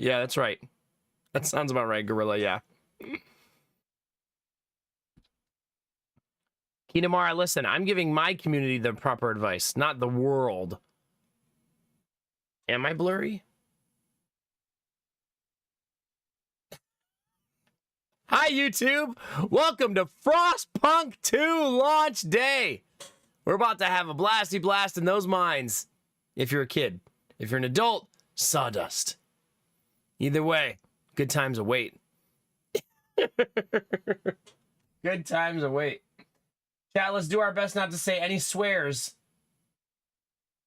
Yeah, that's right. That sounds about right, Gorilla, yeah. Kinamara, listen, I'm giving my community the proper advice, not the world. Am I blurry? Hi, YouTube. Welcome to Frostpunk 2 launch day. We're about to have a blasty blast in those minds. If you're a kid. If you're an adult, sawdust. Either way, good times await. Good times await. Chat, let's do our best not to say any swears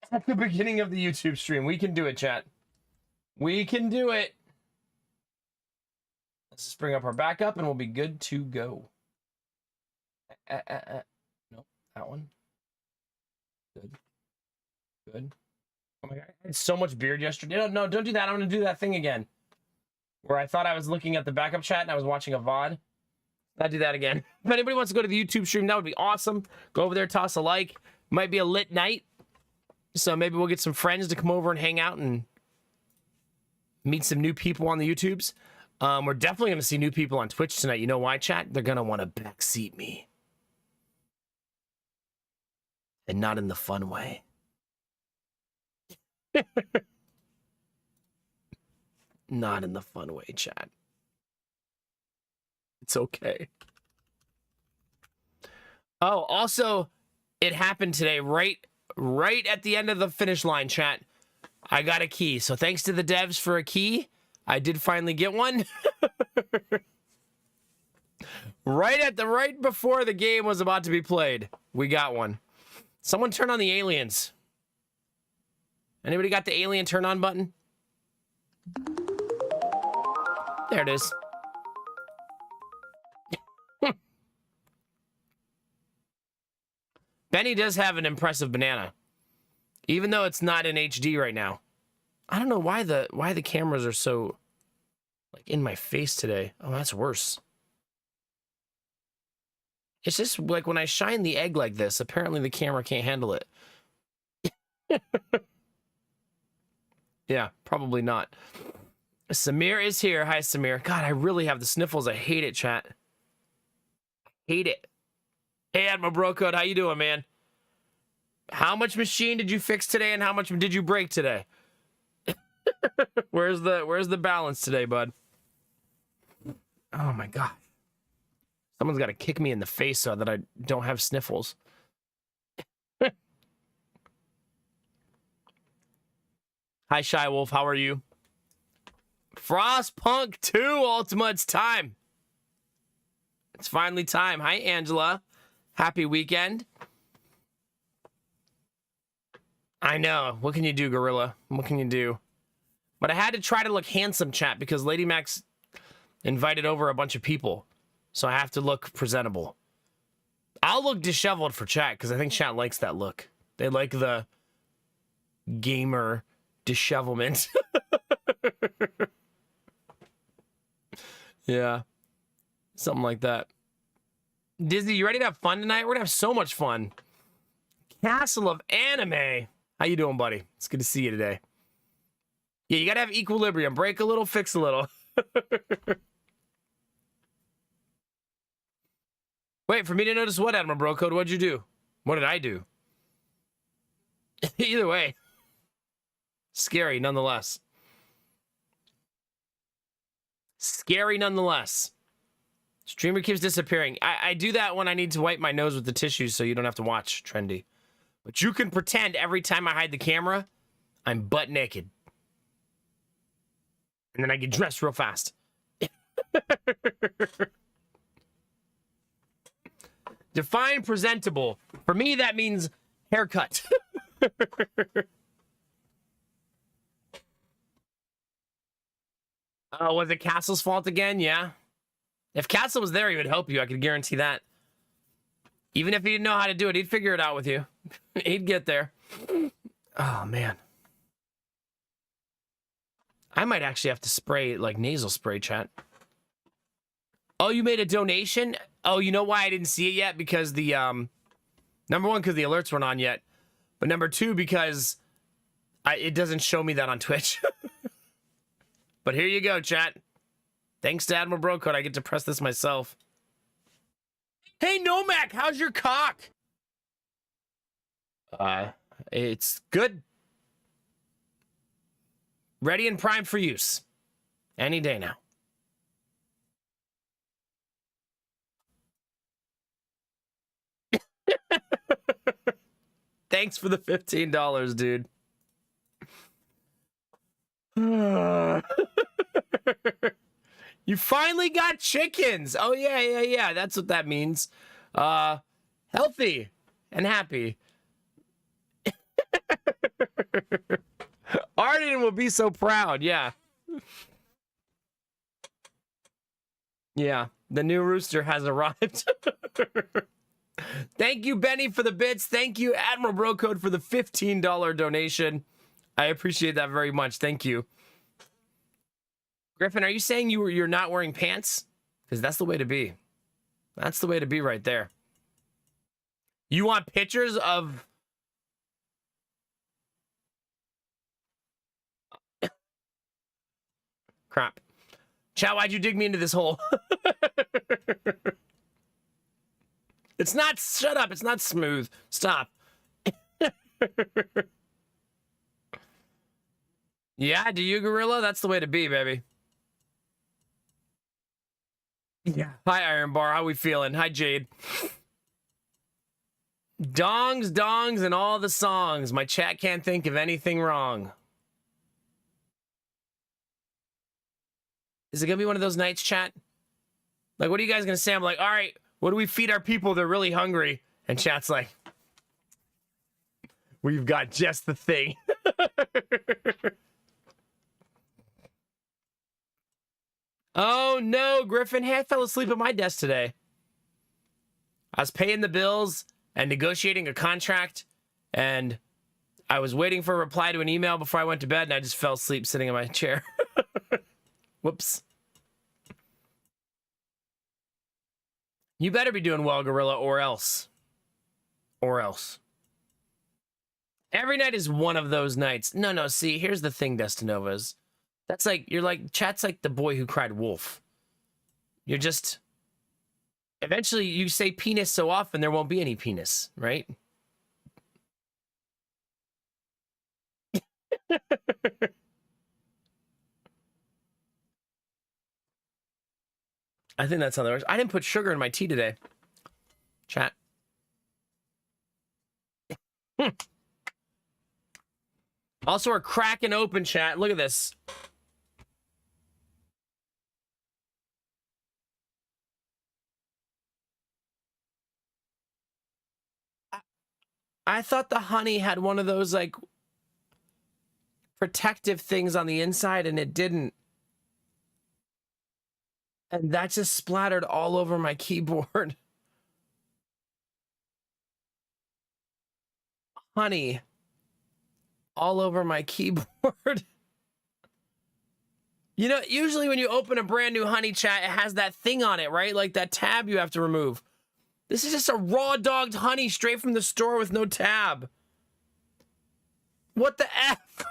at the beginning of the YouTube stream. We can do it, chat. We can do it. Let's just bring up our backup and we'll be good to go. Nope, that one. Good. Good. Oh my god, I had so much beard yesterday. No, don't do that. I'm going to do that thing again. Where I thought I was looking at the backup chat and I was watching a VOD. I'll do that again. If anybody wants to go to the YouTube stream, that would be awesome. Go over there, toss a like. Might be a lit night. So maybe we'll get some friends to come over and hang out and meet some new people on the YouTubes. We're definitely going to see new people on Twitch tonight. You know why, chat? They're going to want to backseat me. And not in the fun way. Not in the fun way, chat. It's okay. Oh, also, it happened today, right at the end of the finish line, chat. I got a key. So thanks to the devs for a key. I did finally get one. right before the game was about to be played, we got one. Someone turn on the aliens. Anybody got the alien turn on button? There it is. Benny does have an impressive banana. Even though it's not in HD right now. I don't know why the cameras are so like in my face today. Oh, that's worse. It's just like when I shine the egg like this, apparently the camera can't handle it. Yeah, probably not. Samir is here. Hi, Samir. God, I really have the sniffles. I hate it, chat. Hate it. Hey, Admiral Brocode, how you doing, man? How much machine did you fix today, and how much did you break today? Where's the balance today, bud? Oh my god. Someone's got to kick me in the face so that I don't have sniffles. Hi, Shy Wolf. How are you? Frostpunk 2 Ultima. It's time. It's finally time. Hi, Angela. Happy weekend. I know. What can you do, Gorilla? What can you do? But I had to try to look handsome, chat, because Lady Max invited over a bunch of people. So I have to look presentable. I'll look disheveled for chat, because I think chat likes that look. They like the gamer dishevelment. Yeah. Something like that. Disney, you ready to have fun tonight? We're going to have so much fun. Castle of Anime. How you doing, buddy? It's good to see you today. Yeah, you got to have equilibrium. Break a little, fix a little. Wait, for me to notice what, Admiral Brocode? What'd you do? What did I do? Either way. Scary, nonetheless. Scary, nonetheless. Streamer keeps disappearing. I do that when I need to wipe my nose with the tissues so you don't have to watch, Trendy. But you can pretend every time I hide the camera, I'm butt naked. And then I get dressed real fast. Define presentable. For me, that means haircut. Oh, was it Castle's fault again? Yeah. If Castle was there, he would help you. I could guarantee that. Even if he didn't know how to do it, he'd figure it out with you. He'd get there. Oh, man. I might actually have to spray, like, nasal spray, chat. Oh, you made a donation? Oh, you know why I didn't see it yet? Because the, number one, because the alerts weren't on yet. But number two, because it doesn't show me that on Twitch. But here you go, chat. Thanks to Admiral Brocode, I get to press this myself. Hey, Nomac, how's your cock? It's good. Ready and primed for use. Any day now. Thanks for the $15, dude. You finally got chickens. Oh, yeah. That's what that means. Healthy and happy. Arden will be so proud. Yeah. Yeah. The new rooster has arrived. Thank you, Benny, for the bits. Thank you, Admiral Brocode, for the $15 donation. I appreciate that very much. Thank you. Griffin, are you saying you're not wearing pants? Because that's the way to be. That's the way to be right there. You want pictures of... Crap. Chat, why'd you dig me into this hole? It's not... Shut up. It's not smooth. Stop. Yeah, do you, Gorilla? That's the way to be, baby. Yeah. Hi, Iron Bar. How we feeling? Hi, Jade. Dongs, and all the songs. My chat can't think of anything wrong. Is it gonna be one of those nights, chat? Like, what are you guys gonna say? I'm like, all right, what do we feed our people? They're really hungry. And chat's like, we've got just the thing. Oh, no, Griffin. Hey, I fell asleep at my desk today. I was paying the bills and negotiating a contract, and I was waiting for a reply to an email before I went to bed, and I just fell asleep sitting in my chair. Whoops. You better be doing well, Gorilla, or else. Or else. Every night is one of those nights. No, see, here's the thing, Destinovas. That's like, you're like, chat's like the boy who cried wolf. You're just, eventually you say penis so often there won't be any penis, right? I think that's how that works. I didn't put sugar in my tea today. Chat. Also, we're cracking open, chat. Look at this. I thought the honey had one of those, like, protective things on the inside, and it didn't. And that just splattered all over my keyboard. Honey. All over my keyboard. You know, usually when you open a brand new honey chat, it has that thing on it, right? Like that tab you have to remove. This is just a raw dogged honey straight from the store with no tab. What the F?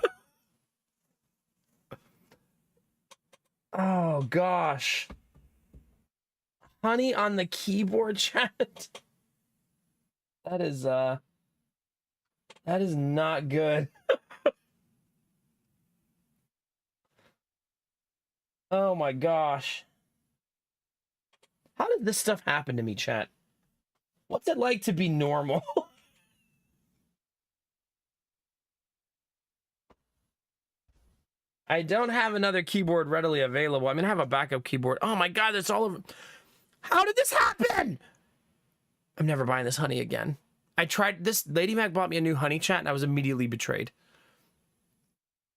Oh, gosh. Honey on the keyboard, chat. That is not good. Oh my gosh. How did this stuff happen to me, chat? What's it like to be normal? I don't have another keyboard readily available. I'm gonna have a backup keyboard. Oh my god, that's all over. How did this happen? I'm never buying this honey again. I tried this. Lady Mac bought me a new honey chat and I was immediately betrayed.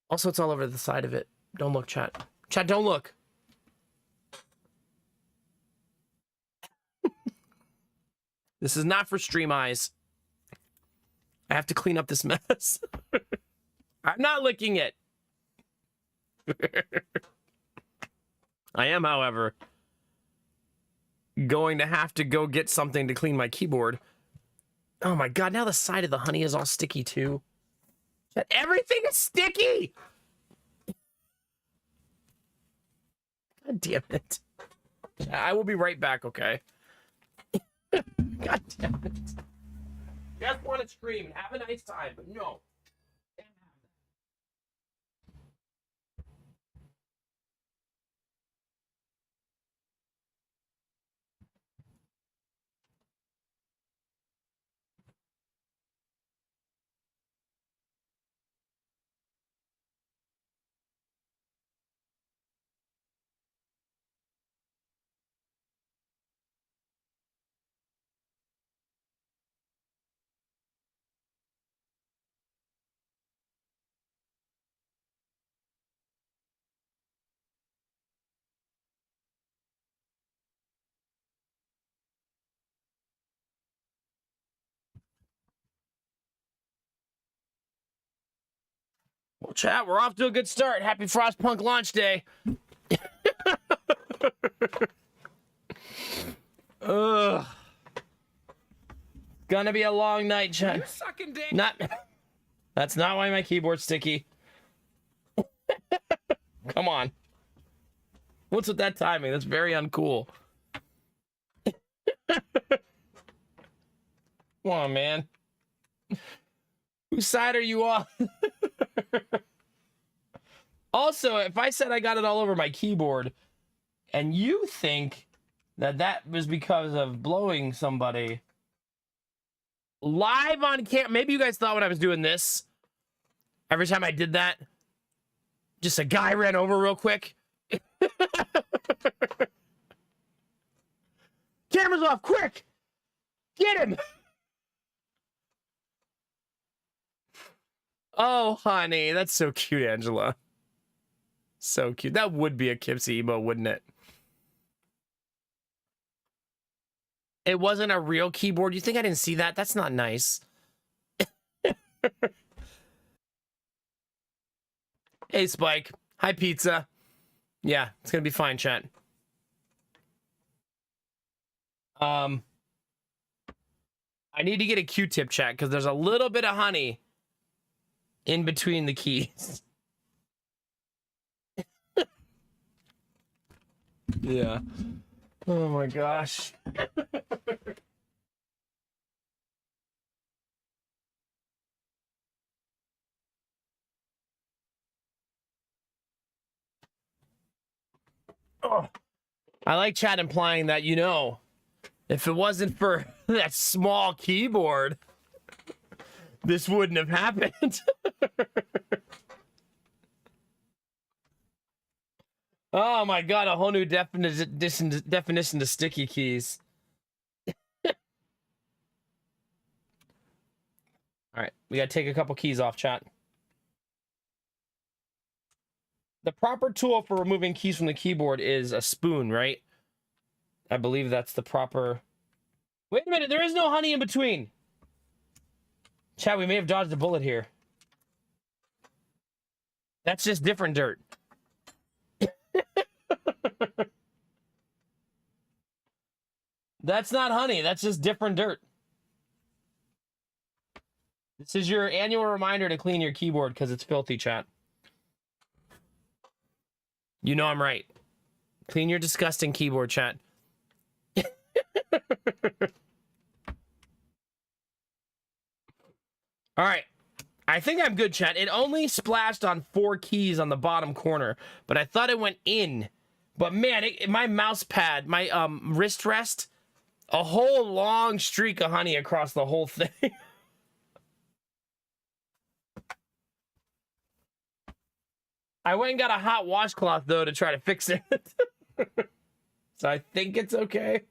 Also, it's all over the side of it. Don't look, chat. Chat, don't look. This is not for stream eyes. I have to clean up this mess. I'm not licking it. I am, however, going to have to go get something to clean my keyboard. Oh my god, now the side of the honey is all sticky too. Everything is sticky! God damn it. I will be right back, okay? God damn it. Just want to scream and have a nice time, but no. Well, chat, we're off to a good start. Happy Frostpunk launch day. Ugh. Gonna be a long night, chat. You sucking dick. Not. That's not why my keyboard's sticky. Come on. What's with that timing? That's very uncool. Come on, man. Whose side are you on? Also, if I said I got it all over my keyboard, and you think that that was because of blowing somebody live on cam, maybe you guys thought when I was doing this, every time I did that, just a guy ran over real quick. Camera's off, quick! Get him! Oh, honey, that's so cute, Angela. So cute. That would be a Kipsy emo, wouldn't it? It wasn't a real keyboard. You think I didn't see that? That's not nice. Hey, Spike. Hi, Pizza. Yeah, it's gonna be fine, chat. I need to get a Q-tip, chat, because there's a little bit of honey in between the keys. Yeah. Oh my gosh. Oh. I like chat implying that, you know, if it wasn't for that small keyboard, this wouldn't have happened. Oh my god, a whole new definition to sticky keys. All right, we gotta take a couple keys off, chat. The proper tool for removing keys from the keyboard is a spoon, right? I believe that's the proper... Wait a minute, there is no honey in between. Chat, we may have dodged a bullet here. That's just different dirt. That's not honey, that's just different dirt. This is your annual reminder to clean your keyboard because it's filthy, chat. You know I'm right. Clean your disgusting keyboard, chat. All right. I think I'm good, chat. It only splashed on 4 keys on the bottom corner, but I thought it went in. But man, my mouse pad, my wrist rest, a whole long streak of honey across the whole thing. I went and got a hot washcloth, though, to try to fix it. So I think it's okay.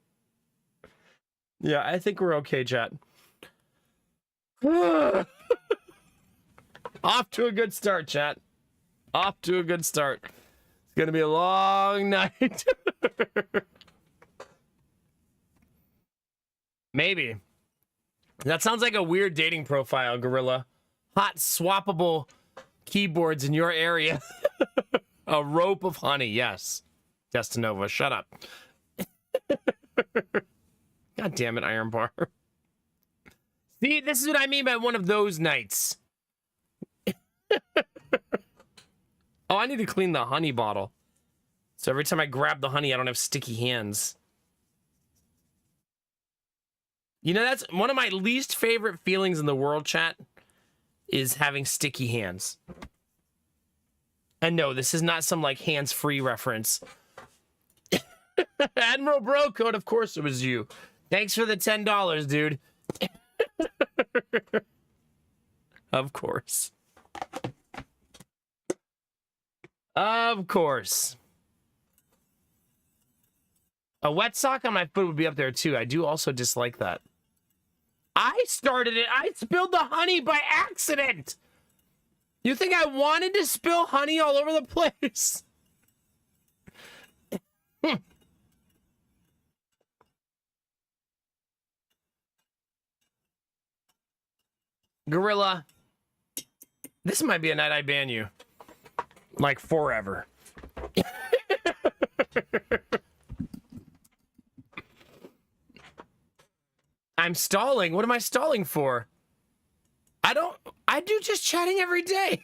Yeah, I think we're okay, chat. Off to a good start, chat. Off to a good start. It's going to be a long night. Maybe. That sounds like a weird dating profile, Gorilla. Hot swappable keyboards in your area. A rope of honey, yes. Destinova, shut up. God damn it, Iron Bar. See, this is what I mean by one of those nights. Oh, I need to clean the honey bottle. So every time I grab the honey, I don't have sticky hands. You know, that's one of my least favorite feelings in the world, chat, is having sticky hands. And no, this is not some, like, hands-free reference. Admiral Bro Code, of course it was you. Thanks for the $10, dude. Of course. Of course. A wet sock on my foot would be up there, too. I do also dislike that. I started it. I spilled the honey by accident. You think I wanted to spill honey all over the place? Gorilla. This might be a night I ban you. Like forever. I'm stalling. What am I stalling for? I do just chatting every day.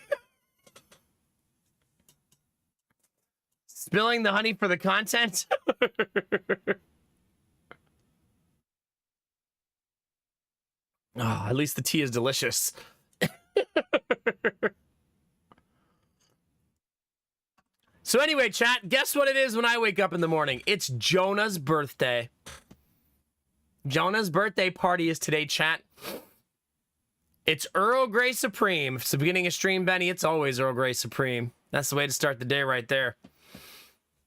Spilling the honey for the content? Oh, at least the tea is delicious. So anyway, chat, guess what it is when I wake up in the morning? It's Jonah's birthday. Jonah's birthday party is today, chat. It's Earl Grey Supreme. If it's the beginning of stream, Benny, it's always Earl Grey Supreme. That's the way to start the day right there.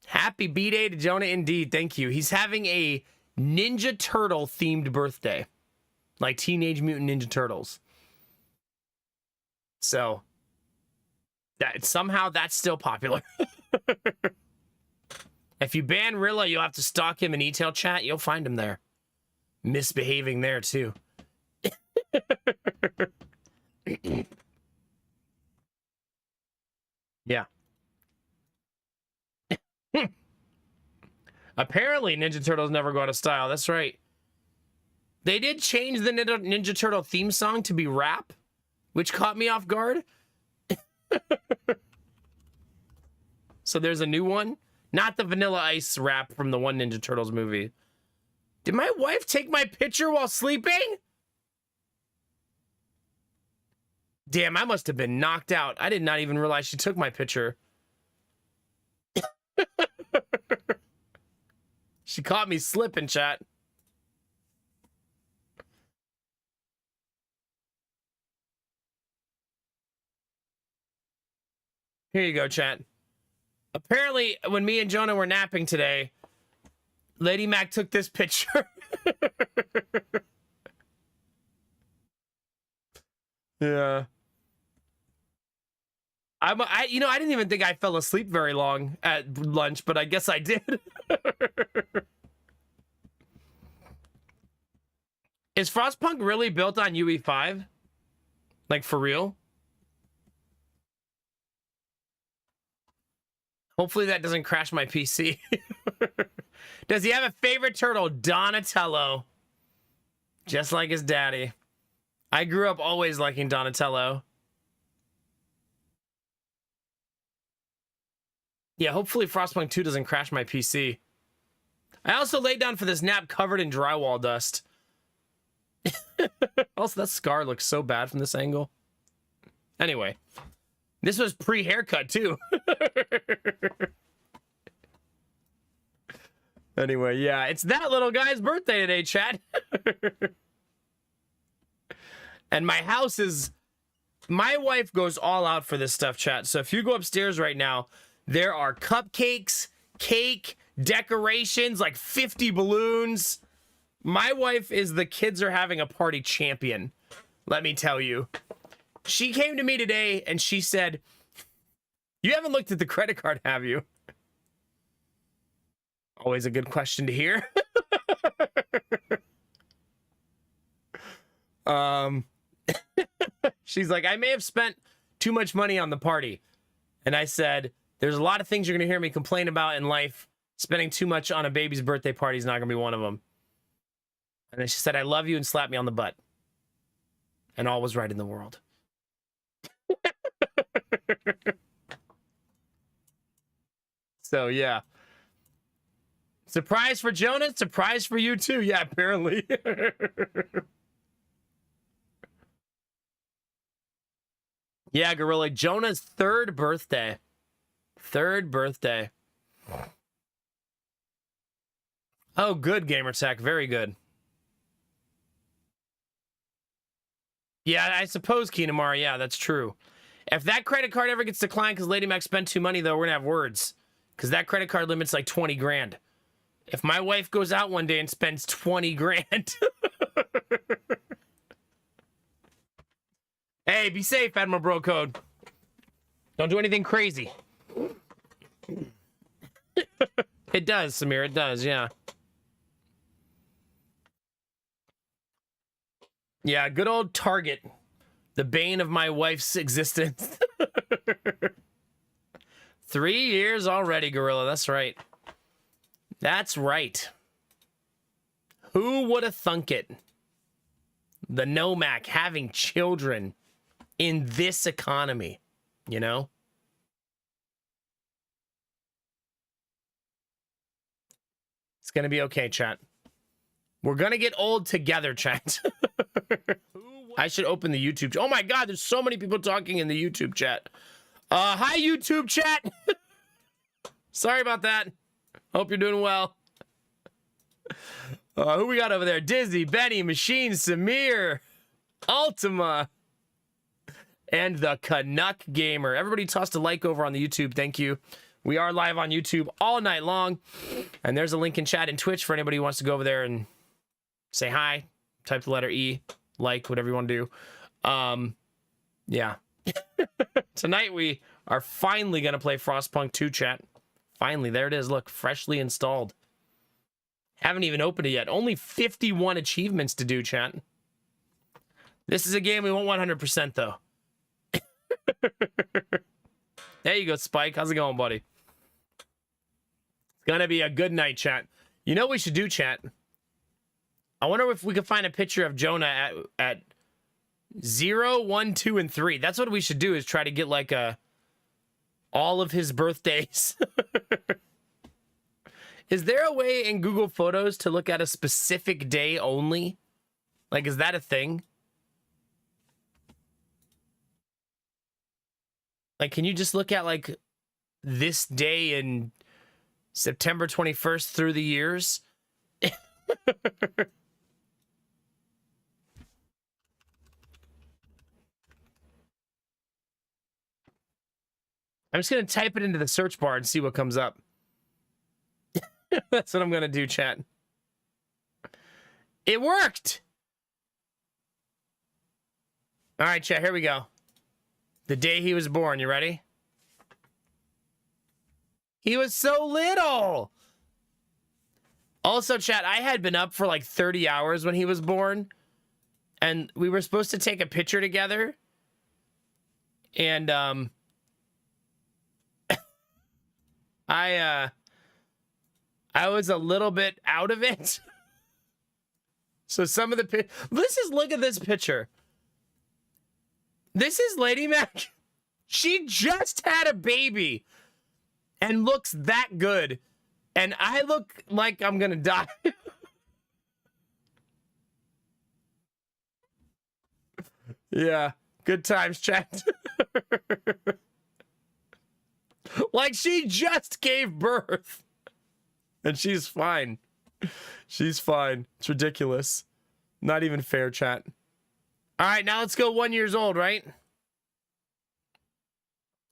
Happy B-Day to Jonah indeed. Thank you. He's having a Ninja Turtle themed birthday. Like Teenage Mutant Ninja Turtles. So, somehow that's still popular. If you ban Rilla, you'll have to stalk him in e-tail chat. You'll find him there. Misbehaving there, too. Yeah. Apparently, Ninja Turtles never go out of style. That's right. They did change the Ninja Turtle theme song to be rap, which caught me off guard. So there's a new one. Not the Vanilla Ice rap from the one Ninja Turtles movie. Did my wife take my picture while sleeping? Damn, I must have been knocked out. I did not even realize she took my picture. She caught me slipping, chat. Here you go, chat. Apparently, when me and Jonah were napping today, Lady Mac took this picture. Yeah. I didn't even think I fell asleep very long at lunch, but I guess I did. Is Frostpunk really built on UE5? Like, for real? Hopefully that doesn't crash my PC. Does he have a favorite turtle? Donatello. Just like his daddy. I grew up always liking Donatello. Yeah, hopefully Frostpunk 2 doesn't crash my PC. I also laid down for this nap covered in drywall dust. Also, that scar looks so bad from this angle. Anyway, this was pre-haircut too. Anyway, yeah, it's that little guy's birthday today, chat. And my house is... My wife goes all out for this stuff, chat. So if you go upstairs right now, there are cupcakes, cake, decorations, like 50 balloons. My wife is the kids are having a party champion, let me tell you. She came to me today and she said, "You haven't looked at the credit card, have you?" Always a good question to hear. She's like, "I may have spent too much money on the party." And I said, "There's a lot of things you're going to hear me complain about in life. Spending too much on a baby's birthday party is not going to be one of them." And then she said, "I love you," and slapped me on the butt. And all was right in the world. So, yeah. Surprise for Jonah, surprise for you too. Yeah, apparently. Yeah, Gorilla. Jonah's third birthday. Third birthday. Oh, good, Gamertech. Very good. Yeah, I suppose, Keenamar. Yeah, that's true. If that credit card ever gets declined because Lady Mac spent too money, though, we're going to have words. Because that credit card limit's like 20 grand. If my wife goes out one day and spends 20 grand. Hey, be safe, Admiral Bro Code. Don't do anything crazy. It does, Samir. It does, yeah. Yeah, good old Target. The bane of my wife's existence. 3 years already, Gorilla. That's right. That's right. Who would have thunk it? The Nomac having children in this economy, you know? It's going to be okay, chat. We're going to get old together, chat. I should open the YouTube. Oh my God, there's so many people talking in the YouTube chat. Hi, YouTube chat. Sorry about that. Hope you're doing well. Who we got over there? Dizzy, Benny, Machine, Samir, Ultima, and the Canuck Gamer. Everybody tossed a like over on the YouTube. Thank you. We are live on YouTube all night long. And there's a link in chat and Twitch for anybody who wants to go over there and say hi. Type the letter E, like, whatever you want to do. Yeah. Tonight we are finally going to play Frostpunk 2, chat. Finally, there it is. Look, freshly installed. Haven't even opened it yet. Only 51 achievements to do, chat. This is a game we won't 100%, though. There you go, Spike. How's it going, buddy? It's gonna be a good night, chat. You know what we should do, chat? I wonder if we could find a picture of Jonah at 0, 1, 2, and 3. That's what we should do, is try to get, like, all of his birthdays. Is there a way in Google Photos to look at a specific day only? Like, is that a thing? Like, can you just look at, like, this day in September 21st through the years? I'm just going to type it into the search bar and see what comes up. That's what I'm going to do, chat. It worked! All right, chat, here we go. The day he was born, you ready? He was so little! Also, chat, I had been up for like 30 hours when he was born. And we were supposed to take a picture together. And, I was a little bit out of it. So some of the look at this picture. This is Lady Mac. She just had a baby and looks that good. And I look like I'm gonna die. Yeah, good times, chat. Like she just gave birth. And she's fine. She's fine. It's ridiculous. Not even fair, chat. All right, now let's go 1 year old, right?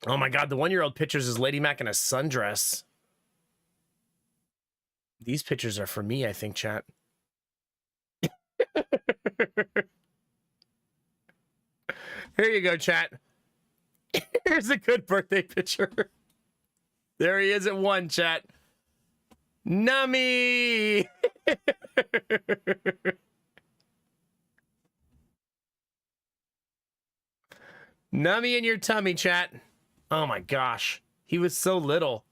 Oh my God, the 1 year old pictures is Lady Mac in a sundress. These pictures are for me, I think, chat. Here you go, chat. Here's a good birthday picture. There he is at 1, chat. Nummy! Nummy in your tummy, chat. Oh my gosh. He was so little.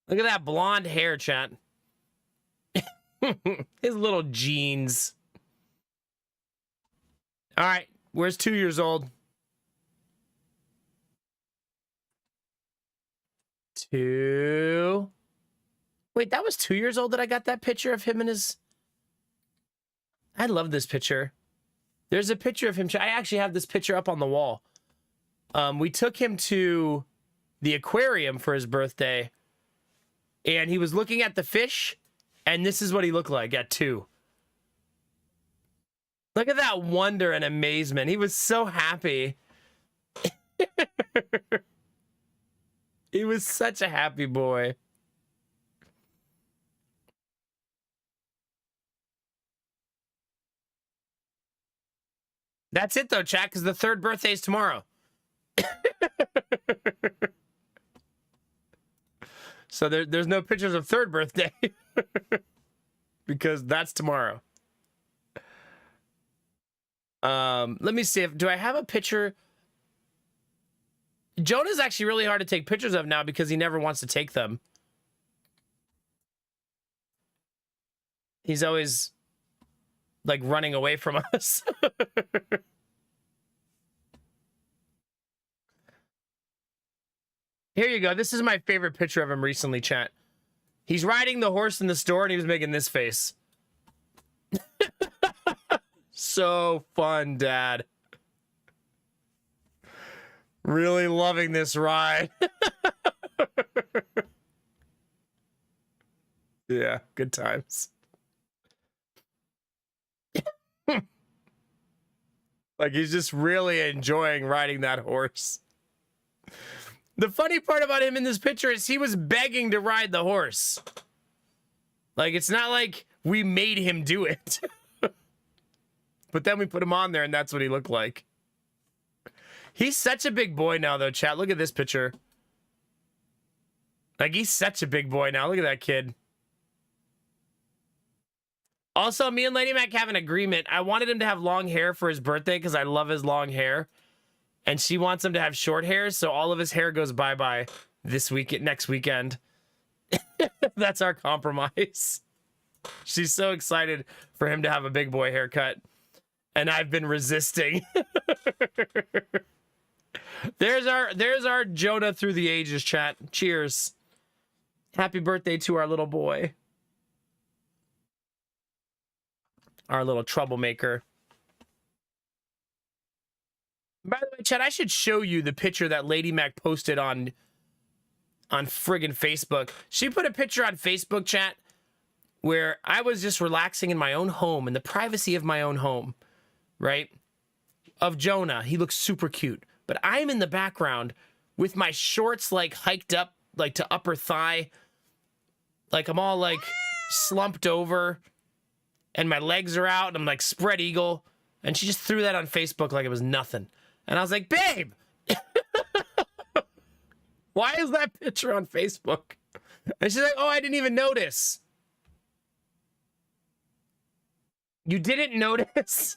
Look at that blonde hair, chat. His little jeans. All right. Where's 2 years old? 2. Wait, that was 2 years old that I got that picture of him and his... I love this picture. There's a picture of him. I actually have this picture up on the wall. We took him to the aquarium for his birthday, and he was looking at the fish, and this is what he looked like at 2. Look at that wonder and amazement. He was so happy. He was such a happy boy. That's it, though, chat, because the 3rd birthday is tomorrow. So there's no pictures of 3rd birthday. Because that's tomorrow. Let me see if... Do I have a picture? Jonah's actually really hard to take pictures of now because he never wants to take them. He's always... like running away from us. Here you go. This is my favorite picture of him recently, chat. He's riding the horse in the store and he was making this face. So fun, Dad. Really loving this ride. Yeah, good times. Like, he's just really enjoying riding that horse. The funny part about him in this picture is he was begging to ride the horse. Like, it's not like we made him do it. But then we put him on there, and that's what he looked like. He's such a big boy now, though, chat. Look at this picture. Like, he's such a big boy now. Look at that kid. Also, me and Lady Mac have an agreement. I wanted him to have long hair for his birthday because I love his long hair. And she wants him to have short hair, so all of his hair goes bye-bye next weekend. That's our compromise. She's so excited for him to have a big boy haircut. And I've been resisting. There's our Jonah through the ages, chat. Cheers. Happy birthday to our little boy. Our little troublemaker. By the way, chat, I should show you the picture that Lady Mac posted on friggin' Facebook. She put a picture on Facebook, chat, where I was just relaxing in my own home, in the privacy of my own home, right? Of Jonah. He looks super cute. But I'm in the background with my shorts, like, hiked up, like, to upper thigh. Like, I'm all, like, slumped over. And my legs are out. And I'm, like, spread eagle. And she just threw that on Facebook like it was nothing. And I was like, babe! Why is that picture on Facebook? And she's like, oh, I didn't even notice. You didn't notice?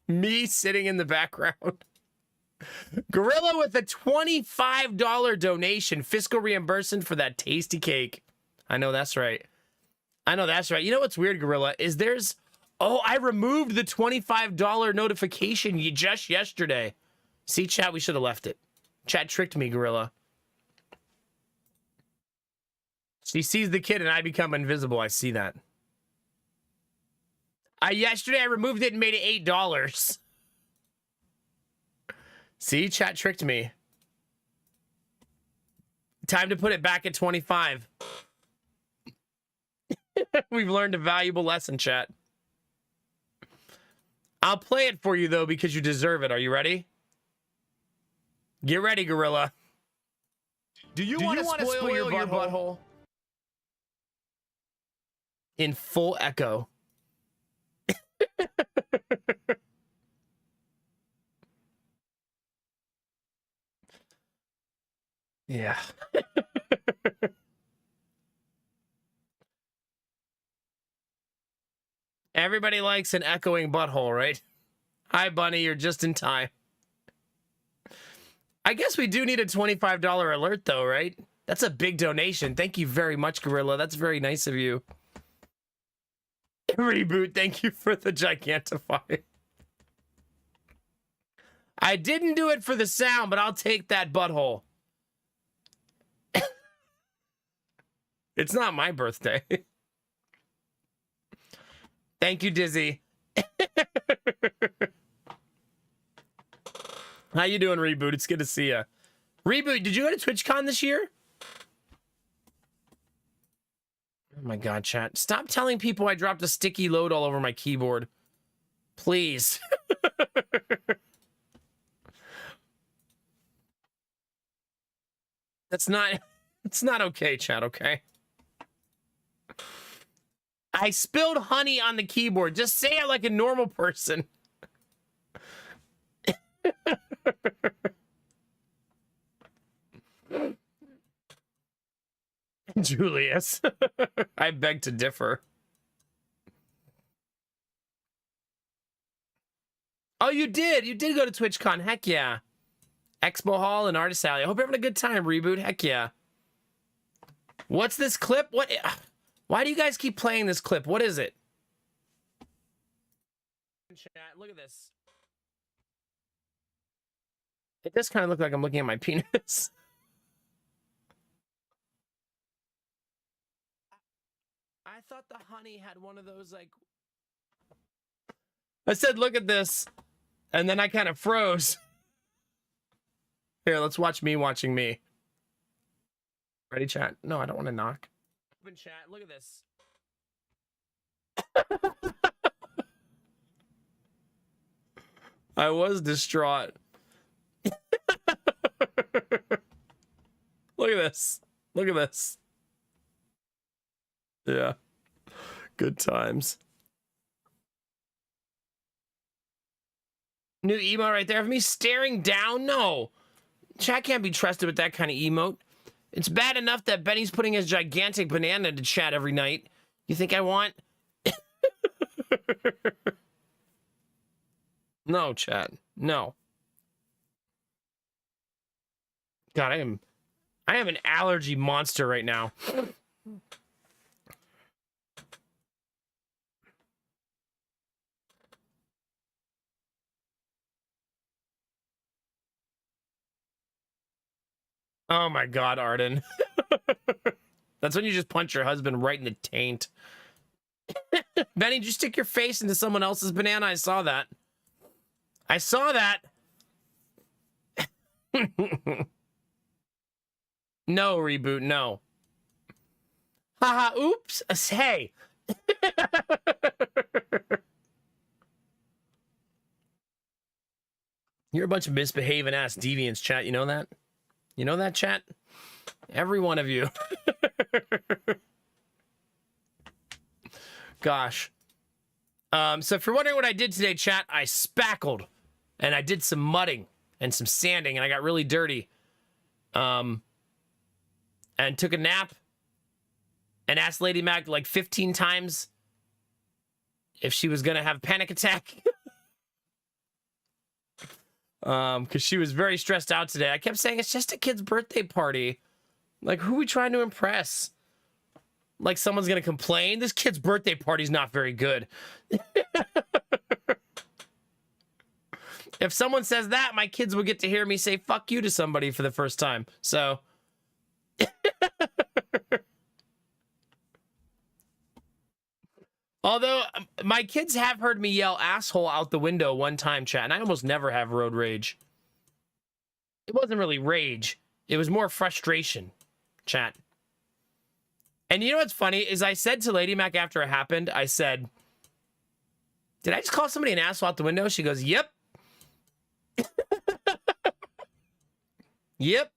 Me sitting in the background. Gorilla with a $25 donation. Fiscal reimbursement for that tasty cake. I know that's right. I know that's right. You know what's weird, Gorilla, is there's... Oh, I removed the $25 notification just yesterday. See, chat, we should have left it. Chat tricked me, Gorilla. She sees the kid and I become invisible. I see that. Yesterday I removed it and made it $8. See, chat tricked me. Time to put it back at 25. We've learned a valuable lesson, chat. I'll play it for you, though, because you deserve it. Are you ready? Get ready, Gorilla. Do you want to spoil your butthole? In full echo. Yeah. Everybody likes an echoing butthole, right? Hi, Bunny, you're just in time. I guess we do need a $25 alert, though, right? That's a big donation. Thank you very much, Gorilla. That's very nice of you. Reboot, thank you for the Gigantify. I didn't do it for the sound, but I'll take that butthole. It's not my birthday. Thank you, Dizzy. How you doing, Reboot? It's good to see you. Reboot, did you go to TwitchCon this year? Oh my god, chat. Stop telling people I dropped a sticky load all over my keyboard. Please. That's not... It's not okay, chat, okay? I spilled honey on the keyboard. Just say it like a normal person. Julius. I beg to differ. Oh, you did. You did go to TwitchCon. Heck yeah. Expo Hall and Artist Alley. I hope you're having a good time, Reboot. Heck yeah. What's this clip? What? Why do you guys keep playing this clip? What is it? Chat, look at this. It does kind of look like I'm looking at my penis. I thought the honey had one of those, like... I said, look at this. And then I kind of froze. Here, let's watch me watching me. Ready, chat? No, I don't want to knock. Open chat. Look at this. I was distraught. Look at this. Look at this. Yeah. Good times. New emote right there of me staring down? No. Chat can't be trusted with that kind of emote. It's bad enough that Benny's putting his gigantic banana to chat every night. You think I want? No, chat. No. God, I am an allergy monster right now. Oh my god, Arden. That's when you just punch your husband right in the taint. Benny, did you stick your face into someone else's banana? I saw that. I saw that. No, Reboot, no. Haha, oops. Hey. You're a bunch of misbehaving ass deviants, chat. You know that? You know that, chat? Every one of you. Gosh. So if you're wondering what I did today, chat, I spackled. And I did some mudding and some sanding, and I got really dirty. And took a nap. And asked Lady Mac like 15 times if she was going to have a panic attack. Because she was very stressed out today. I kept saying, it's just a kid's birthday party. Like, who are we trying to impress? Like, someone's gonna complain? This kid's birthday party's not very good. If someone says that, my kids will get to hear me say fuck you to somebody for the first time. So... Although, my kids have heard me yell asshole out the window one time, chat, and I almost never have road rage. It wasn't really rage. It was more frustration, chat. And you know what's funny is I said to Lady Mac after it happened, I said, did I just call somebody an asshole out the window? She goes, yep. Yep.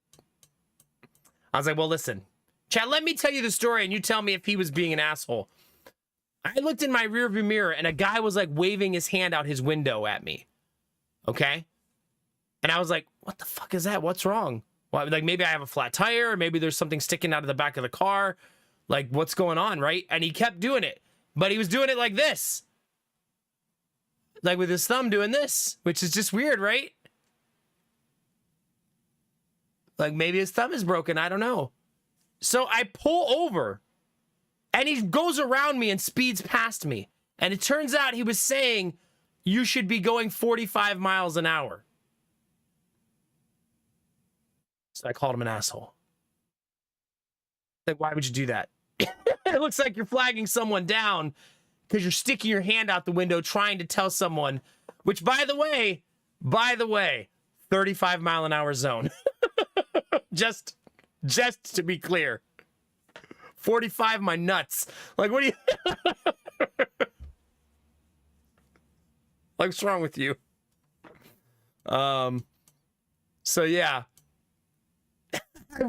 I was like, well, listen. Chat, let me tell you the story and you tell me if he was being an asshole. I looked in my rearview mirror and a guy was like waving his hand out his window at me. Okay? And I was like, what the fuck is that? What's wrong? Well, like maybe I have a flat tire or maybe there's something sticking out of the back of the car. Like what's going on, right? And he kept doing it. But he was doing it like this. Like with his thumb doing this, which is just weird, right? Like maybe his thumb is broken. I don't know. So I pull over. And he goes around me and speeds past me. And it turns out he was saying, you should be going 45 miles an hour. So I called him an asshole. Like, why would you do that? It looks like you're flagging someone down because you're sticking your hand out the window trying to tell someone, which by the way, 35-mile-an-hour zone. just to be clear. 45 my nuts. Like, what do you like, what's wrong with you? So yeah.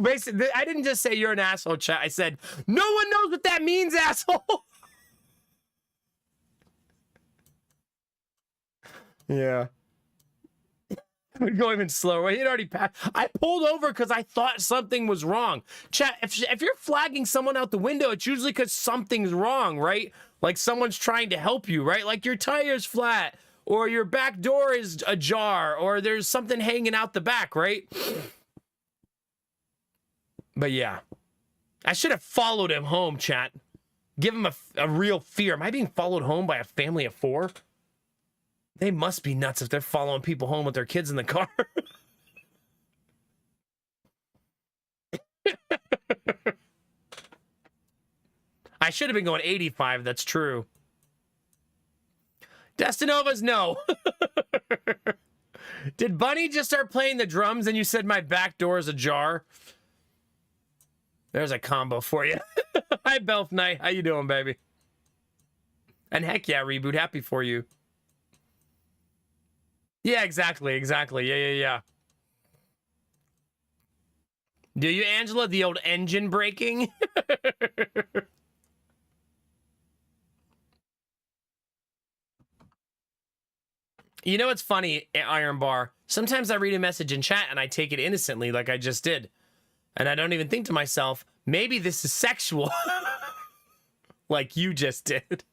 Basically, I didn't just say you're an asshole, chat. I said, no one knows what that means, asshole. Yeah. I would go even slower. It already passed. I pulled over because I thought something was wrong. Chat, if you're flagging someone out the window, it's usually because something's wrong, right? Like someone's trying to help you, right? Like your tire's flat, or your back door is ajar, or there's something hanging out the back, right? But yeah, I should have followed him home, chat. Give him a real fear. Am I being followed home by a family of 4? They must be nuts if they're following people home with their kids in the car. I should have been going 85, that's true. Destinova's no. Did Bunny just start playing the drums and you said my back door is ajar? There's a combo for you. Hi, Belf Knight. How you doing, baby? And heck yeah, Reboot. Happy for you. Yeah, exactly. Yeah. Do you, Angela? The old engine braking? You know what's funny, Iron Bar? Sometimes I read a message in chat and I take it innocently like I just did. And I don't even think to myself, maybe this is sexual. Like you just did.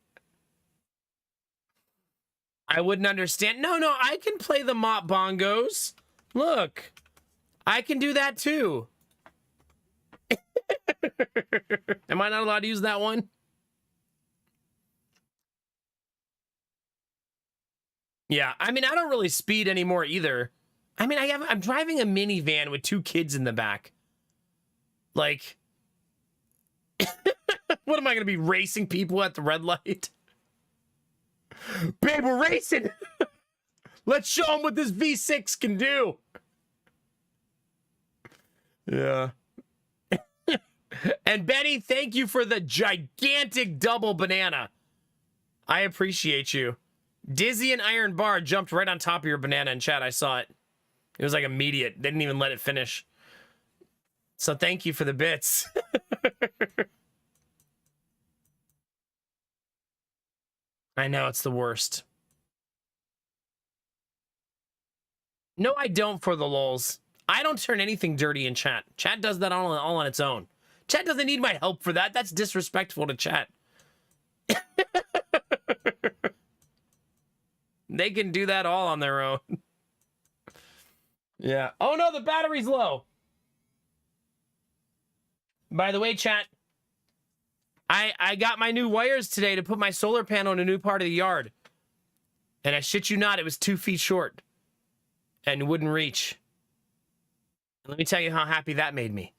I wouldn't understand. No, I can play the mop bongos. Look, I can do that too. Am I not allowed to use that one? Yeah, I mean, I don't really speed anymore either. I mean, I'm driving a minivan with 2 kids in the back. Like, what am I going to be racing people at the red light? Babe, we're racing. Let's show them what this V6 can do. Yeah. And Benny, thank you for the gigantic double banana. I appreciate you. Dizzy and Iron Bar jumped right on top of your banana in chat. I saw it. It was like immediate. They didn't even let it finish. So thank you for the bits. I know, it's the worst. No, I don't for the lulz. I don't turn anything dirty in chat. Chat does that all on its own. Chat doesn't need my help for that. That's disrespectful to chat. They can do that all on their own. Yeah. Oh no, the battery's low. By the way, chat, I got my new wires today to put my solar panel in a new part of the yard. And I shit you not, it was 2 feet short. And wouldn't reach. And let me tell you how happy that made me.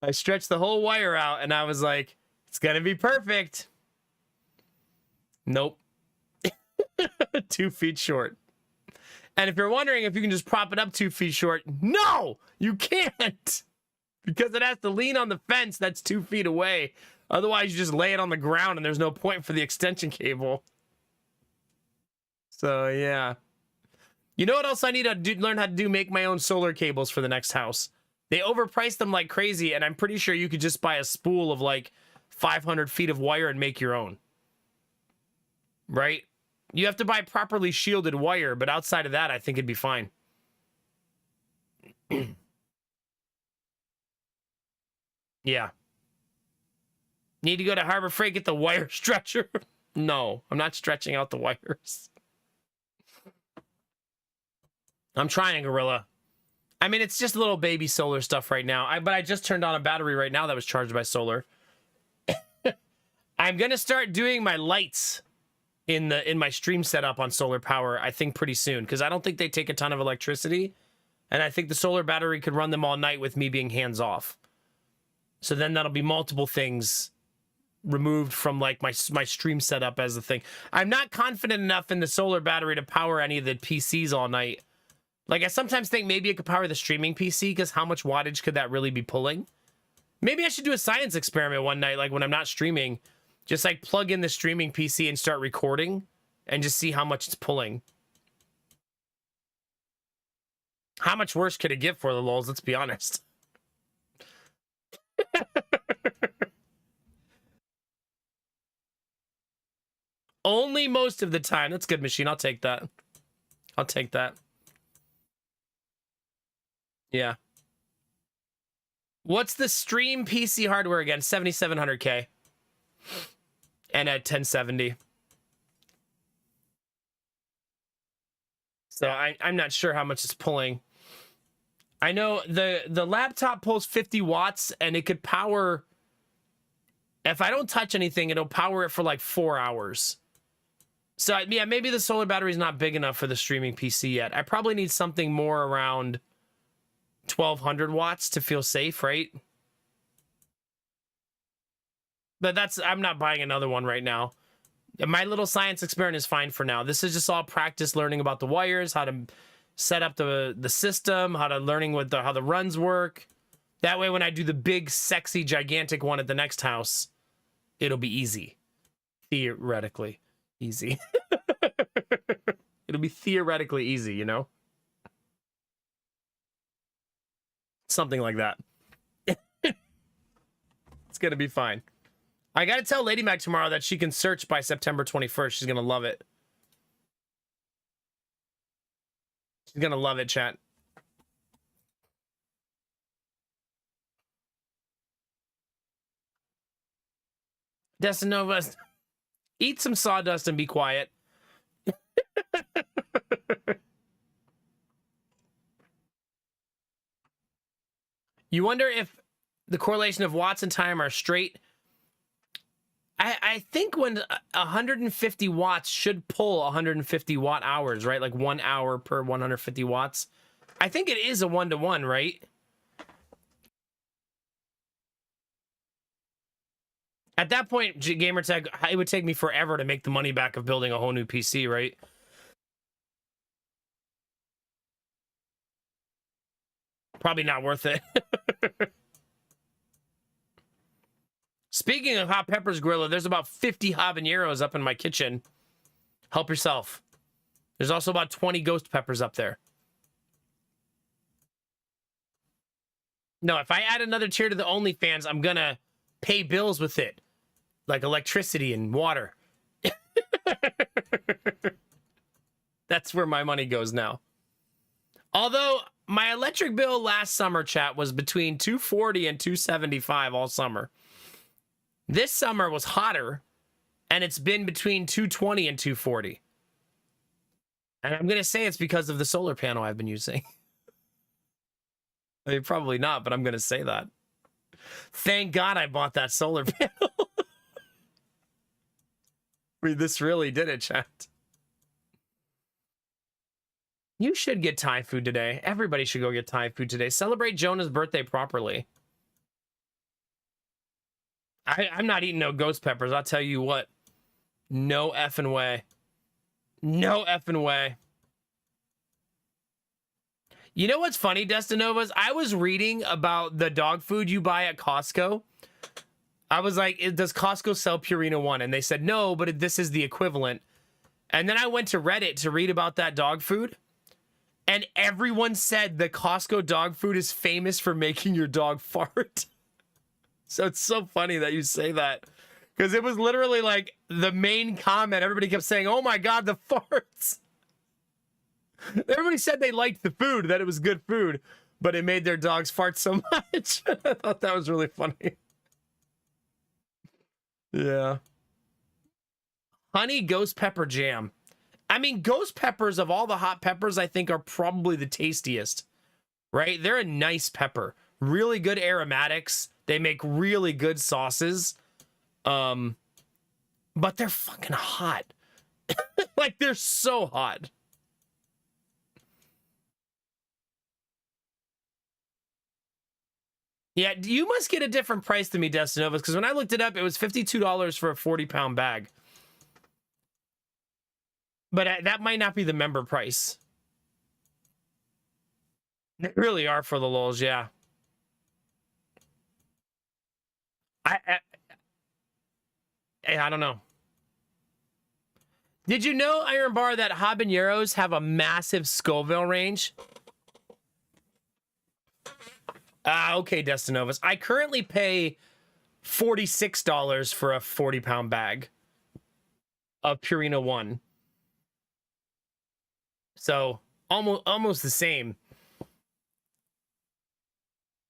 I stretched the whole wire out and I was like, it's gonna be perfect. Nope. 2 feet short. And if you're wondering if you can just prop it up 2 feet short, no, you can't. Because it has to lean on the fence that's 2 feet away. Otherwise, you just lay it on the ground and there's no point for the extension cable. So, yeah. You know what else I need to learn how to do? Make my own solar cables for the next house. They overpriced them like crazy, and I'm pretty sure you could just buy a spool of like 500 feet of wire and make your own. Right? You have to buy properly shielded wire, but outside of that, I think it'd be fine. Yeah. Need to go to Harbor Freight, get the wire stretcher? No, I'm not stretching out the wires. I'm trying, Gorilla. I mean, it's just little baby solar stuff right now. But I just turned on a battery right now that was charged by solar. I'm gonna start doing my lights in my stream setup on solar power, I think pretty soon, because I don't think they take a ton of electricity. And I think the solar battery could run them all night with me being hands off. So then that'll be multiple things removed from like my stream setup as the thing. I'm not confident enough in the solar battery to power any of the PCs all night. Like I sometimes think maybe it could power the streaming PC because how much wattage could that really be pulling? Maybe I should do a science experiment one night, like when I'm not streaming, just like plug in the streaming PC and start recording and just see how much it's pulling. How much worse could it get for the lulz? Let's be honest. Only most of the time. That's good, machine. I'll take that. I'll take that. Yeah. What's the stream PC hardware again? 7700K. And at 1070. So I'm not sure how much it's pulling. I know the laptop pulls 50 watts and it could power, if I don't touch anything, it'll power it for like 4 hours. So yeah, maybe the solar battery is not big enough for the streaming PC yet. I probably need something more around 1200 watts to feel safe, right? But I'm not buying another one right now. My little science experiment is fine for now. This is just all practice learning about the wires, how to set up the system, how the runs work. That way when I do the big, sexy, gigantic one at the next house, it'll be easy. Theoretically easy. It'll be theoretically easy, you know? Something like that. It's gonna be fine. I gotta tell Lady Mac tomorrow that she can search by September 21st. She's gonna love it. She's gonna love it, chat. Destinova, eat some sawdust and be quiet. You wonder if the correlation of watts and time are straight. I think when 150 watts should pull 150 watt hours, right? Like 1 hour per 150 watts. I think it is a 1-to-1, right? At that point, Gamertag, it would take me forever to make the money back of building a whole new PC, right? Probably not worth it. Speaking of hot peppers, Gorilla, there's about 50 habaneros up in my kitchen. Help yourself. There's also about 20 ghost peppers up there. No, if I add another tier to the OnlyFans, I'm gonna pay bills with it. Like electricity and water. That's where my money goes now. Although, my electric bill last summer, chat, was between $240 and $275 all summer. This summer was hotter, and it's been between $220 and $240. And I'm going to say it's because of the solar panel I've been using. I mean, probably not, but I'm going to say that. Thank God I bought that solar panel. I mean, this really did it, chat. You should get Thai food today. Everybody should go get Thai food today. Celebrate Jonah's birthday properly. I'm not eating no ghost peppers. I'll tell you what. No effing way. No effing way. You know what's funny, Destinovas? I was reading about the dog food you buy at Costco. I was like, does Costco sell Purina 1? And they said, no, but this is the equivalent. And then I went to Reddit to read about that dog food. And everyone said the Costco dog food is famous for making your dog fart. So it's so funny that you say that. Because it was literally like the main comment. Everybody kept saying, oh my God, the farts. Everybody said they liked the food, that it was good food, but it made their dogs fart so much. I thought that was really funny. Yeah. Honey ghost pepper jam. I mean, ghost peppers, of all the hot peppers, I think are probably the tastiest, right? They're a nice pepper. Really good aromatics. They make really good sauces. But they're fucking hot. Like, they're so hot. Yeah, you must get a different price than me, Destinovas, because when I looked it up, it was $52 for a 40-pound bag. But that might not be the member price. They really are for the lulz, yeah. I don't know. Did you know, Iron Bar, that habaneros have a massive Scoville range? Okay, Destinovas. I currently pay $46 for a 40-pound bag of Purina 1. So, almost the same.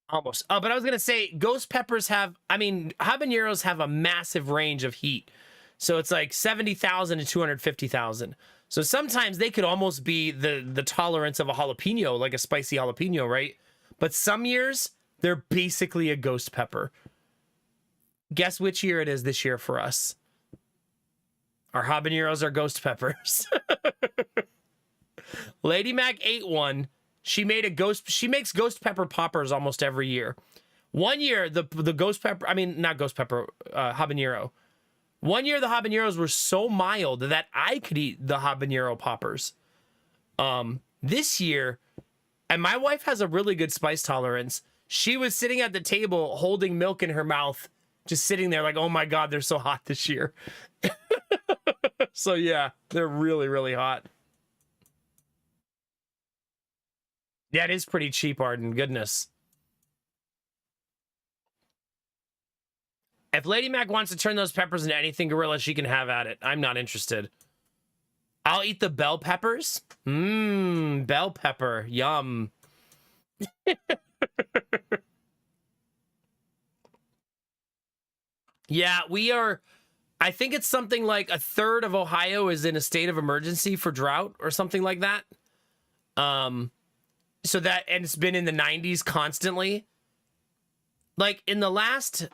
Almost. But I was going to say, ghost peppers have, habaneros have a massive range of heat. So it's like 70,000 to 250,000. So sometimes they could almost be the tolerance of a jalapeno, like a spicy jalapeno, right? But some years, they're basically a ghost pepper. Guess which year it is this year for us? Our habaneros are ghost peppers. Lady Mac ate one. She makes ghost pepper poppers almost every year. One year, the ghost pepper, not ghost pepper, habanero. One year, the habaneros were so mild that I could eat the habanero poppers. This year, and my wife has a really good spice tolerance. She was sitting at the table holding milk in her mouth, just sitting there like, oh my God, they're so hot this year. So yeah, they're really, really hot. Yeah, it is pretty cheap, Arden. Goodness. If Lady Mac wants to turn those peppers into anything, Gorilla, she can have at it. I'm not interested. I'll eat the bell peppers. Bell pepper. Yum. Yeah, we are. I think it's something like a third of Ohio is in a state of emergency for drought or something like that. So that, and it's been in the 90s constantly. Like in the last,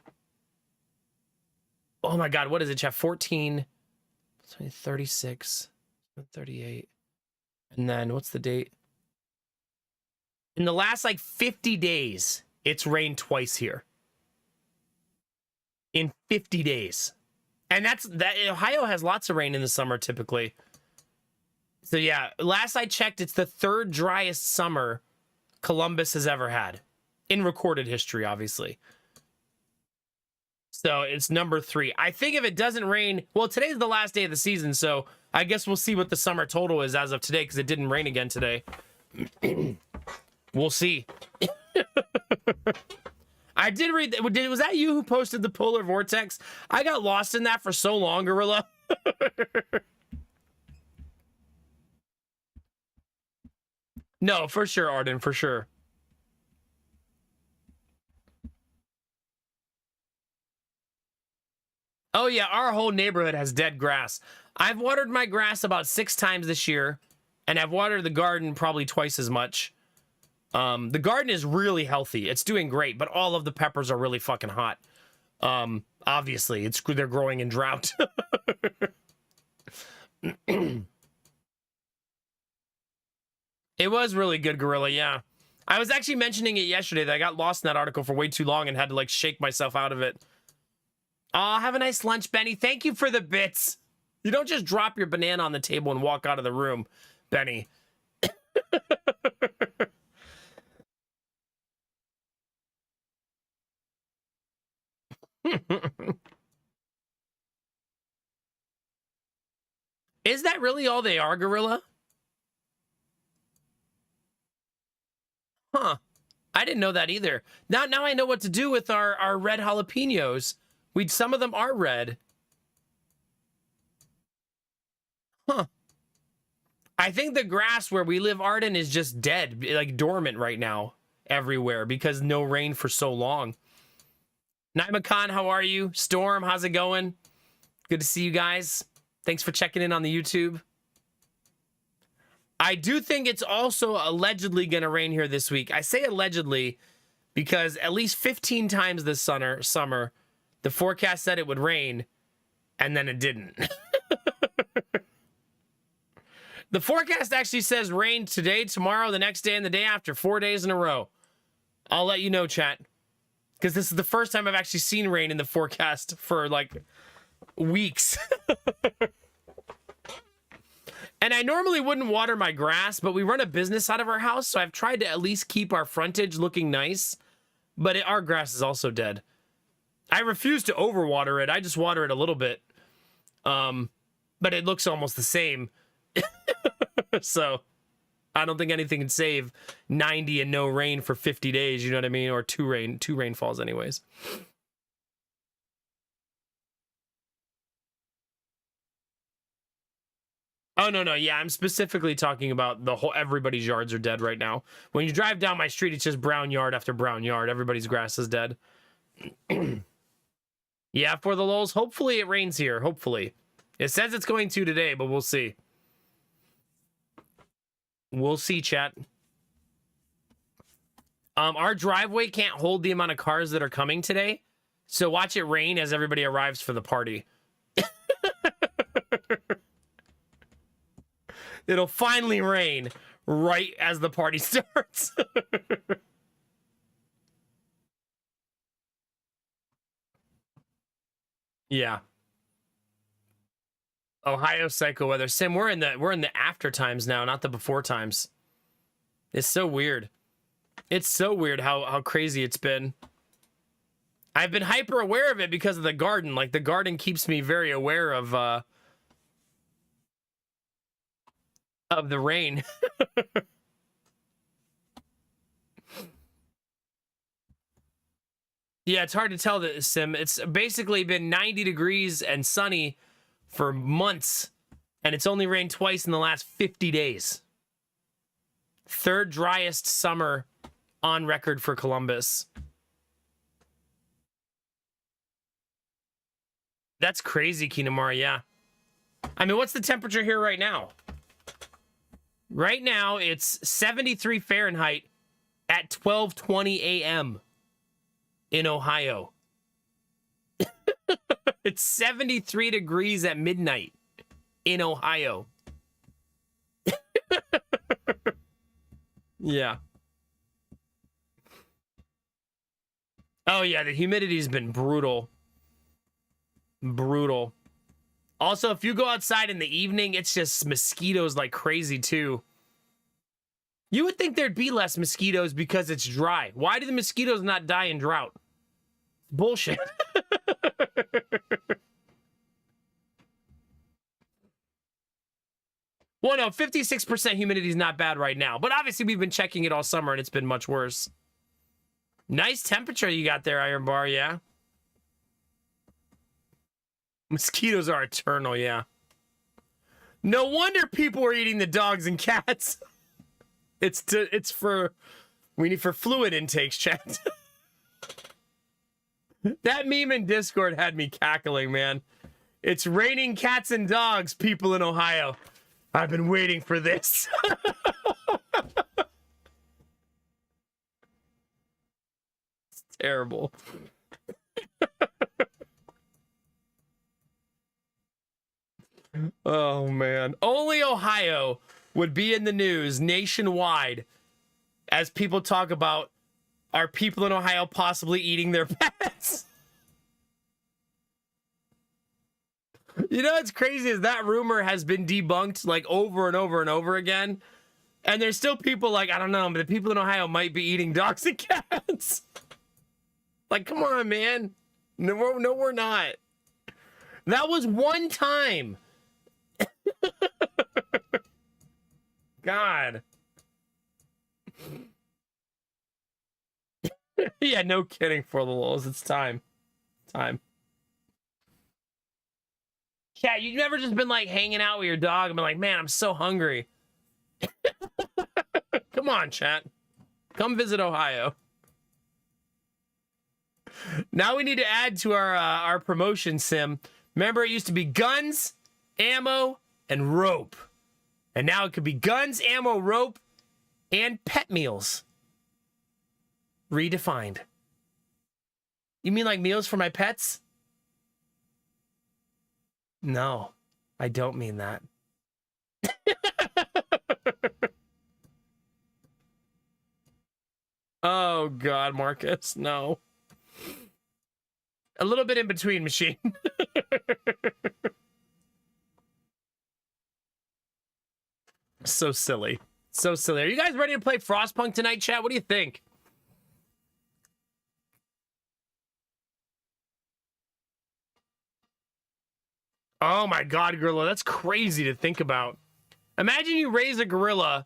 oh my God, what is it, Jeff? 14, 36, 38. And then what's the date? In the last like 50 days, it's rained twice here. In 50 days. And that Ohio has lots of rain in the summer typically. So yeah, last I checked, it's the third driest summer Columbus has ever had in recorded history, obviously. So it's number 3. I think if it doesn't rain, well, today's the last day of the season, so I guess we'll see what the summer total is as of today, because it didn't rain again today. We'll see. I did read, was that you who posted the polar vortex? I got lost in that for so long, Gorilla. No, for sure, Arden, for sure. Oh yeah, our whole neighborhood has dead grass. I've watered my grass about 6 times this year, and I've watered the garden probably twice as much. The garden is really healthy. It's doing great, but all of the peppers are really fucking hot. Obviously, they're growing in drought. It was really good, Gorilla, yeah. I was actually mentioning it yesterday that I got lost in that article for way too long and had to, like, shake myself out of it. Aw, have a nice lunch, Benny. Thank you for the bits. You don't just drop your banana on the table and walk out of the room, Benny. Is that really all they are, Gorilla? Huh. I didn't know that either. Now I know what to do with our red jalapenos. Some of them are red. Huh. I think the grass where we live, Arden, is just dead, like dormant right now everywhere because no rain for so long. Naima Khan, how are you? Storm, how's it going? Good to see you guys. Thanks for checking in on the YouTube. I do think it's also allegedly going to rain here this week. I say allegedly because at least 15 times this summer, the forecast said it would rain, and then it didn't. The forecast actually says rain today, tomorrow, the next day, and the day after, 4 days in a row. I'll let you know, chat. Because this is the first time I've actually seen rain in the forecast for like weeks. And I normally wouldn't water my grass, but we run a business out of our house, so I've tried to at least keep our frontage looking nice. But our grass is also dead. I refuse to overwater it. I just water it a little bit. But it looks almost the same. So I don't think anything can save 90 and no rain for 50 days, you know what I mean? Or two rainfalls anyways. Oh, no, yeah, I'm specifically talking about the whole, everybody's yards are dead right now. When you drive down my street, it's just brown yard after brown yard. Everybody's grass is dead. Yeah, for the lulz, hopefully it rains here, hopefully. It says it's going to today, but we'll see. We'll see, chat. Our driveway can't hold the amount of cars that are coming today, so watch it rain as everybody arrives for the party. It'll finally rain right as the party starts. Yeah. Ohio psycho weather. Sim, we're in the after times now, not the before times. It's so weird. It's so weird how crazy it's been. I've been hyper aware of it because of the garden. Like, the garden keeps me very aware of the rain. Yeah, it's hard to tell, the Sim. It's basically been 90 degrees and sunny for months, and it's only rained twice in the last 50 days. Third driest summer on record for Columbus. That's crazy, Kinamara, yeah. I mean, what's the temperature here right now? Right now, it's 73 Fahrenheit at 12:20 a.m. in Ohio. It's 73 degrees at midnight in Ohio. Yeah. Oh, yeah, the humidity's been brutal. Brutal. Also, if you go outside in the evening, it's just mosquitoes like crazy, too. You would think there'd be less mosquitoes because it's dry. Why do the mosquitoes not die in drought? Bullshit. Well, no, 56% humidity is not bad right now. But obviously, we've been checking it all summer, and it's been much worse. Nice temperature you got there, Iron Bar, yeah? Mosquitoes are eternal, yeah. No wonder people are eating the dogs and cats. It's for fluid intakes, chat. That meme in Discord had me cackling, man. It's raining cats and dogs, people in Ohio. I've been waiting for this. It's terrible. Oh, man. Only Ohio would be in the news nationwide as people talk about, are people in Ohio possibly eating their pets? You know what's crazy is that rumor has been debunked like over and over and over again. And there's still people like, I don't know, but the people in Ohio might be eating dogs and cats. Like, come on, man. No, we're not. That was one time. God. Yeah, no kidding, for the lulz. It's time. Time. Chat, you've never just been like hanging out with your dog and been like, man, I'm so hungry. Come on, chat. Come visit Ohio. Now we need to add to our promotion, Sim. Remember, it used to be guns, ammo, and rope. And now it could be guns, ammo, rope, and pet meals. Redefined. You mean like meals for my pets? No, I don't mean that. Oh, God, Marcus, no. A little bit in between, machine. So silly. So silly. Are you guys ready to play Frostpunk tonight, chat? What do you think? Oh my god, gorilla. That's crazy to think about. Imagine you raise a gorilla.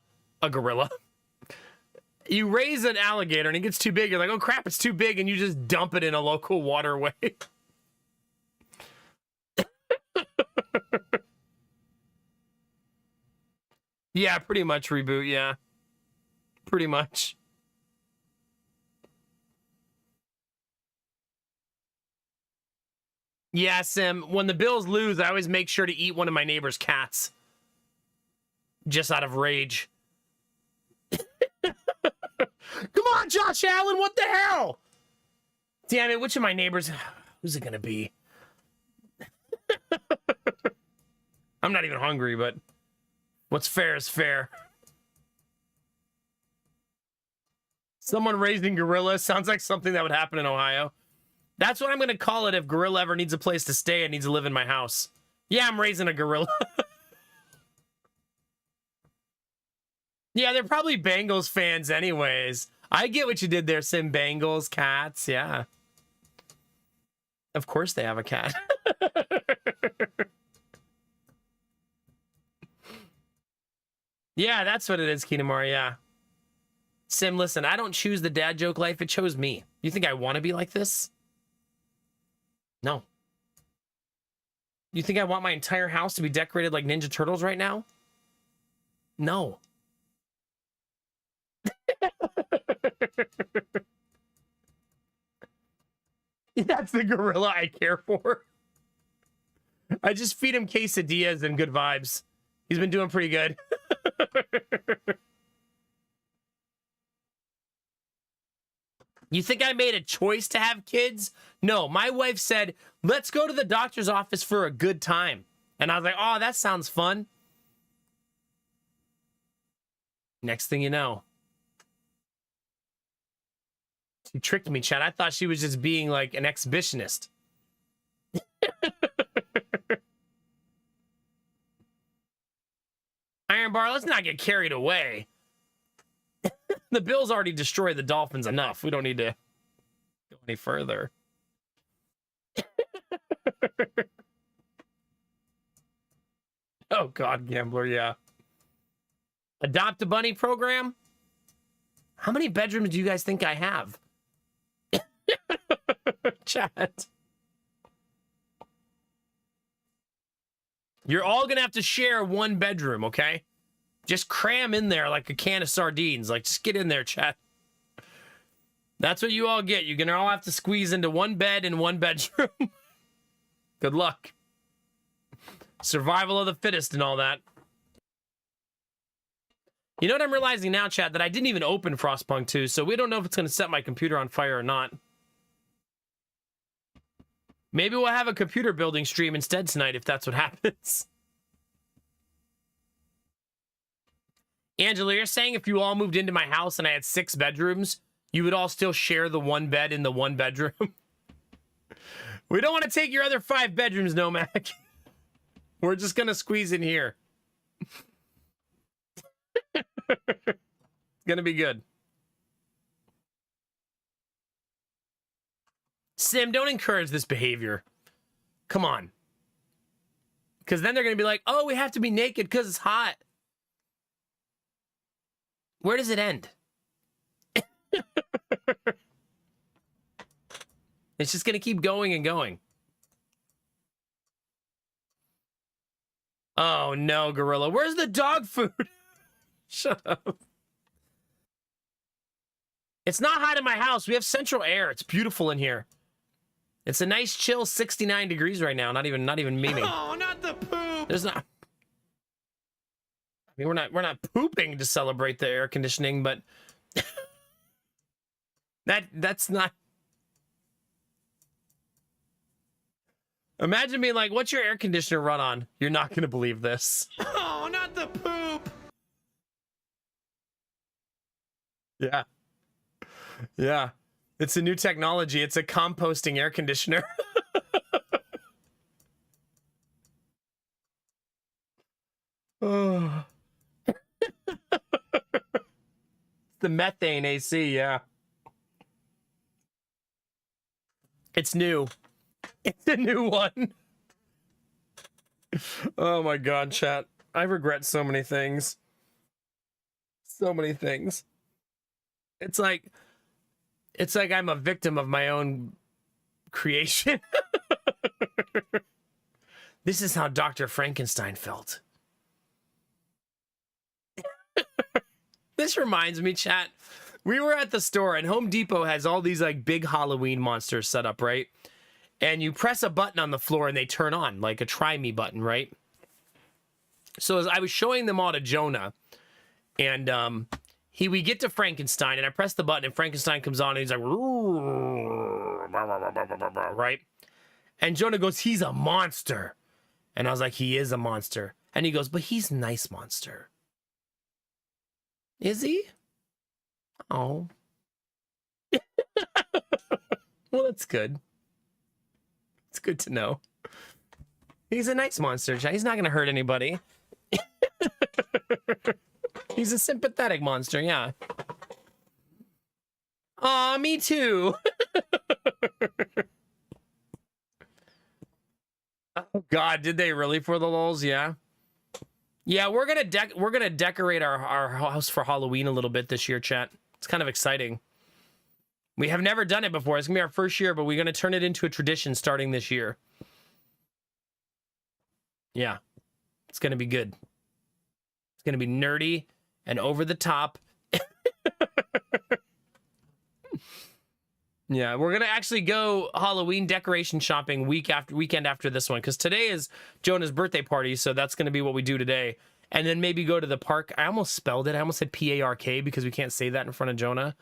You raise an alligator and it gets too big. You're like, oh crap, it's too big. And you just dump it in a local waterway. Yeah, pretty much reboot. Yeah, pretty much. Yeah, Sim, when the Bills lose, I always make sure to eat one of my neighbor's cats. Just out of rage. Come on, Josh Allen, what the hell? Damn it, which of my neighbors... Who's it gonna be? I'm not even hungry, but... What's fair is fair. Someone raising gorilla sounds like something that would happen in Ohio. That's what I'm gonna call it if gorilla ever needs a place to stay and needs to live in my house. Yeah, I'm raising a gorilla. Yeah, they're probably Bengals fans anyways. I get what you did there, Sim. Bengals, cats, yeah. Of course they have a cat. Yeah, that's what it is, Kinamari, yeah. Sim, listen, I don't choose the dad joke life. It chose me. You think I want to be like this? No. You think I want my entire house to be decorated like Ninja Turtles right now? No. That's the gorilla I care for. I just feed him quesadillas and good vibes. He's been doing pretty good. You think I made a choice to have kids? No, my wife said, let's go to the doctor's office for a good time. And I was like, oh, that sounds fun. Next thing you know. She tricked me, Chad. I thought she was just being like an exhibitionist. Iron Bar, let's not get carried away. The Bills already destroyed the Dolphins enough. We don't need to go any further. Oh, God, Gambler, yeah. Adopt a Bunny program? How many bedrooms do you guys think I have? Chat. You're all gonna have to share one bedroom, okay? Just cram in there like a can of sardines. Like, just get in there, chat. That's what you all get. You're gonna all have to squeeze into one bed in one bedroom. Good luck. Survival of the fittest and all that. You know what I'm realizing now, chat? That I didn't even open Frostpunk 2, so we don't know if it's gonna set my computer on fire or not. Maybe we'll have a computer building stream instead tonight if that's what happens. Angela, you're saying if you all moved into my house and I had 6 bedrooms, you would all still share the one bed in the one bedroom? We don't want to take your other 5 bedrooms, Nomac. We're just going to squeeze in here. It's going to be good. Sim, don't encourage this behavior. Come on. Because then they're going to be like, oh, we have to be naked because it's hot. Where does it end? It's just going to keep going and going. Oh, no, Gorilla. Where's the dog food? Shut up. It's not hot in my house. We have central air. It's beautiful in here. It's a nice chill 69 degrees right now. Not even memeing. Oh, not the poop. There's not. I mean, we're not pooping to celebrate the air conditioning, but that's not. Imagine being like, "What's your air conditioner run on?" You're not gonna believe this. Oh, not the poop. Yeah. Yeah. It's a new technology. It's a composting air conditioner. Oh. The methane AC, yeah. It's new. It's a new one. Oh my god, chat. I regret so many things. So many things. It's like I'm a victim of my own creation. This is how Dr. Frankenstein felt. This reminds me, chat. We were at the store and Home Depot has all these like big Halloween monsters set up, right? And you press a button on the floor and they turn on, like a try me button, right? So as I was showing them all to Jonah, and we get to Frankenstein and I press the button and Frankenstein comes on and he's like, right? And Jonah goes, he's a monster. And I was like, he is a monster. And he goes, but he's a nice monster. Is he? Oh. Well, that's good. It's good to know. He's a nice monster. He's not going to hurt anybody. He's a sympathetic monster, yeah. Aw, me too. Oh God, did they really for the lulz? Yeah. Yeah, we're gonna decorate our house for Halloween a little bit this year, chat. It's kind of exciting. We have never done it before. It's gonna be our first year, but we're gonna turn it into a tradition starting this year. Yeah, it's gonna be good. It's gonna be nerdy and over the top. Yeah, we're gonna actually go Halloween decoration shopping weekend after this one, because today is Jonah's birthday party, so that's gonna be what we do today. And then maybe go to the park. I almost spelled it. I almost said P-A-R-K because we can't say that in front of Jonah.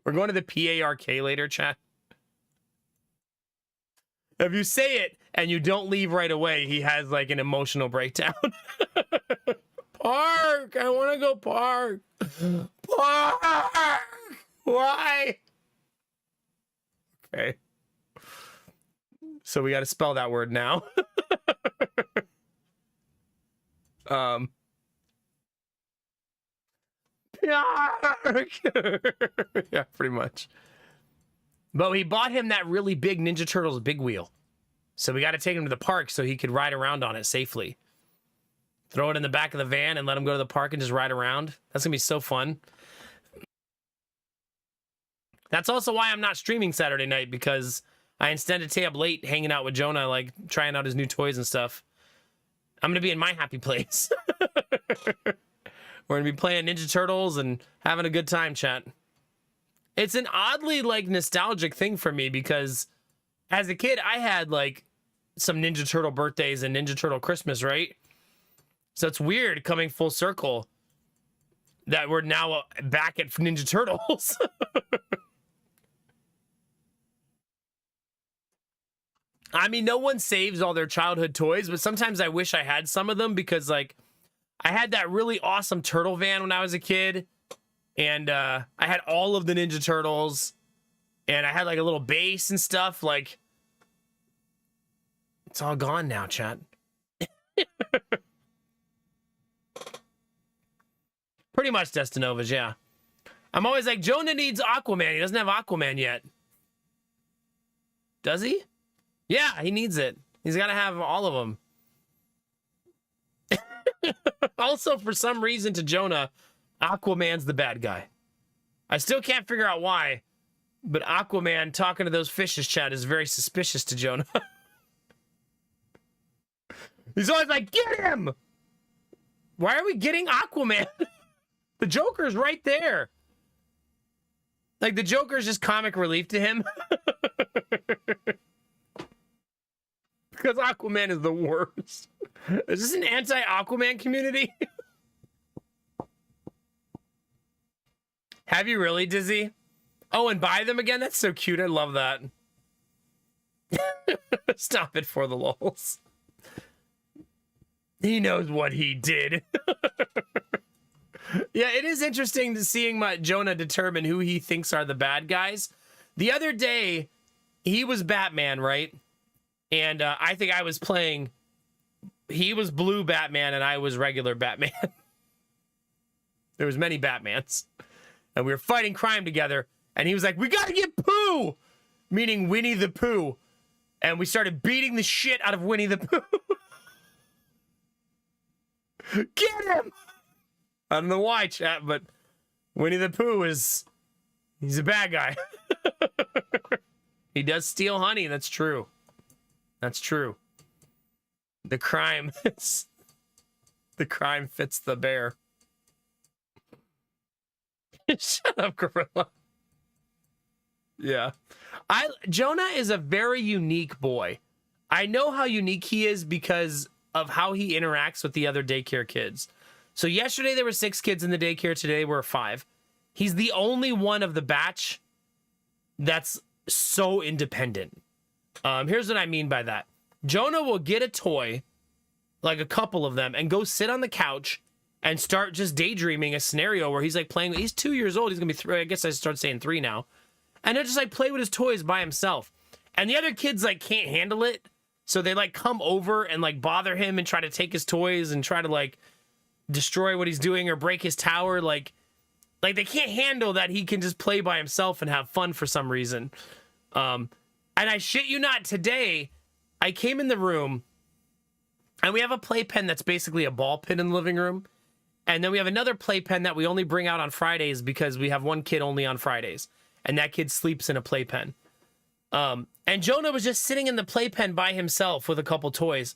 We're going to the P-A-R-K later, chat. If you say it and you don't leave right away, he has like an emotional breakdown. Park! I want to go park! Park! Why? Okay. So we got to spell that word now. Yeah, pretty much. But we bought him that really big Ninja Turtles big wheel. So we got to take him to the park so he could ride around on it safely. Throw it in the back of the van and let him go to the park and just ride around. That's going to be so fun. That's also why I'm not streaming Saturday night, because I intend to stay up late hanging out with Jonah, like trying out his new toys and stuff. I'm going to be in my happy place. We're going to be playing Ninja Turtles and having a good time, chat. It's an oddly like nostalgic thing for me because as a kid, I had like some Ninja Turtle birthdays and Ninja Turtle Christmas, right? So it's weird coming full circle that we're now back at Ninja Turtles. I mean, no one saves all their childhood toys, but sometimes I wish I had some of them because, like, I had that really awesome turtle van when I was a kid, and I had all of the Ninja Turtles, and I had, like, a little base and stuff. Like, it's all gone now, chat. Pretty much Destinovas, yeah. I'm always like, Jonah needs Aquaman. He doesn't have Aquaman yet. Does he? Yeah, he needs it. He's got to have all of them. Also, for some reason to Jonah, Aquaman's the bad guy. I still can't figure out why, but Aquaman talking to those fishes, chat, is very suspicious to Jonah. He's always like, get him! Why are we getting Aquaman? The Joker's right there. Like, the Joker's just comic relief to him. Because Aquaman is the worst. Is this an anti-Aquaman community? Have you really, Dizzy? Oh, and buy them again? That's so cute. I love that. Stop it for the lulz. He knows what he did. Yeah, it is interesting to seeing Jonah determine who he thinks are the bad guys. The other day, he was Batman, right? And I think I was playing... He was blue Batman and I was regular Batman. There was many Batmans. And we were fighting crime together. And he was like, we gotta get Pooh! Meaning Winnie the Pooh. And we started beating the shit out of Winnie the Pooh. Get him! I don't know why, chat, but Winnie the Pooh he's a bad guy. He does steal honey, that's true. That's true. The crime fits the bear. Shut up, Gorilla. Yeah. Jonah is a very unique boy. I know how unique he is because of how he interacts with the other daycare kids. So yesterday there were 6 kids in the daycare, today we're 5. He's the only one of the batch that's so independent. Here's what I mean by that. Jonah will get a toy, like a couple of them, and go sit on the couch and start just daydreaming a scenario where he's like playing. He's 2 years old. He's gonna be 3. I guess I start saying 3 now. And he'll just like play with his toys by himself. And the other kids like can't handle it. So they like come over and like bother him and try to take his toys and try to like destroy what he's doing or break his tower. Like they can't handle that he can just play by himself and have fun for some reason. And I shit you not, today I came in the room and we have a playpen that's basically a ball pit in the living room. And then we have another playpen that we only bring out on Fridays because we have one kid only on Fridays. And that kid sleeps in a playpen. And Jonah was just sitting in the playpen by himself with a couple toys.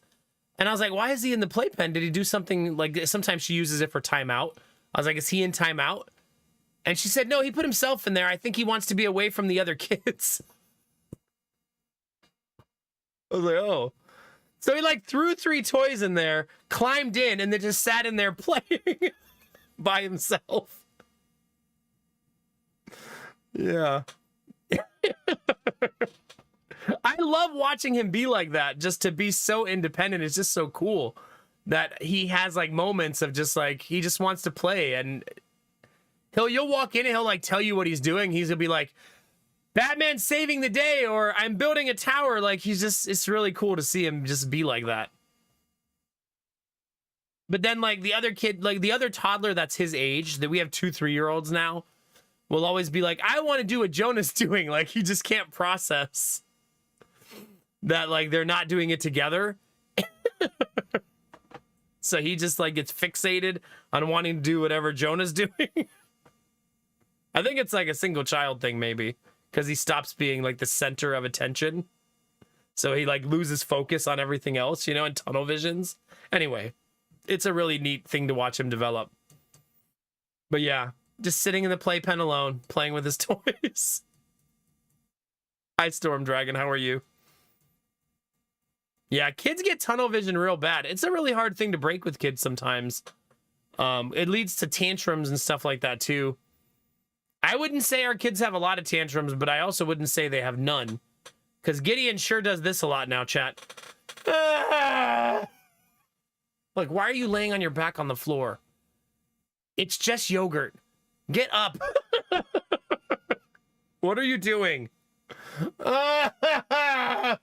And I was like, why is he in the playpen? Did he do something? Like, sometimes she uses it for timeout. I was like, is he in timeout? And she said, no, he put himself in there. I think he wants to be away from the other kids. I was like, oh. So he like threw 3 toys in there, climbed in, and then just sat in there playing by himself. Yeah. I love watching him be like that, just to be so independent. It's just so cool that he has like moments of just like, he just wants to play, and you'll walk in and he'll like tell you what he's doing. He's gonna be like, Batman saving the day, or I'm building a tower. Like, it's really cool to see him just be like that. But then like the other kid, like the other toddler that's his age, that we have 2 3-year-olds now, will always be like, I want to do what Jonah's doing. Like, he just can't process that like they're not doing it together. So he just like gets fixated on wanting to do whatever Jonah's doing. I think it's like a single child thing, maybe, because he stops being like the center of attention. So he like loses focus on everything else, you know, and tunnel visions. Anyway, it's a really neat thing to watch him develop. But yeah, just sitting in the playpen alone, playing with his toys. Hi, Storm Dragon. How are you? Yeah, kids get tunnel vision real bad. It's a really hard thing to break with kids sometimes. It leads to tantrums and stuff like that too. I wouldn't say our kids have a lot of tantrums, but I also wouldn't say they have none. Because Gideon sure does this a lot now, chat. Ah! Like, why are you laying on your back on the floor? It's just yogurt. Get up. What are you doing? Like,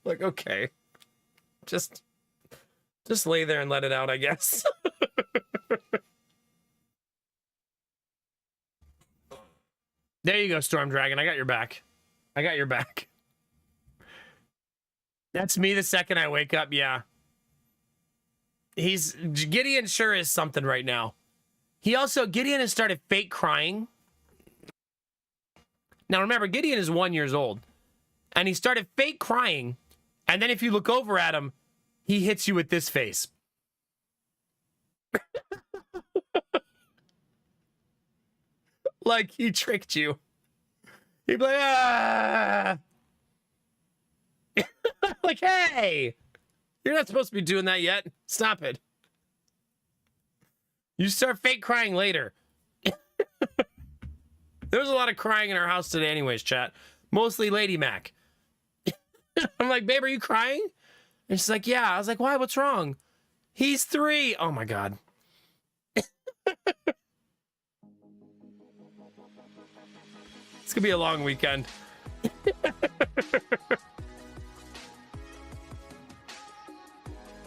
okay. Just lay there and let it out, I guess. There you go, Storm Dragon. I got your back. I got your back. That's me the second I wake up, yeah. Gideon sure is something right now. Gideon has started fake crying. Now remember, Gideon is 1 year old. And he started fake crying. And then if you look over at him, he hits you with this face. Like he tricked you. He'd be like, ah. Like, hey, you're not supposed to be doing that yet. Stop it. You start fake crying later. There was a lot of crying in our house today anyways, chat. Mostly Lady Mac. I'm like, babe, are you crying? And she's like, yeah. I was like, why? What's wrong? He's 3. Oh my God. It's gonna be a long weekend.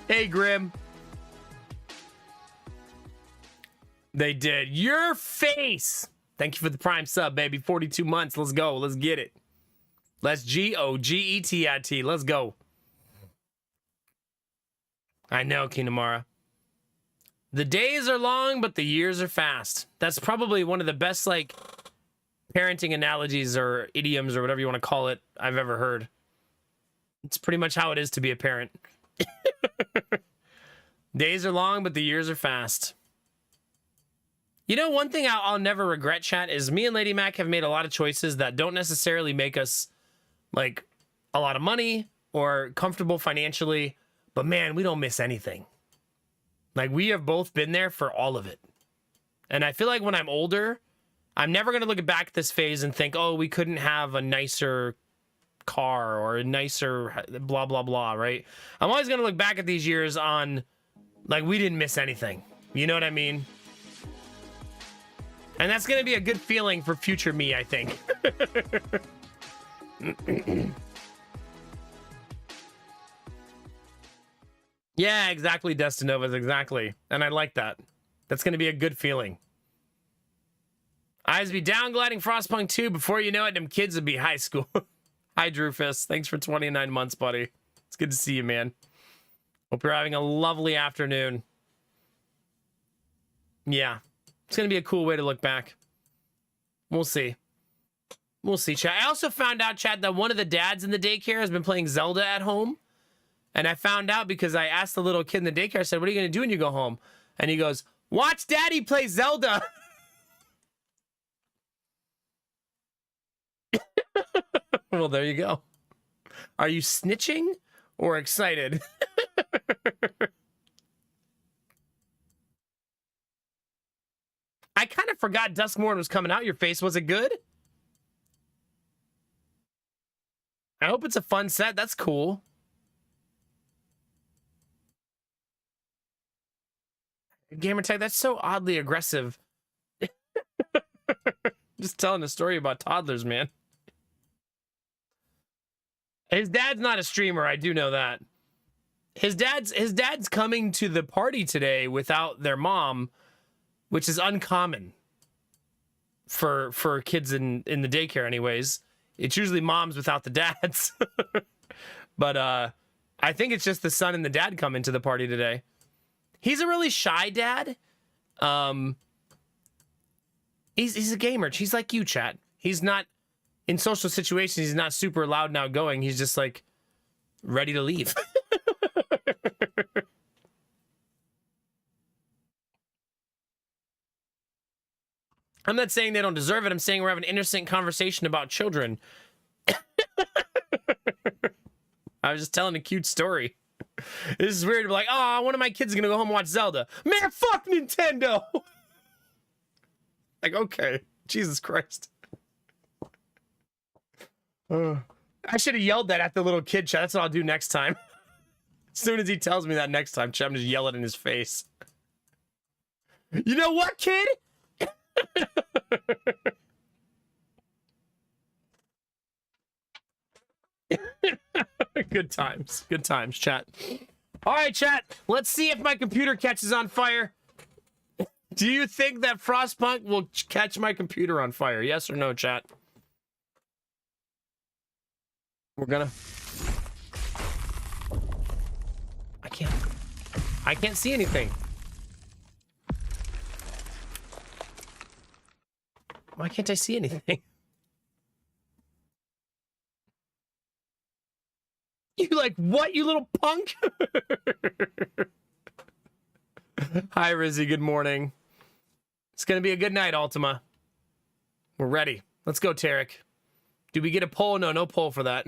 Hey, Grim. They did. Your face. Thank you for the prime sub, baby. 42 months. Let's go. Let's get it. Let's G-O-G-E-T-I-T. Let's go. I know, Kinamara. The days are long, but the years are fast. That's probably one of the best, like, parenting analogies or idioms or whatever you want to call it I've ever heard. It's pretty much how it is to be a parent. Days are long, but the years are fast. You know, one thing I'll never regret, chat, is me and Lady Mac have made a lot of choices that don't necessarily make us, like, a lot of money or comfortable financially, but man, we don't miss anything. Like, we have both been there for all of it. And I feel like when I'm older, I'm never going to look back at this phase and think, oh, we couldn't have a nicer car or a nicer blah, blah, blah, right? I'm always going to look back at these years on, like, we didn't miss anything. You know what I mean? And that's going to be a good feeling for future me, I think. Yeah, exactly, Destinovas, exactly. And I like that. That's going to be a good feeling. Eyes be down gliding Frostpunk 2. Before you know it, them kids will be high school. Hi, Drewfus. Thanks for 29 months, buddy. It's good to see you, man. Hope you're having a lovely afternoon. Yeah. It's going to be a cool way to look back. We'll see. We'll see, chat. I also found out, chat, that one of the dads in the daycare has been playing Zelda at home. And I found out because I asked the little kid in the daycare, I said, what are you going to do when you go home? And he goes, watch Daddy play Zelda. Well, there you go. Are you snitching or excited? I kind of forgot Duskmorn was coming out your face. Was it good? I hope it's a fun set. That's cool. Gamertag, that's so oddly aggressive. Just telling a story about toddlers, man. His dad's not a streamer, I do know that. His dad's coming to the party today without their mom, which is uncommon for kids in the daycare anyways. It's usually moms without the dads. But I think it's just the son and the dad coming to the party today. He's a really shy dad. He's a gamer. He's like you, chat. He's not in social situations. He's not super loud and outgoing. He's just like ready to leave. I'm not saying they don't deserve it. I'm saying we're having an innocent conversation about children. I was just telling a cute story. This is weird to be like, oh, one of my kids is gonna go home and watch Zelda. Man, fuck Nintendo! Like, okay. Jesus Christ. I should have yelled that at the little kid, chat. That's what I'll do next time. As soon as he tells me that next time, chat, I'm just yell it in his face. You know what, kid? Good times. Good times, chat. All right, chat. Let's see if my computer catches on fire. Do you think that Frostpunk will catch my computer on fire? Yes or no, chat? We're gonna... I can't see anything. Why can't I see anything? You like, what, you little punk? Hi, Rizzy. Good morning. It's going to be a good night, Ultima. We're ready. Let's go, Tarek. Do we get a poll? No, no poll for that.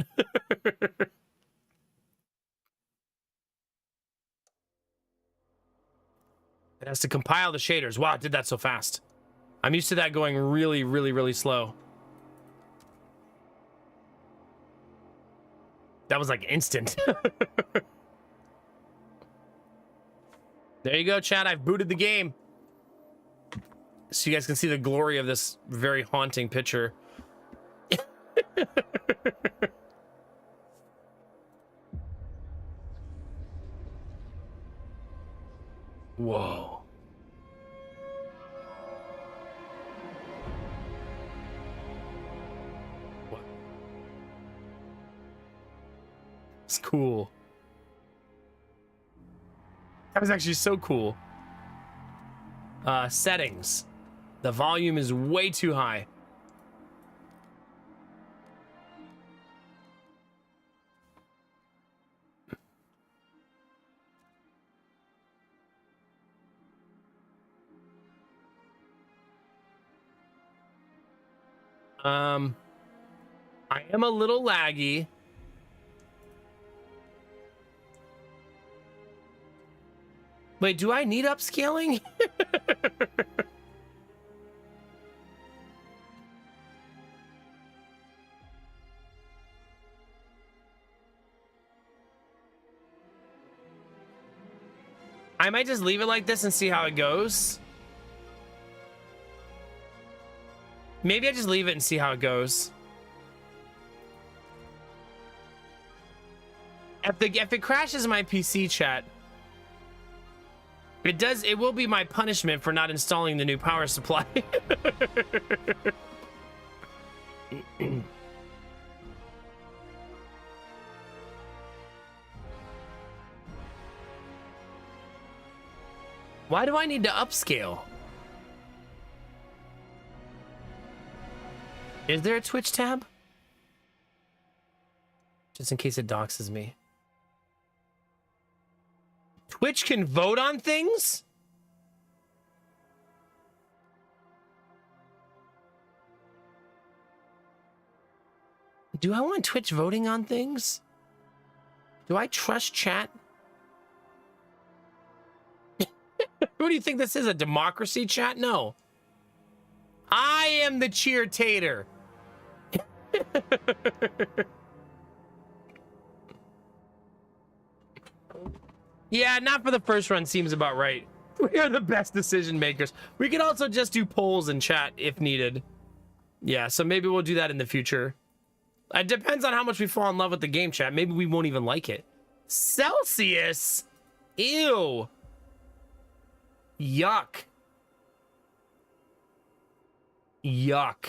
It has to compile the shaders. Wow, it did that so fast. I'm used to that going really, really, really slow. That was like instant. There you go, chat. I've booted the game. So you guys can see the glory of this very haunting picture. Whoa. What? It's cool. That was actually so cool. Settings. The volume is way too high. I am a little laggy. Wait, do I need upscaling? I might just leave it like this and see how it goes. Maybe I just leave it and see how it goes. If it crashes my PC, chat, it will be my punishment for not installing the new power supply. Why do I need to upscale? Is there a Twitch tab? Just in case it doxes me. Twitch can vote on things? Do I want Twitch voting on things? Do I trust chat? Who do you think this is? A democracy, chat? No. I am the cheer-tater. Yeah, not for the first run seems about right. We are the best decision makers. We can also just do polls in chat if needed. Yeah, so maybe we'll do that in the future. It depends on how much we fall in love with the game, chat. Maybe we won't even like it. Celsius? Ew. Yuck. Yuck.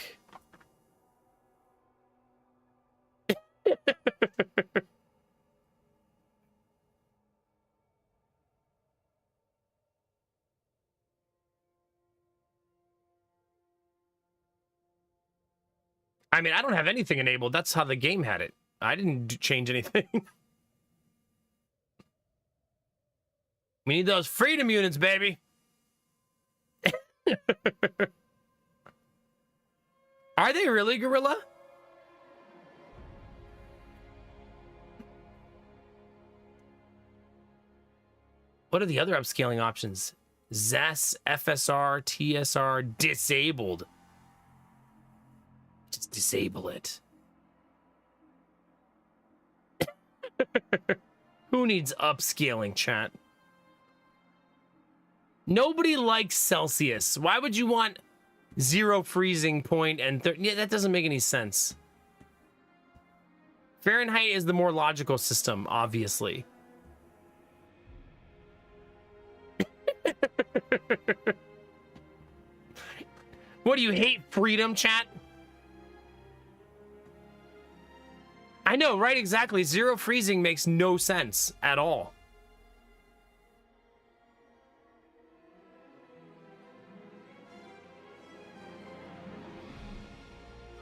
I mean, I don't have anything enabled. That's how the game had it. I didn't change anything. We need those freedom units, baby. Are they really, Gorilla? What are the other upscaling options? ZES, FSR, TSR, disabled. Just disable it. Who needs upscaling, chat? Nobody likes Celsius. Why would you want 0 freezing point and yeah, that doesn't make any sense. Fahrenheit is the more logical system, obviously. What do you hate, freedom, chat? I know, right? Exactly. 0 freezing makes no sense at all.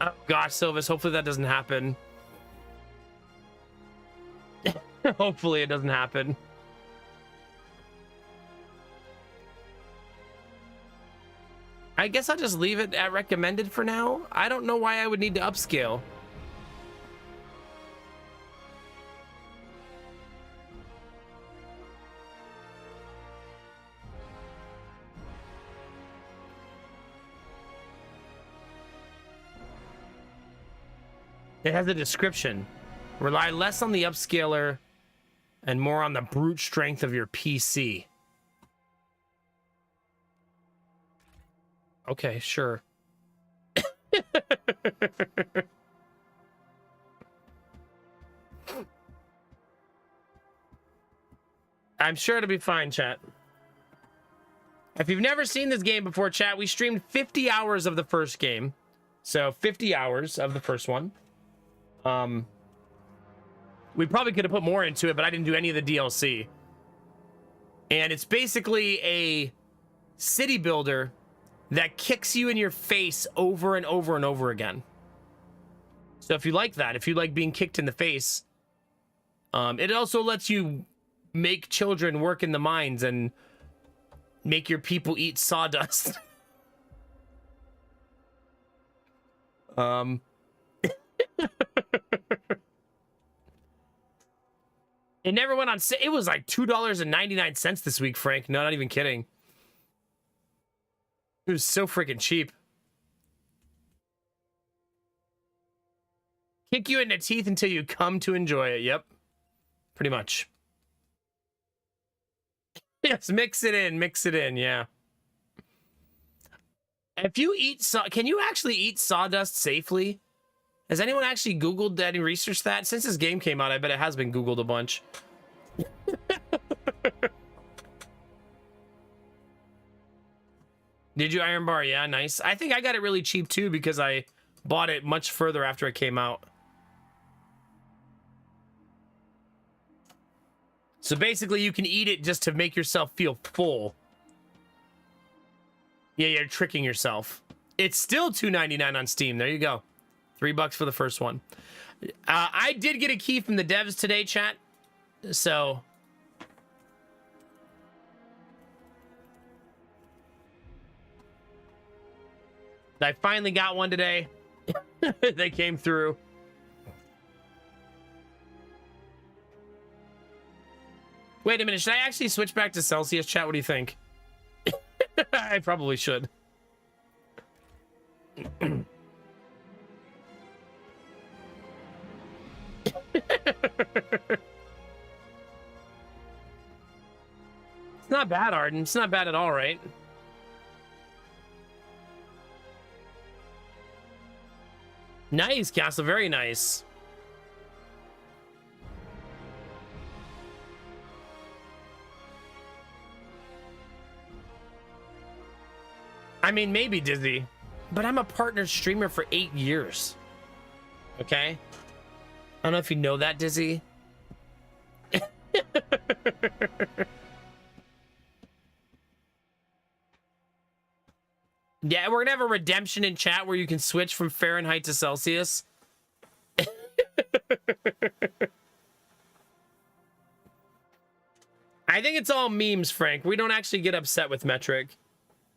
Oh gosh, Silvis, hopefully that doesn't happen. Hopefully it doesn't happen. I guess I'll just leave it at recommended for now. I don't know why I would need to upscale. It has a description. Rely less on the upscaler and more on the brute strength of your PC. Okay, sure. I'm sure it'll be fine, chat. If you've never seen this game before, chat, we streamed 50 hours of the first game. So 50 hours of the first one. We probably could have put more into it, but I didn't do any of the DLC. And it's basically a city builder that kicks you in your face over and over and over again. So if you like that, if you like being kicked in the face, it also lets you make children work in the mines and make your people eat sawdust. It never went on sale. It was like $2.99 this week, Frank. No, not even kidding. It was so freaking cheap. Kick you in the teeth until you come to enjoy it. Yep. Pretty much. Yes, mix it in, yeah. If you eat can you actually eat sawdust safely? Has anyone actually Googled that and researched that? Since this game came out, I bet it has been Googled a bunch. Did you Iron Bar? Yeah, nice. I think I got it really cheap too because I bought it much further after it came out. So basically you can eat it just to make yourself feel full. Yeah, you're tricking yourself. It's still $2.99 on Steam. There you go. $3 for the first one. I did get a key from the devs today, chat. So I finally got one today. They came through. Wait a minute. Should I actually switch back to Celsius, chat? What do you think? I probably should. It's not bad, Arden. It's not bad at all, right? Nice, Castle. Very nice. I mean, maybe Dizzy, but I'm a partner streamer for 8 years. Okay? I don't know if you know that, Dizzy. Yeah, we're gonna have a redemption in chat where you can switch from Fahrenheit to Celsius. I think it's all memes, Frank. We don't actually get upset with metric.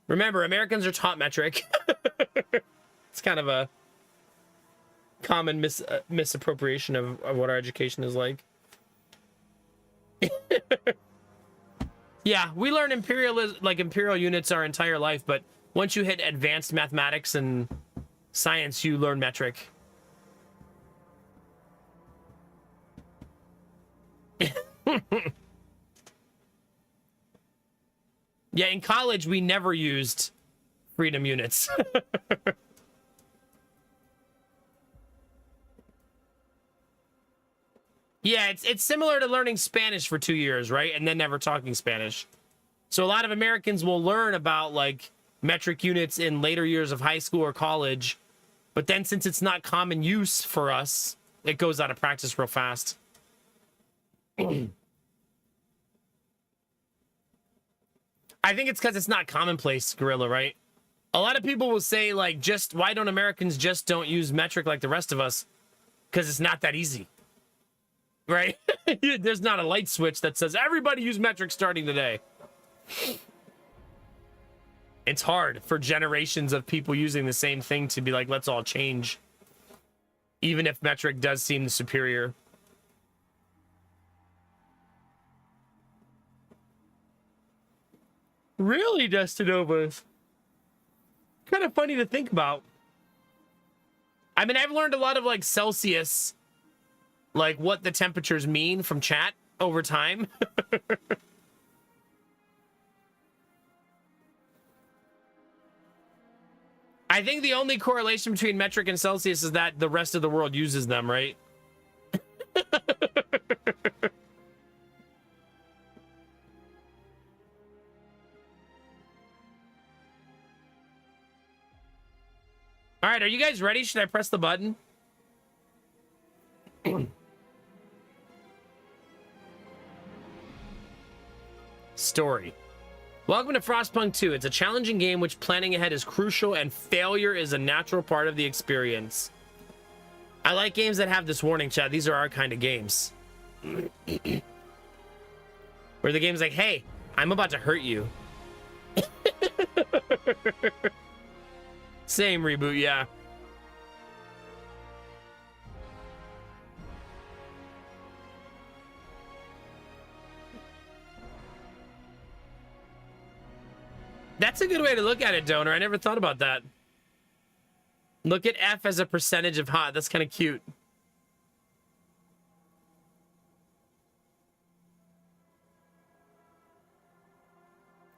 Remember, Americans are taught metric. It's kind of a common misappropriation of what our education is like. Yeah, we learn imperial units our entire life, but once you hit advanced mathematics and science, you learn metric. Yeah, in college, we never used freedom units. Yeah, it's similar to learning Spanish for 2 years, right? And then never talking Spanish. So a lot of Americans will learn about, like, metric units in later years of high school or college. But then since it's not common use for us, it goes out of practice real fast. I think it's because it's not commonplace, Gorilla, right? A lot of people will say, like, why don't Americans just don't use metric like the rest of us? Because it's not that easy. Right? There's not a light switch that says, everybody use metric starting today. It's hard for generations of people using the same thing to be like, let's all change. Even if metric does seem superior. Really, Destinova? Kind of funny to think about. I mean, I've learned a lot of, like, Celsius, like, what the temperatures mean from chat over time. I think the only correlation between metric and Celsius is that the rest of the world uses them, right? All right, are you guys ready? Should I press the button? Story. Welcome to Frostpunk 2. It's a challenging game which planning ahead is crucial and failure is a natural part of the experience. I like games that have this warning, chat. These are our kind of games. Where the game's like, hey, I'm about to hurt you. Same reboot, yeah. That's a good way to look at it, Donor. I never thought about that. Look at F as a percentage of hot. That's kind of cute.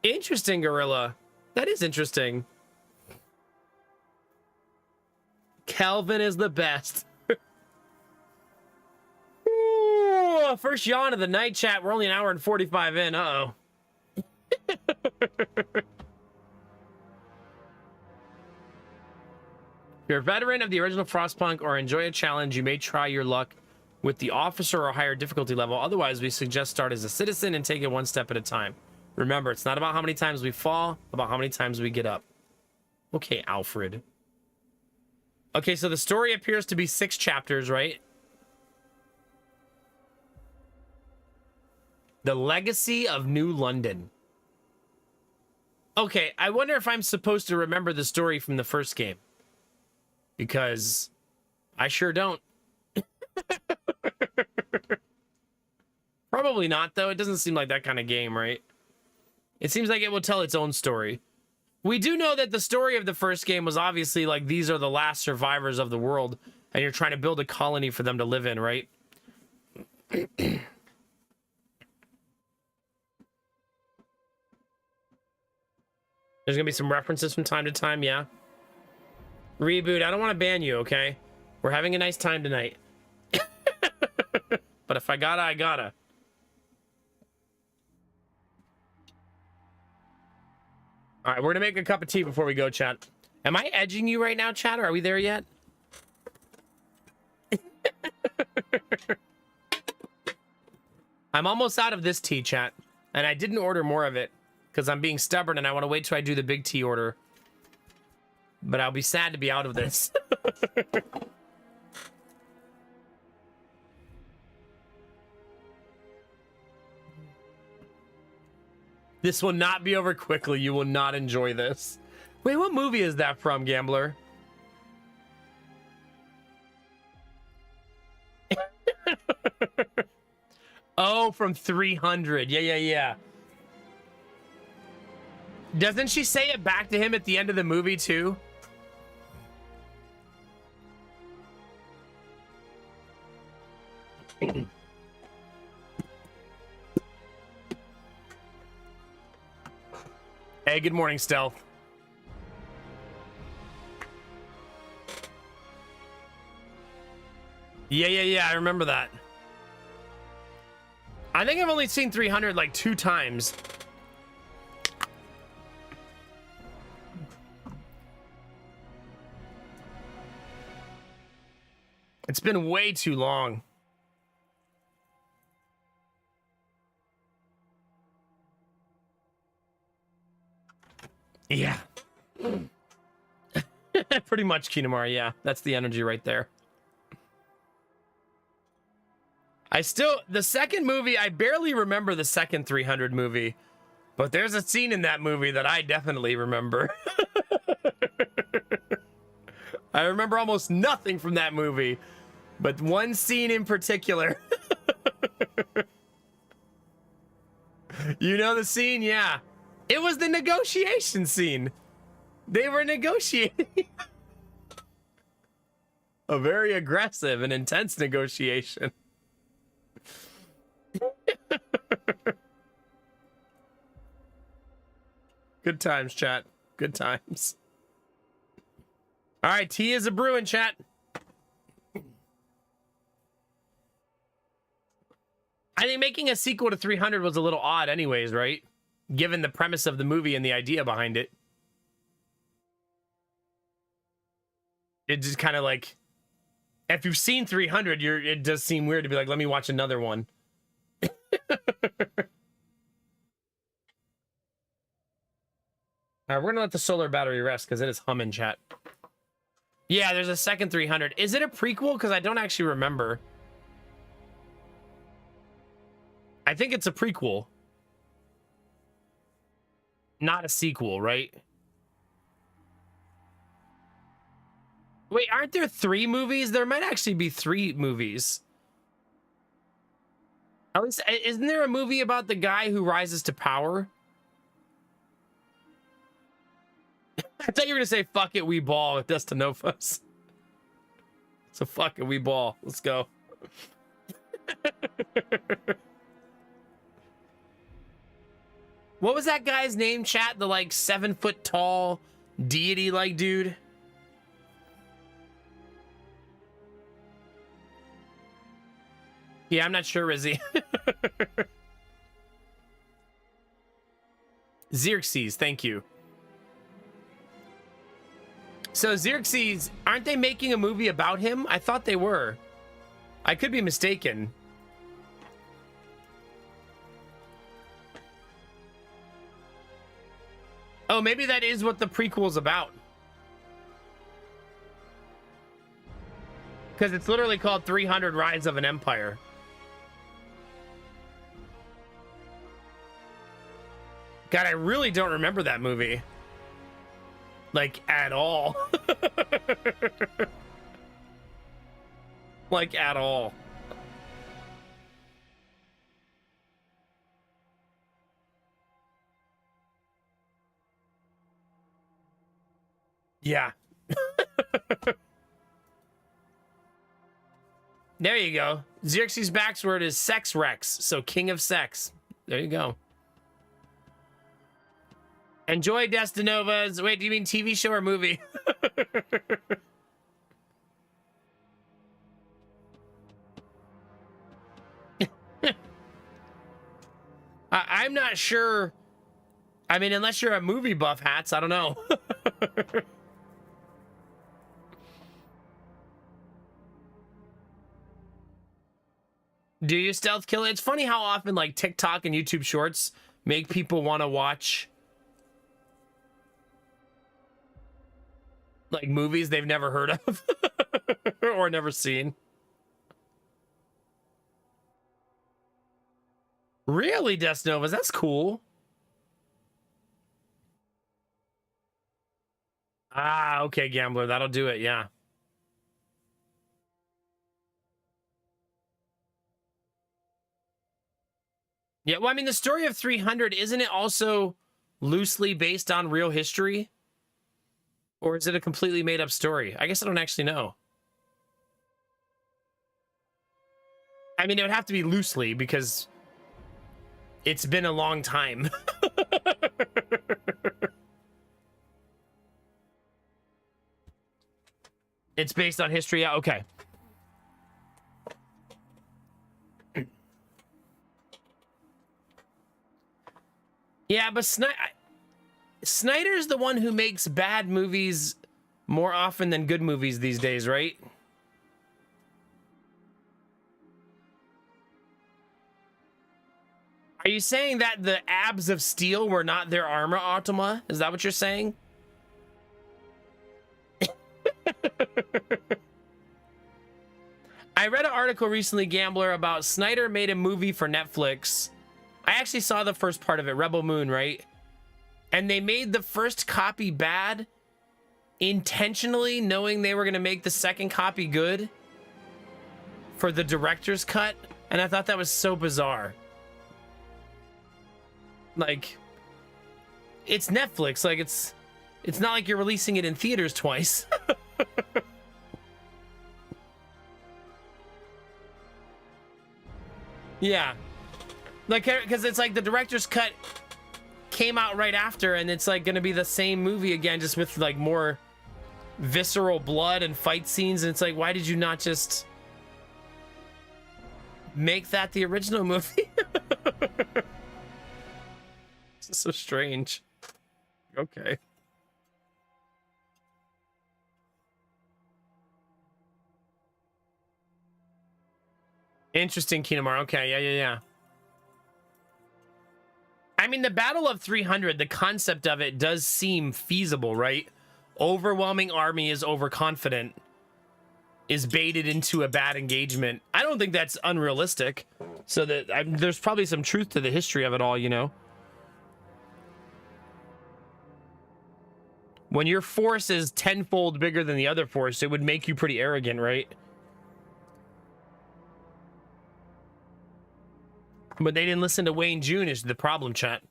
Interesting, Gorilla. That is interesting. Kelvin is the best. Ooh, first yawn of the night, chat. We're only an hour and 45 in. Uh-oh. If you're a veteran of the original Frostpunk or enjoy a challenge, you may try your luck with the officer or higher difficulty level. Otherwise, we suggest start as a citizen and take it one step at a time. Remember, it's not about how many times we fall, about how many times we get up. Okay, Alfred. Okay, so the story appears to be 6 chapters, right? The Legacy of New London. Okay, I wonder if I'm supposed to remember the story from the first game. Because I sure don't. Probably not, though. It doesn't seem like that kind of game, right? It seems like it will tell its own story. We do know that the story of the first game was obviously like these are the last survivors of the world, and you're trying to build a colony for them to live in, right? There's gonna be some references from time to time, yeah. Reboot, I don't want to ban you, okay? We're having a nice time tonight. But if I gotta, I gotta. All right, we're gonna make a cup of tea before we go, chat. Am I edging you right now, chat, or are we there yet? I'm almost out of this tea, chat. And I didn't order more of it because I'm being stubborn and I want to wait till I do the big tea order. But I'll be sad to be out of this. This will not be over quickly. You will not enjoy this. Wait, what movie is that from, Gambler? Oh, from 300. Yeah. Doesn't she say it back to him at the end of the movie, too? Hey, good morning, Stealth. Yeah, I remember that. I think I've only seen 300 like 2 times. It's been way too long. Yeah. Pretty much, Kinamara, yeah. That's the energy right there. The second movie, I barely remember the second 300 movie, but there's a scene in that movie that I definitely remember. I remember almost nothing from that movie, but one scene in particular. You know the scene? Yeah. It was the negotiation scene. They were negotiating. A very aggressive and intense negotiation. Good times, chat. Good times. All right, tea is a brewing, chat. I think making a sequel to 300 was a little odd anyways, right? Given the premise of the movie and the idea behind it. it just kind of like, if you've seen 300, it does seem weird to be like, let me watch another one. All right, we're gonna let the solar battery rest because it is humming, chat. Yeah, there's a second 300. Is it a prequel? Because I don't actually remember. I think it's a prequel. Not a sequel, right? Wait, aren't there 3 movies? There might actually be 3 movies. At least, isn't there a movie about the guy who rises to power? I thought you were gonna say "fuck it, we ball" with Destinovas. So fuck it, we ball. Let's go. What was that guy's name, chat? The like 7-foot tall deity like dude. Yeah, I'm not sure, Rizzy. Xerxes, thank you. So Xerxes, aren't they making a movie about him? I thought they were. I could be mistaken. Oh, maybe that is what the prequel's about. Because it's literally called 300 Rise of an Empire. God, I really don't remember that movie. Like, at all. Like, at all. Yeah. There you go. Xerxes' backsword is Sex Rex, so King of Sex. There you go. Enjoy Destinovas. Wait, do you mean TV show or movie? I'm not sure. I mean, unless you're a movie buff, Hats, I don't know. Do you stealth kill it? It's funny how often like TikTok and YouTube Shorts make people want to watch like movies they've never heard of or never seen. Really, Destinovas? That's cool. Ah, okay, Gambler. That'll do it, yeah. Yeah, well, I mean, the story of 300, isn't it also loosely based on real history? Or is it a completely made-up story? I guess I don't actually know. I mean, it would have to be loosely, because it's been a long time. It's based on history? Yeah, okay. Yeah, but Snyder's the one who makes bad movies more often than good movies these days, right? Are you saying that the abs of steel were not their armor, Automa? Is that what you're saying? I read an article recently, Gambler, about Snyder made a movie for Netflix. I actually saw the first part of it, Rebel Moon, right? And they made the first copy bad intentionally, knowing they were going to make the second copy good for the director's cut. And I thought that was so bizarre. Like, it's Netflix. Like, it's not like you're releasing it in theaters twice. Yeah. Like, because it's like the director's cut came out right after, and it's like gonna be the same movie again, just with like more visceral blood and fight scenes. And it's like, why did you not just make that the original movie? This is so strange. Okay. Interesting, Kinemar. Okay, yeah. I mean, the Battle of 300, the concept of it does seem feasible, right? Overwhelming army is overconfident, is baited into a bad engagement. I don't think that's unrealistic. So that there's probably some truth to the history of it all, you know? When your force is tenfold bigger than the other force, it would make you pretty arrogant, right? But they didn't listen to Wayne June is the problem, chat.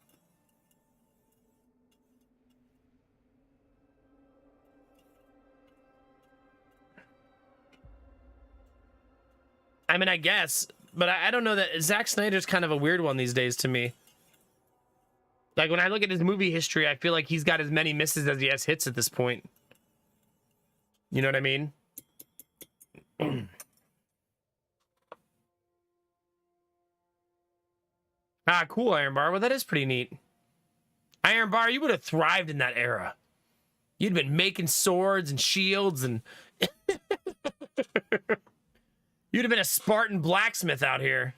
I mean, I guess, but I don't know that Zack Snyder's kind of a weird one these days to me. Like, when I look at his movie history, I feel like he's got as many misses as he has hits at this point. You know what I mean? Ah, cool, Iron Bar. Well, that is pretty neat. Iron Bar, you would have thrived in that era. You'd been making swords and shields and... You'd have been a Spartan blacksmith out here.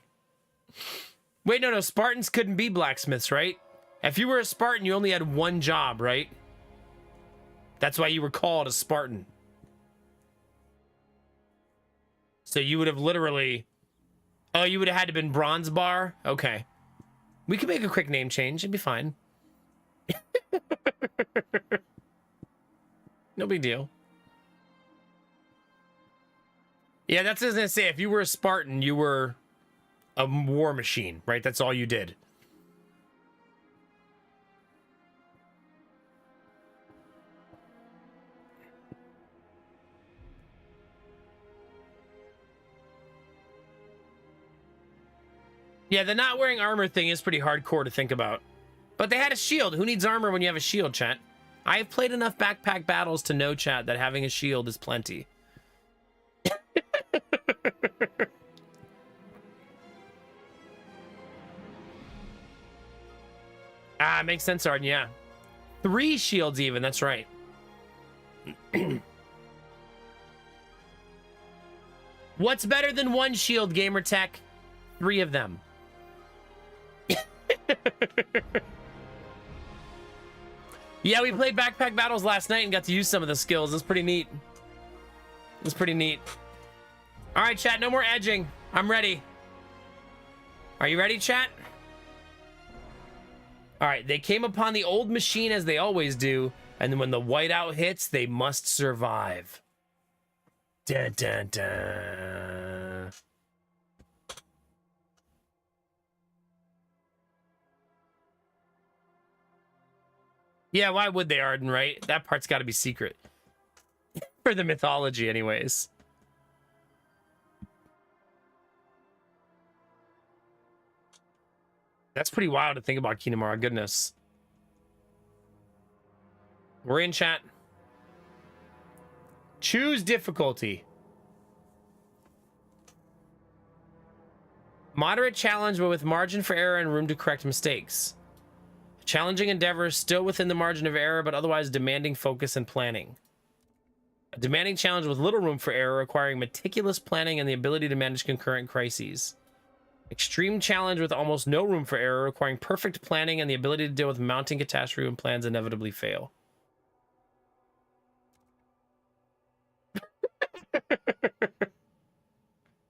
Wait, no, Spartans couldn't be blacksmiths, right? If you were a Spartan, you only had one job, right? That's why you were called a Spartan. So you would have literally... Oh, you would have had to been Bronze Bar? Okay. We could make a quick name change. It'd be fine. No big deal. Yeah, that's what I was gonna say. If you were a Spartan, you were a war machine, right? That's all you did. Yeah, the not wearing armor thing is pretty hardcore to think about. But they had a shield. Who needs armor when you have a shield, chat? I've played enough backpack battles to know, chat, that having a shield is plenty. Ah, makes sense, Arden, yeah. 3 shields even, that's right. What's better than 1 shield, Gamertech? 3 of them. Yeah, we played backpack battles last night and got to use some of the skills. It's pretty neat. It's pretty neat. All right, chat, no more edging. I'm ready. Are you ready, chat? All right, they came upon the old machine as they always do, and then when the whiteout hits, they must survive. Dun, dun, dun. Yeah, why would they, Arden, right? That part's got to be secret. For the mythology, anyways. That's pretty wild to think about, Kinemara. Goodness. We're in, chat. Choose difficulty. Moderate challenge, but with margin for error and room to correct mistakes. Challenging endeavor, still within the margin of error, but otherwise demanding focus and planning. A demanding challenge with little room for error, requiring meticulous planning and the ability to manage concurrent crises. Extreme challenge with almost no room for error, requiring perfect planning and the ability to deal with mounting catastrophe when plans inevitably fail.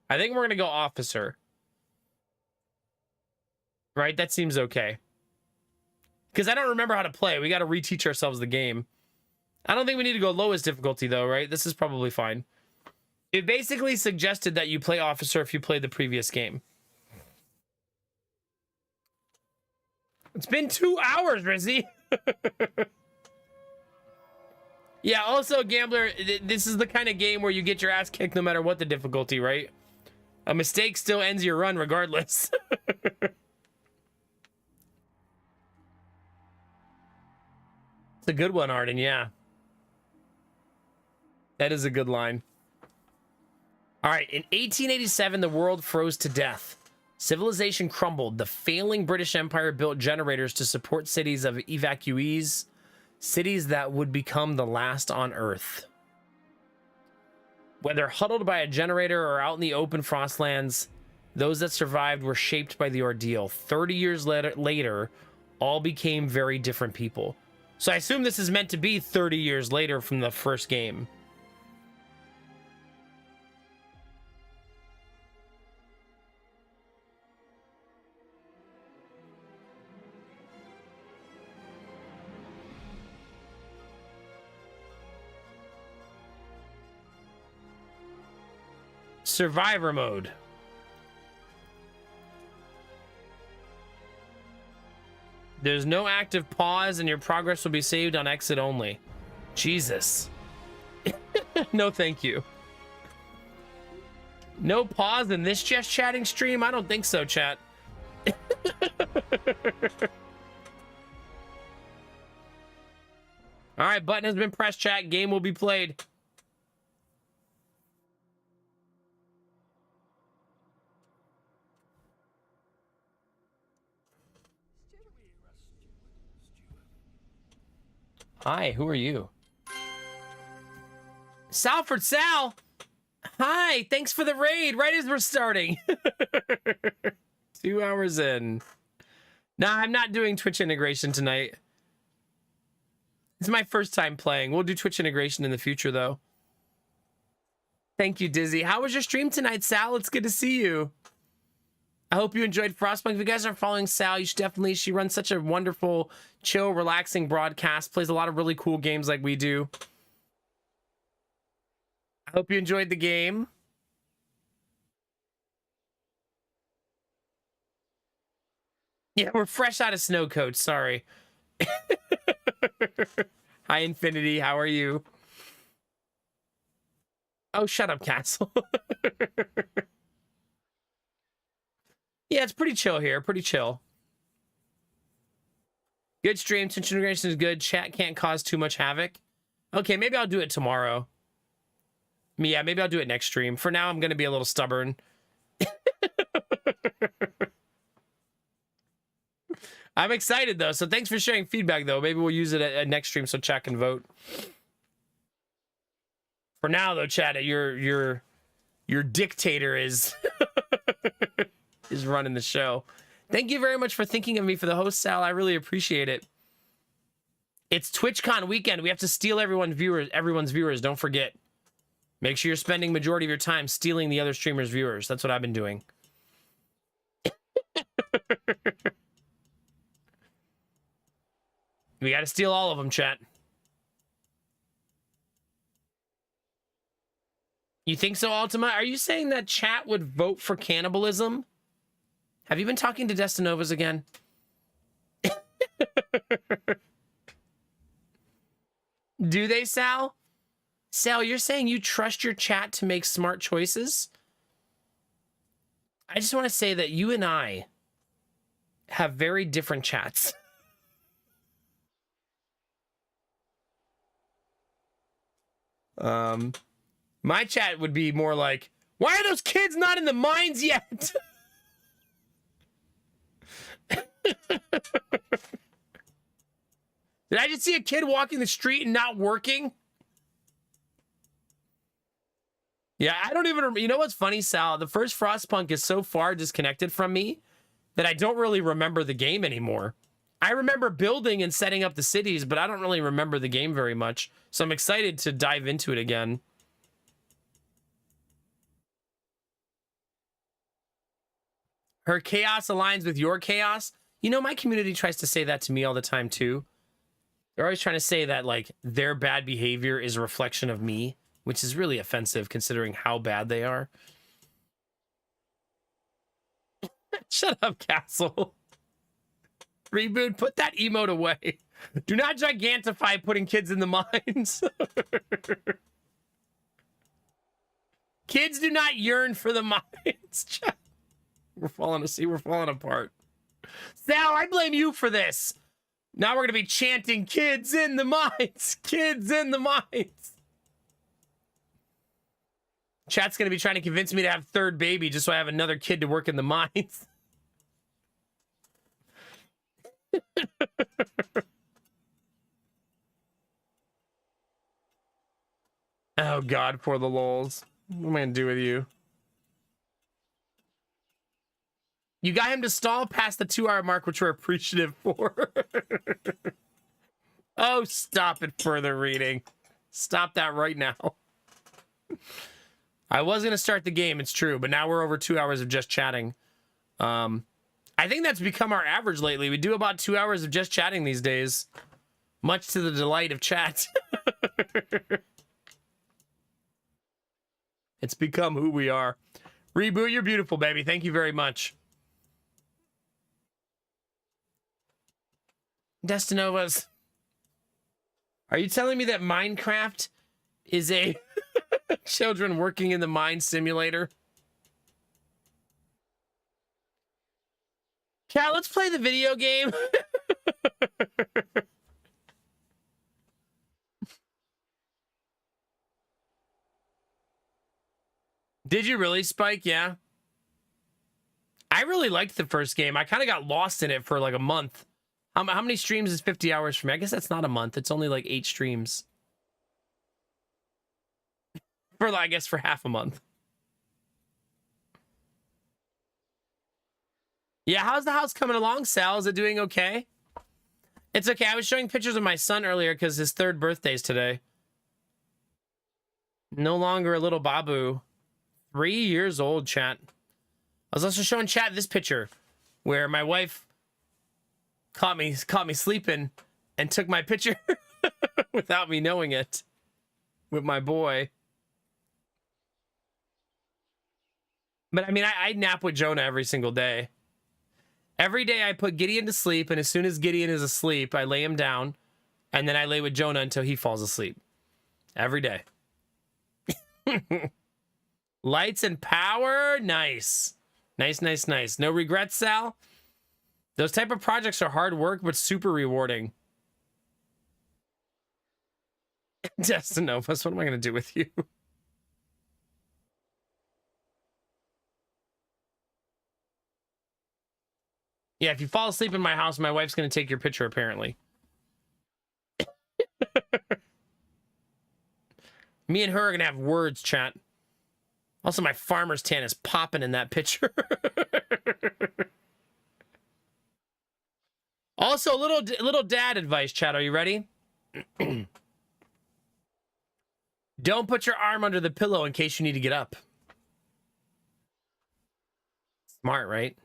I think we're going to go officer. Right? That seems okay. Because I don't remember how to play. We got to reteach ourselves the game. I don't think we need to go lowest difficulty, though, right? This is probably fine. It basically suggested that you play officer if you played the previous game. It's been 2 hours, Rizzy. Yeah, also, Gambler, this is the kind of game where you get your ass kicked no matter what the difficulty, right? A mistake still ends your run regardless. It's a good one, Arden, yeah. That is a good line. All right, in 1887, the world froze to death. Civilization crumbled. The failing British Empire built generators to support cities of evacuees, cities that would become the last on Earth. Whether huddled by a generator or out in the open frostlands, Those that survived were shaped by the ordeal. 30 years later, all became very different people. So I assume this is meant to be 30 years later from the first game. Survivor mode. There's no active pause and your progress will be saved on exit only. Jesus. No, thank you. No pause in this just chatting stream? I don't think so, chat. All right, button has been pressed, chat. Game will be played. Hi, who are you? Salford Sal! Hi, thanks for the raid, right as we're starting. 2 hours in. Nah, I'm not doing Twitch integration tonight. It's my first time playing. We'll do Twitch integration in the future, though. Thank you, Dizzy. How was your stream tonight, Sal? It's good to see you. I hope you enjoyed Frostpunk. If you guys aren't following Sal, you should definitely. She runs such a wonderful, chill, relaxing broadcast. Plays a lot of really cool games like we do. I hope you enjoyed the game. Yeah, we're fresh out of snow coats. Sorry. Hi, Infinity. How are you? Oh, shut up, Castle. Yeah, it's pretty chill here. Pretty chill. Good stream. Twitch integration is good. Chat can't cause too much havoc. Okay, maybe I'll do it tomorrow. Yeah, maybe I'll do it next stream. For now, I'm going to be a little stubborn. I'm excited, though. So thanks for sharing feedback, though. Maybe we'll use it at next stream so chat can vote. For now, though, chat, your dictator is... is running the show. Thank you very much for thinking of me for the host, Sal. I really appreciate it. It's TwitchCon weekend. We have to steal everyone's viewers. Don't forget. Make sure you're spending majority of your time stealing the other streamers' viewers. That's what I've been doing. We got to steal all of them, chat. You think so, Ultima? Are you saying that chat would vote for cannibalism? Have you been talking to Destinovas again? Do they, Sal? Sal, you're saying you trust your chat to make smart choices? I just want to say that you and I have very different chats. My chat would be more like, why are those kids not in the mines yet? Did I just see a kid walking the street and not working? Yeah, I don't even... You know what's funny, Sal? The first Frostpunk is so far disconnected from me that I don't really remember the game anymore. I remember building and setting up the cities, but I don't really remember the game very much. So I'm excited to dive into it again. Her chaos aligns with your chaos. You know, my community tries to say that to me all the time, too. They're always trying to say that, like, their bad behavior is a reflection of me, which is really offensive considering how bad they are. Shut up, Castle. Reboot, put that emote away. Do not gigantify putting kids in the mines. Kids do not yearn for the mines. We're falling apart. Sal, I blame you for this. Now we're going to be chanting kids in the mines. Kids in the mines. Chat's going to be trying to convince me to have third baby just so I have another kid to work in the mines. Oh, God, for the lols. What am I going to do with you? You got him to stall past the 2-hour mark, which we're appreciative for. Oh, stop it, further reading. Stop that right now. I was going to start the game, it's true, but now we're over 2 hours of just chatting. I think that's become our average lately. We do about 2 hours of just chatting these days, much to the delight of chat. It's become who we are. Reboot, you're beautiful, baby. Thank you very much. Destinovas. Are you telling me that Minecraft is a children working in the mine simulator? Cat, let's play the video game. Did you really, Spike? Yeah. I really liked the first game. I kind of got lost in it for like a month. How many streams is 50 hours for me? I guess that's not a month. It's only like 8 streams. I guess for half a month. Yeah, how's the house coming along, Sal? Is it doing okay? It's okay. I was showing pictures of my son earlier because his 3rd birthday's today. No longer a little babu. 3 years old, chat. I was also showing chat this picture where my wife caught me sleeping and took my picture without me knowing it with my boy. But I mean, I nap with Jonah every single day. Every day I put Gideon to sleep, and as soon as Gideon is asleep, I lay him down, and then I lay with Jonah until he falls asleep. Every day. Lights and power. Nice. Nice. No regrets, Sal? Those type of projects are hard work, but super rewarding. Destinovas, what am I going to do with you? Yeah, if you fall asleep in my house, my wife's going to take your picture, apparently. Me and her are going to have words, chat. Also, my farmer's tan is popping in that picture. Also, little dad advice, chat. Are you ready? Don't put your arm under the pillow in case you need to get up. Smart, right?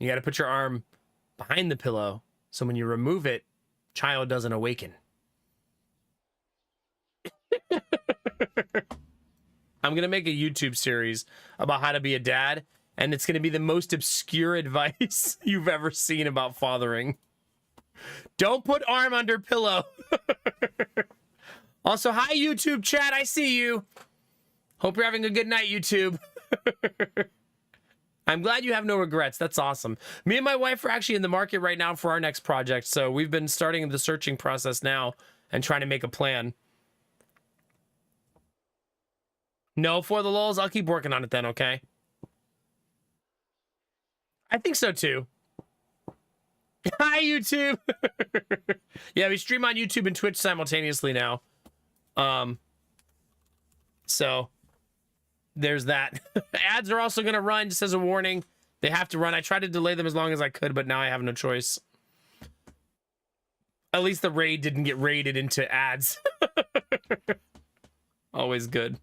You got to put your arm behind the pillow so when you remove it, child doesn't awaken. I'm going to make a YouTube series about how to be a dad, and it's going to be the most obscure advice you've ever seen about fathering. Don't put arm under pillow. Also, hi, YouTube chat. I see you. Hope you're having a good night, YouTube. I'm glad you have no regrets. That's awesome. Me and my wife are actually in the market right now for our next project, so we've been starting the searching process now and trying to make a plan. No, for the lulz, I'll keep working on it then, okay? I think so too. Hi, YouTube. Yeah, we stream on YouTube and Twitch simultaneously now. So there's that. Ads are also going to run, just as a warning. They have to run. I tried to delay them as long as I could, but now I have no choice. At least the raid didn't get raided into ads. Always good.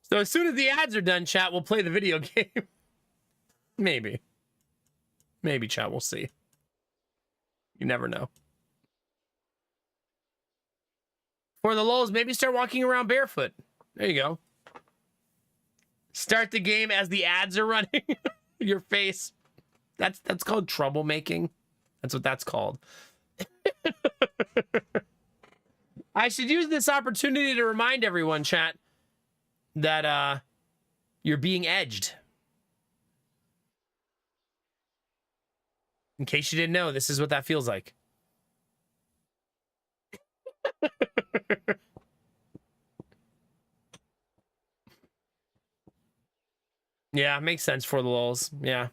So as soon as the ads are done, chat, we'll play the video game. Maybe. Maybe, chat, we'll see. You never know. For the lulz, maybe start walking around barefoot. There you go. Start the game as the ads are running. Your face. That's called troublemaking. That's what that's called. I should use this opportunity to remind everyone, chat, that you're being edged. In case you didn't know, this is what that feels like. Yeah, makes sense for the lulz. Yeah.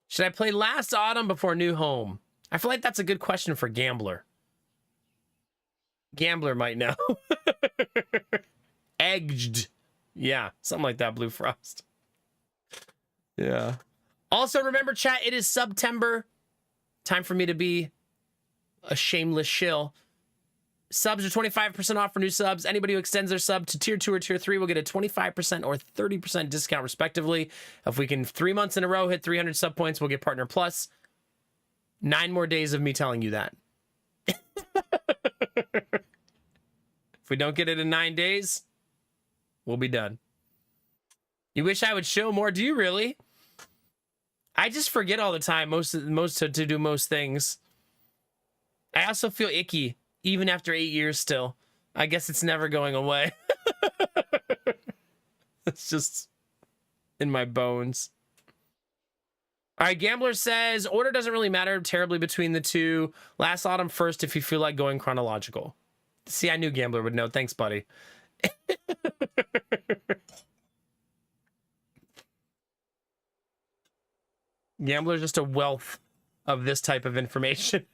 Should I play Last Autumn before New Home? I feel like that's a good question for Gambler. Gambler might know. Edged. Yeah, something like that, Blue Frost. Yeah. Also, remember, chat, it is September. Time for me to be a shameless shill. Subs are 25% off for new subs. Anybody who extends their sub to tier 2 or tier 3 will get a 25% or 30% discount, respectively. If we can 3 months in a row hit 300 sub points, we'll get Partner Plus. 9 more days of me telling you that. If we don't get it in 9 days, we'll be done. You wish I would show more? Do you really? I just forget all the time to do most things. I also feel icky, even after 8 years still. I guess it's never going away. It's just in my bones. All right, Gambler says, order doesn't really matter terribly between the two. Last autumn first if you feel like going chronological. See, I knew Gambler would know. Thanks, buddy. Gambler's just a wealth of this type of information.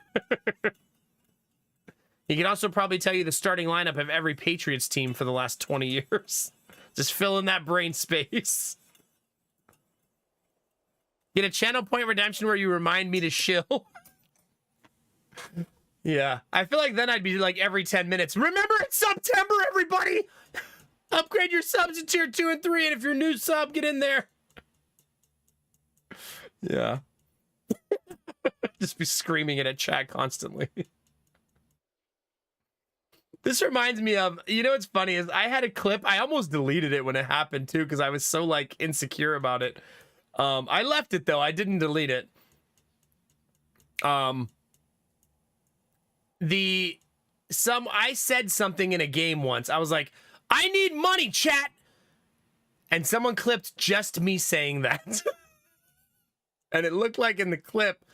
He can also probably tell you the starting lineup of every Patriots team for the last 20 years. Just fill in that brain space. Get a channel point redemption where you remind me to shill. Yeah. I feel like then I'd be like every 10 minutes. Remember, it's September, everybody! Upgrade your subs to tier 2 and 3, and if you're a new sub, get in there. Yeah. Just be screaming it at chat constantly. This reminds me of, you know what's funny is I had a clip, I almost deleted it when it happened too, because I was so like insecure about it. I left it though, I didn't delete it. I said something in a game once. I was like, I need money, chat. And someone clipped just me saying that. And it looked like in the clip,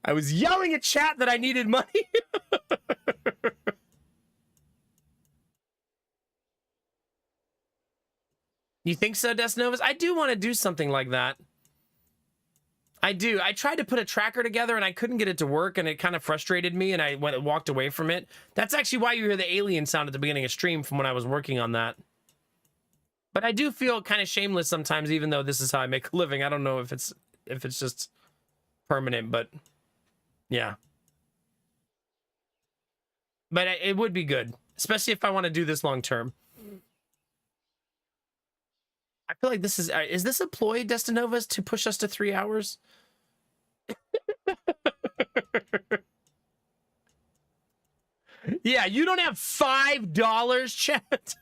I was yelling at chat that I needed money. You think so, Desnovas? I do want to do something like that. I do. I tried to put a tracker together and I couldn't get it to work and it kind of frustrated me and I walked away from it. That's actually why you hear the alien sound at the beginning of stream from when I was working on that. But I do feel kind of shameless sometimes, even though this is how I make a living. I don't know if it's just permanent, but yeah. But it would be good, especially if I want to do this long term. I feel like this is this a ploy, Destinovas, to push us to 3 hours? Yeah, you don't have $5, chat. It's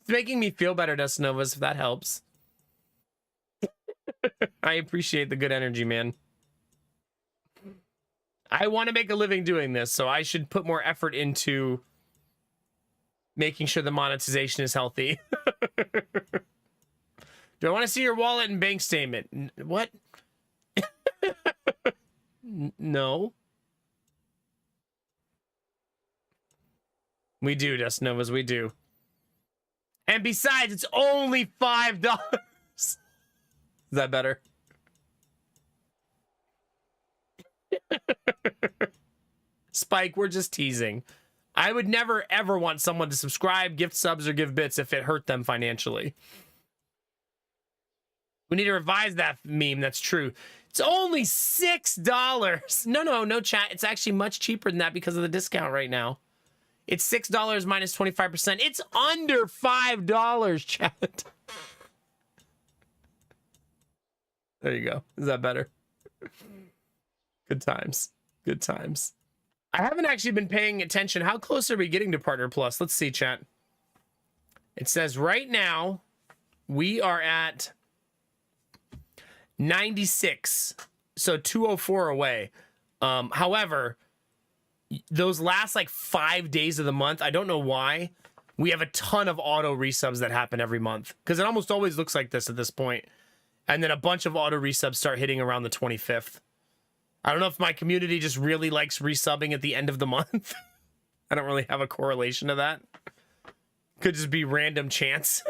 making me feel better, Destinovas, if that helps. I appreciate the good energy, man. I want to make a living doing this, so I should put more effort into making sure the monetization is healthy. Do I want to see your wallet and bank statement? What? No. We do, Dustnovas, we do. And besides, it's only $5. Is that better? Spike, we're just teasing. I would never, ever want someone to subscribe, gift subs, or give bits if it hurt them financially. We need to revise that meme. That's true. It's only $6. No, chat. It's actually much cheaper than that because of the discount right now. It's $6 minus 25%. It's under $5, chat. There you go. Is that better? Good times. Good times. I haven't actually been paying attention. How close are we getting to Partner Plus? Let's see, chat. It says right now we are at 96. So 204 away. However, those last like 5 days of the month, I don't know why, we have a ton of auto resubs that happen every month. Because it almost always looks like this at this point. And then a bunch of auto resubs start hitting around the 25th. I don't know if my community just really likes resubbing at the end of the month. I don't really have a correlation to that. Could just be random chance.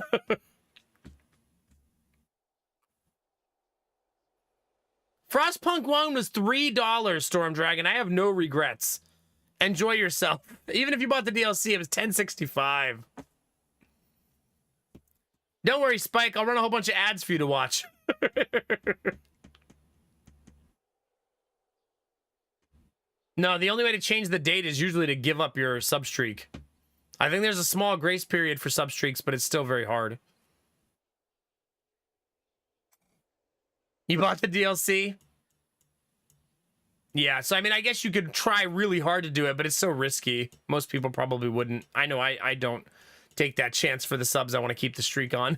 Frostpunk 1 was $3, Storm Dragon. I have no regrets. Enjoy yourself. Even if you bought the DLC, it was $10.65. Don't worry, Spike. I'll run a whole bunch of ads for you to watch. No, the only way to change the date is usually to give up your sub streak. I think there's a small grace period for sub streaks, but it's still very hard. You bought the DLC? Yeah, so I mean, I guess you could try really hard to do it, but it's so risky. Most people probably wouldn't. I know I don't take that chance for the subs. I want to keep the streak on.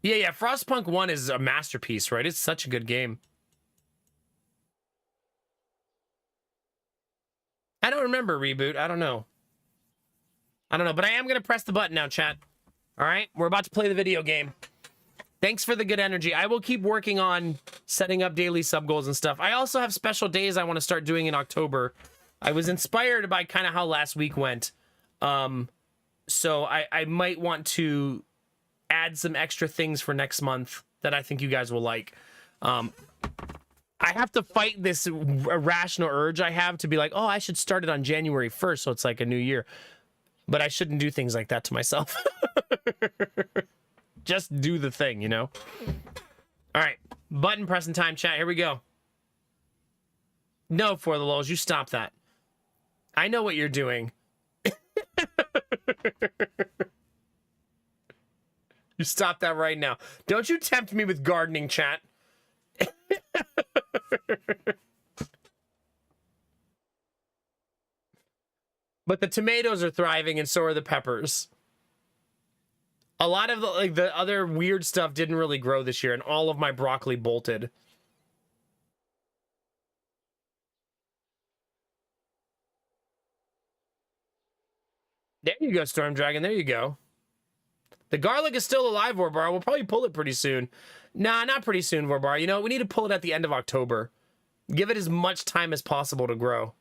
Yeah, Frostpunk 1 is a masterpiece, right? It's such a good game. I don't remember Reboot. I don't know, but I am going to press the button now, chat. All right, we're about to play the video game. Thanks for the good energy. I will keep working on setting up daily sub goals and stuff. I also have special days I want to start doing in October. I was inspired by kind of how last week went. So I might want to add some extra things for next month that I think you guys will like. I have to fight this irrational urge I have to be like, oh, I should start it on January 1st, so it's like a new year. But I shouldn't do things like that to myself. Just do the thing, you know? All right, button pressing time, chat. Here we go. No, for the lulz, you stop that. I know what you're doing. You stop that right now. Don't you tempt me with gardening, chat. But the tomatoes are thriving and so are the peppers. A lot of the other weird stuff didn't really grow this year, and all of my broccoli bolted. There you go, Storm Dragon. There you go. The garlic is still alive, Vorbar. We'll probably pull it pretty soon. Nah, not pretty soon, Vorbar. You know, we need to pull it at the end of October. Give it as much time as possible to grow.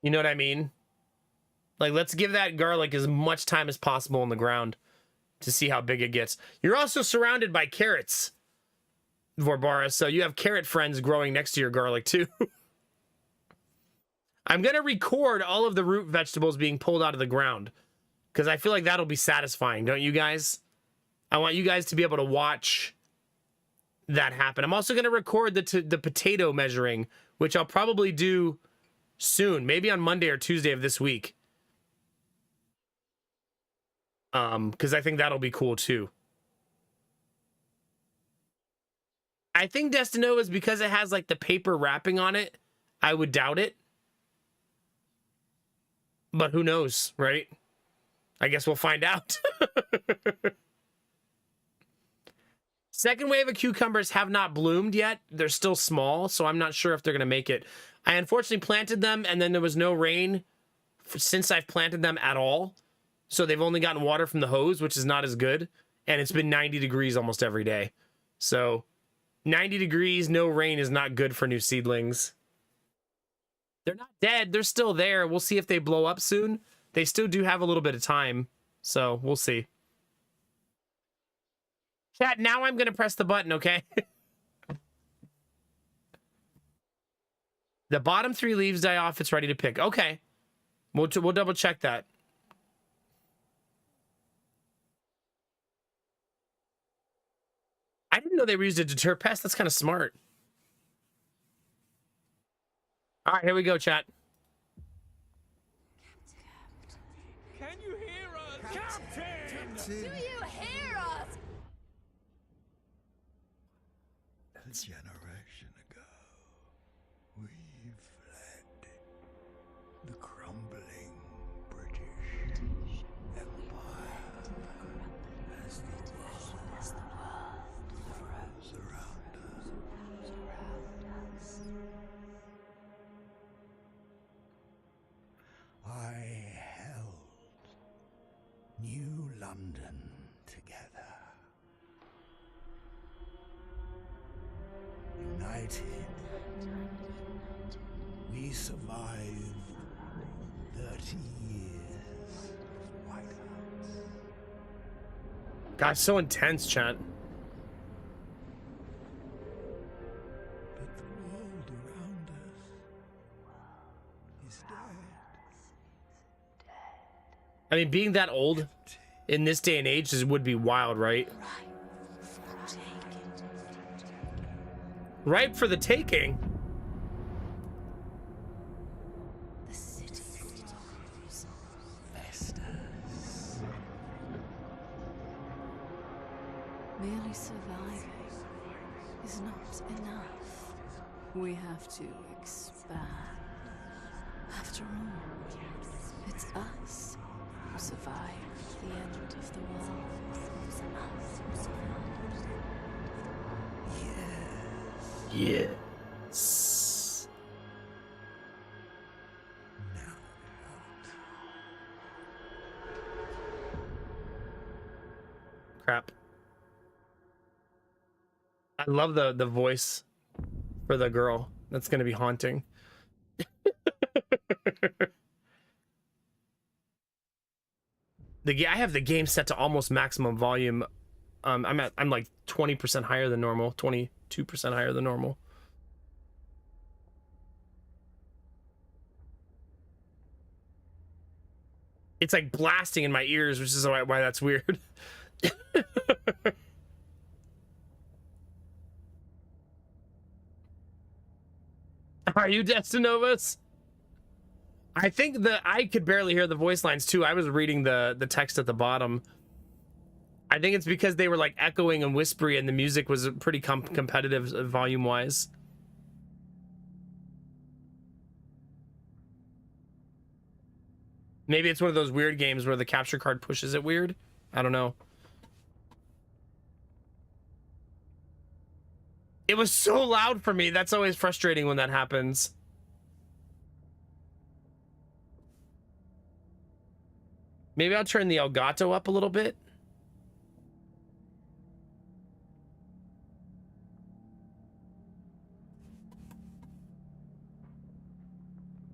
You know what I mean? Like, let's give that garlic as much time as possible in the ground to see how big it gets. You're also surrounded by carrots, Vorbara, so you have carrot friends growing next to your garlic, too. I'm going to record all of the root vegetables being pulled out of the ground because I feel like that'll be satisfying, don't you guys? I want you guys to be able to watch that happen. I'm also going to record the potato measuring, which I'll probably do soon, maybe on Monday or Tuesday of this week. Because I think that'll be cool too. I think Destinova is because it has like the paper wrapping on it. I would doubt it. But who knows, right? I guess we'll find out. Second wave of cucumbers have not bloomed yet. They're still small, so I'm not sure if they're going to make it. I unfortunately planted them, and then there was no rain since I've planted them at all. So they've only gotten water from the hose, which is not as good. And it's been 90 degrees almost every day. So 90 degrees, no rain is not good for new seedlings. They're not dead. They're still there. We'll see if they blow up soon. They still do have a little bit of time. So we'll see. Chat, now I'm going to press the button, okay? The bottom 3 leaves die off. It's ready to pick. Okay. We'll double check that. I didn't know they were used to deter pests. That's kind of smart. All right, here we go, chat. Can you hear us? Captain! Do you hear us? A generation ago, we fled the crumbling British Empire as the world froze around us. I held New London together. United, we survived 30 years of whiteouts. God, so intense, chat. But the world around us I mean, being that old in this day and age would be wild, right? Ripe for the taking. The city grows. Festus. Merely surviving is not enough. We have to expand. After all, it's us who survived the end of the world. Yes. Now Crap. I love the voice for the girl. That's gonna be haunting. I have the game set to almost maximum volume. I'm like 20% higher than normal, 22% higher than normal. It's like blasting in my ears, which is why that's weird. Are you Destinovas? I think that I could barely hear the voice lines too. I was reading the text at the bottom. I think it's because they were like echoing and whispery, and the music was pretty competitive volume wise. Maybe it's one of those weird games where the capture card pushes it weird. I don't know. It was so loud for me. That's always frustrating when that happens. Maybe I'll turn the Elgato up a little bit.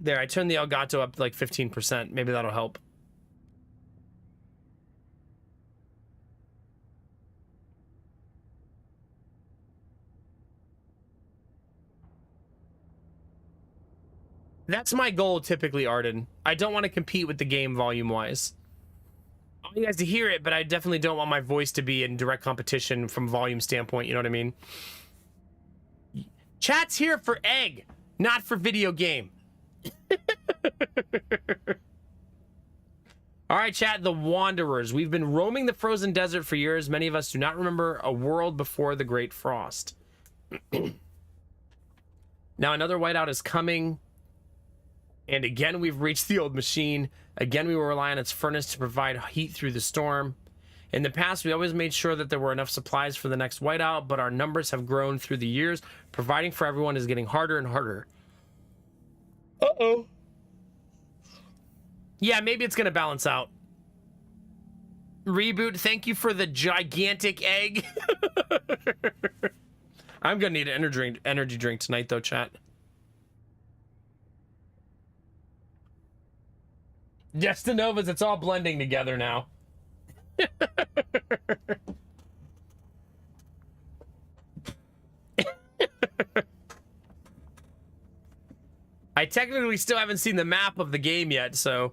There, I turned the Elgato up to like 15%. Maybe that'll help. That's my goal typically, Arden. I don't want to compete with the game volume-wise. I want you guys to hear it, but I definitely don't want my voice to be in direct competition from volume standpoint, you know what I mean? Chat's here for egg, not for video game. All right, chat, the Wanderers. We've been roaming the frozen desert for years. Many of us do not remember a world before the Great Frost. Now another whiteout is coming. And again, we've reached the old machine. Again, we will rely on its furnace to provide heat through the storm. In the past, we always made sure that there were enough supplies for the next whiteout, but our numbers have grown through the years. Providing for everyone is getting harder and harder. Uh-oh. Yeah, maybe it's going to balance out. Reboot, thank you for the gigantic egg. I'm going to need an energy drink tonight, though, chat. Destinovas, it's all blending together now. I technically still haven't seen the map of the game yet, so...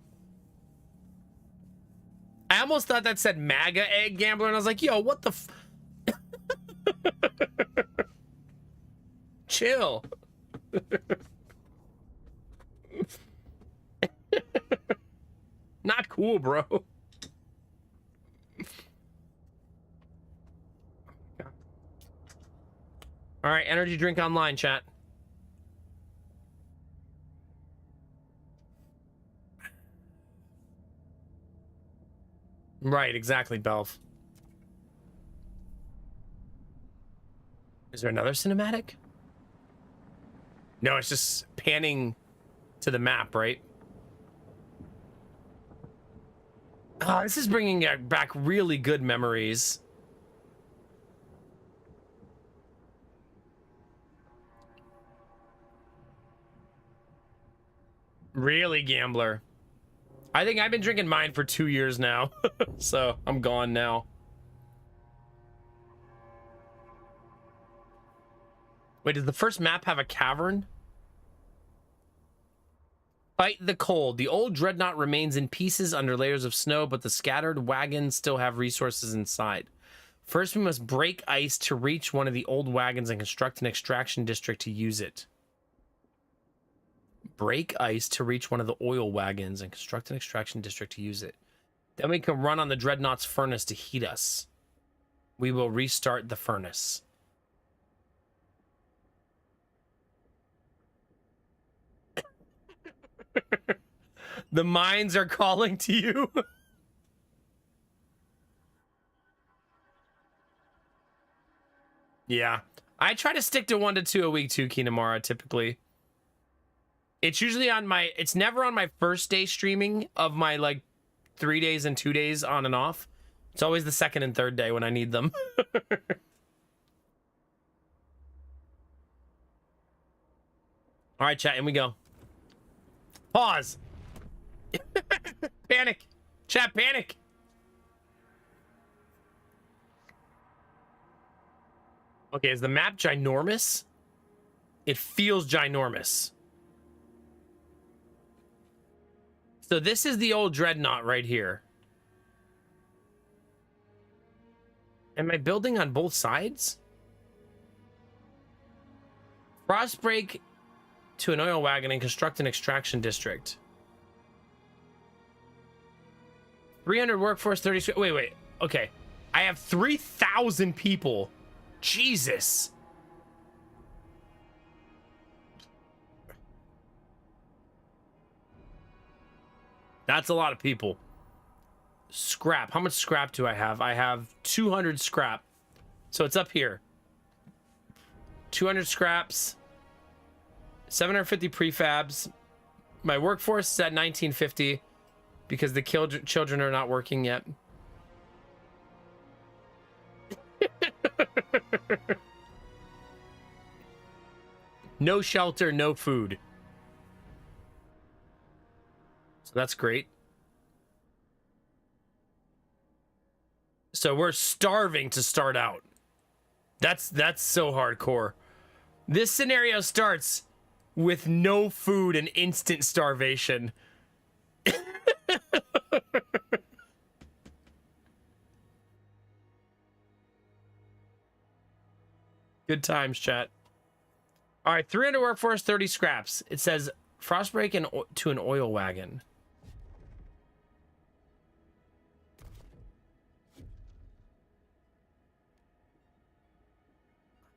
I almost thought that said MAGA Egg Gambler, and I was like, yo, what the f... Chill. Not cool, bro. All right, energy drink online, chat. Right, exactly, Belv. Is there another cinematic? No, it's just panning to the map, right? Oh, this is bringing back really good memories. Really, Gambler? I think I've been drinking mine for 2 years now, so I'm gone now. Wait, does the first map have a cavern? Fight the cold. The old dreadnought remains in pieces under layers of snow, but the scattered wagons still have resources inside. First, we must break ice to reach one of the old wagons and construct an extraction district to use it. Break ice to reach one of the oil wagons and construct an extraction district to use it. Then we can run on the dreadnought's furnace to heat us. We will restart the furnace. The mines are calling to you. Yeah. I try to stick to 1 to 2 a week too, Kinamara, typically. It's usually on my... It's never on my first day streaming of my, like, 3 days and 2 days on and off. It's always the second and third day when I need them. All right, chat, in we go. Pause. Panic. Chat, panic. Okay, is the map ginormous? It feels ginormous. So this is the old dreadnought right here. Am I building on both sides? Frostbreak to an oil wagon and construct an extraction district. 300 workforce, 30... Wait. Okay. I have 3,000 people. Jesus. That's a lot of people. Scrap. How much scrap do I have? I have 200 scrap. So it's up here. 200 scraps. 750 prefabs. My workforce is at 1950 because the children are not working yet. No shelter, no food. So that's great. So we're starving to start out. That's so hardcore. This scenario starts with no food and instant starvation. Good times, chat. All right, 300 workforce, 30 scraps. It says Frostbreak to an oil wagon.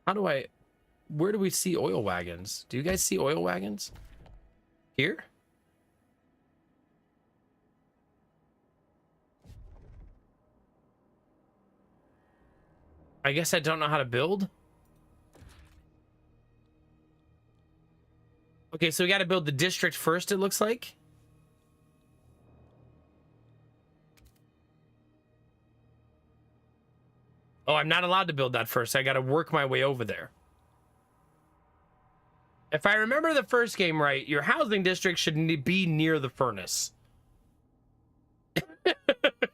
How do I... Where do we see oil wagons? Do you guys see oil wagons? Here? I guess I don't know how to build. Okay, so we got to build the district first, it looks like. Oh, I'm not allowed to build that first. I got to work my way over there. If I remember the first game right, your housing district should be near the furnace.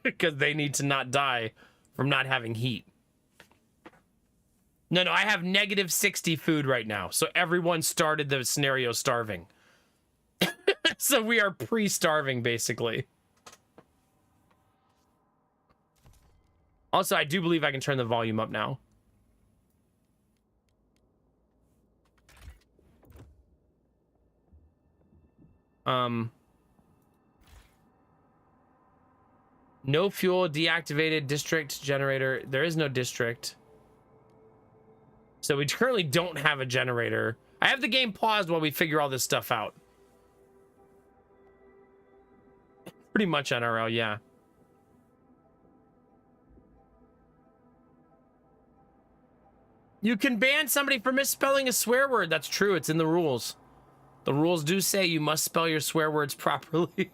Because they need to not die from not having heat. No, I have negative 60 food right now. So everyone started the scenario starving. So we are pre-starving, basically. Also, I do believe I can turn the volume up now. No fuel, deactivated district generator. There is no district. So we currently don't have a generator. I have the game paused while we figure all this stuff out. Pretty much NRL, yeah. You can ban somebody for misspelling a swear word. That's true. It's in the rules. The rules do say you must spell your swear words properly.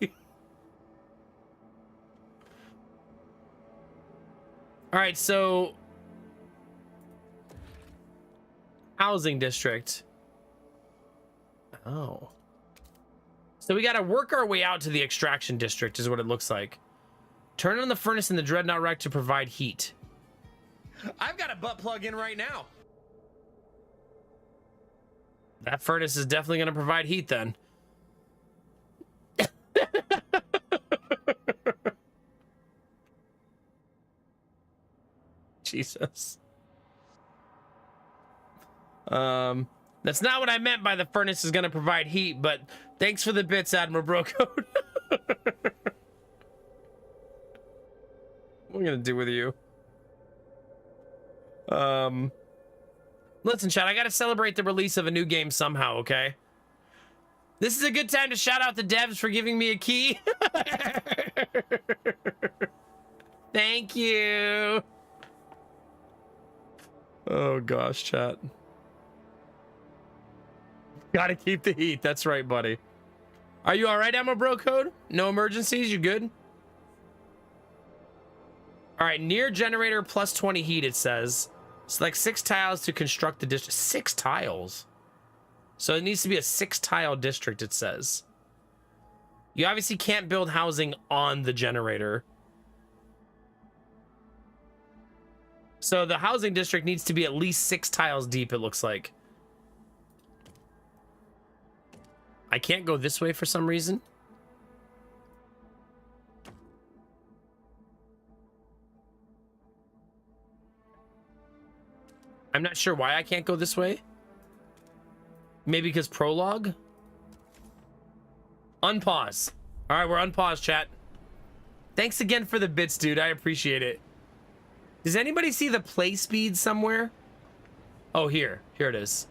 All right, so... Housing district. Oh. So we got to work our way out to the extraction district is what it looks like. Turn on the furnace in the dreadnought wreck to provide heat. I've got a butt plug in right now. That furnace is definitely going to provide heat then. Jesus. That's not what I meant by the furnace is going to provide heat, but thanks for the bits, Admiral Brocode. What am I going to do with you? Listen, chat, I got to celebrate the release of a new game somehow, okay? This is a good time to shout out the devs for giving me a key. Thank you. Oh gosh, chat. Gotta keep the heat. That's right, buddy. Are you all right, Emma Bro Code? No emergencies? You good? All right, near generator plus 20 heat, it says. Select 6 tiles to construct the district. 6 tiles? So it needs to be a 6-tile district, it says. You obviously can't build housing on the generator. So the housing district needs to be at least 6 tiles deep, it looks like. I can't go this way for some reason. I'm not sure why I can't go this way. Maybe because prologue? Unpause. All right, we're unpaused, chat. Thanks again for the bits, dude. I appreciate it. Does anybody see the play speed somewhere? Oh, here. Here it is.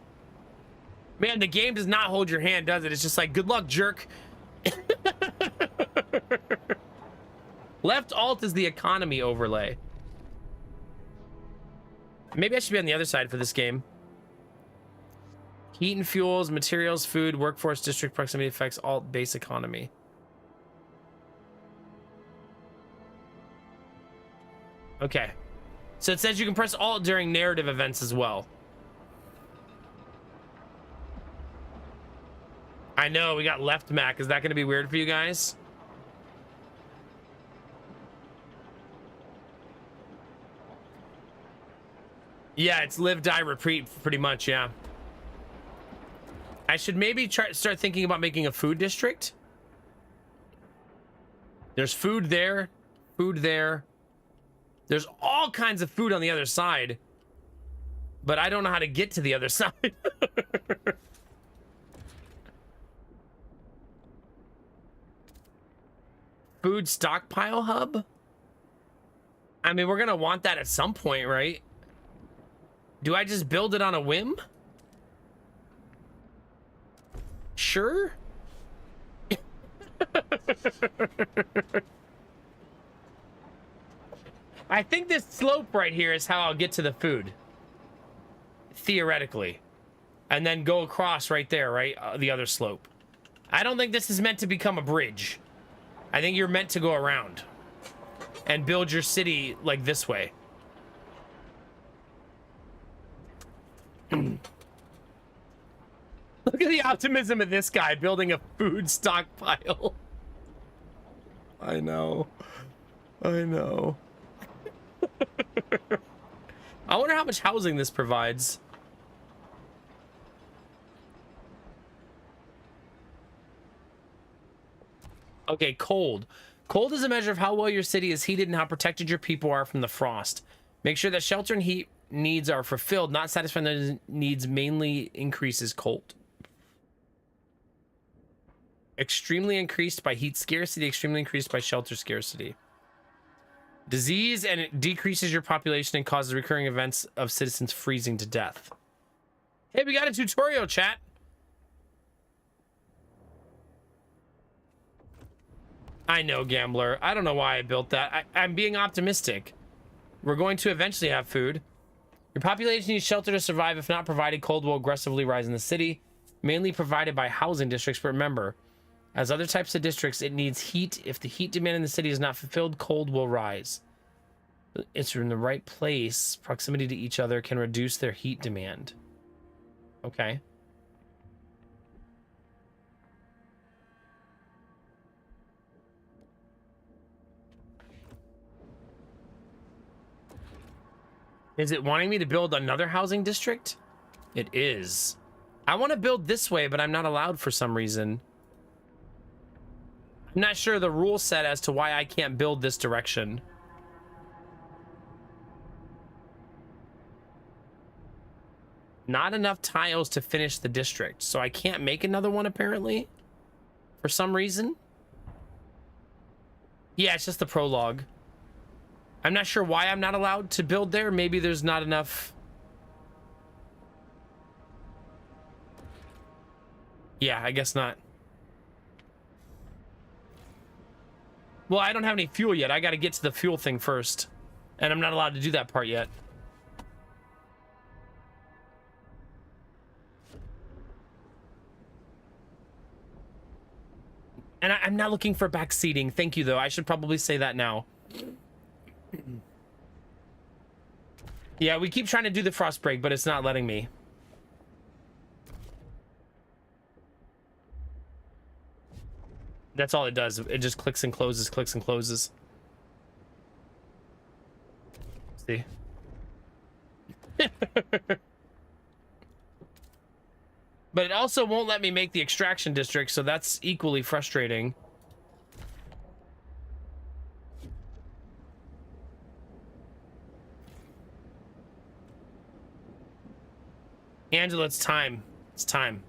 Man, the game does not hold your hand, does it? It's just like, good luck, jerk. Left alt is the economy overlay. Maybe I should be on the other side for this game. Heat and fuels, materials, food, workforce, district, proximity effects, alt, base economy. Okay. So it says you can press alt during narrative events as well. I know, we got left Mac. Is that going to be weird for you guys? Yeah, it's live, die, repeat, pretty much, yeah. I should maybe start thinking about making a food district. There's food there, food there. There's all kinds of food on the other side, but I don't know how to get to the other side. Food stockpile hub? I mean, we're gonna want that at some point, right? Do I just build it on a whim? Sure. I think this slope right here is how I'll get to the food. Theoretically. And then go across right there, right? The other slope. I don't think this is meant to become a bridge. I think you're meant to go around and build your city like this way. Look at the optimism of this guy building a food stockpile. I know. I know. I wonder how much housing this provides. Okay, cold. Cold is a measure of how well your city is heated and how protected your people are from the frost. Make sure that shelter and heat needs are fulfilled. Not satisfying those needs mainly increases cold. Extremely increased by heat scarcity, extremely increased by shelter scarcity. Disease, and it decreases your population and causes recurring events of citizens freezing to death. Hey, we got a tutorial, chat. I know, Gambler. I don't know why I built that. I'm being optimistic. We're going to eventually have food. Your population needs shelter to survive. If not provided, cold will aggressively rise in the city. Mainly provided by housing districts, but remember, as other types of districts, it needs heat. If the heat demand in the city is not fulfilled, cold will rise. It's in the right place. Proximity to each other can reduce their heat demand. Okay. Is it wanting me to build another housing district? It is. I want to build this way, but I'm not allowed for some reason. I'm not sure the rule set as to why I can't build this direction. Not enough tiles to finish the district, so I can't make another one apparently, for some reason. Yeah, it's just the prologue. I'm not sure why I'm not allowed to build there. Maybe there's not enough. Yeah, I guess not. Well, I don't have any fuel yet. I got to get to the fuel thing first, and I'm not allowed to do that part yet. And I'm not looking for back seating. Thank you, though. I should probably say that now. Yeah, we keep trying to do the frost break, but it's not letting me. That's all it does. It just clicks and closes, clicks and closes. See? But it also won't let me make the extraction district, so that's equally frustrating. Angela, it's time. It's time.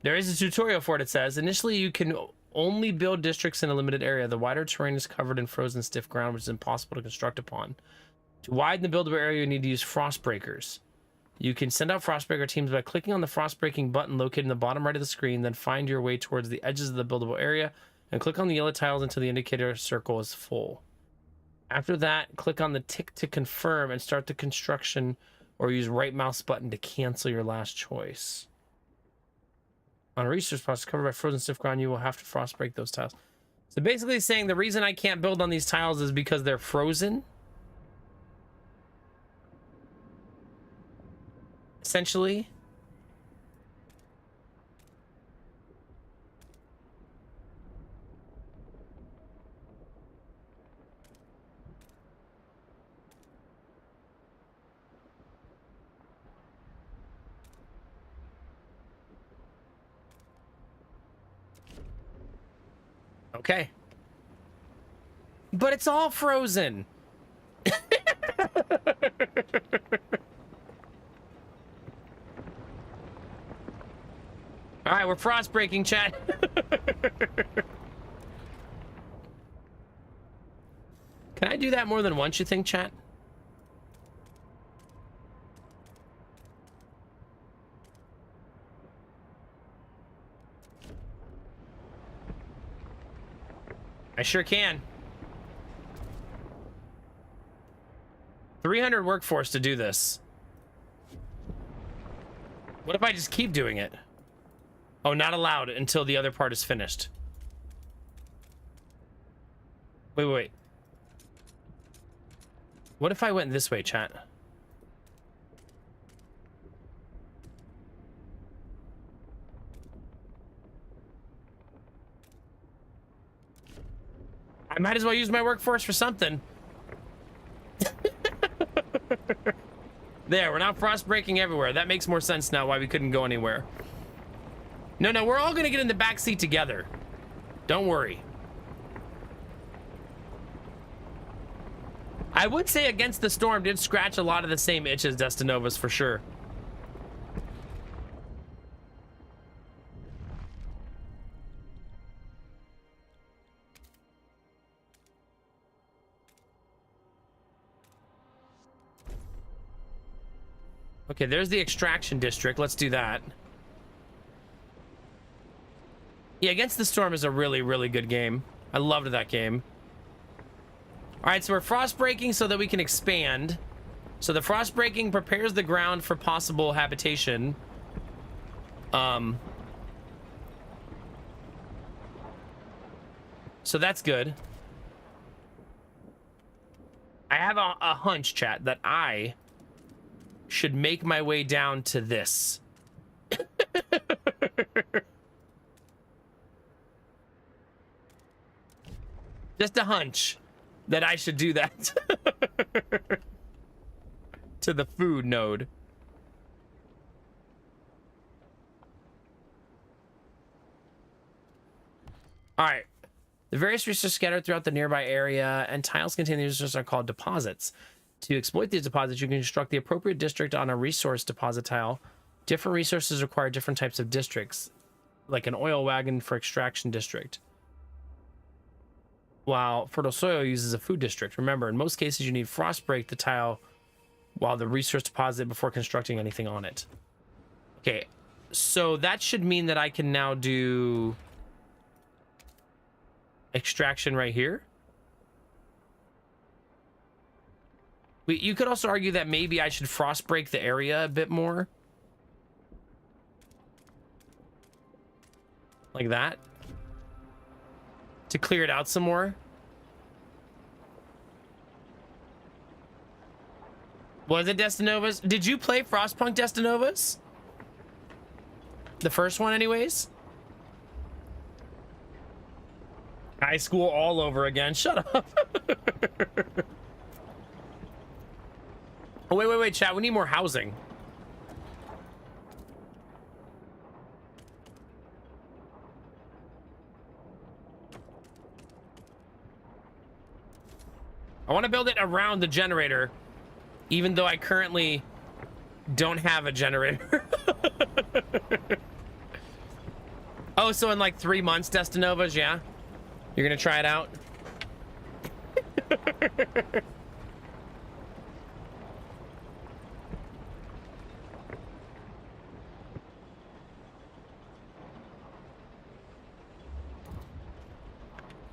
There is a tutorial for it, it says. Initially, you can only build districts in a limited area. The wider terrain is covered in frozen stiff ground, which is impossible to construct upon. To widen the buildable area, you need to use frost breakers. You can send out frost breaker teams by clicking on the frost breaking button located in the bottom right of the screen, then find your way towards the edges of the buildable area and click on the yellow tiles until the indicator circle is full. After that, click on the tick to confirm and start the construction, or use right mouse button to cancel your last choice. On a resource process covered by frozen stiff ground, you will have to frost break those tiles. So basically saying the reason I can't build on these tiles is because they're frozen. Essentially. Okay. But it's all frozen. All right, we're frost breaking, chat. Can I do that more than once, you think, chat? I sure can. 300 workforce to do this. What if I just keep doing it? Oh, not allowed until the other part is finished. Wait. What if I went this way, chat? I might as well use my workforce for something. There, we're not frost breaking everywhere. That makes more sense now why we couldn't go anywhere. No, we're all gonna get in the back seat together. Don't worry. I would say Against the Storm did scratch a lot of the same itches Destinova's for sure. Okay, there's the extraction district. Let's do that. Yeah, Against the Storm is a really, really good game. I loved that game. All right, so we're frost breaking so that we can expand. So the frost breaking prepares the ground for possible habitation. So that's good. I have a hunch, chat, that I should make my way down to this. Just a hunch that I should do that. To the food node. All right. The various resources scattered throughout the nearby area and tiles containing these resources are called deposits. To exploit these deposits, you can construct the appropriate district on a resource deposit tile. Different resources require different types of districts, like an oil wagon for extraction district, while fertile soil uses a food district. Remember, in most cases, you need frost break the tile while the resource deposit before constructing anything on it. Okay, so that should mean that I can now do extraction right here. You could also argue that maybe I should frost break the area a bit more. Like that. To clear it out some more. Was it Destinovas? Did you play Frostpunk Destinovas? The first one anyways? High school all over again. Shut up. Oh, wait, chat. We need more housing. I want to build it around the generator, even though I currently don't have a generator. Oh, so in like 3 months, Destinovas, yeah? You're gonna try it out?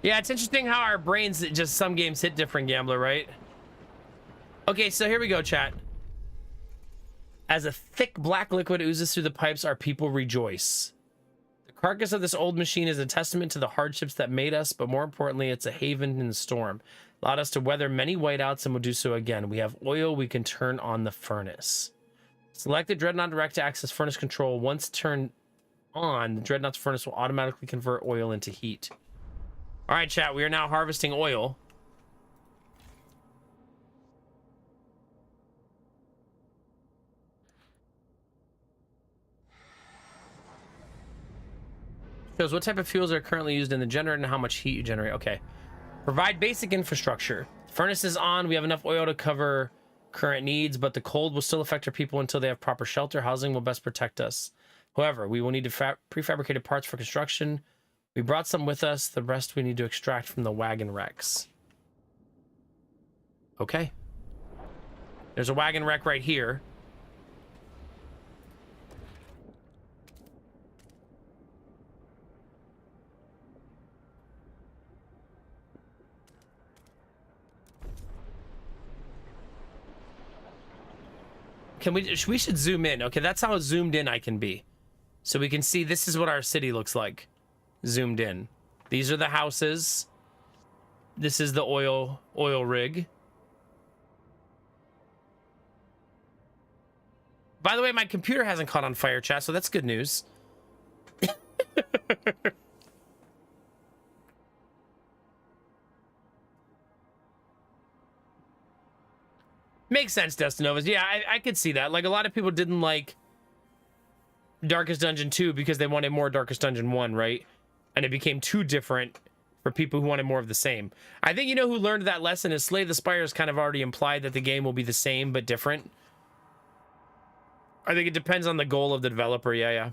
Yeah, it's interesting how our brains, just some games hit different, Gambler, right? Okay, so here we go, chat. As a thick black liquid oozes through the pipes, our people rejoice. The carcass of this old machine is a testament to the hardships that made us, but more importantly, it's a haven in the storm. Allowed us to weather many whiteouts and will do so again. We have oil, we can turn on the furnace. Select the Dreadnought Direct to access furnace control. Once turned on, the Dreadnought's furnace will automatically convert oil into heat. All right, chat, we are now harvesting oil. Shows what type of fuels are currently used in the generator and how much heat you generate. Okay. Provide basic infrastructure. Furnace is on. We have enough oil to cover current needs, but the cold will still affect our people until they have proper shelter. Housing will best protect us. However, we will need prefabricated parts for construction. We brought some with us. The rest we need to extract from the wagon wrecks. Okay. There's a wagon wreck right here. We should zoom in. Okay, that's how zoomed in I can be. So we can see this is what our city looks like. Zoomed in. These are the houses. This is the oil rig. By the way, my computer hasn't caught on fire, chat, so that's good news. Makes sense, Destinovas. Yeah, I could see that. Like, a lot of people didn't like Darkest Dungeon 2 because they wanted more Darkest Dungeon 1, right? And it became too different for people who wanted more of the same. I think, you know, who learned that lesson is Slay the Spires kind of already implied that the game will be the same but different. I think it depends on the goal of the developer. Yeah.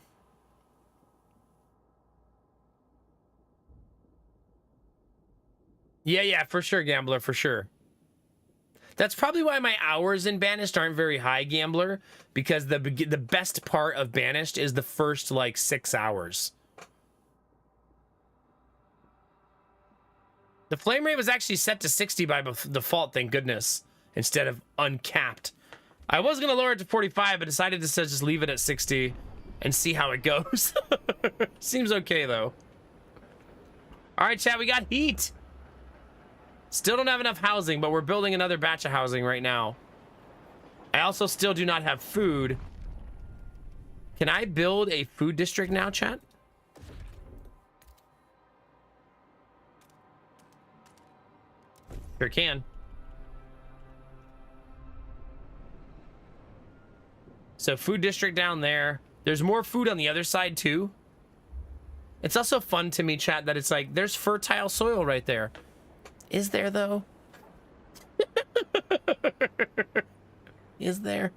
Yeah, for sure, Gambler, for sure. That's probably why my hours in Banished aren't very high, Gambler, because the best part of Banished is the first, like, 6 hours. The frame rate was actually set to 60 by default, thank goodness, instead of uncapped. I was going to lower it to 45, but decided to just leave it at 60 and see how it goes. Seems okay, though. All right, chat, we got heat. Still don't have enough housing, but we're building another batch of housing right now. I also still do not have food. Can I build a food district now, chat? Sure can. So food district down there. There's more food on the other side too. It's also fun to me, chat, that it's like, there's fertile soil right there. Is there, though? Is there?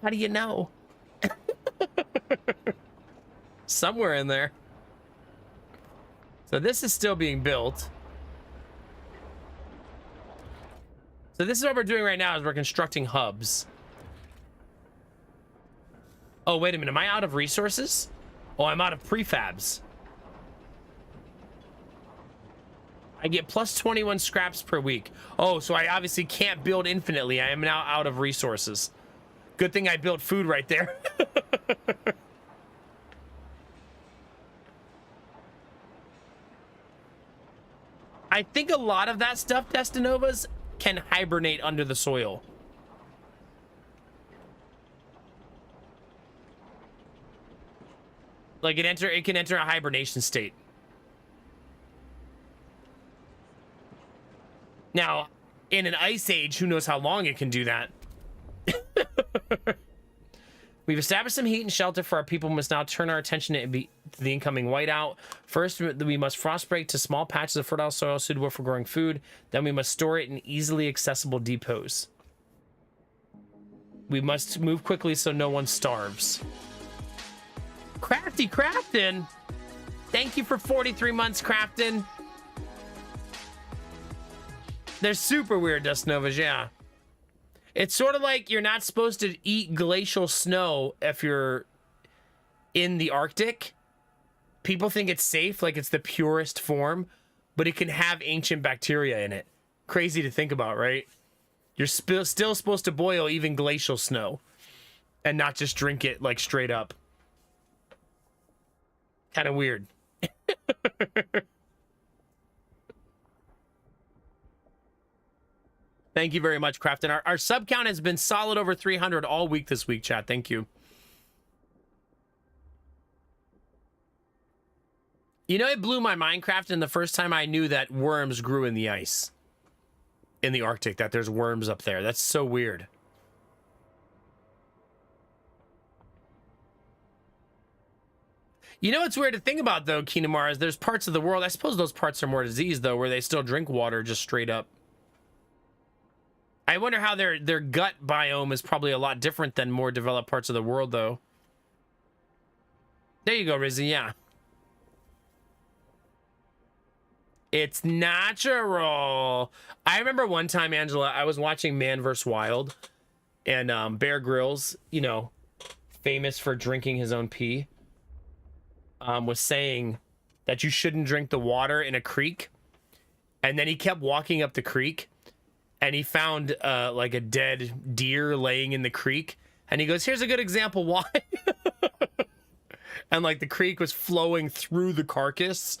How do you know? Somewhere in there. So this is still being built. So this is what we're doing right now, is we're constructing hubs. Oh, wait a minute. Am I out of resources? Oh, I'm out of prefabs. I get plus 21 scraps per week. Oh, so I obviously can't build infinitely. I am now out of resources. Good thing I built food right there. I think a lot of that stuff, Destinovas, can hibernate under the soil. Like it can enter a hibernation state. Now, in an ice age, who knows how long it can do that? We've established some heat and shelter for our people. We must now turn our attention to the incoming whiteout. First, we must frostbreak to small patches of fertile soil suitable for growing food. Then we must store it in easily accessible depots. We must move quickly so no one starves. Crafty Crafton! Thank you for 43 months, Crafton. They're super weird, Dust Novas, yeah. It's sort of like you're not supposed to eat glacial snow if you're in the Arctic. People think it's safe, like it's the purest form, but it can have ancient bacteria in it. Crazy to think about, right? You're still supposed to boil even glacial snow and not just drink it like straight up. Kind of weird. Thank you very much, Crafton. Our sub count has been solid over 300 all week this week, chat. Thank you. You know, it blew my mind, Crafton, the first time I knew that worms grew in the ice. In the Arctic, that there's worms up there. That's so weird. You know what's weird to think about, though, Kinamar, is there's parts of the world, I suppose those parts are more diseased, though, where they still drink water just straight up. I wonder how their gut biome is probably a lot different than more developed parts of the world, though. There you go, Rizzy, yeah. It's natural. I remember one time, Angela, I was watching Man vs. Wild, and Bear Grylls, you know, famous for drinking his own pee, was saying that you shouldn't drink the water in a creek. And then he kept walking up the creek, and he found like a dead deer laying in the creek. And he goes, here's a good example why. And like the creek was flowing through the carcass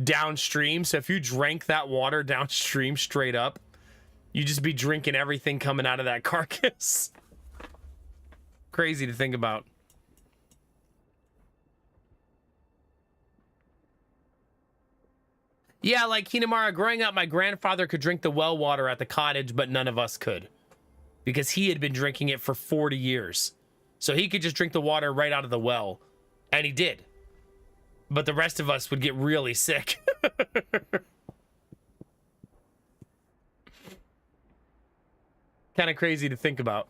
downstream. So if you drank that water downstream straight up, you'd just be drinking everything coming out of that carcass. Crazy to think about. Yeah, like Hinamara, growing up, my grandfather could drink the well water at the cottage, but none of us could. Because he had been drinking it for 40 years. So he could just drink the water right out of the well. And he did. But the rest of us would get really sick. Kind of crazy to think about.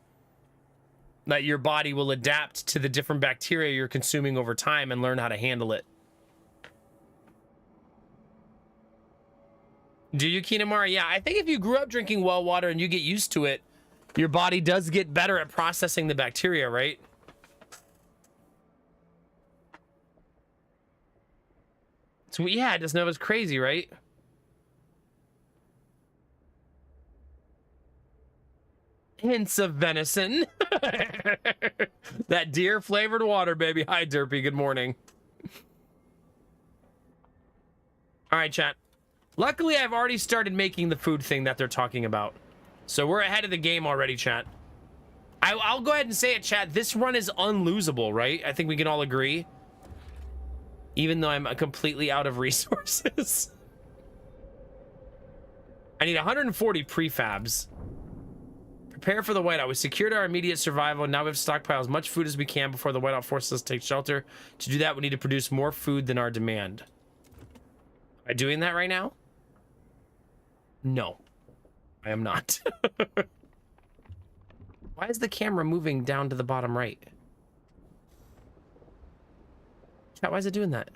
That your body will adapt to the different bacteria you're consuming over time and learn how to handle it. Do you, Kinamara? Yeah, I think if you grew up drinking well water and you get used to it, your body does get better at processing the bacteria, right? So yeah, just know it's crazy, right? Hints of venison. That deer flavored water, baby. Hi, Derpy. Good morning. All right, chat. Luckily, I've already started making the food thing that they're talking about. So we're ahead of the game already, chat. I'll go ahead and say it, chat. This run is unlosable, right? I think we can all agree. Even though I'm completely out of resources. I need 140 prefabs. For prepare for the whiteout. We secured our immediate survival. Now we have to stockpile as much food as we can before the whiteout forces us to take shelter. To do that, we need to produce more food than our demand. Am I doing that right now? No, I am not. Why is the camera moving down to the bottom right? Chat, why is it doing that?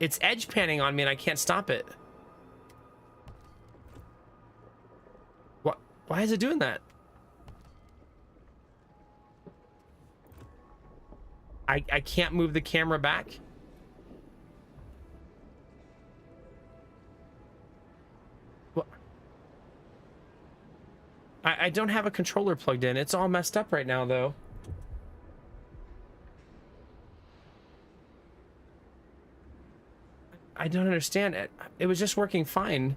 It's edge panning on me and I can't stop it. What? Why is it doing that? I can't move the camera back. What? I don't have a controller plugged in. It's all messed up right now though. I don't understand it. It was just working fine.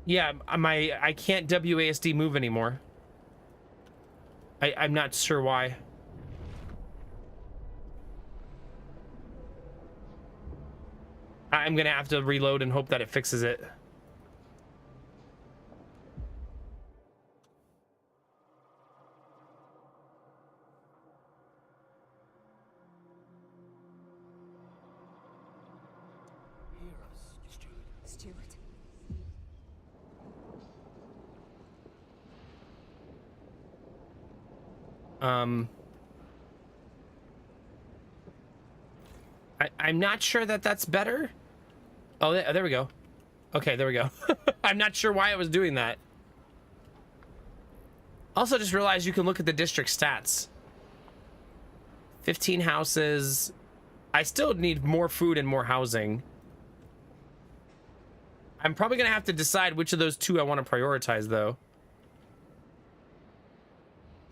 Yeah, I can't WASD move anymore. I'm not sure why. I'm gonna have to reload and hope that it fixes it. Stuart. I'm not sure that that's better. Oh, there we go. Okay, there we go. I'm not sure why it was doing that. Also, just realized you can look at the district stats. 15 houses. I still need more food and more housing. I'm probably gonna have to decide which of those two I want to prioritize, though.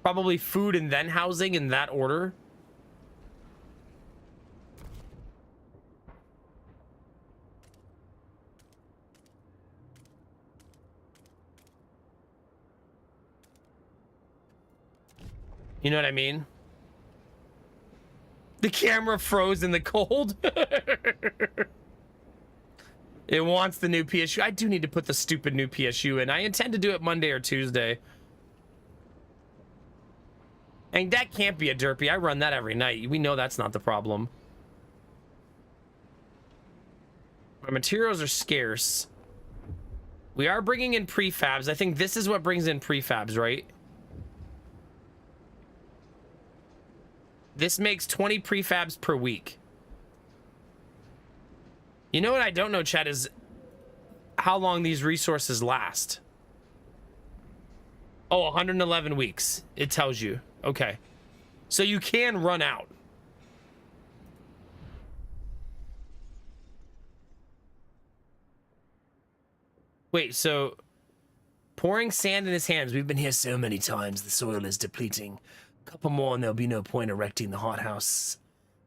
Probably food and then housing in that order. You know what I mean? The camera froze in the cold. It wants the new PSU. I do need to put the stupid new PSU in. I intend to do it Monday or Tuesday. And that can't be a derpy. I run that every night. We know that's not the problem. My materials are scarce. We are bringing in prefabs. I think this is what brings in prefabs, right? This makes 20 prefabs per week. You know what I don't know, Chad, is how long these resources last. Oh, 111 weeks. It tells you. Okay. So you can run out. Wait, so pouring sand in his hands. We've been here so many times, the soil is depleting. A couple more and there'll be no point erecting the hothouse.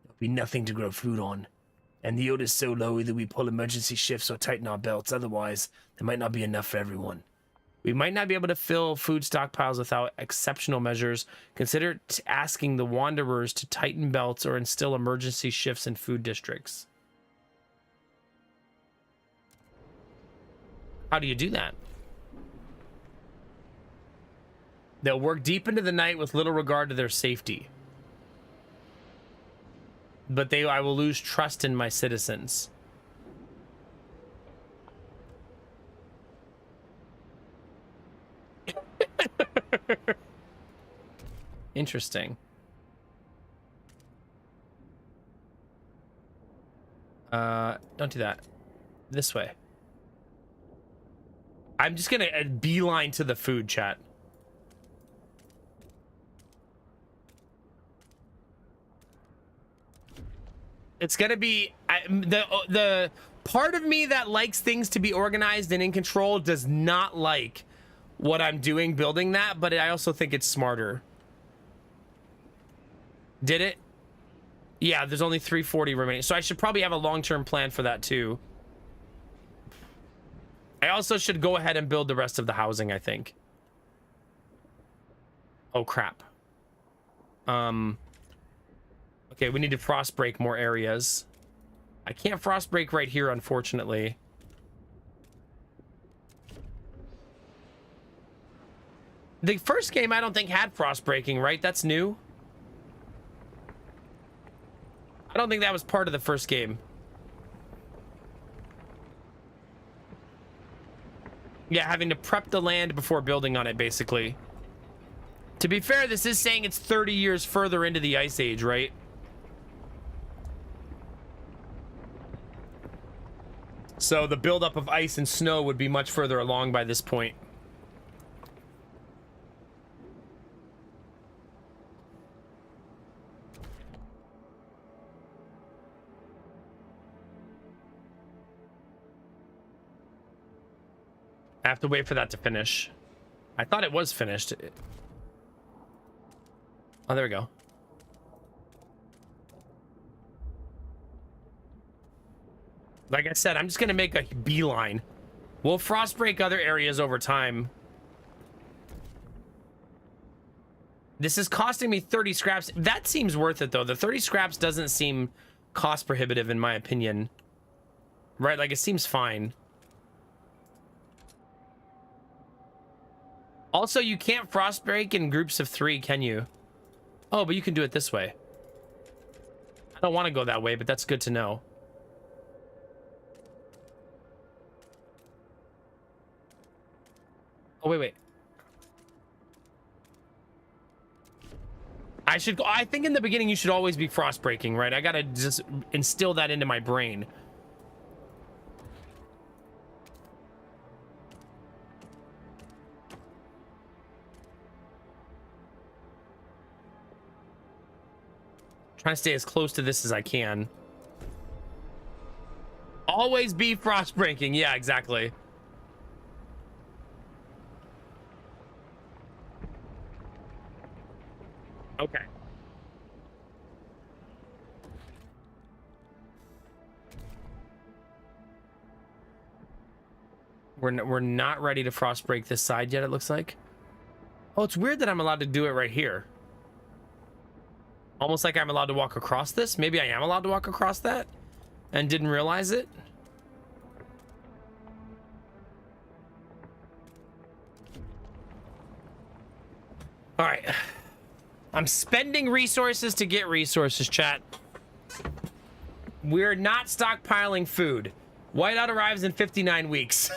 There'll be nothing to grow food on. And the yield is so low, either we pull emergency shifts or tighten our belts. Otherwise, there might not be enough for everyone. We might not be able to fill food stockpiles without exceptional measures. Consider asking the wanderers to tighten belts or instill emergency shifts in food districts. How do you do that? They'll work deep into the night with little regard to their safety. But I will lose trust in my citizens. Interesting. Don't do that. This way. I'm just gonna beeline to the food, chat. It's gonna be the part of me that likes things to be organized and in control does not like what I'm doing building that, but I also think it's smarter. Did it? Yeah, there's only 340 remaining, so I should probably have a long-term plan for that too. I also should go ahead and build the rest of the housing, I think. Oh, crap. Okay, we need to frost break more areas. I can't frost break right here, unfortunately. The first game, I don't think, had frost breaking, right? That's new. I don't think that was part of the first game. Yeah, having to prep the land before building on it, basically. To be fair, this is saying it's 30 years further into the Ice Age, right? So the buildup of ice and snow would be much further along by this point. I have to wait for that to finish. I thought it was finished. Oh, there we go. Like I said, I'm just going to make a beeline. We'll frost break other areas over time. This is costing me 30 scraps. That seems worth it, though. The 30 scraps doesn't seem cost prohibitive, in my opinion. Right? Like, it seems fine. Also, you can't frost break in groups of 3, can you? Oh, but you can do it this way. I don't want to go that way, but that's good to know. Oh, wait. I think in the beginning you should always be frost breaking, right? I gotta just instill that into my brain. Trying to stay as close to this as I can. Always be frost breaking. Yeah, exactly. Okay. We're not ready to frost break this side yet, it looks like. Oh, it's weird that I'm allowed to do it right here. Almost like I'm allowed to walk across this. Maybe I am allowed to walk across that and didn't realize it. All right. I'm spending resources to get resources, chat. We're not stockpiling food. Whiteout arrives in 59 weeks.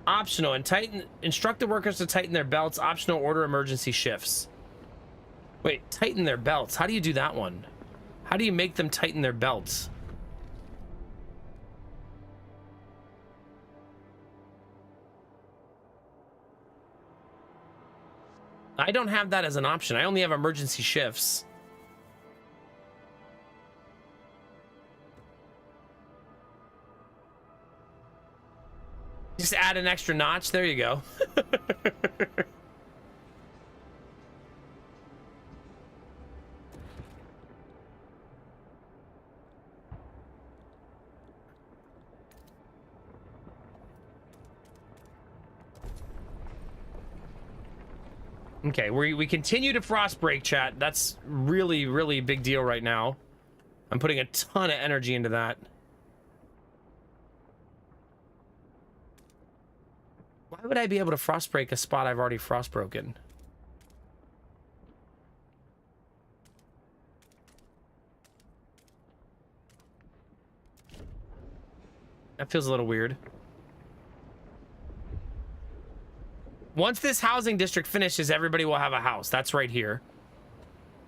Optional and instruct the workers to tighten their belts. Optional, order emergency shifts. Wait, tighten their belts. How do you do that one? How do you make them tighten their belts? I don't have that as an option. I only have emergency shifts. Just add an extra notch. There you go. Okay, we continue to frost break, chat. That's really, really big deal right now. I'm putting a ton of energy into that. Why would I be able to frost break a spot I've already frost broken? That feels a little weird. Once this housing district finishes, everybody will have a house. That's right here.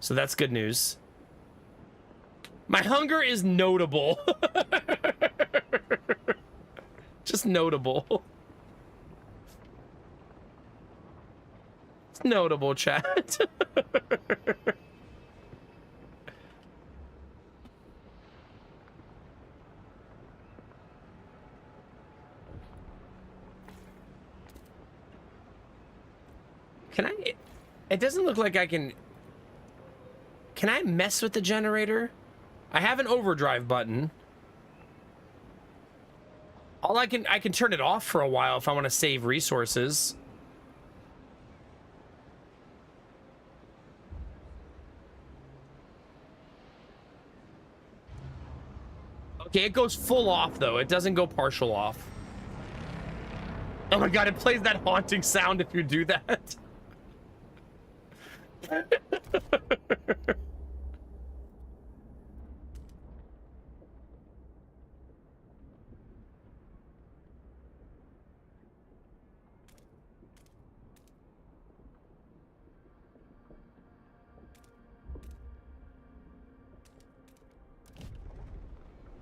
So that's good news. My hunger is notable. Just notable. It's notable, chat. Can I... It doesn't look like I can... Can I mess with the generator? I have an overdrive button. I can turn it off for a while if I want to save resources. Okay, it goes full off though. It doesn't go partial off. Oh my god, it plays that haunting sound if you do that.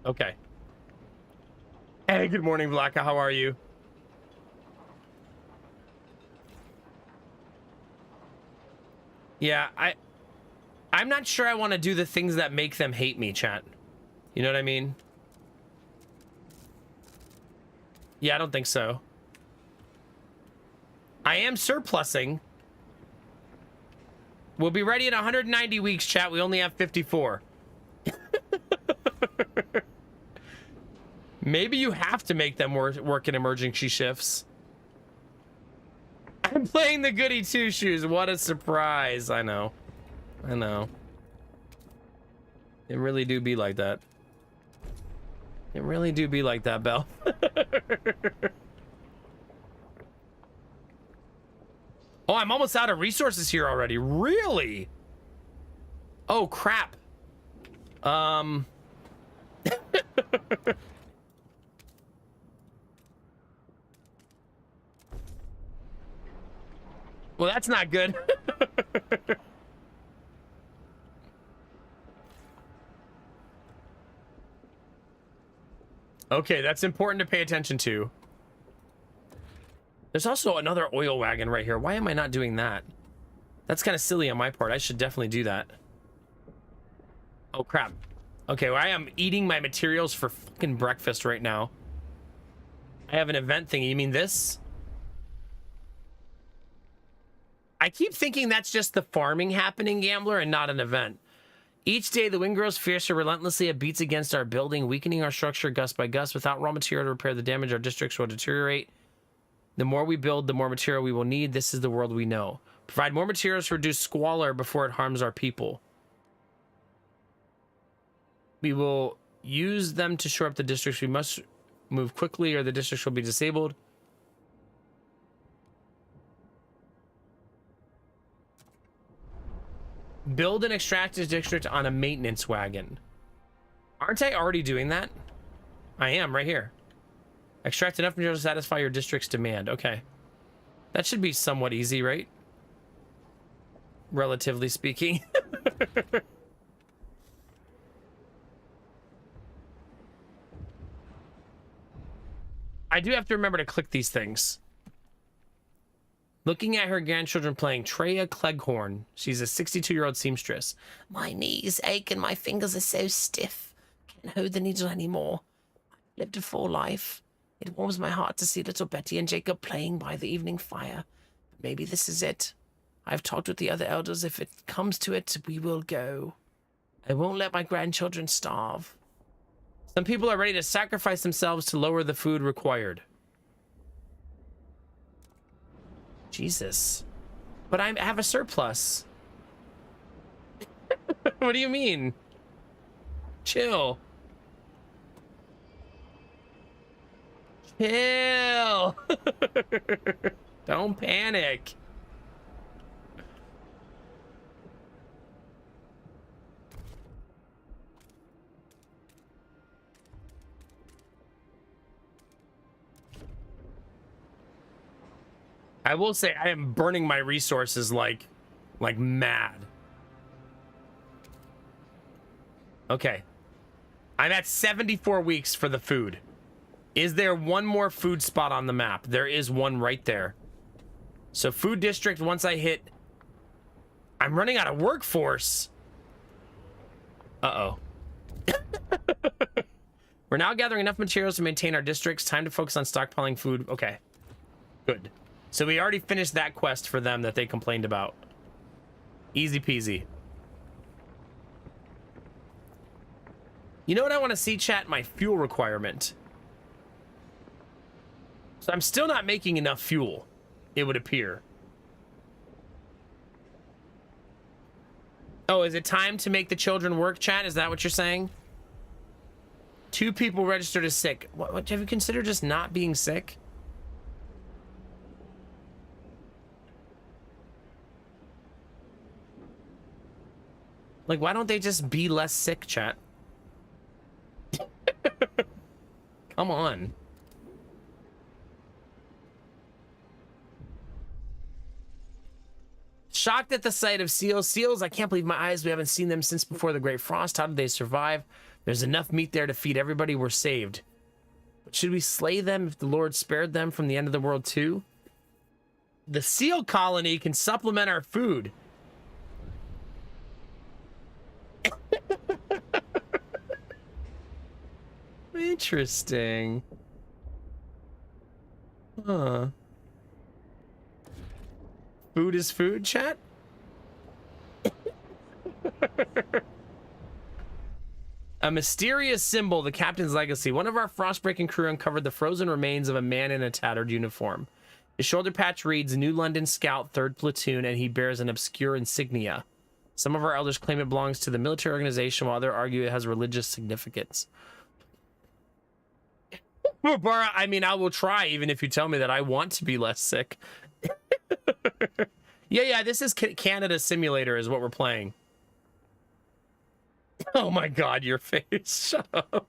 Okay. Hey, good morning, Vlaka. How are you? Yeah, I'm not sure I want to do the things that make them hate me, chat. You know what I mean? Yeah, I don't think so. I am surplusing. We'll be ready in 190 weeks, chat. We only have 54. Maybe you have to make them work in emergency shifts. I'm playing the goody two shoes. What a surprise. I know. I know. It really do be like that. It really do be like that, Belle. Oh, I'm almost out of resources here already. Really? Oh, crap. Well, that's not good. Okay, that's important to pay attention to. There's also another oil wagon right here. Why am I not doing that? That's kind of silly on my part. I should definitely do that. Oh, crap. Okay, well, I am eating my materials for fucking breakfast right now. I have an event thingy. You mean this? I keep thinking that's just the farming happening, Gambler, and not an event. Each day, the wind grows fiercer relentlessly. It beats against our building, weakening our structure gust by gust. Without raw material to repair the damage, our districts will deteriorate. The more we build, the more material we will need. This is the world we know. Provide more materials to reduce squalor before it harms our people. We will use them to shore up the districts. We must move quickly or the districts will be disabled. Build an extractive district on a maintenance wagon. Aren't I already doing that? I am right here. Extract enough material to satisfy your district's demand. Okay. That should be somewhat easy, right? Relatively speaking. I do have to remember to click these things. Looking at her grandchildren playing Treya Cleghorn. She's a 62-year-old seamstress. My knees ache and my fingers are so stiff. Can't hold the needle anymore. I've lived a full life. It warms my heart to see little Betty and Jacob playing by the evening fire. Maybe this is it. I've talked with the other elders. If it comes to it, we will go. I won't let my grandchildren starve. Some people are ready to sacrifice themselves to lower the food required. Jesus. But I have a surplus. What do you mean? Chill. Chill. Don't panic. I will say I am burning my resources like mad. Okay. I'm at 74 weeks for the food. Is there one more food spot on the map? There is one right there. So food district, once I hit... I'm running out of workforce. Uh-oh. We're now gathering enough materials to maintain our districts. Time to focus on stockpiling food. Okay. Good. So we already finished that quest for them that they complained about. Easy peasy. You know what I want to see, chat? My fuel requirement. So I'm still not making enough fuel, it would appear. Oh, is it time to make the children work, chat? Is that what you're saying? 2 people registered as sick. What have you considered just not being sick? Like, why don't they just be less sick, chat? Come on. Shocked at the sight of seals. Seals, I can't believe my eyes. We haven't seen them since before the Great Frost. How did they survive? There's enough meat there to feed everybody. We're saved. But should we slay them if the Lord spared them from the end of the world too? The seal colony can supplement our food. Interesting. Huh. Food is food, chat? A mysterious symbol, the captain's legacy. One of our frostbreaking crew uncovered the frozen remains of a man in a tattered uniform. His shoulder patch reads New London Scout 3rd Platoon, and he bears an obscure insignia. Some of our elders claim it belongs to the military organization, while others argue it has religious significance. Bara, I mean, I will try, even if you tell me that I want to be less sick. Yeah, this is Canada Simulator is what we're playing. Oh my god, your face. Shut up.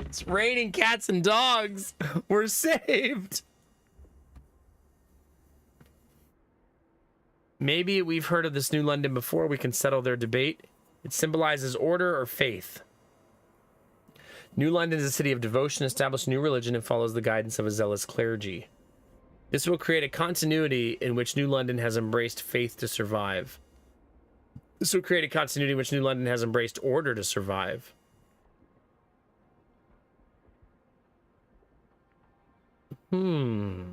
It's raining cats and dogs. We're saved. Maybe we've heard of this New London before. We can settle their debate. It symbolizes order or faith. New London is a city of devotion, established a new religion, and follows the guidance of a zealous clergy. This will create a continuity in which New London has embraced faith to survive. This will create a continuity in which New London has embraced order to survive. So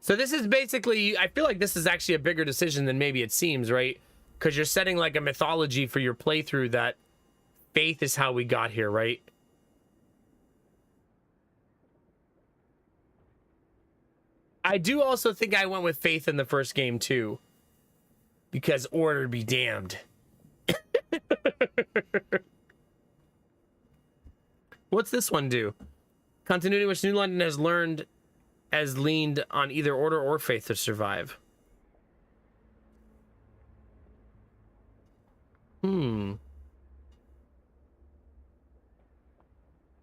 this is basically, I feel like this is actually a bigger decision than maybe it seems, right? Because you're setting like a mythology for your playthrough that faith is how we got here, right? I do also think I went with faith in the first game too. Because order be damned. What's this one do? Continuity in which New London has leaned on either order or faith to survive.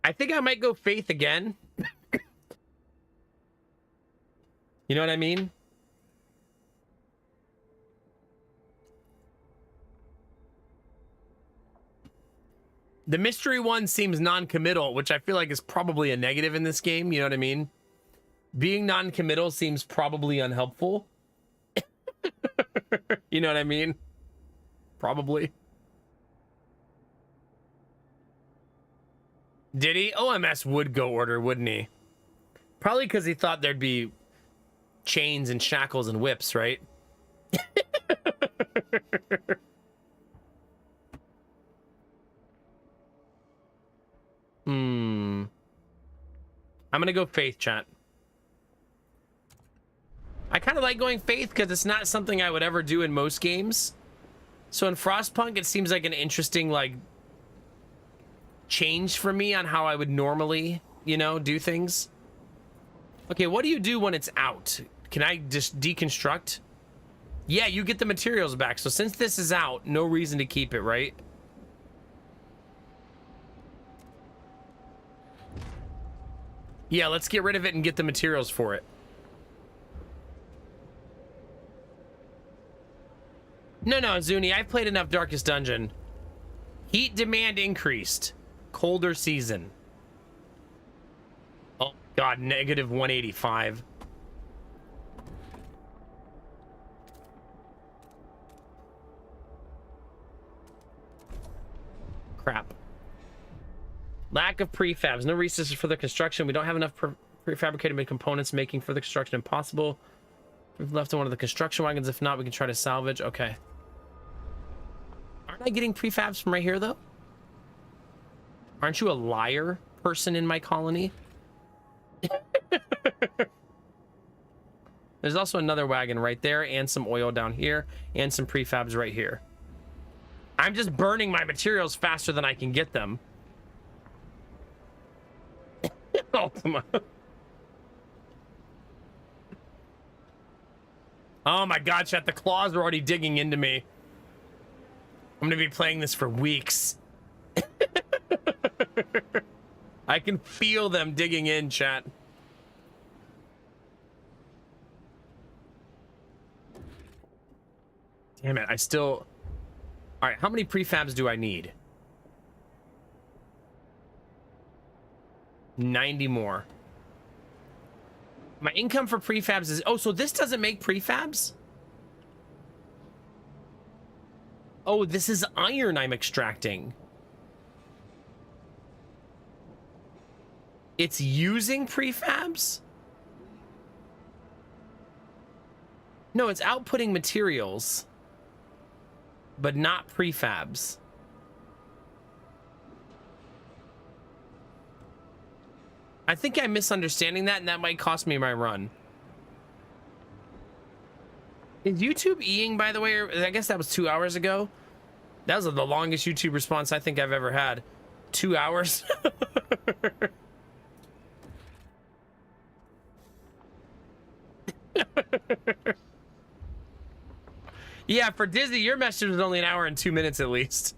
I think I might go faith again. You know what I mean? The mystery one seems non-committal, which I feel like is probably a negative in this game. You know what I mean? Being non-committal seems probably unhelpful. You know what I mean? Probably. Did he? OMS would go order, wouldn't he? Probably because he thought there'd be chains and shackles and whips, right? I'm gonna go faith, chat. I kind of like going faith because it's not something I would ever do in most games. So in Frostpunk, it seems like an interesting, like, change for me on how I would normally, you know, do things. Okay, what do you do when it's out? Can I just deconstruct? Yeah, you get the materials back. So since this is out, no reason to keep it, right? Yeah, let's get rid of it and get the materials for it. No, Zuni, I've played enough Darkest Dungeon. Heat demand increased. Colder season. Oh, God, negative 185. Crap. Lack of prefabs. No resources for the construction. We don't have enough prefabricated components, making further construction impossible. We've left on one of the construction wagons. If not, we can try to salvage. Okay. Aren't I getting prefabs from right here, though? Aren't you a liar person in my colony? There's also another wagon right there, and some oil down here, and some prefabs right here. I'm just burning my materials faster than I can get them. Ultima. Oh my god, chat, the claws are already digging into me. I'm gonna be playing this for weeks. I can feel them digging in, chat. Damn it, I still... Alright, how many prefabs do I need? 90 more. My income for prefabs is... Oh, so this doesn't make prefabs? Oh, this is iron I'm extracting. It's using prefabs? No, it's outputting materials, but not prefabs. I think I'm misunderstanding that, and that might cost me my run. Is YouTube E-ing, by the way? I guess that was 2 hours ago. That was the longest YouTube response I think I've ever had. 2 hours. Yeah, for Disney, your message was only 1 hour and 2 minutes at least.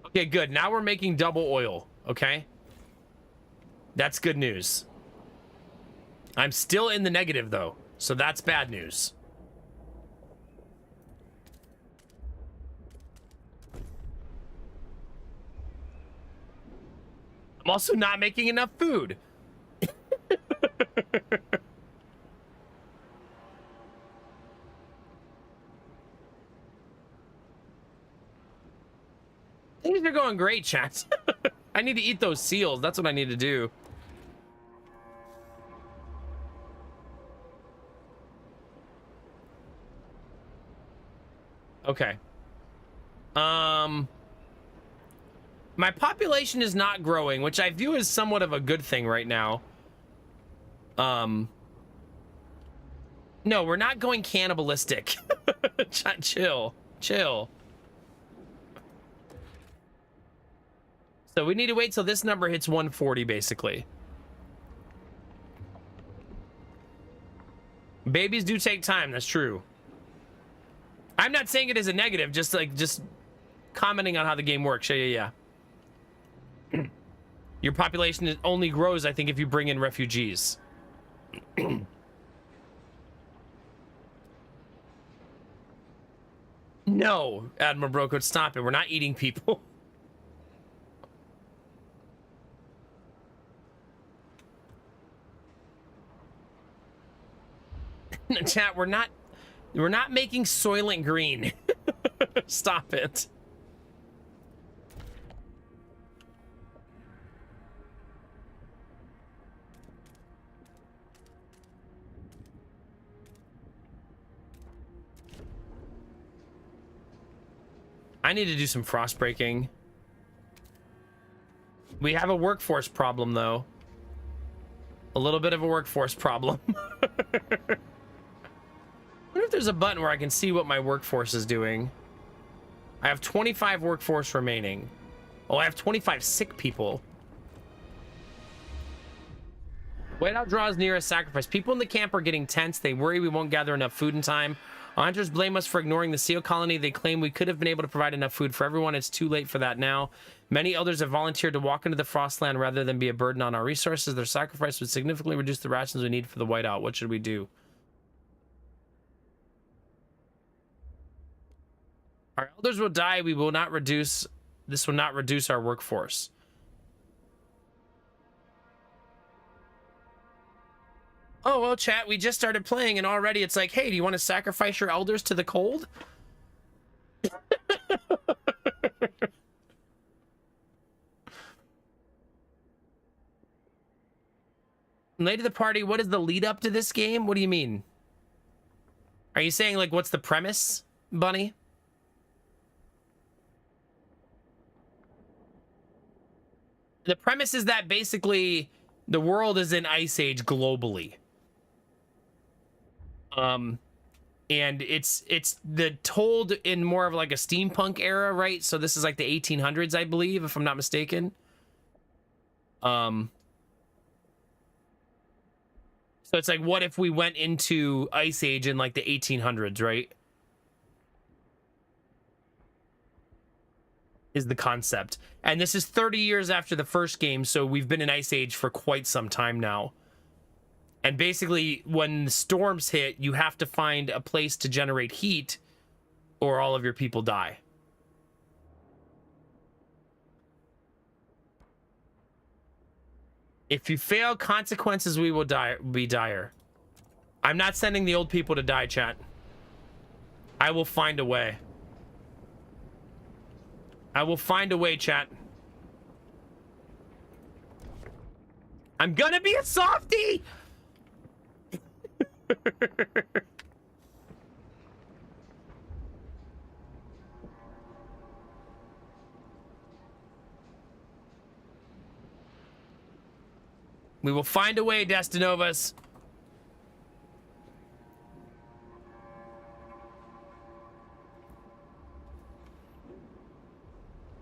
Okay, good. Now we're making double oil, okay? That's good news. I'm still in the negative, though, so that's bad news. I'm also not making enough food. Things are going great, chat. I need to eat those seals. That's what I need to do. Okay. My population is not growing, which I view as somewhat of a good thing right now. No, we're not going cannibalistic. Chill. So we need to wait till this number hits 140, basically. Babies do take time, that's true. I'm not saying it as a negative, just commenting on how the game works. Yeah. Your population only grows, I think, if you bring in refugees. No, Admiral Brocoat, stop it. We're not eating people. Chat, we're not making Soylent Green. Stop it. I need to do some frost breaking. We have a workforce problem, though. A little bit of a workforce problem. I wonder if there's a button where I can see what my workforce is doing. I have 25 workforce remaining. Oh, I have 25 sick people. Whiteout draws near a sacrifice. People in the camp are getting tense. They worry we won't gather enough food in time. Hunters blame us for ignoring the seal colony. They claim we could have been able to provide enough food for everyone. It's too late for that now. Many elders have volunteered to walk into the Frostland rather than be a burden on our resources. Their sacrifice would significantly reduce the rations we need for the whiteout. What should we do? Our elders will die. We will not reduce... This will not reduce our workforce. Oh, well, chat, we just started playing and already it's like, hey, do you want to sacrifice your elders to the cold? Late to the party, what is the lead up to this game? What do you mean? Are you saying, like, what's the premise, Bunny? The premise is that basically the world is in ice age globally. And it's the told in more of like a steampunk era, right? So this is like the 1800s, I believe, if I'm not mistaken. So it's like, what if we went into ice age in like the 1800s, right? Is the concept. And this is 30 years after the first game, so we've been in ice age for quite some time now. And basically, when the storms hit, you have to find a place to generate heat, or all of your people die. If you fail, consequences be dire. I'm not sending the old people to die, chat. I will find a way. I will find a way, chat. I'm gonna be a softie! We will find a way, Destinovas.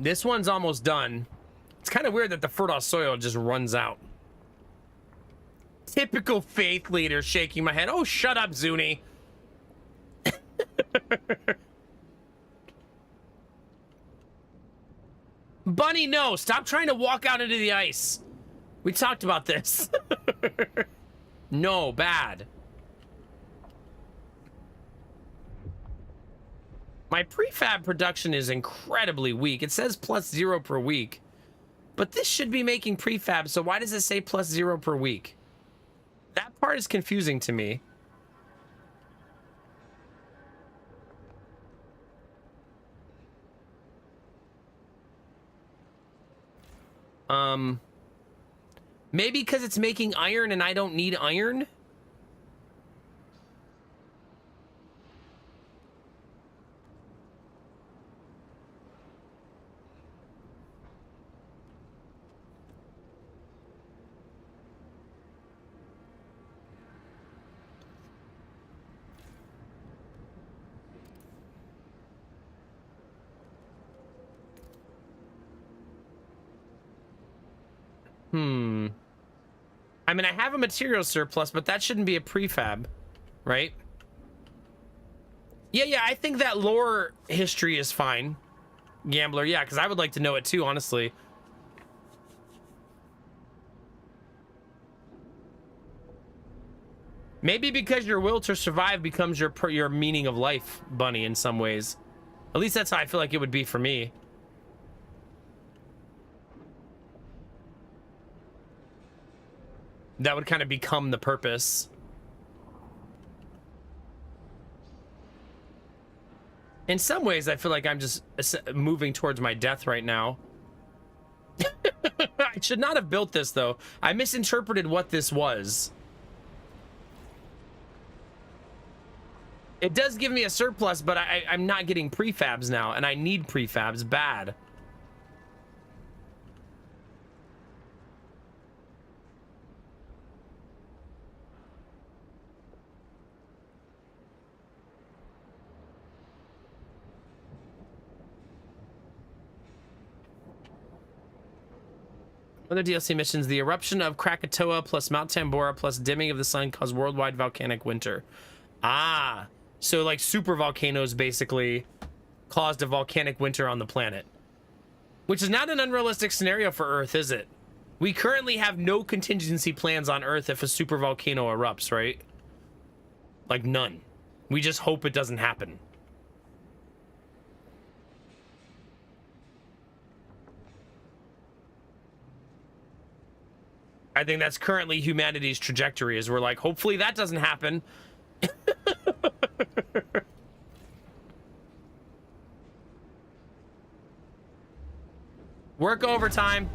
This one's almost done. It's kind of weird that the Fertile soil just runs out. Typical faith leader shaking my head. Oh, shut up, Zuni. Bunny, no. Stop trying to walk out into the ice. We talked about this. No, bad. My prefab production is incredibly weak. It says +0 per week. But this should be making prefab, so why does it say +0 per week? That part is confusing to me. Maybe because it's making iron and I don't need iron? I mean, I have a material surplus, but that shouldn't be a prefab, right? Yeah, I think that lore history is fine. Gambler, yeah, because I would like to know it too, honestly. Maybe because your will to survive becomes your meaning of life, Bunny, in some ways. At least that's how I feel like it would be for me. That would kind of become the purpose. In some ways, I feel like I'm just moving towards my death right now. I should not have built this, though. I misinterpreted what this was. It does give me a surplus, but I'm not getting prefabs now, and I need prefabs bad. Other DLC missions: the eruption of Krakatoa plus Mount Tambora plus dimming of the sun cause worldwide volcanic winter. Ah, so like super volcanoes basically caused a volcanic winter on the planet, which is not an unrealistic scenario for Earth, is it? We currently have no contingency plans on Earth if a super volcano erupts, right? Like none. We just hope it doesn't happen. I think that's currently humanity's trajectory, is we're like, hopefully that doesn't happen. Work overtime.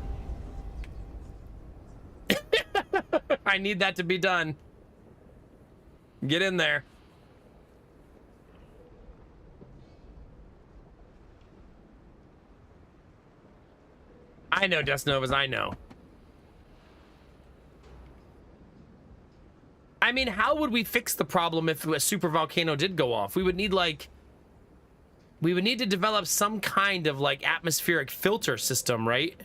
I need that to be done. Get in there. I know, Death Novas, I know. I mean, how would we fix the problem if a super volcano did go off? We would need, like... We would need to develop some kind of, like, atmospheric filter system, right?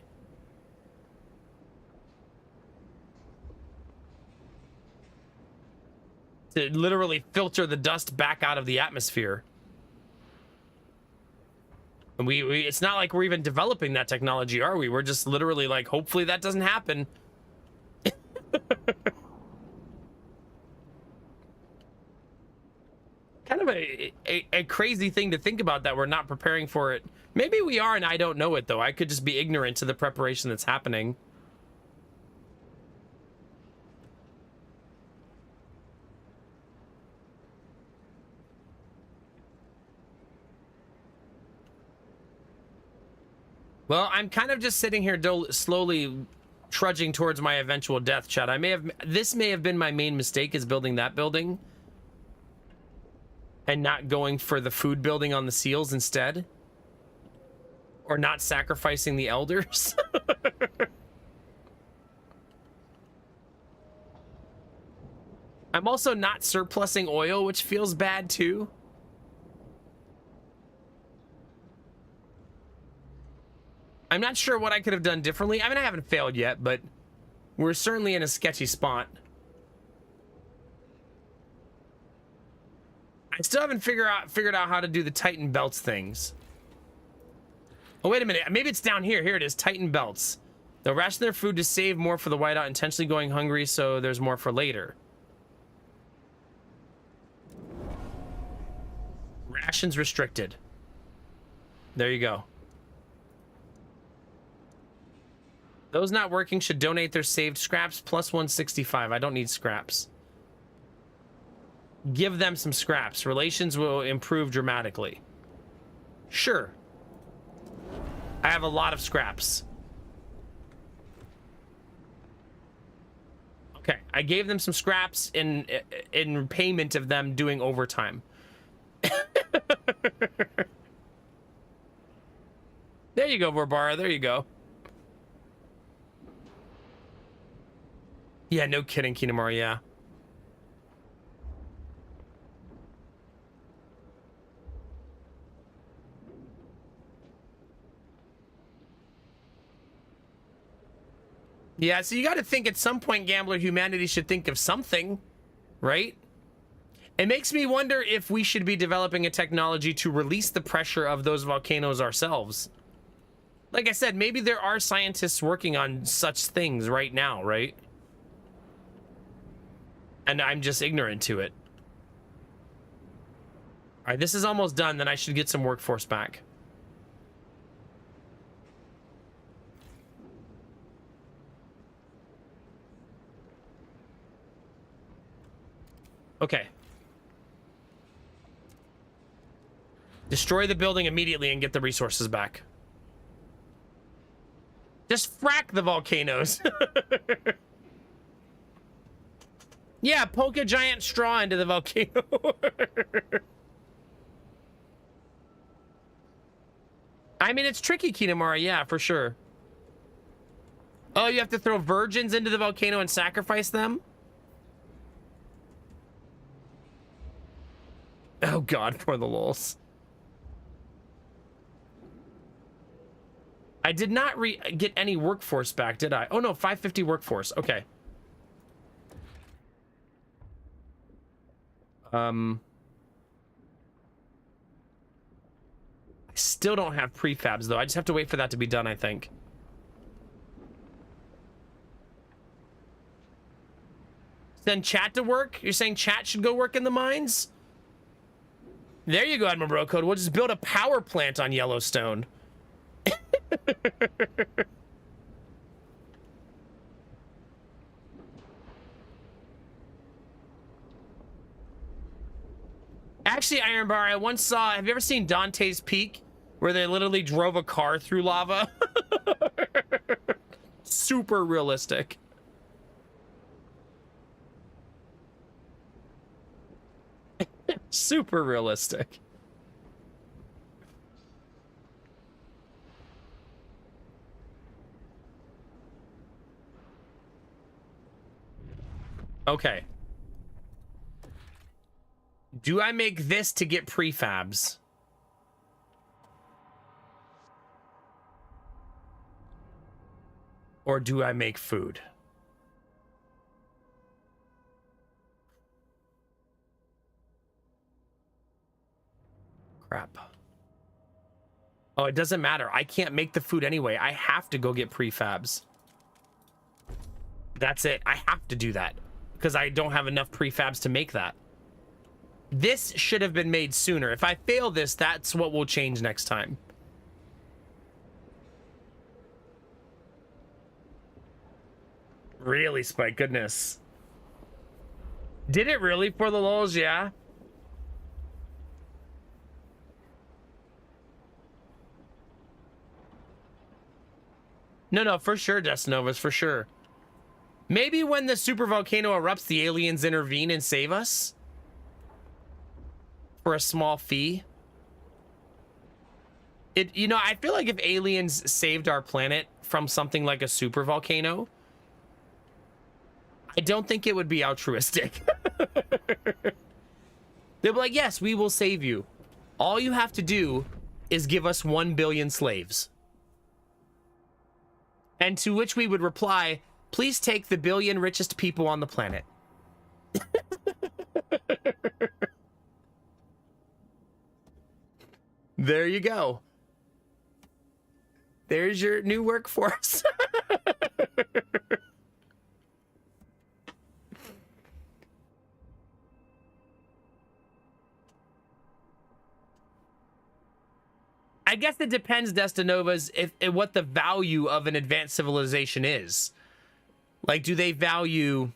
To literally filter the dust back out of the atmosphere. And it's not like we're even developing that technology, are we? We're just literally like, hopefully that doesn't happen. Kind of a crazy thing to think about, that we're not preparing for it. Maybe we are and I don't know it, though. I could just be ignorant to the preparation that's happening. Well, I'm kind of just sitting here slowly trudging towards my eventual death, chat. This may have been my main mistake, is building that building and not going for the food building on the seals instead, or not sacrificing the elders. I'm also not surplusing oil, which feels bad too. I'm not sure what I could have done differently. I mean, I haven't failed yet, but we're certainly in a sketchy spot. I still haven't figured out how to do the Titan belts things. Oh, wait a minute. Maybe it's down here. Here it is. Titan belts. They'll ration their food to save more for the whiteout, intentionally going hungry so there's more for later. Rations restricted. There you go. Those not working should donate their saved scraps plus 165. I don't need scraps. Give them some scraps. Relations will improve dramatically. Sure. I have a lot of scraps. Okay, I gave them some scraps in payment of them doing overtime. There you go, Barbara. There you go. Yeah, no kidding, Kinamari, yeah. Yeah, so you got to think at some point, Gambler, humanity should think of something, right? It makes me wonder if we should be developing a technology to release the pressure of those volcanoes ourselves. Like I said, maybe there are scientists working on such things right now, right? And I'm just ignorant to it. All right, this is almost done. Then I should get some workforce back. Okay. Destroy the building immediately and get the resources back. Just frack the volcanoes. Yeah, poke a giant straw into the volcano. I mean, it's tricky, Kinamara, yeah, for sure. Oh, you have to throw virgins into the volcano and sacrifice them? Oh god, for the lulz. I did not get any workforce back, did I? Oh no, 550 workforce. Okay. I still don't have prefabs though. I just have to wait for that to be done, I think. Send chat to work? You're saying chat should go work in the mines? There you go, Admiral Bro Code. We'll just build a power plant on Yellowstone. Actually, Iron Bar, I once saw, have you ever seen Dante's Peak? Where they literally drove a car through lava? Super realistic. Super realistic. Okay. Do I make this to get prefabs? Or do I make food? Crap. Oh, it doesn't matter. I can't make the food anyway. I have to go get prefabs. That's it. I have to do that because I don't have enough prefabs to make that. This should have been made sooner. If I fail this, that's what will change next time. Really, Spike? Goodness. Did it really for the lulz? Yeah. No, for sure, Destinovas, for sure. Maybe when the super volcano erupts, the aliens intervene and save us? For a small fee? You know, I feel like if aliens saved our planet from something like a super volcano, I don't think it would be altruistic. They'd be like, yes, we will save you. All you have to do is give us 1 billion slaves. And to which we would reply, please take the 1 billion richest people on the planet. There you go. There's your new workforce. I guess it depends, Destinovas, if what the value of an advanced civilization is. Like, do they value...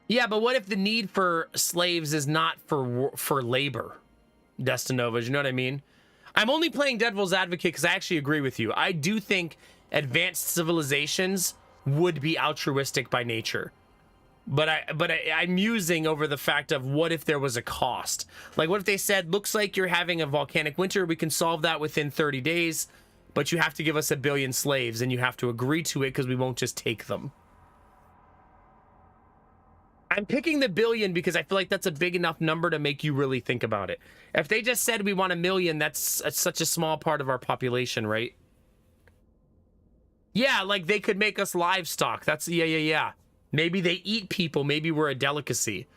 Yeah, but what if the need for slaves is not for labor, Destinovas? You know what I mean? I'm only playing Devil's Advocate because I actually agree with you. I do think advanced civilizations would be altruistic by nature. But I'm musing over the fact of what if there was a cost? Like, what if they said, looks like you're having a volcanic winter. We can solve that within 30 days, but you have to give us 1 billion slaves and you have to agree to it because we won't just take them. I'm picking the 1 billion because I feel like that's a big enough number to make you really think about it. If they just said we want 1 million, that's such a small part of our population, right? Yeah, like they could make us livestock. That's, yeah. Maybe they eat people. Maybe we're a delicacy.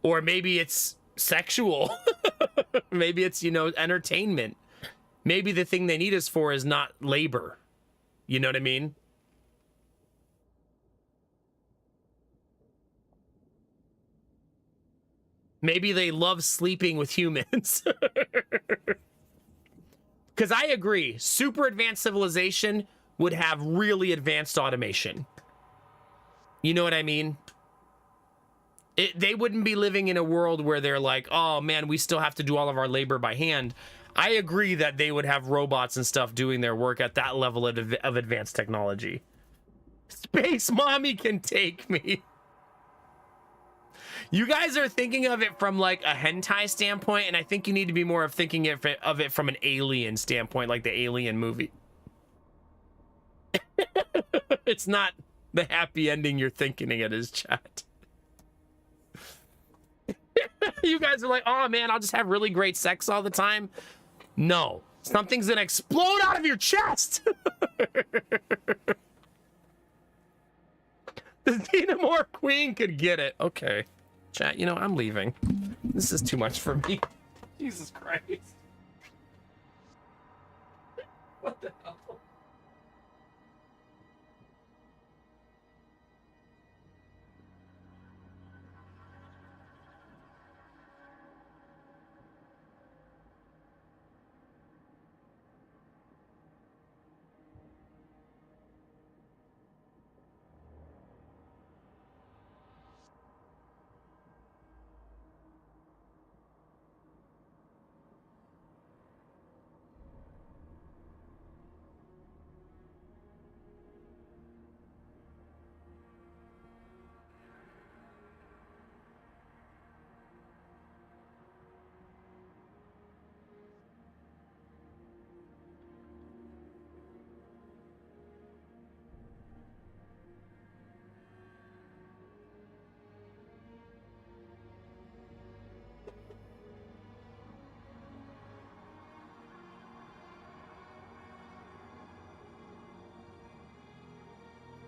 Or maybe it's sexual. Maybe it's, you know, entertainment. Maybe the thing they need us for is not labor. You know what I mean? Maybe they love sleeping with humans. Because I agree, super advanced civilization would have really advanced automation. You know what I mean? They wouldn't be living in a world where they're like, oh man, we still have to do all of our labor by hand. I agree that they would have robots and stuff doing their work at that level of advanced technology. Space Mommy can take me. You guys are thinking of it from like a hentai standpoint, and I think you need to be more of thinking of it from an alien standpoint, like the Alien movie. It's not the happy ending you're thinking it is, chat. You guys are like, oh man, I'll just have really great sex all the time. No, something's gonna explode out of your chest. The Xenomorph Queen could get it. Okay. Chat, you know, I'm leaving. This is too much for me. Jesus Christ. What the hell?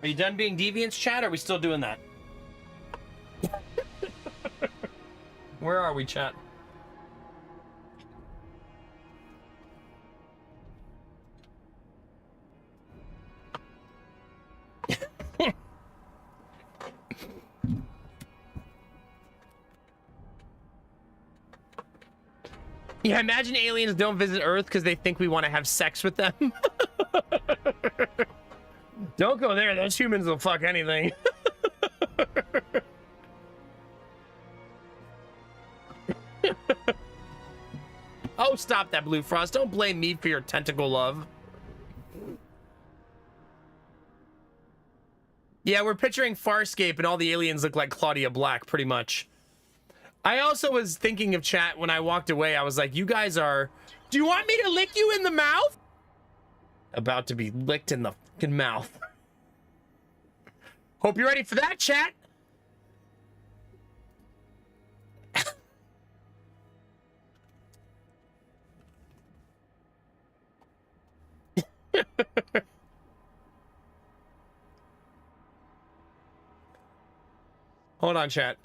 Are you done being deviants, chat? Or are we still doing that? Where are we, chat? Yeah, imagine aliens don't visit Earth because they think we want to have sex with them. Don't go there. Those humans will fuck anything. Oh, stop that, Blue Frost. Don't blame me for your tentacle love. Yeah, we're picturing Farscape and all the aliens look like Claudia Black, pretty much. I also was thinking of chat when I walked away. I was like, you guys are... Do you want me to lick you in the mouth? About to be licked in the fucking mouth. Hope you're ready for that, chat. Hold on, chat.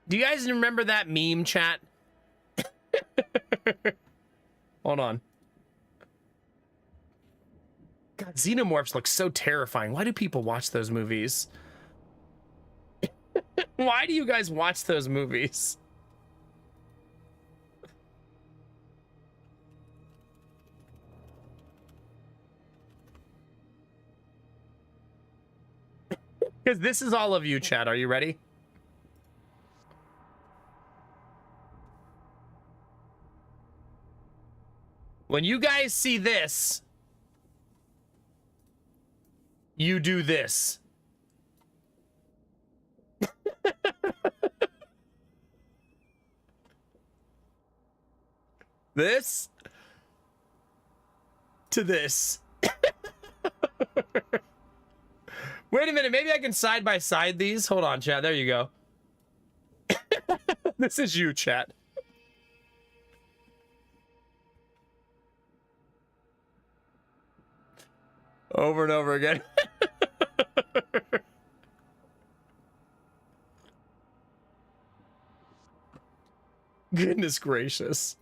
Do you guys remember that meme, chat? Hold on. God, xenomorphs look so terrifying. Why do people watch those movies? Why do you guys watch those movies? Because this is all of you, chat. Are you ready? When you guys see this, you do this. This to this. Wait a minute, maybe I can side by side these. Hold on, chat. There you go. This is you, chat. Over and over again. Goodness gracious.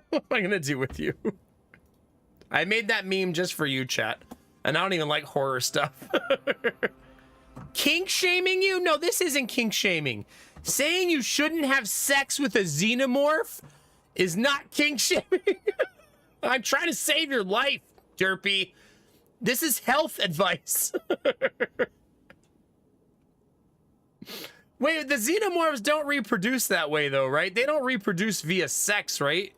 What am I gonna do with you? I made that meme just for you, chat. And I don't even like horror stuff. Kink shaming you? No, this isn't kink shaming. Saying you shouldn't have sex with a xenomorph is not kink shaming. I'm trying to save your life, Derpy. This is health advice. Wait, the xenomorphs don't reproduce that way, though, right? They don't reproduce via sex, right?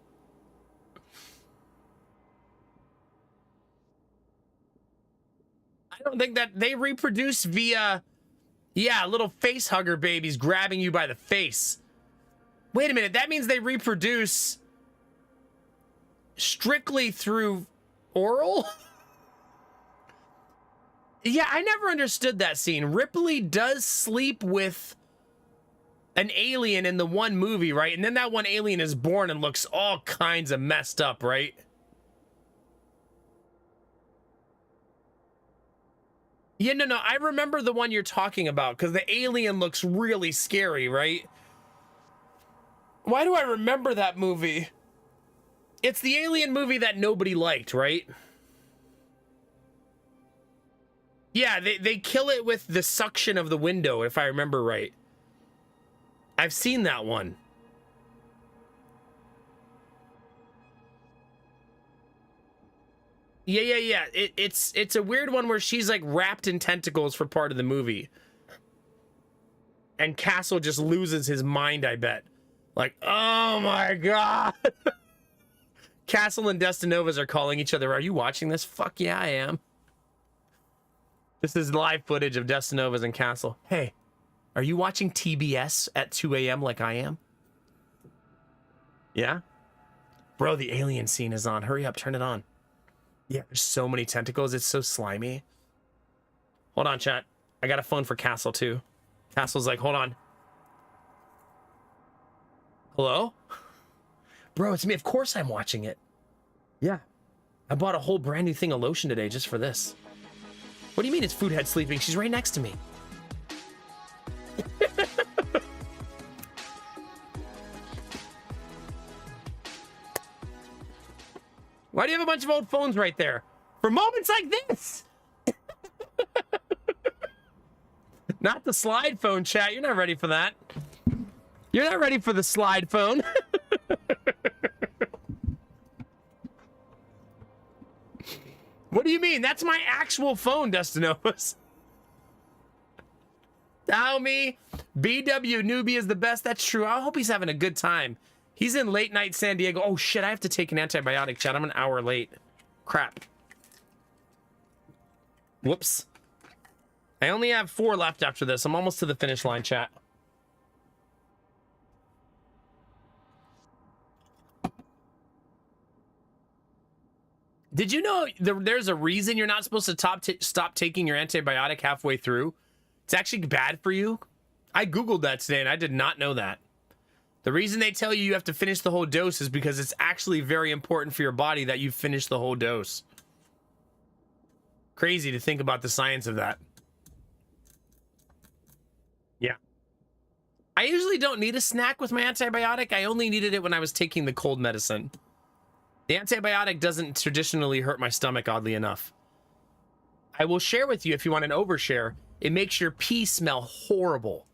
I don't think that they reproduce via, yeah, little face hugger babies grabbing you by the face. Wait a minute, that means they reproduce strictly through oral? Yeah, I never understood that scene. Ripley does sleep with an alien in the one movie, right? And then that one alien is born and looks all kinds of messed up, right? Yeah, no, I remember the one you're talking about because the alien looks really scary, right? Why do I remember that movie? It's the alien movie that nobody liked, right? Yeah, they kill it with the suction of the window, if I remember right. I've seen that one. Yeah. It's a weird one where she's like wrapped in tentacles for part of the movie. And Castle just loses his mind, I bet. Like, oh my God. Castle and Destinovas are calling each other. Are you watching this? Fuck yeah, I am. This is live footage of Destinovas and Castle. Hey, are you watching TBS at 2 a.m. like I am? Yeah? Bro, the alien scene is on. Hurry up, turn it on. Yeah, there's so many tentacles. It's so slimy. Hold on, chat. I got a phone for Castle, too. Castle's like, hold on. Hello? Bro, it's me. Of course I'm watching it. Yeah. I bought a whole brand new thing of lotion today just for this. What do you mean it's food head sleeping? She's right next to me. Why do you have a bunch of old phones right there? For moments like this! Not the slide phone, chat. You're not ready for that. You're not ready for the slide phone. What do you mean? That's my actual phone, Dustinovas. Tell me, BW Newbie is the best. That's true. I hope he's having a good time. He's in late night San Diego. Oh shit, I have to take an antibiotic, chat. I'm an hour late. Crap. Whoops. I only have 4 left after this. I'm almost to the finish line, chat. Did you know there's a reason you're not supposed to stop taking your antibiotic halfway through? It's actually bad for you. I Googled that today and I did not know that. The reason they tell you you have to finish the whole dose is because it's actually very important for your body that you finish the whole dose. Crazy to think about the science of that. Yeah. I usually don't need a snack with my antibiotic. I only needed it when I was taking the cold medicine. The antibiotic doesn't traditionally hurt my stomach, oddly enough. I will share with you if you want an overshare. It makes your pee smell horrible.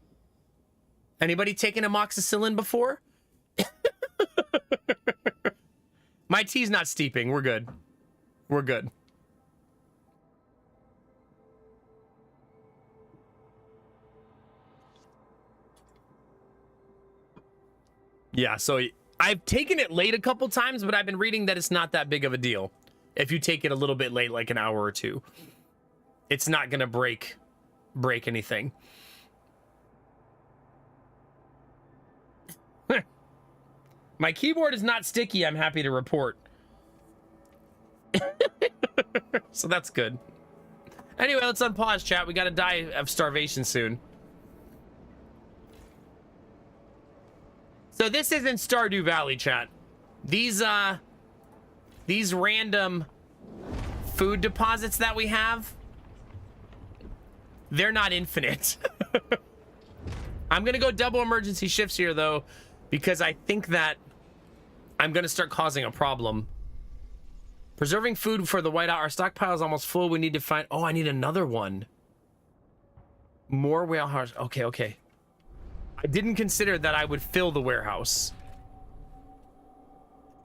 Anybody taken amoxicillin before? My tea's not steeping. We're good. We're good. Yeah, so I've taken it late a couple times, but I've been reading that it's not that big of a deal. If you take it a little bit late, like an hour or two, it's not gonna break anything. My keyboard is not sticky, I'm happy to report. So that's good. Anyway, let's unpause, chat. We gotta die of starvation soon. So this isn't Stardew Valley, chat. These random food deposits that we have, they're not infinite. I'm gonna go double emergency shifts here though, because I think that I'm gonna start causing a problem. Preserving food for the whiteout. Our stockpile is almost full. We need to find, oh, I need another one. More warehouse. Okay, okay. I didn't consider that I would fill the warehouse.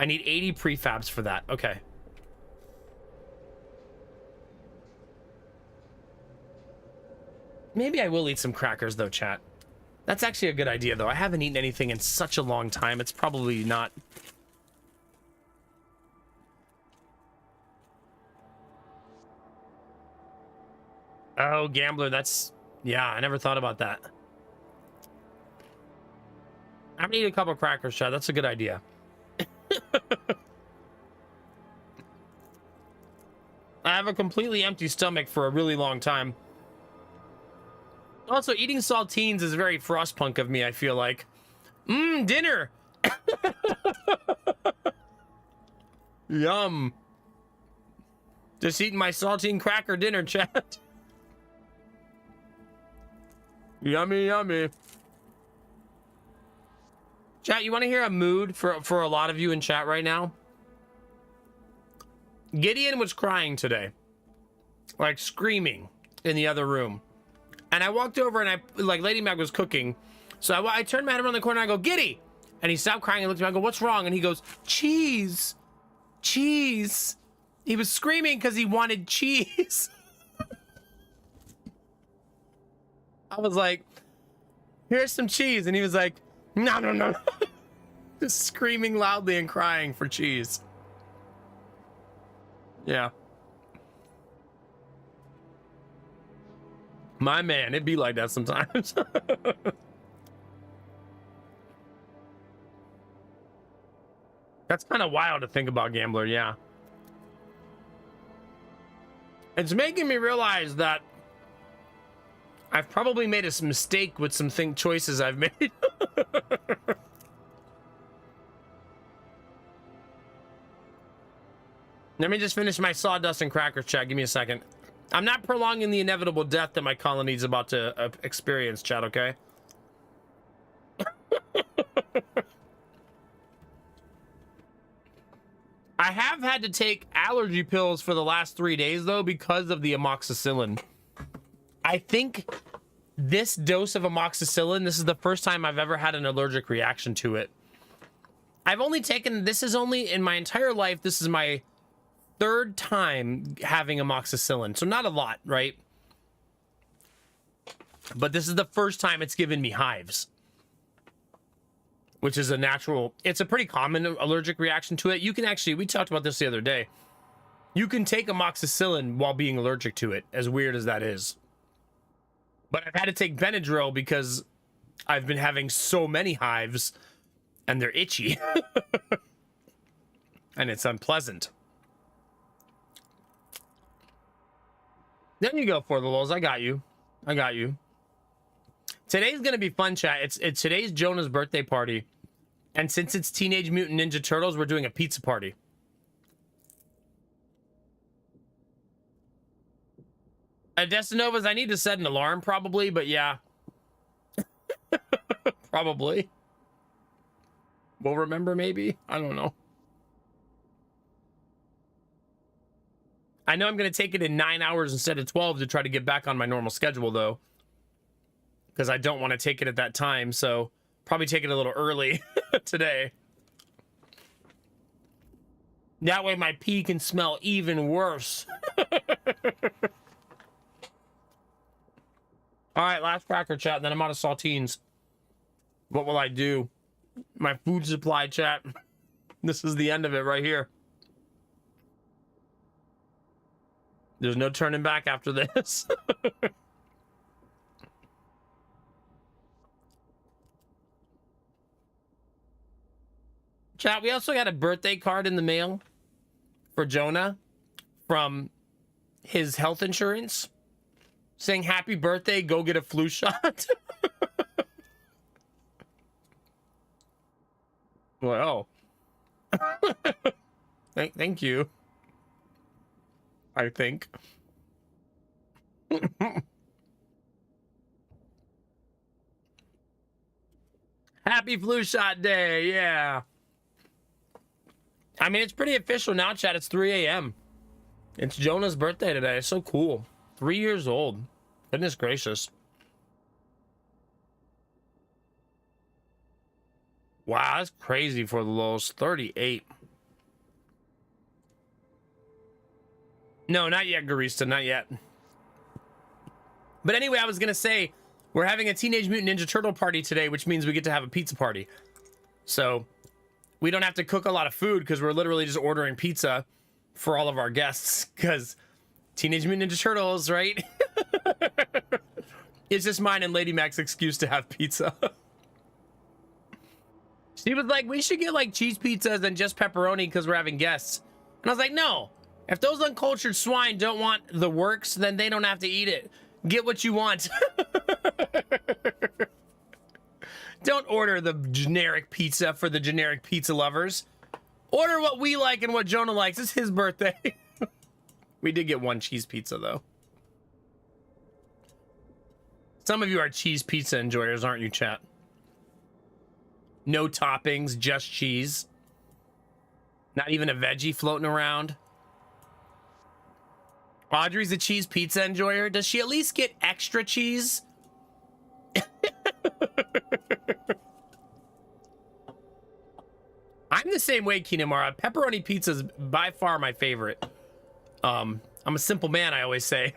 I need 80 prefabs for that. Okay. Maybe I will eat some crackers though, chat. That's actually a good idea though. I haven't eaten anything in such a long time. It's probably not. Oh, gambler. That's, yeah, I never thought about that. I'm gonna eat a couple crackers, chat. That's a good idea. I have a completely empty stomach for a really long time. Also, eating saltines is very Frostpunk of me, I feel like. Dinner! Yum. Just eating my saltine cracker dinner, chat. Yummy, yummy. Chat, you want to hear a mood for a lot of you in chat right now? Gideon was crying today. Like screaming in the other room. And I walked over and like Lady Mag was cooking. So I turned my head around the corner and I go, Giddy! And he stopped crying and looked at me. I go, what's wrong? And he goes, cheese. Cheese. He was screaming because he wanted cheese. I was like, here's some cheese. And he was like, no, no, no. Just screaming loudly and crying for cheese. Yeah. My man, it'd be like that sometimes. That's kind of wild to think about, Gambler, yeah. It's making me realize that I've probably made a mistake with some choices I've made. Let me just finish my sawdust and crackers chat. Give me a second. I'm not prolonging the inevitable death that my colony is about to experience, chat, okay? I have had to take allergy pills for the last 3 days, though, because of the amoxicillin. I think this dose of amoxicillin, this is the first time I've ever had an allergic reaction to it. I've only taken, this is only, in my entire life, this is my 3rd time having amoxicillin. So not a lot, right? But this is the first time it's given me hives. Which is a natural, it's a pretty common allergic reaction to it. You can actually, we talked about this the other day. You can take amoxicillin while being allergic to it, as weird as that is. But I've had to take Benadryl because I've been having so many hives and they're itchy. And it's unpleasant. There you go, for the lulz. I got you. I got you. Today's gonna be fun, chat. It's today's Jonah's birthday party, and since it's Teenage Mutant Ninja Turtles, we're doing a pizza party. Destinovas, I need to set an alarm probably, but yeah, probably. We'll remember maybe. I don't know. I know I'm gonna take it in 9 hours instead of 12 to try to get back on my normal schedule, though. Because I don't want to take it at that time, so probably take it a little early today. That way my pee can smell even worse. All right, last cracker chat, then I'm out of saltines. What will I do? My food supply chat. This is the end of it right here. There's no turning back after this. Chat, we also got a birthday card in the mail for Jonah from his health insurance saying, happy birthday, go get a flu shot. Well, thank you. I think. Happy flu shot day, yeah. I mean, it's pretty official now, chat. It's 3 a.m. It's Jonah's birthday today. It's so cool. 3 years old. Goodness gracious. Wow, that's crazy for the lulz. 38. No, not yet, Garista. Not yet. But anyway, I was going to say, we're having a Teenage Mutant Ninja Turtle party today, which means we get to have a pizza party. So we don't have to cook a lot of food because we're literally just ordering pizza for all of our guests because Teenage Mutant Ninja Turtles, right? It's just mine and Lady Mac's excuse to have pizza. She was like, we should get like cheese pizzas and just pepperoni because we're having guests. And I was like, no, if those uncultured swine don't want the works, then they don't have to eat it. Get what you want. Don't order the generic pizza for the generic pizza lovers. Order what we like and what Jonah likes. It's his birthday. We did get one cheese pizza, though. Some of you are cheese pizza enjoyers, aren't you, chat? No toppings, just cheese. Not even a veggie floating around. Audrey's a cheese pizza enjoyer. Does she at least get extra cheese? I'm the same way, Kinamara. Pepperoni pizza is by far my favorite. I'm a simple man, I always say.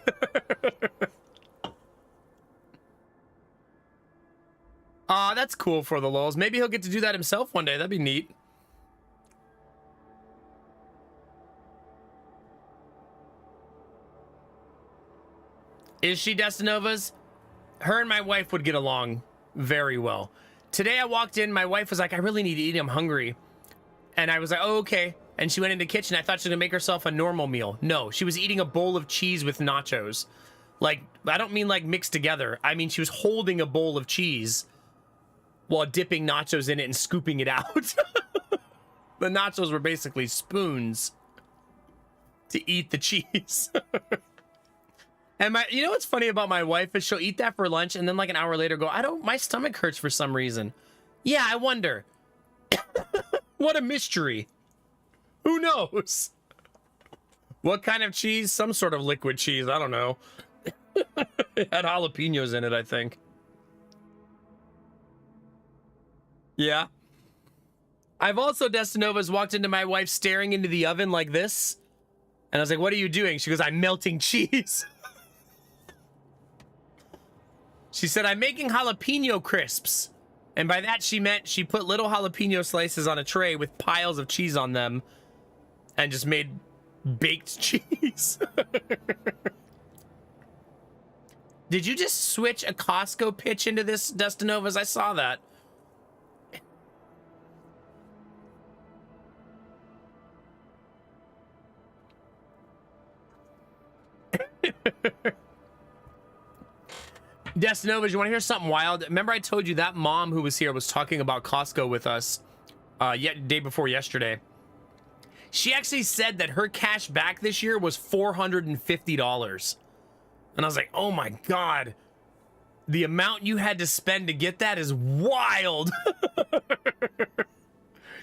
That's cool for the lulz. Maybe he'll get to do that himself one day. That'd be neat. Is she Destinovas? Her and my wife would get along very well. Today I walked in, my wife was like, I really need to eat, I'm hungry. And I was like, oh, okay. And she went in the kitchen. I thought she was gonna make herself a normal meal. No, she was eating a bowl of cheese with nachos. Like, I don't mean like mixed together. I mean, she was holding a bowl of cheese while dipping nachos in it and scooping it out. The nachos were basically spoons. to eat the cheese. And you know what's funny about my wife is she'll eat that for lunch and then like an hour later go, my stomach hurts for some reason. Yeah, I wonder. What a mystery. Who knows? What kind of cheese? Some sort of liquid cheese. I don't know. It had jalapenos in it, I think. Yeah. I've also, Destinovas, walked into my wife staring into the oven like this. And I was like, what are you doing? She goes, I'm melting cheese. She said, I'm making jalapeno crisps. And by that, she meant she put little jalapeno slices on a tray with piles of cheese on them and just made baked cheese. Did you just switch a Costco pitch into this, Destinovas? I saw that. Destinovas, you want to hear something wild? Remember I told you that mom who was here was talking about Costco with us day before yesterday. She actually said that her cash back this year was $450. And I was like, oh my God. The amount you had to spend to get that is wild.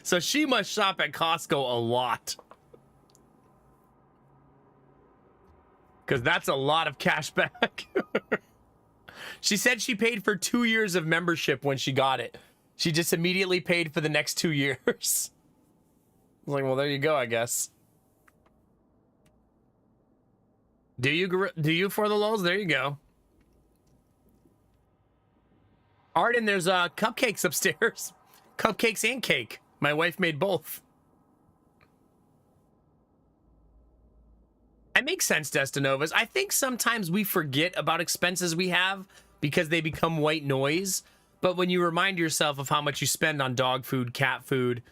So she must shop at Costco a lot. Because that's a lot of cash back. She said she paid for 2 years of membership when she got it. She just immediately paid for the next 2 years. I was like, well, there you go, I guess. Do you for the lulz? There you go. Arden, there's cupcakes upstairs. Cupcakes and cake. My wife made both. It makes sense, Destinovas. I think sometimes we forget about expenses we have because they become white noise. But when you remind yourself of how much you spend on dog food, cat food,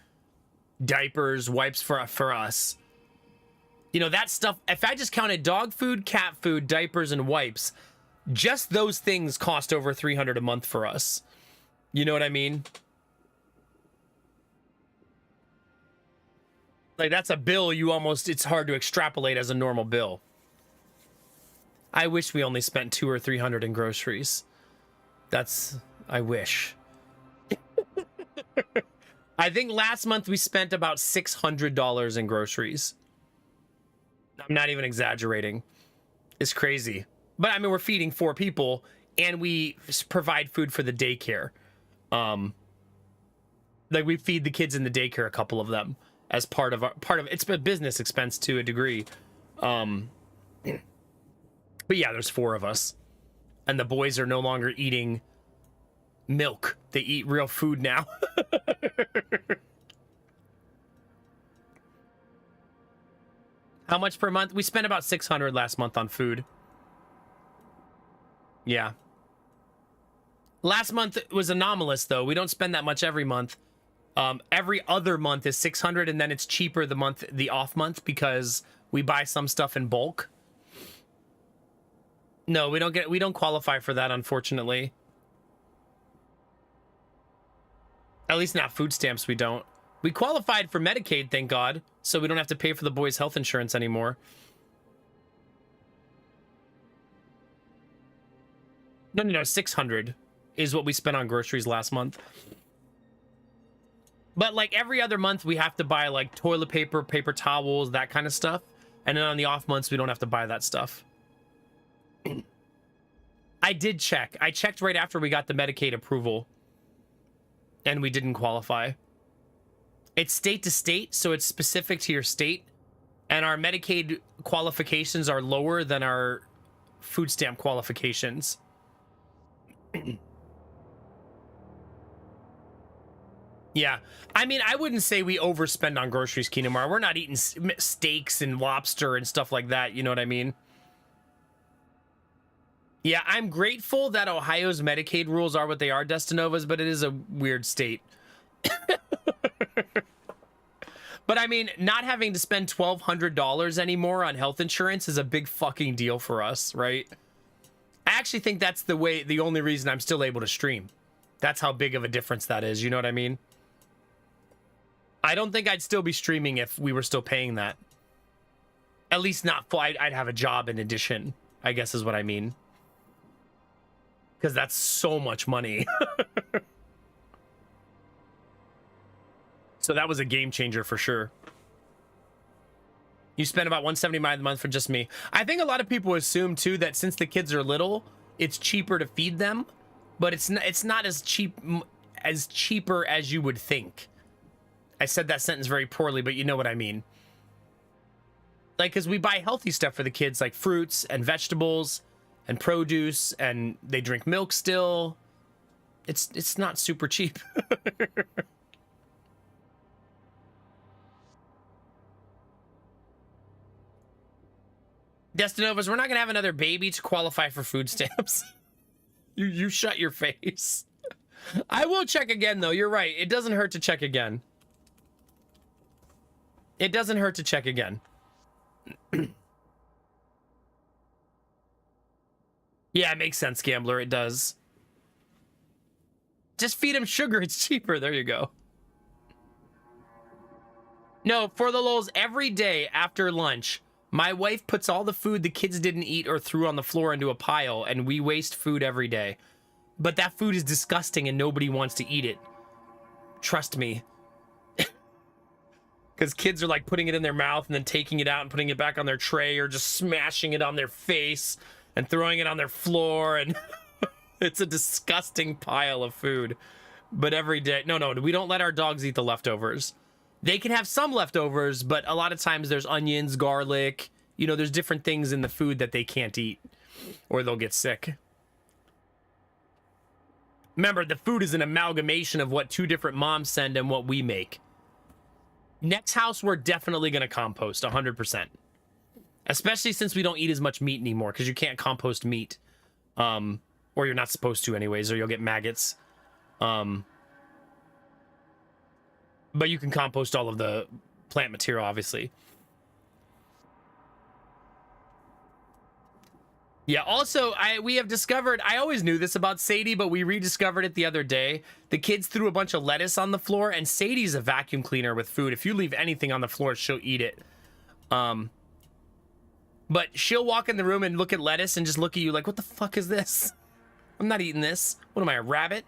diapers, wipes for us, you know, that stuff, if I just counted dog food, cat food, diapers, and wipes, just those things cost over $300 a month for us. You know what I mean? Like, that's a bill it's hard to extrapolate as a normal bill. I wish we only spent $200 or $300 in groceries. I wish. I think last month we spent about $600 in groceries. I'm not even exaggerating. It's crazy. But I mean, we're feeding 4 people and we provide food for the daycare. Like we feed the kids in the daycare, a couple of them, as part of it's a business expense to a degree. But yeah, there's 4 of us and the boys are no longer eating milk. They eat real food now. How much per month? We spent about $600 last month on food. Yeah. Last month was anomalous though. We don't spend that much every month. Every other month is $600 and then it's cheaper the off month because we buy some stuff in bulk. No, we don't qualify for that, unfortunately. At least not food stamps, we don't. We qualified for Medicaid, thank God, so we don't have to pay for the boys' health insurance anymore. No, 600 is what we spent on groceries last month. But like every other month, we have to buy like toilet paper, paper towels, that kind of stuff. And then on the off months, we don't have to buy that stuff. I did check. I checked right after we got the Medicaid approval. And we didn't qualify. It's state to state, so it's specific to your state. And our Medicaid qualifications are lower than our food stamp qualifications. Yeah. I mean, I wouldn't say we overspend on groceries, Kinemar. We're not eating steaks and lobster and stuff like that. You know what I mean? Yeah, I'm grateful that Ohio's Medicaid rules are what they are, Destinovas, but it is a weird state. But I mean, not having to spend $1,200 anymore on health insurance is a big fucking deal for us, right? I actually think that's the only reason I'm still able to stream. That's how big of a difference that is, you know what I mean? I don't think I'd still be streaming if we were still paying that. At least not full. I'd have a job in addition, I guess is what I mean. Because that's so much money. So that was a game changer for sure. You spend about $175 a month for just me. I think a lot of people assume too that since the kids are little, it's cheaper to feed them, but it's not as cheaper as you would think. I said that sentence very poorly, but you know what I mean. Like, because we buy healthy stuff for the kids, like fruits and vegetables and produce, and they drink milk still. It's not super cheap. Destinovas, we're not gonna have another baby to qualify for food stamps. You shut your face. I will check again though. You're right. It doesn't hurt to check again. It doesn't hurt to check again. Yeah, it makes sense, Gambler. It does. Just feed him sugar. It's cheaper. There you go. No, for the lulz, every day after lunch, my wife puts all the food the kids didn't eat or threw on the floor into a pile, and we waste food every day. But that food is disgusting and nobody wants to eat it. Trust me. Because kids are like putting it in their mouth and then taking it out and putting it back on their tray, or just smashing it on their face and throwing it on their floor, and it's a disgusting pile of food. But every day, no, we don't let our dogs eat the leftovers. They can have some leftovers, but a lot of times there's onions, garlic, you know, there's different things in the food that they can't eat, or they'll get sick. Remember, the food is an amalgamation of what two different moms send and what we make. Next house, we're definitely going to compost 100%. Especially since we don't eat as much meat anymore, because you can't compost meat. Or you're not supposed to anyways, or you'll get maggots. But you can compost all of the plant material, obviously. Yeah, also, we have discovered, I always knew this about Sadie, but we rediscovered it the other day. The kids threw a bunch of lettuce on the floor, and Sadie's a vacuum cleaner with food. If you leave anything on the floor, she'll eat it. But she'll walk in the room and look at lettuce and just look at you like, what the fuck is this? I'm not eating this. What am I, a rabbit?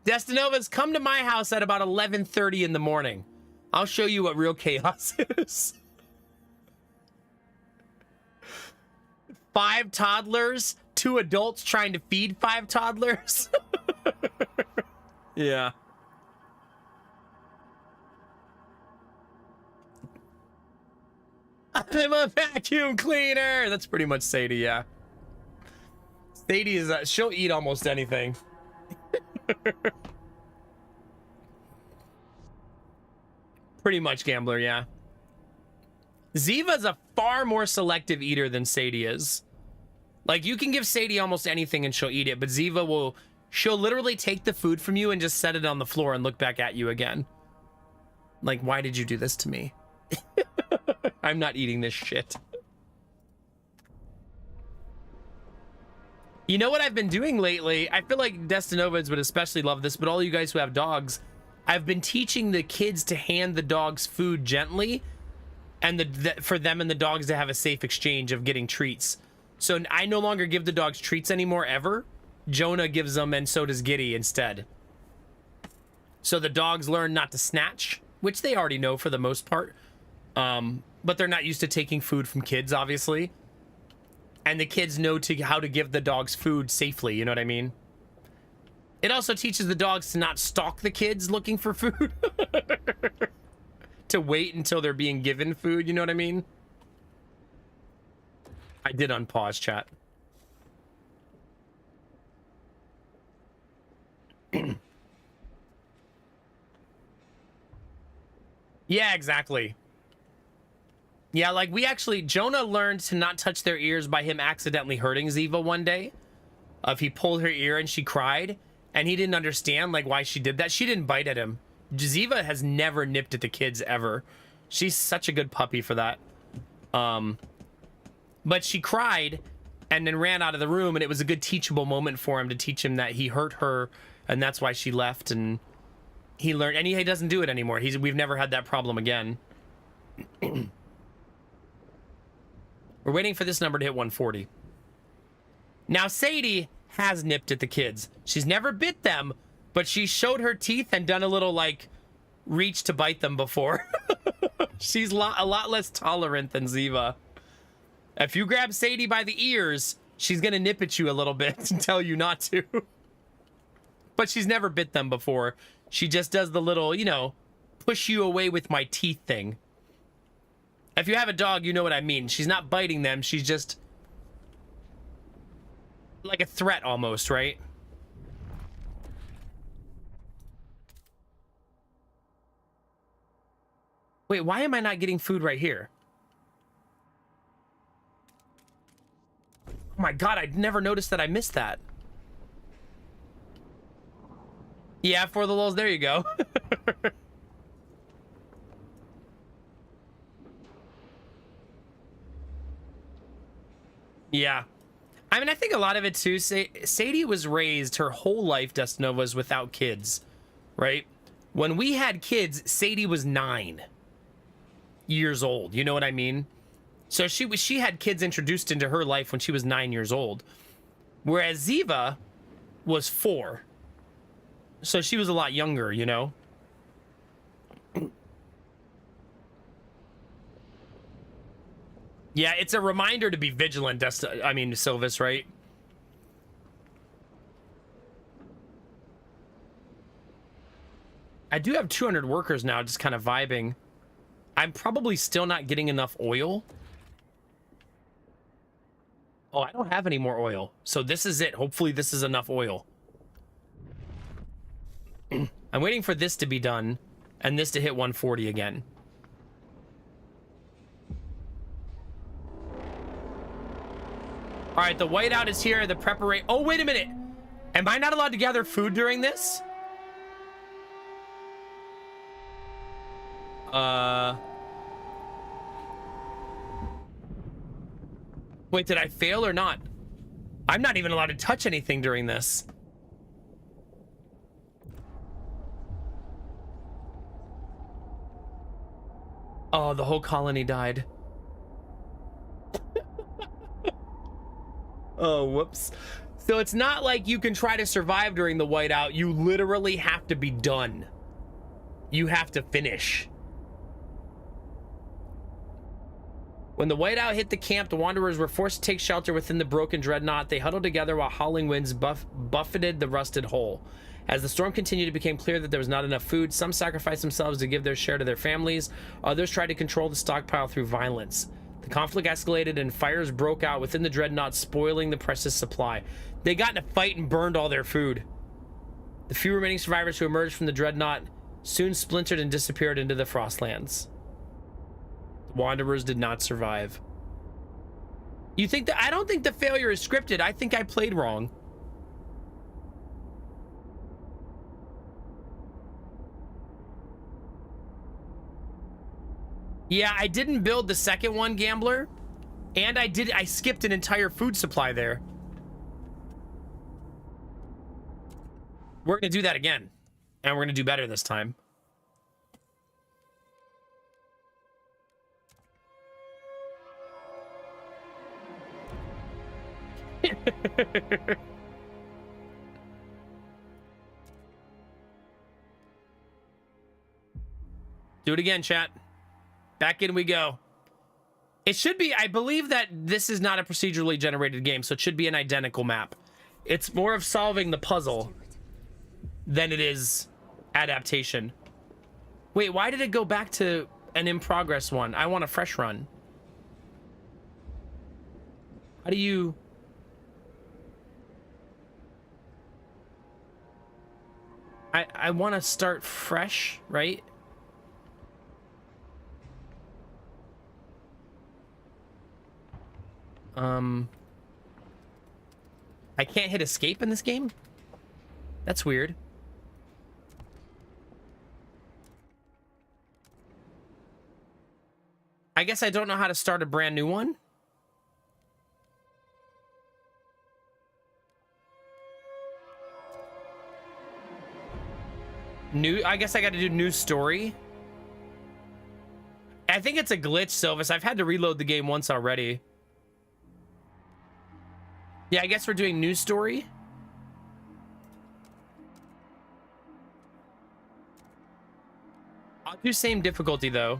Destinovas, come to my house at about 11:30 in the morning. I'll show you what real chaos is. 5 toddlers, 2 adults trying to feed 5 toddlers. Yeah. I'm a vacuum cleaner. That's pretty much Sadie, yeah. Sadie is, she'll eat almost anything. Pretty much, Gambler, yeah. Ziva's a far more selective eater than Sadie is. Like, you can give Sadie almost anything and she'll eat it, but Ziva she'll literally take the food from you and just set it on the floor and look back at you again. Like, why did you do this to me? I'm not eating this shit. You know what I've been doing lately? I feel like Destinovas would especially love this, but all you guys who have dogs, I've been teaching the kids to hand the dogs food gently, and for them and the dogs to have a safe exchange of getting treats. So I no longer give the dogs treats anymore, ever. Jonah gives them, and so does Giddy instead. So the dogs learn not to snatch, which they already know for the most part. But they're not used to taking food from kids, obviously. And the kids know how to give the dogs food safely, you know what I mean? It also teaches the dogs to not stalk the kids looking for food. To wait until they're being given food, you know what I mean? I did unpause, chat. Yeah, exactly. Yeah, like Jonah learned to not touch their ears by him accidentally hurting Ziva one day. He pulled her ear and she cried, and he didn't understand like why she did that. She didn't bite at him. Ziva has never nipped at the kids ever. She's such a good puppy for that. But she cried and then ran out of the room, and it was a good teachable moment for him to teach him that he hurt her, and that's why she left, and he learned, and he doesn't do it anymore. We've never had that problem again. We're waiting for this number to hit 140. Now, Sadie has nipped at the kids. She's never bit them, but she showed her teeth and done a little, like, reach to bite them before. She's a lot less tolerant than Ziva. If you grab Sadie by the ears, she's gonna nip at you a little bit and tell you not to. But she's never bit them before. She just does the little, you know, push you away with my teeth thing. If you have a dog, you know what I mean. She's not biting them. She's just like a threat almost, right? Wait, why am I not getting food right here? Oh my god, I never noticed that I missed that. Yeah, for the lulz, there you go. Yeah. I mean, I think a lot of it too, Sadie was raised her whole life, Destinova, was without kids, right? When we had kids, Sadie was 9 years old. You know what I mean? So she had kids introduced into her life when she was 9 years old. Whereas Ziva was 4. So she was a lot younger, you know? Yeah, it's a reminder to be vigilant, Silvis, right? I do have 200 workers now, just kind of vibing. I'm probably still not getting enough oil. Oh, I don't have any more oil. So this is it. Hopefully this is enough oil. I'm waiting for this to be done and this to hit 140 again. All right, the whiteout is here. The preparation. Oh, wait a minute. Am I not allowed to gather food during this? Wait, did I fail or not? I'm not even allowed to touch anything during this. Oh, the whole colony died. Oh, whoops. So it's not like you can try to survive during the whiteout. You literally have to be done. You have to finish. When the whiteout hit the camp, the wanderers were forced to take shelter within the broken dreadnought. They huddled together while howling winds buffeted the rusted hull. As the storm continued, it became clear that there was not enough food. Some sacrificed themselves to give their share to their families. Others tried to control the stockpile through violence. The conflict escalated and fires broke out within the dreadnought, spoiling the precious supply. They got in a fight and burned all their food. The few remaining survivors who emerged from the dreadnought soon splintered and disappeared into the Frostlands. The wanderers did not survive. You think that? I don't think the failure is scripted. I think I played wrong. Yeah, I didn't build the second one, Gambler. And I skipped an entire food supply there. We're gonna do that again. And we're gonna do better this time. Do it again, chat. Back in we go. It should be, I believe that this is not a procedurally generated game, so it should be an identical map. It's more of solving the puzzle than it is adaptation. Wait, why did it go back to an in progress one? I want a fresh run. How do you... I want to start fresh, right? I can't hit escape in this game? That's weird. I guess I don't know how to start a brand new one. I guess I got to do new story. I think it's a glitch, Silvis. I've had to reload the game once already. Yeah, I guess we're doing news story. I'll do same difficulty though.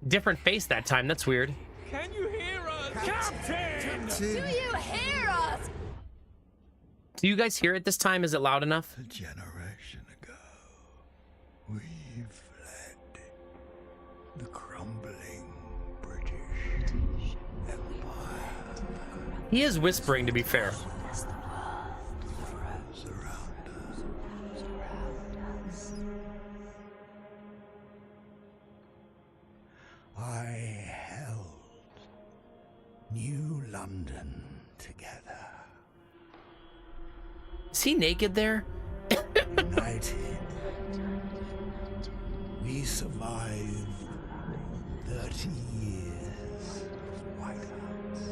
Different face that time. That's weird. Can you hear us? Captain! Do you hear us? Do you guys hear it this time? Is it loud enough? A generation ago, we fled the crumbling British Empire. He is whispering, to be fair. I held New London together. Is he naked there? United, we survived 30 years of whiteouts.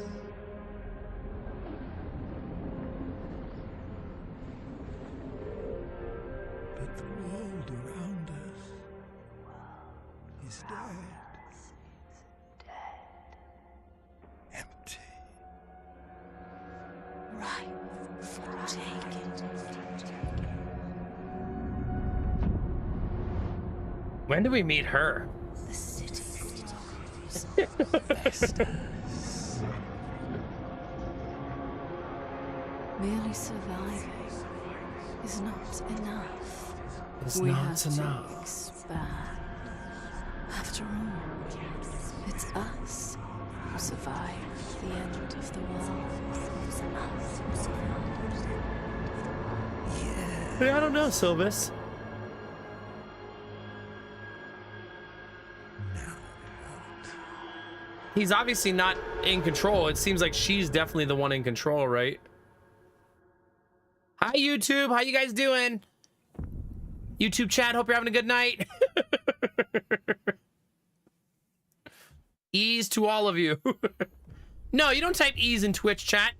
But the world around us is dead. Empty. Right for taking. When do we meet her? The city grows. Merely surviving is not enough. It's We not have enough. to expand. After all, it's us who survived the end of the world. It's us who survived. I don't know, Silvis. He's obviously not in control. It seems like she's definitely the one in control, right? Hi, YouTube. How you guys doing? YouTube chat, hope you're having a good night. Ease to all of you. No, you don't type ease in Twitch chat.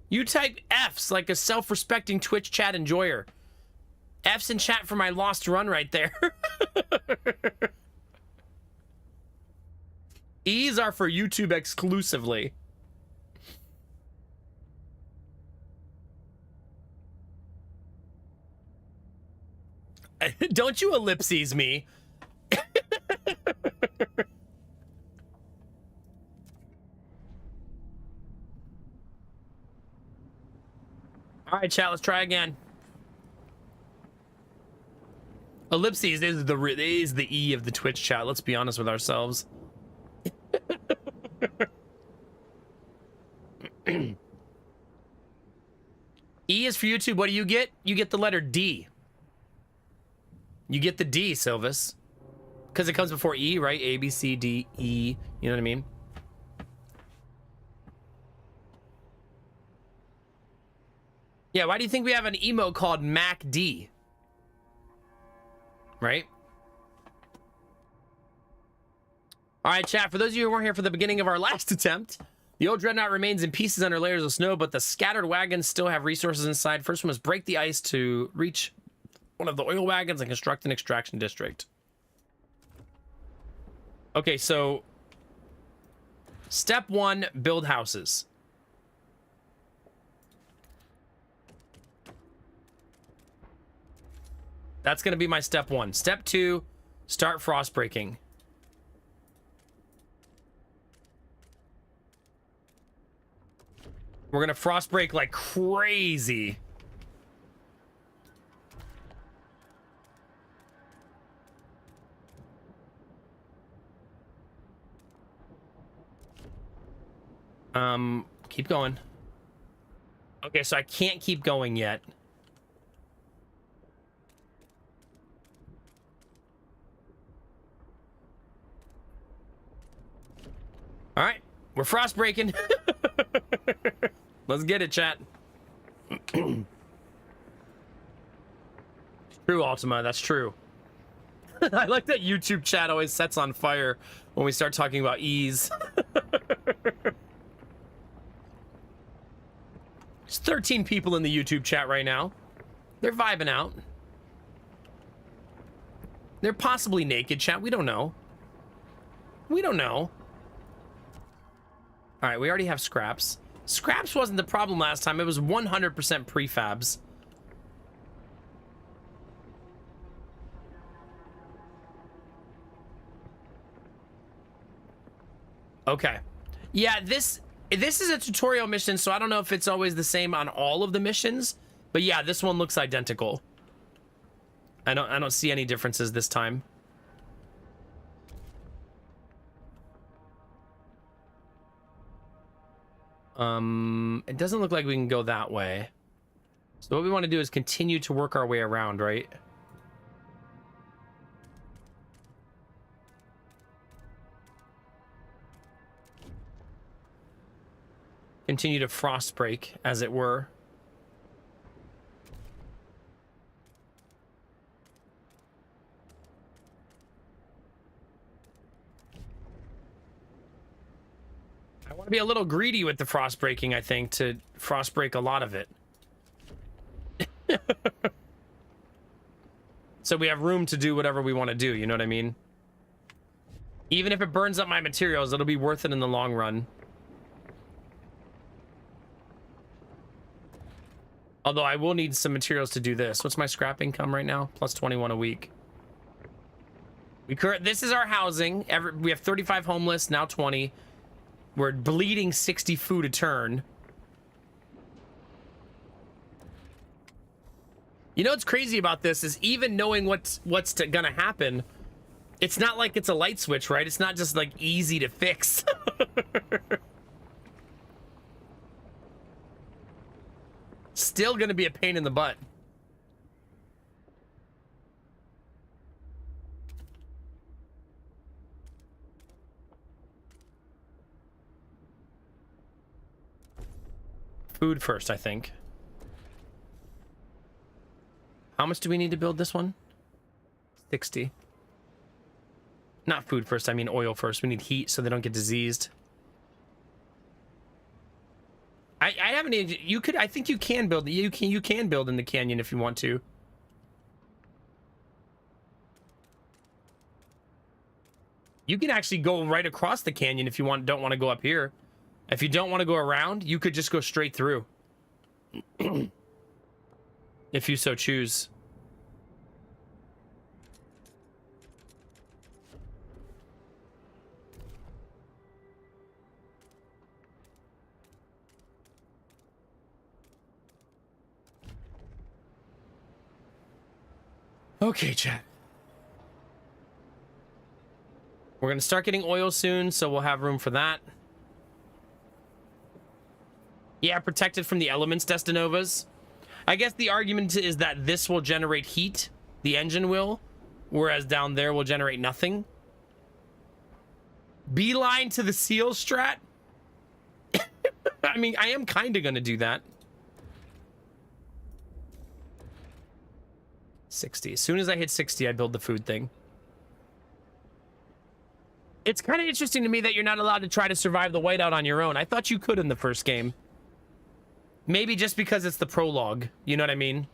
You type F's like a self-respecting Twitch chat enjoyer. F's in chat for my lost run right there. E's are for YouTube exclusively. Don't you ellipses me. All right, chat, let's try again. Ellipses is the E of the Twitch chat. Let's be honest with ourselves. E is for YouTube. What do you get? You get the letter D. You get the D, Silvis. Because it comes before E, right? A, B, C, D, E. You know what I mean? Yeah, why do you think we have an emote called MacD? Right? All right, chat. For those of you who weren't here for the beginning of our last attempt, the old dreadnought remains in pieces under layers of snow, but the scattered wagons still have resources inside. First one was break the ice to reach one of the oil wagons and construct an extraction district. Okay, so step 1, build houses. That's going to be my step 1. Step 2, start frost breaking. We're going to frost break like crazy. Keep going. Okay, so I can't keep going yet. All right, we're frost breaking. Let's get it, chat. True, Ultima, that's true. I like that YouTube chat always sets on fire when we start talking about ease. There's 13 people in the YouTube chat right now. They're vibing out. They're possibly naked, chat. We don't know. We don't know. All right, we already have scraps. Scraps wasn't the problem last time. It was 100% prefabs. Okay. Yeah, this is a tutorial mission, so I don't know if it's always the same on all of the missions. But yeah, this one looks identical. I don't see any differences this time. It doesn't look like we can go that way. So what we want to do is continue to work our way around, right? Continue to frost break, as it were. I want to be a little greedy with the frost breaking, I think, to frost break a lot of it. So we have room to do whatever we want to do, you know what I mean? Even if it burns up my materials, it'll be worth it in the long run. Although I will need some materials to do this. What's my scrap income right now? Plus 21 a week. This is our housing. We have 35 homeless, now 20. We're bleeding 60 food a turn. You know what's crazy about this is even knowing what's gonna happen, it's not like it's a light switch, right? It's not just like easy to fix. Still gonna be a pain in the butt. Food first, I think. How much do we need to build this one? 60. Not food first, I mean oil first. We need heat so they don't get diseased. I haven't. You could. I think you can build. You can build in the canyon if you want to. You can actually go right across the canyon if you don't want to go up here. If you don't want to go around, you could just go straight through. If you so choose. Okay, chat. We're gonna start getting oil soon, so we'll have room for that. Yeah, protected from the elements, Destinovas. I guess the argument is that this will generate heat, the engine will, whereas down there will generate nothing. Beeline to the seal strat? I mean, I am kind of gonna do that. 60. As soon as I hit 60, I build the food thing. It's kind of interesting to me that you're not allowed to try to survive the whiteout on your own. I thought you could in the first game. Maybe just because it's the prologue. You know what I mean?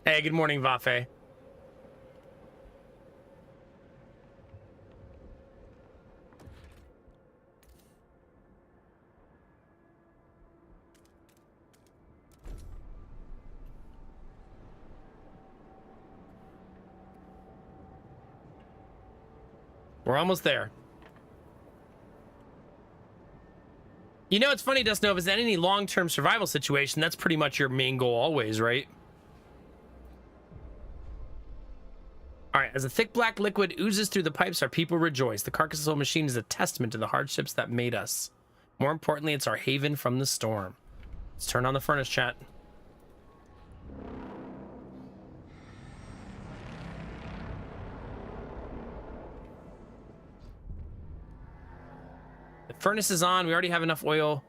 Hey, good morning, Vafe. We're almost there. You know, it's funny, Dustnova, is that any long-term survival situation, that's pretty much your main goal always, right? All right, as a thick black liquid oozes through the pipes, our people rejoice. The carcass of machine is a testament to the hardships that made us. More importantly, it's our haven from the storm. Let's turn on the furnace, chat. The furnace is on. We already have enough oil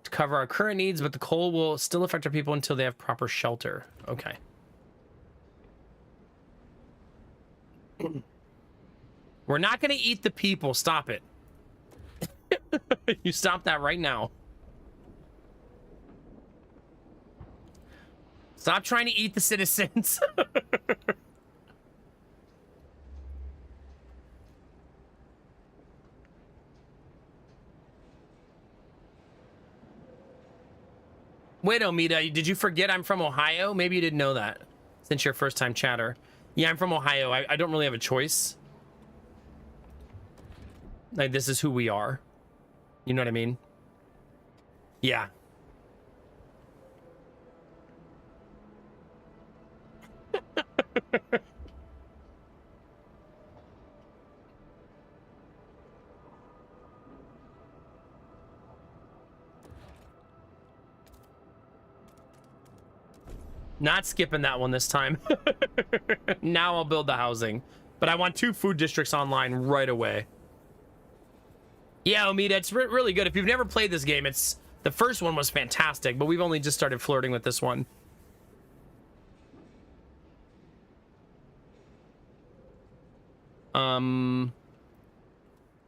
to cover our current needs, but the coal will still affect our people until they have proper shelter. Okay. We're not going to eat the people. Stop it. You stop that right now. Stop trying to eat the citizens. Wait, Omida, did you forget I'm from Ohio? Maybe you didn't know that since you're a first-time chatter. Yeah, I'm from Ohio. I don't really have a choice. Like, this is who we are. You know what I mean? Yeah. Not skipping that one this time. Now I'll build the housing. But I want 2 food districts online right away. Yeah, Omida, it's really good. If you've never played this game, the first one was fantastic, but we've only just started flirting with this one.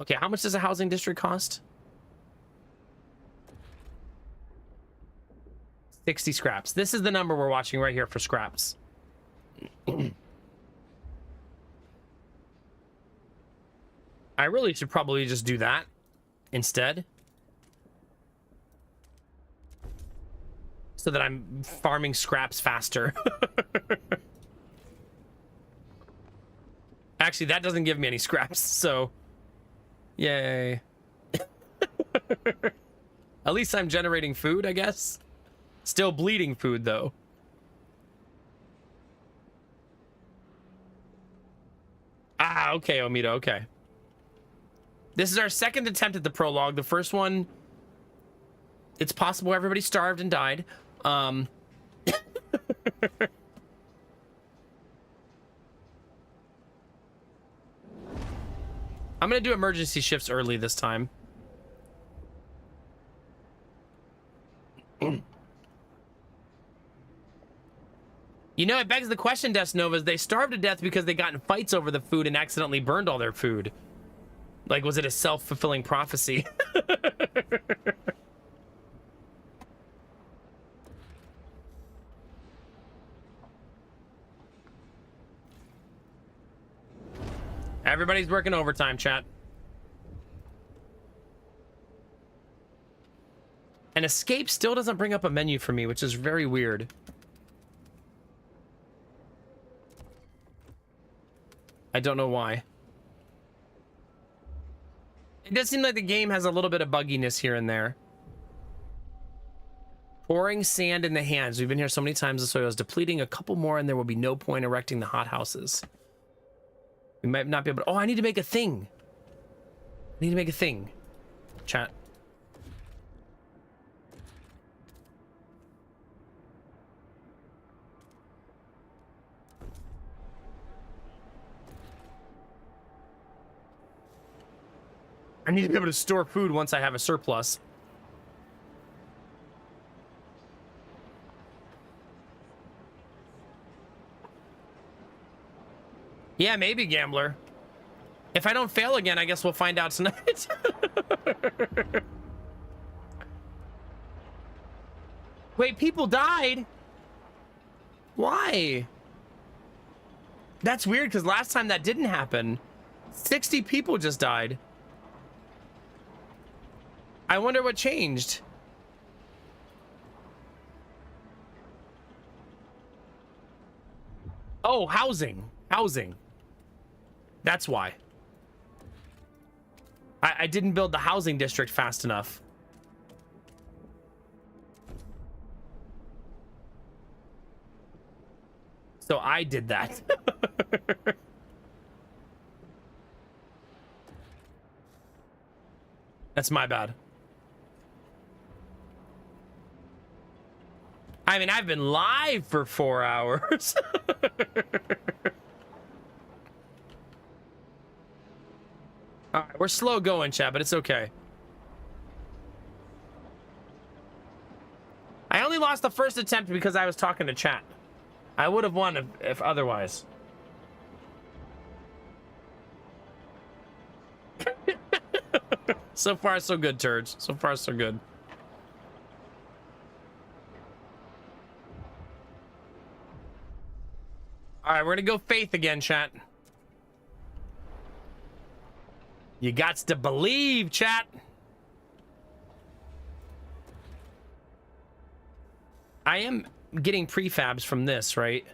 Okay, how much does a housing district cost? 60 scraps. This is the number we're watching right here for scraps. I really should probably just do that instead, so that I'm farming scraps faster. Actually, that doesn't give me any scraps, so yay. At least I'm generating food, I guess. Still bleeding food, though. Ah, okay, Omida, okay. This is our second attempt at the prologue. The first one, it's possible everybody starved and died. I'm gonna do emergency shifts early this time. You know, it begs the question, Desnovas, they starved to death because they got in fights over the food and accidentally burned all their food. Like, was it a self-fulfilling prophecy? Everybody's working overtime, chat. And escape still doesn't bring up a menu for me, which is very weird. I don't know why. It does seem like the game has a little bit of bugginess here and there. Pouring sand in the hands. We've been here so many times, the soil is depleting. A couple more and there will be no point erecting the hothouses. We might not be able to... Oh, I need to make a thing. I need to make a thing. Chat. I need to be able to store food once I have a surplus. Yeah, maybe, Gambler. If I don't fail again, I guess we'll find out tonight. Wait, people died? Why? That's weird, because last time that didn't happen. 60 people just died. I wonder what changed. Oh, housing. Housing. That's why. I didn't build the housing district fast enough. So I did that. That's my bad. I mean, I've been live for 4 hours. All right, we're slow going, chat, but it's okay. lost the first attempt because I was talking to chat. I would have won if otherwise. So far, so good, turds. So far, so good. All right, we're gonna go faith again, chat. You gots to believe, chat. I am getting prefabs from this, right?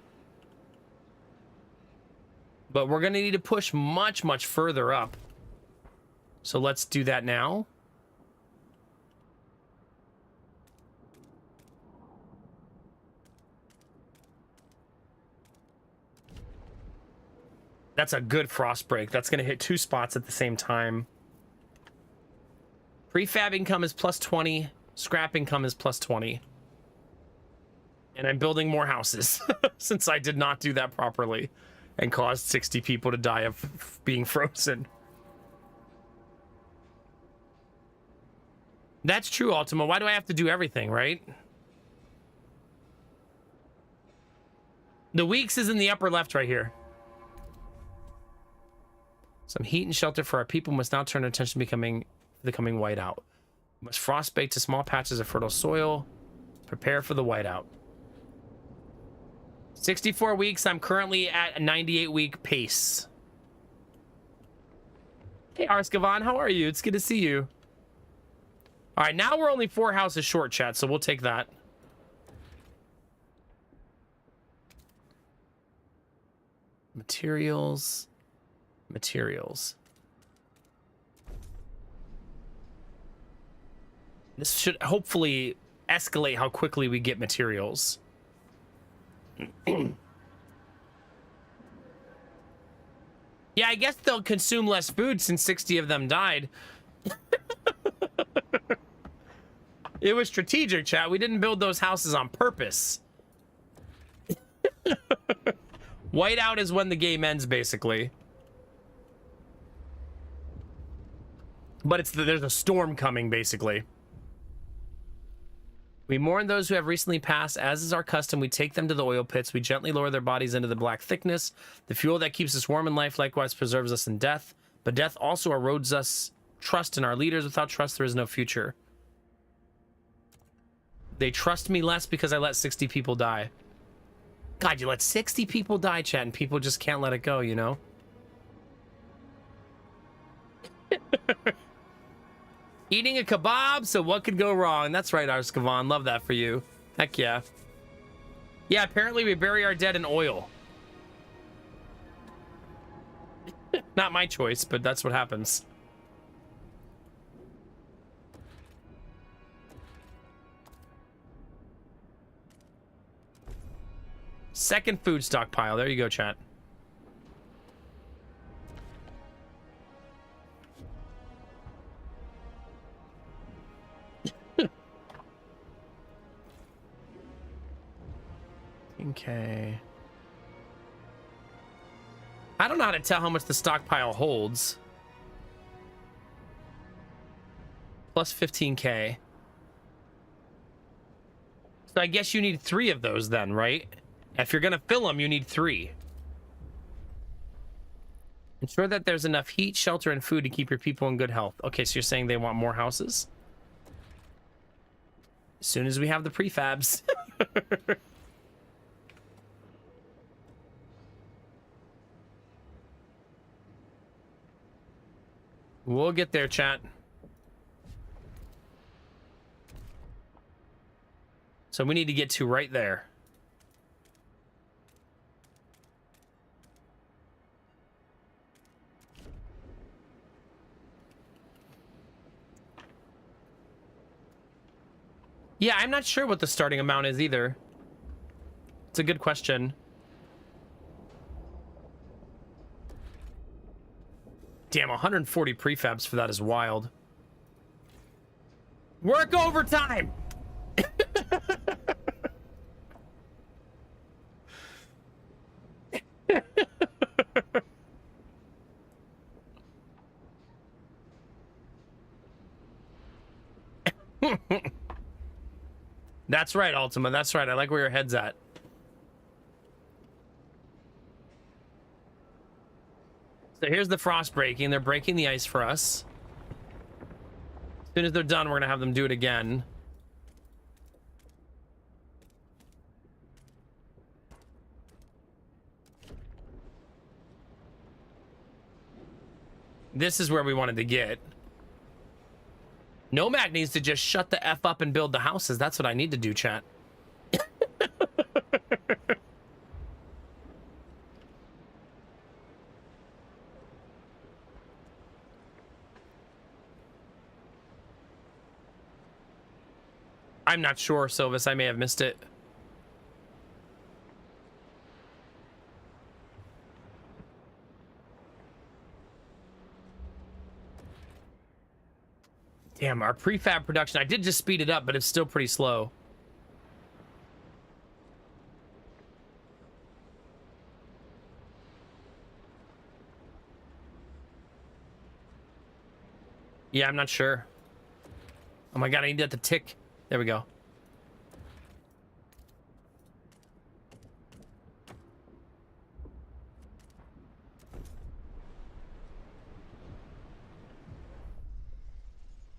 But we're gonna need to push much, much further up. So let's do that now. That's a good frost break. That's gonna hit 2 spots at the same time. Prefab income is plus 20. Scrap income is plus 20. And I'm building more houses since I did not do that properly and caused 60 people to die of being frozen. That's true, Ultima. Why do I have to do everything, right? The weeks is in the upper left right here. Some heat and shelter for our people must now turn attention to becoming whiteout. Must frostbake to small patches of fertile soil. Prepare for the whiteout. 64 weeks. I'm currently at a 98-week pace. Hey, Arskavan, how are you? It's good to see you. All right, now we're only 4 houses short, chat, so we'll take that. Materials. Materials. This should hopefully escalate how quickly we get materials. Yeah, I guess they'll consume less food since 60 of them died. It was strategic, chat. We didn't build those houses on purpose. Whiteout is when the game ends, basically. But there's a storm coming, basically. We mourn those who have recently passed. As is our custom, we take them to the oil pits. We gently lower their bodies into the black thickness. The fuel that keeps us warm in life likewise preserves us in death. But death also erodes us trust in our leaders. Without trust, there is no future. They trust me less because I let 60 people die. God, you let 60 people die, chat, and people just can't let it go, you know? Eating a kebab, so what could go wrong? That's right, Arskavan. Love that for you. Heck yeah. Yeah, apparently we bury our dead in oil. Not my choice, but that's what happens. Second food stockpile. There you go, chat. Okay. I don't know how to tell how much the stockpile holds. Plus 15k. So I guess you need 3 of those then, right? If you're gonna fill them, you need 3. Ensure that there's enough heat, shelter, and food to keep your people in good health. Okay, so you're saying they want more houses? As soon as we have the prefabs. We'll get there, chat. So we need to get to right there. Yeah, I'm not sure what the starting amount is either. It's a good question. Damn, 140 prefabs for that is wild. Work overtime! That's right, Ultima. That's right. I like where your head's at. So here's the frost breaking. They're breaking the ice for us. As soon as they're done, we're going to have them do it again. This is where we wanted to get. Nomad needs to just shut the F up and build the houses. That's what I need to do, chat. I'm not sure, Silvis. I may have missed it. Damn, our prefab production. I did just speed it up, but it's still pretty slow. Yeah, I'm not sure. Oh my god, I need that to tick. There we go.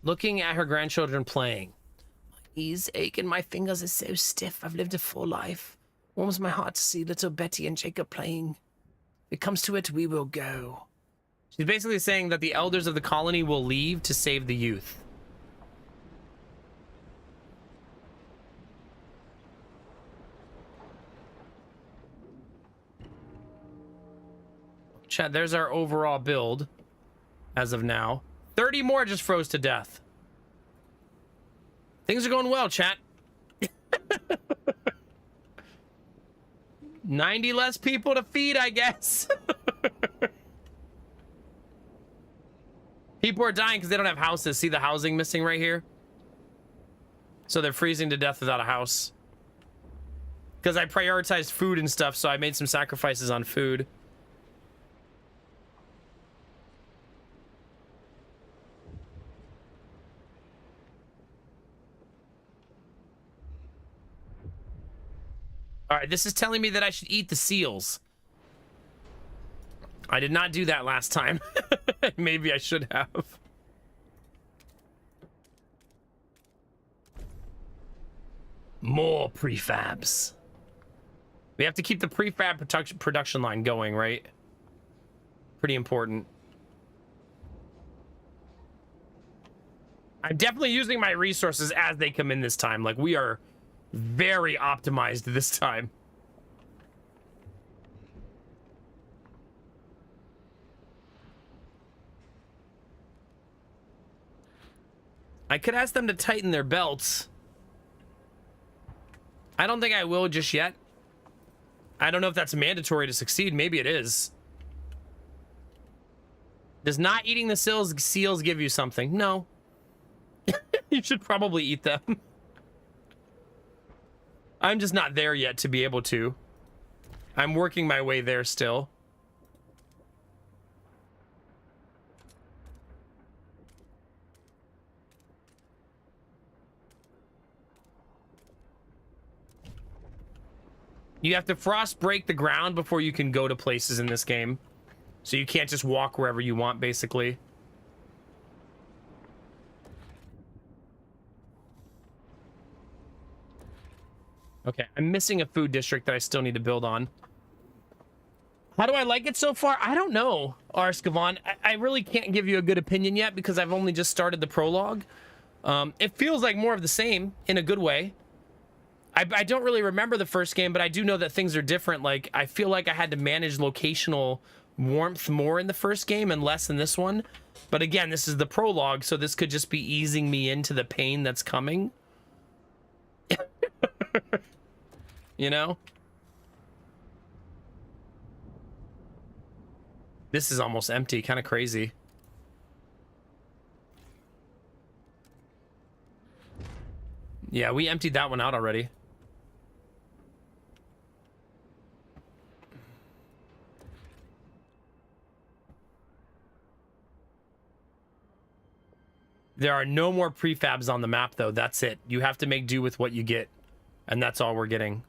Looking at her grandchildren playing. My knees ache and my fingers are so stiff. I've lived a full life. Warms my heart to see little Betty and Jacob playing. If it comes to it, we will go. She's basically saying that the elders of the colony will leave to save the youth. Chat, there's our overall build as of now. 30 more just froze to death. Things are going well, chat. 90 less people to feed, I guess. People are dying because they don't have houses. See the housing missing right here? So they're freezing to death without a house. Because I prioritized food and stuff, so I made some sacrifices on food. All right, this is telling me that I should eat the seals. I did not do that last time. Maybe I should have. More prefabs. We have to keep the prefab production line going, right? Pretty important. I'm definitely using my resources as they come in this time. Like, we are very optimized this time. I could ask them to tighten their belts. I don't think I will just yet. I don't know if that's mandatory to succeed. Maybe it is. Does not eating the seals give you something? No. You should probably eat them. I'm just not there yet to be able to. I'm working my way there still. You have to frost break the ground before you can go to places in this game. So you can't just walk wherever you want, basically. Okay, I'm missing a food district that I still need to build on. How do I like it so far? I don't know, Arskavan. I really can't give you a good opinion yet because I've only just started the prologue. It feels like more of the same in a good way. I don't really remember the first game, but I do know that things are different. Like, I feel like I had to manage locational warmth more in the first game and less in this one. But again, this is the prologue, so this could just be easing me into the pain that's coming. You know? This is almost empty, kind of crazy. Yeah, we emptied that one out already. There are no more prefabs on the map, though. That's it. You have to make do with what you get. And that's all we're getting.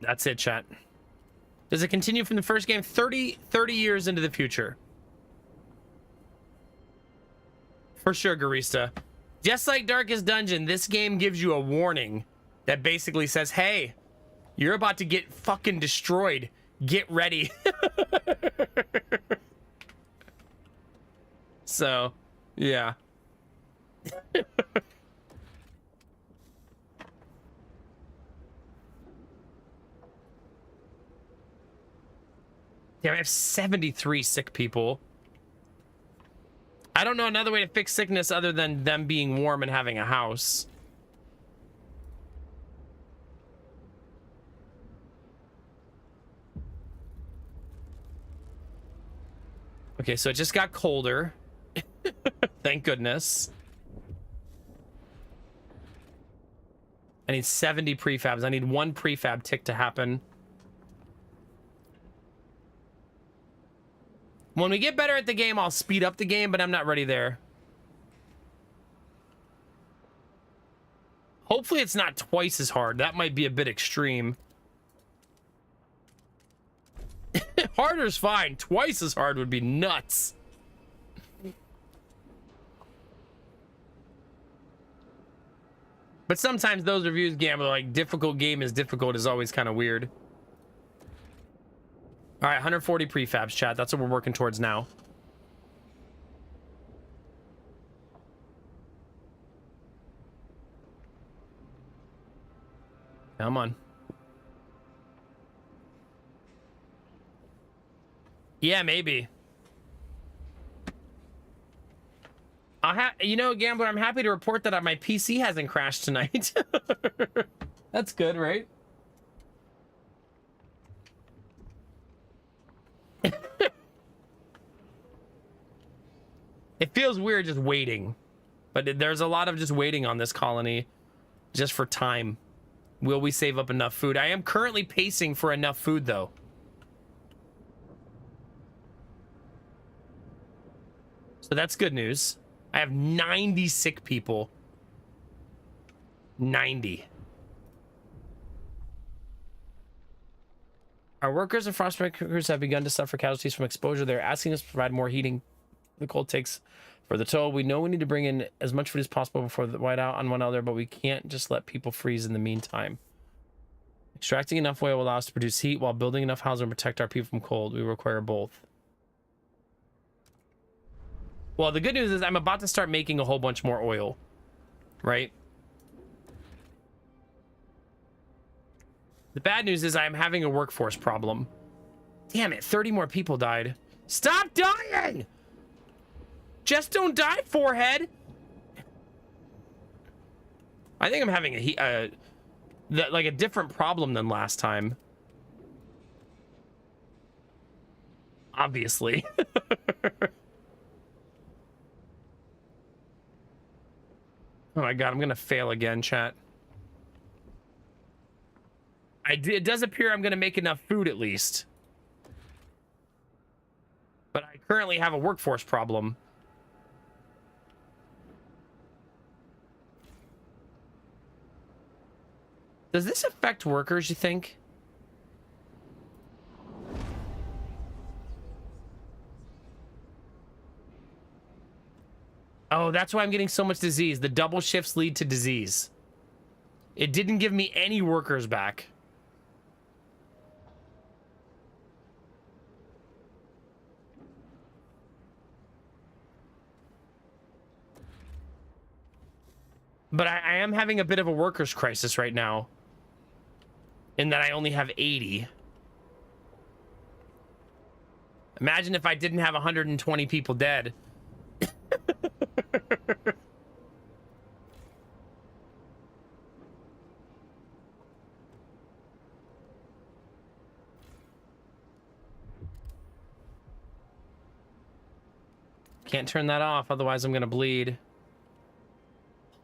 That's it, chat. Does it continue from the first game 30 years into the future? For sure, Garista. Just like Darkest Dungeon, this game gives you a warning that basically says, hey, you're about to get fucking destroyed. Get ready. So, yeah. Damn, I have 73 sick people. I don't know another way to fix sickness other than them being warm and having a house. Okay, so it just got colder. Thank goodness. I need 70 prefabs. I need one prefab tick to happen. When we get better at the game, I'll speed up the game, but I'm not ready there. Hopefully it's not twice as hard. That might be a bit extreme. Harder's fine. Twice as hard would be nuts. But sometimes those reviews, Gamble, like difficult game is difficult is always kind of weird. All right, 140 prefabs, chat. That's what we're working towards now. Come on. Yeah, maybe. You know, Gambler, I'm happy to report that my PC hasn't crashed tonight. That's good, right? It feels weird just waiting, but there's a lot of just waiting on this colony just for time. Will we save up enough food? I am currently pacing for enough food, though. So that's good news. I have 90 sick people. 90. Our workers and Frostpunk workers have begun to suffer casualties from exposure. They're asking us to provide more heating. The cold takes for the toll. We know we need to bring in as much food as possible before the whiteout on one another, but we can't just let people freeze in the meantime. Extracting enough oil will allow us to produce heat while building enough housing to protect our people from cold. We require both. Well, the good news is I'm about to start making a whole bunch more oil, right? The bad news is I'm having a workforce problem. Damn it, 30 more people died. Stop dying! Just don't die, forehead! I think I'm having like a different problem than last time. Obviously. Oh my god, I'm gonna fail again, chat. It does appear I'm gonna make enough food at least. But I currently have a workforce problem. Does this affect workers, you think? Oh, that's why I'm getting so much disease. The double shifts lead to disease. It didn't give me any workers back. But I am having a bit of a workers crisis right now. In that I only have 80. Imagine if I didn't have 120 people dead. Can't turn that off, otherwise I'm gonna bleed.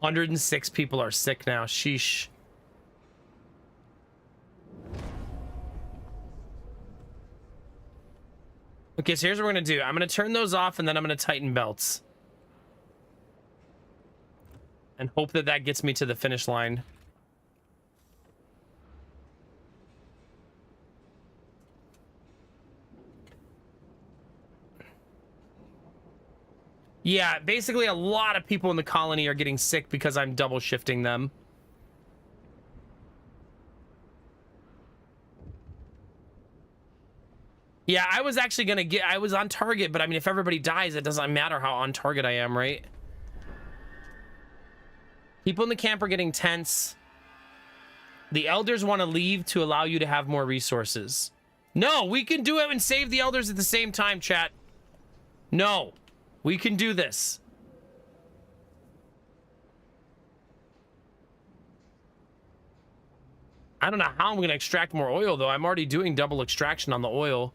106 people are sick now. Sheesh. Okay, so here's what we're gonna do. I'm gonna turn those off, and then I'm gonna tighten belts. And hope that that gets me to the finish line. Yeah, basically a lot of people in the colony are getting sick because I'm double shifting them. Yeah, I was actually gonna I was on target, but I mean, if everybody dies, it doesn't matter how on target I am, right? People in the camp are getting tense. The elders want to leave to allow you to have more resources. No, we can do it and save the elders at the same time, chat. No, we can do this. I don't know how I'm going to extract more oil, though. I'm already doing double extraction on the oil.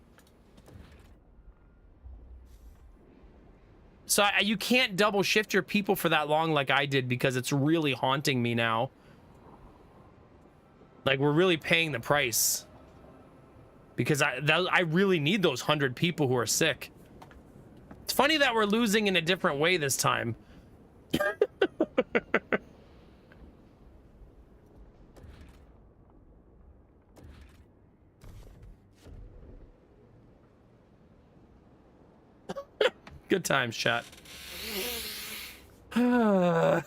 So you can't double shift your people for that long like I did because it's really haunting me now. Like, we're really paying the price. Because I really need those 100 people who are sick. It's funny that we're losing in a different way this time. Good times, chat. But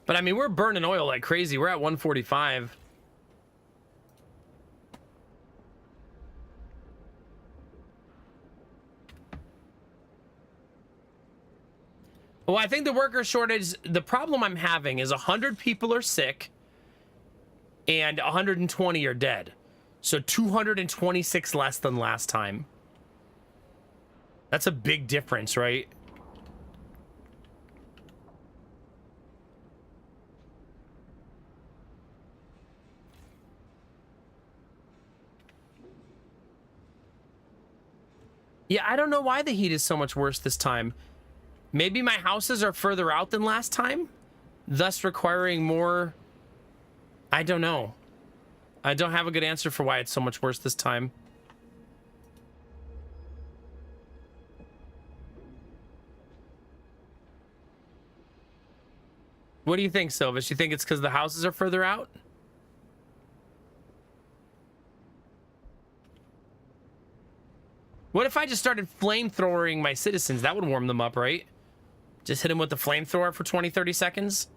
I mean, we're burning oil like crazy. We're at 145. Well, I think the worker shortage, the problem I'm having is 100 people are sick and 120 are dead. So 226 less than last time. That's a big difference, right? Yeah, I don't know why the heat is so much worse this time. Maybe my houses are further out than last time, thus requiring more... I don't know. I don't have a good answer for why it's so much worse this time. What do you think, Silvis? You think it's because the houses are further out? What if I just started flamethrowering my citizens? That would warm them up, right? Just hit them with the flamethrower for 20, 30 seconds?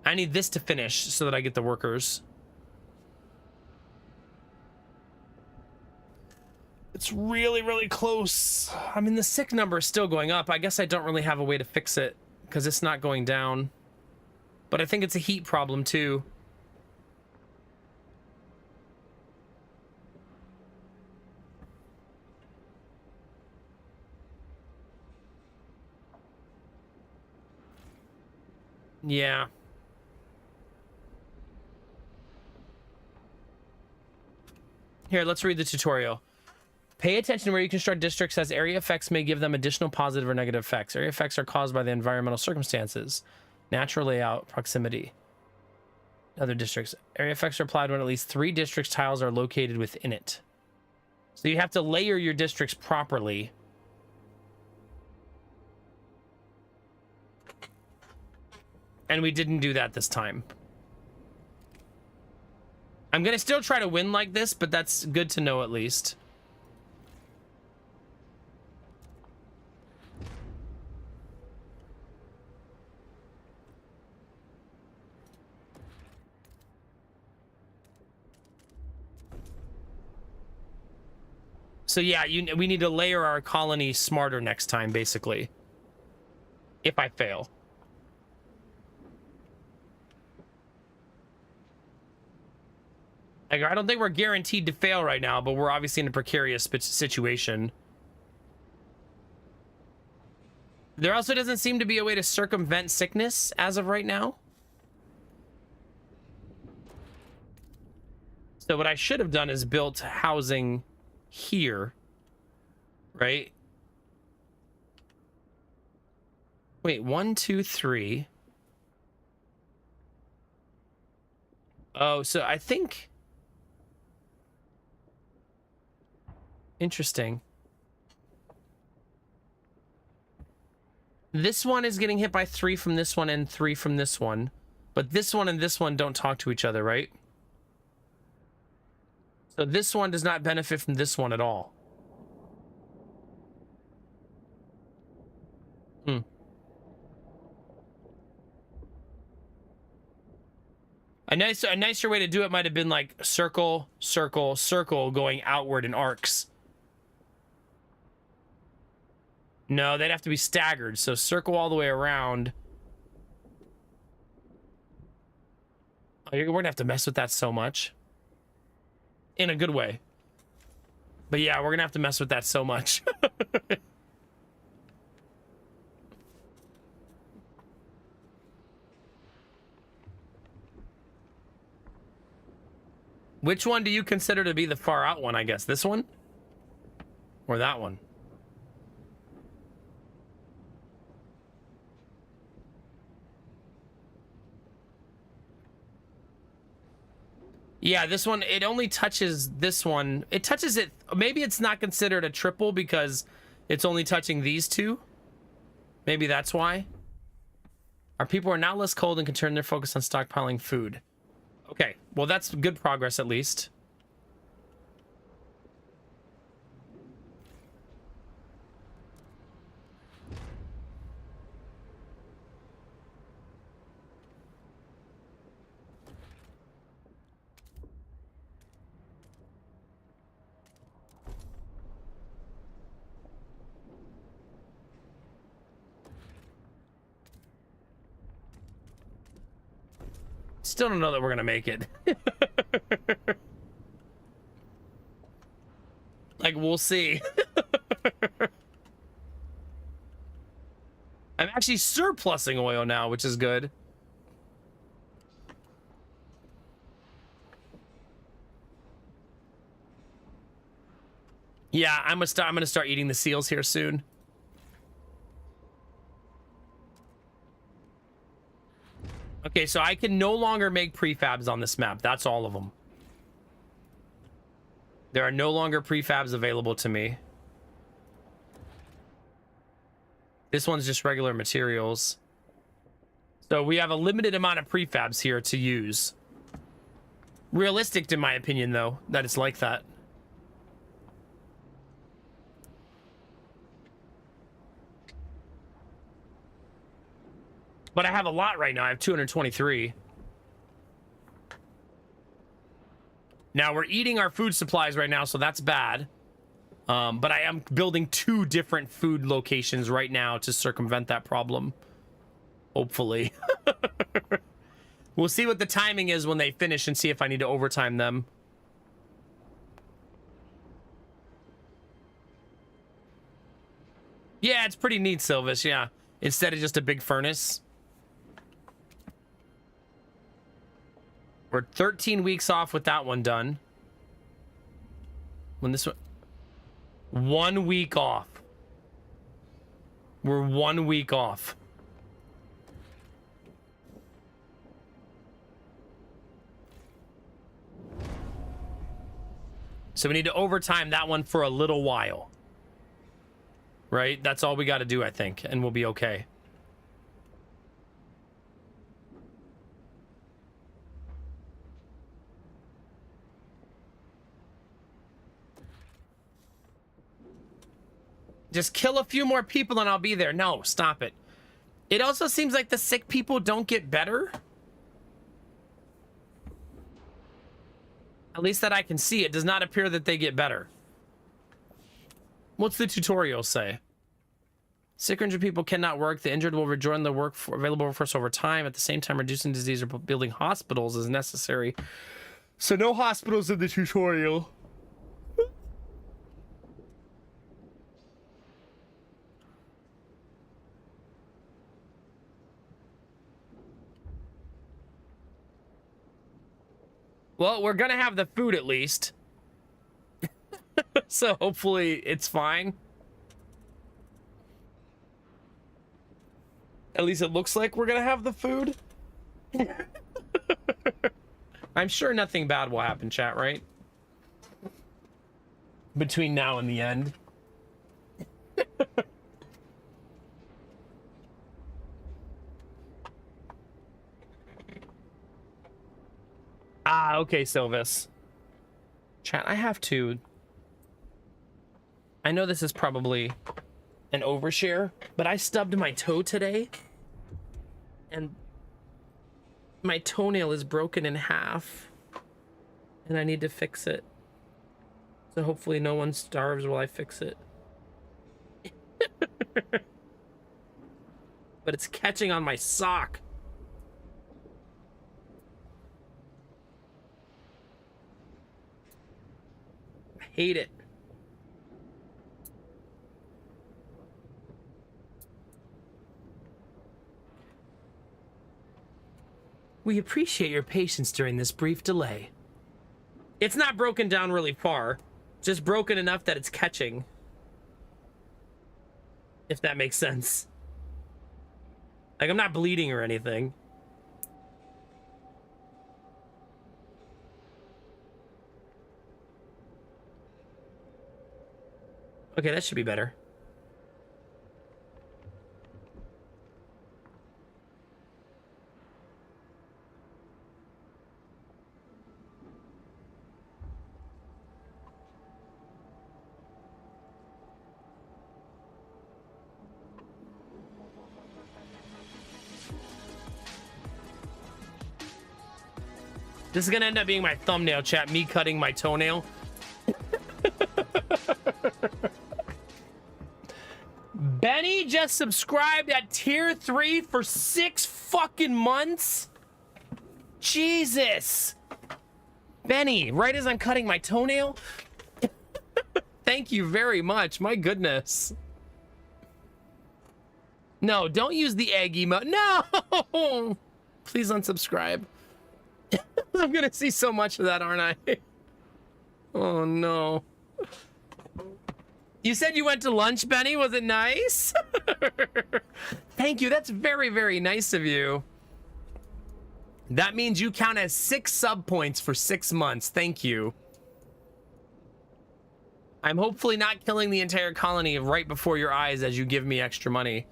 I need this to finish so that I get the workers. It's really, really close. I mean, the sick number is still going up. I guess I don't really have a way to fix it because it's not going down. But I think it's a heat problem too. Yeah. Here, let's read the tutorial. Pay attention where you construct districts, as area effects may give them additional positive or negative effects. Area effects are caused by the environmental circumstances, natural layout, proximity. Other districts. Area effects are applied when at least 3 districts tiles are located within it. So you have to layer your districts properly. And we didn't do that this time. I'm going to still try to win like this, but that's good to know at least. So yeah, we need to layer our colony smarter next time, basically. If I fail. Like, I don't think we're guaranteed to fail right now, but we're obviously in a precarious situation. There also doesn't seem to be a way to circumvent sickness as of right now. So what I should have done is built housing here, right? Wait, 1, 2, 3. Oh, so I think... Interesting. This one is getting hit by 3 from this one and 3 from this one. But this one and this one don't talk to each other, right? So this one does not benefit from this one at all. Hmm. A nicer way to do it might have been like circle, circle, circle going outward in arcs. No, they'd have to be staggered. So circle all the way around. Oh, we're gonna have to mess with that so much. In a good way. But yeah, we're gonna have to mess with that so much. Which one do you consider to be the far out one, I guess? This one? Or that one? Yeah, this one, it only touches this one. It touches it. Maybe it's not considered a triple because it's only touching these two. Maybe that's why. Our people are now less cold and can turn their focus on stockpiling food. Okay, well, that's good progress at least. Still don't know that we're gonna make it. Like, we'll see. I'm actually surplusing oil now, which is good. Yeah, I'm gonna start eating the seals here soon. Okay, so I can no longer make prefabs on this map. That's all of them. There are no longer prefabs available to me. This one's just regular materials. So we have a limited amount of prefabs here to use. Realistic, in my opinion, though, that it's like that. But I have a lot right now. I have 223. Now, we're eating our food supplies right now, so that's bad. But I am building 2 different food locations right now to circumvent that problem. Hopefully. We'll see what the timing is when they finish and see if I need to overtime them. Yeah, it's pretty neat, Silvis, yeah. Instead of just a big furnace. We're 13 weeks off with that one done. When this one... 1 week off. We're 1 week off. So we need to overtime that one for a little while. Right? That's all we got to do, I think. And we'll be okay. Just kill a few more people and I'll be there. No, stop it. It also seems like the sick people don't get better. At least that I can see. It does not appear that they get better. What's the tutorial say? Sick or injured people cannot work. The injured will rejoin the available workforce over time. At the same time, reducing disease or building hospitals is necessary. So no hospitals in the tutorial. Well, we're gonna have the food at least. So hopefully it's fine. At least it looks like we're gonna have the food. I'm sure nothing bad will happen, chat, right? Between now and the end. Ah, okay, Silvis. Chat, I have to... I know this is probably an overshare, but I stubbed my toe today. And my toenail is broken in half. And I need to fix it. So hopefully no one starves while I fix it. But it's catching on my sock. I hate it. We appreciate your patience during this brief delay. It's not broken down really far, just broken enough that it's catching. If that makes sense. Like, I'm not bleeding or anything. Okay, that should be better. This is gonna end up being my thumbnail, chat. Me cutting my toenail. Benny just subscribed at tier 3 for 6 fucking months. Jesus. Benny, right as I'm cutting my toenail? Thank you very much. My goodness. No, don't use the egg emote. No! Please unsubscribe. I'm gonna see so much of that, aren't I? Oh no. You said you went to lunch, Benny. Was it nice? Thank you. That's very, very nice of you. That means you count as 6 sub points for 6 months. Thank you. I'm hopefully not killing the entire colony right before your eyes as you give me extra money.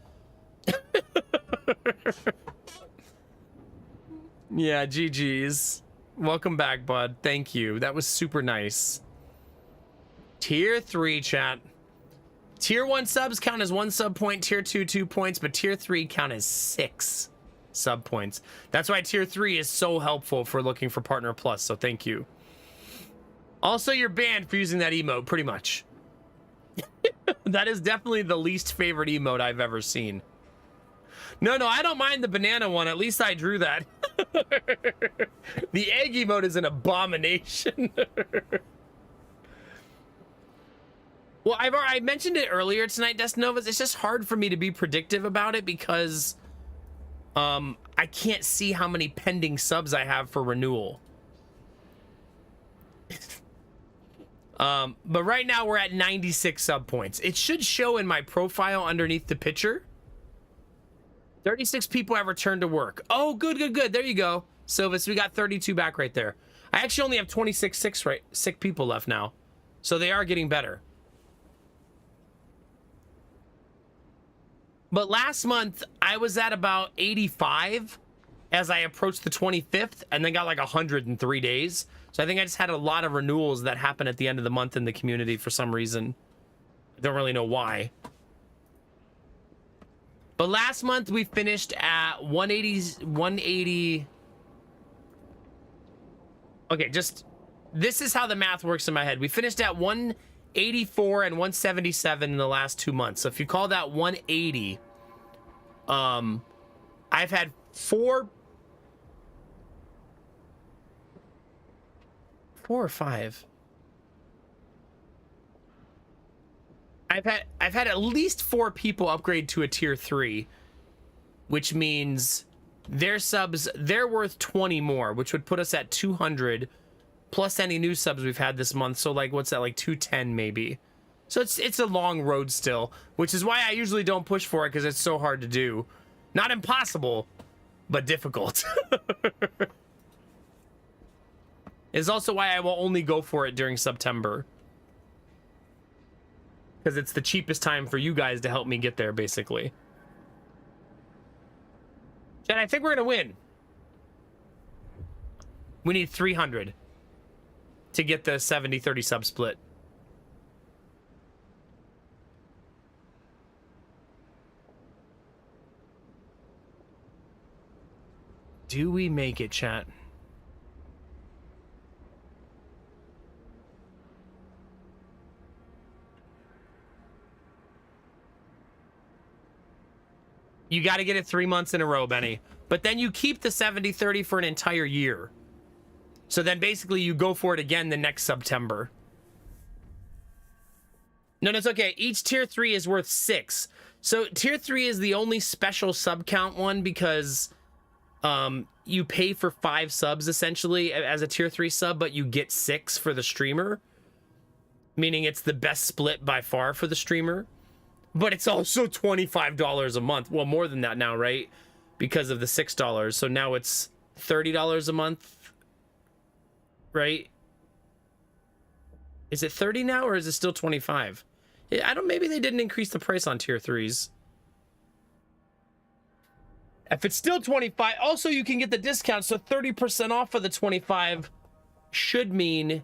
Yeah, GG's. Welcome back, bud. Thank you. That was super nice. Tier 3, chat. Tier 1 subs count as 1 sub point, tier 2, 2 points, but tier 3 count as 6 sub points. That's why tier 3 is so helpful for looking for Partner Plus, so thank you. Also, you're banned for using that emote, pretty much. That is definitely the least favorite emote I've ever seen. No, I don't mind the banana one. At least I drew that. The egg emote is an abomination. Well, I mentioned it earlier tonight, Destnovas. It's just hard for me to be predictive about it because I can't see how many pending subs I have for renewal. But right now we're at 96 sub points. It should show in my profile underneath the picture. 36 people have returned to work. Oh, good. There you go, Silvis. We got 32 back right there. I actually only have 26 sick people left now. So they are getting better. But last month, I was at about 85 as I approached the 25th and then got like 100 in 3 days. So I think I just had a lot of renewals that happened at the end of the month in the community for some reason. I don't really know why. But last month we finished at 180. Okay, just this is how the math works in my head. We finished at 184 and 177 in the last 2 months. So if you call that 180, I've had 4 or 5. I've had at least 4 people upgrade to a tier 3, which means their subs, they're worth 20 more, which would put us at 200 plus any new subs we've had this month. So like, what's that, like 210 maybe? So it's a long road still, which is why I usually don't push for it, because it's so hard to do. Not impossible, but difficult. It's also why I will only go for it during September. Because it's the cheapest time for you guys to help me get there, basically. And I think we're going to win. We need 300 to get the 70-30 sub split. Do we make it, chat? You got to get it 3 months in a row, Benny. But then you keep the 70-30 for an entire year. So then basically you go for it again the next September. No, it's okay. Each tier 3 is worth 6. So tier 3 is the only special sub count one because you pay for 5 subs essentially as a tier 3 sub, but you get 6 for the streamer. Meaning it's the best split by far for the streamer. But it's also $25 a month. Well, more than that now, right? Because of the $6. So now it's $30 a month. Right? Is it 30 now or is it still 25? I don't, maybe they didn't increase the price on tier 3s. If it's still 25, also you can get the discount, so 30% off of the 25 should mean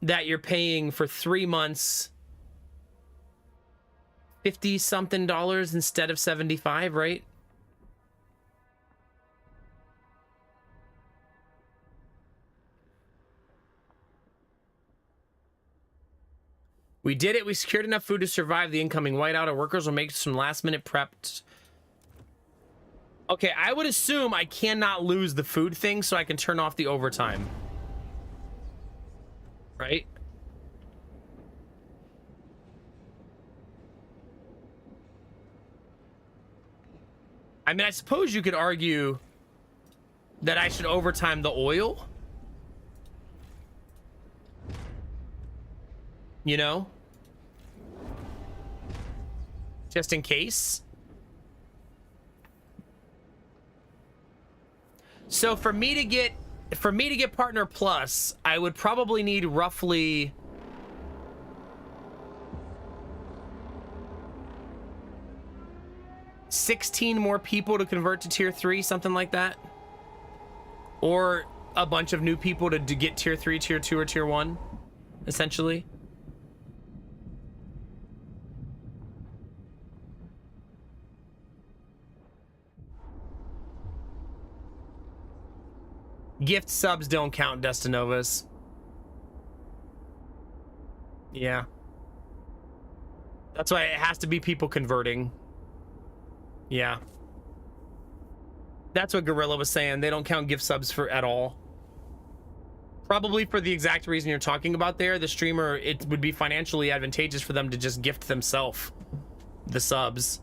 that you're paying for 3 months 50 something dollars instead of 75, right? We did it. We secured enough food to survive the incoming whiteout. Our workers will make some last minute prepped. Okay, I would assume I cannot lose the food thing so I can turn off the overtime. Right? I mean, I suppose you could argue that I should overtime the oil. You know? Just in case. So for me to get Partner Plus, I would probably need roughly 16 more people to convert to tier 3, something like that. Or a bunch of new people to get tier 3, tier 2, or tier 1, essentially. Gift subs don't count, Destinovas. Yeah. That's why it has to be people converting. Yeah. That's what Gorilla was saying. They don't count gift subs for at all. Probably for the exact reason you're talking about there. The streamer, it would be financially advantageous for them to just gift themselves the subs.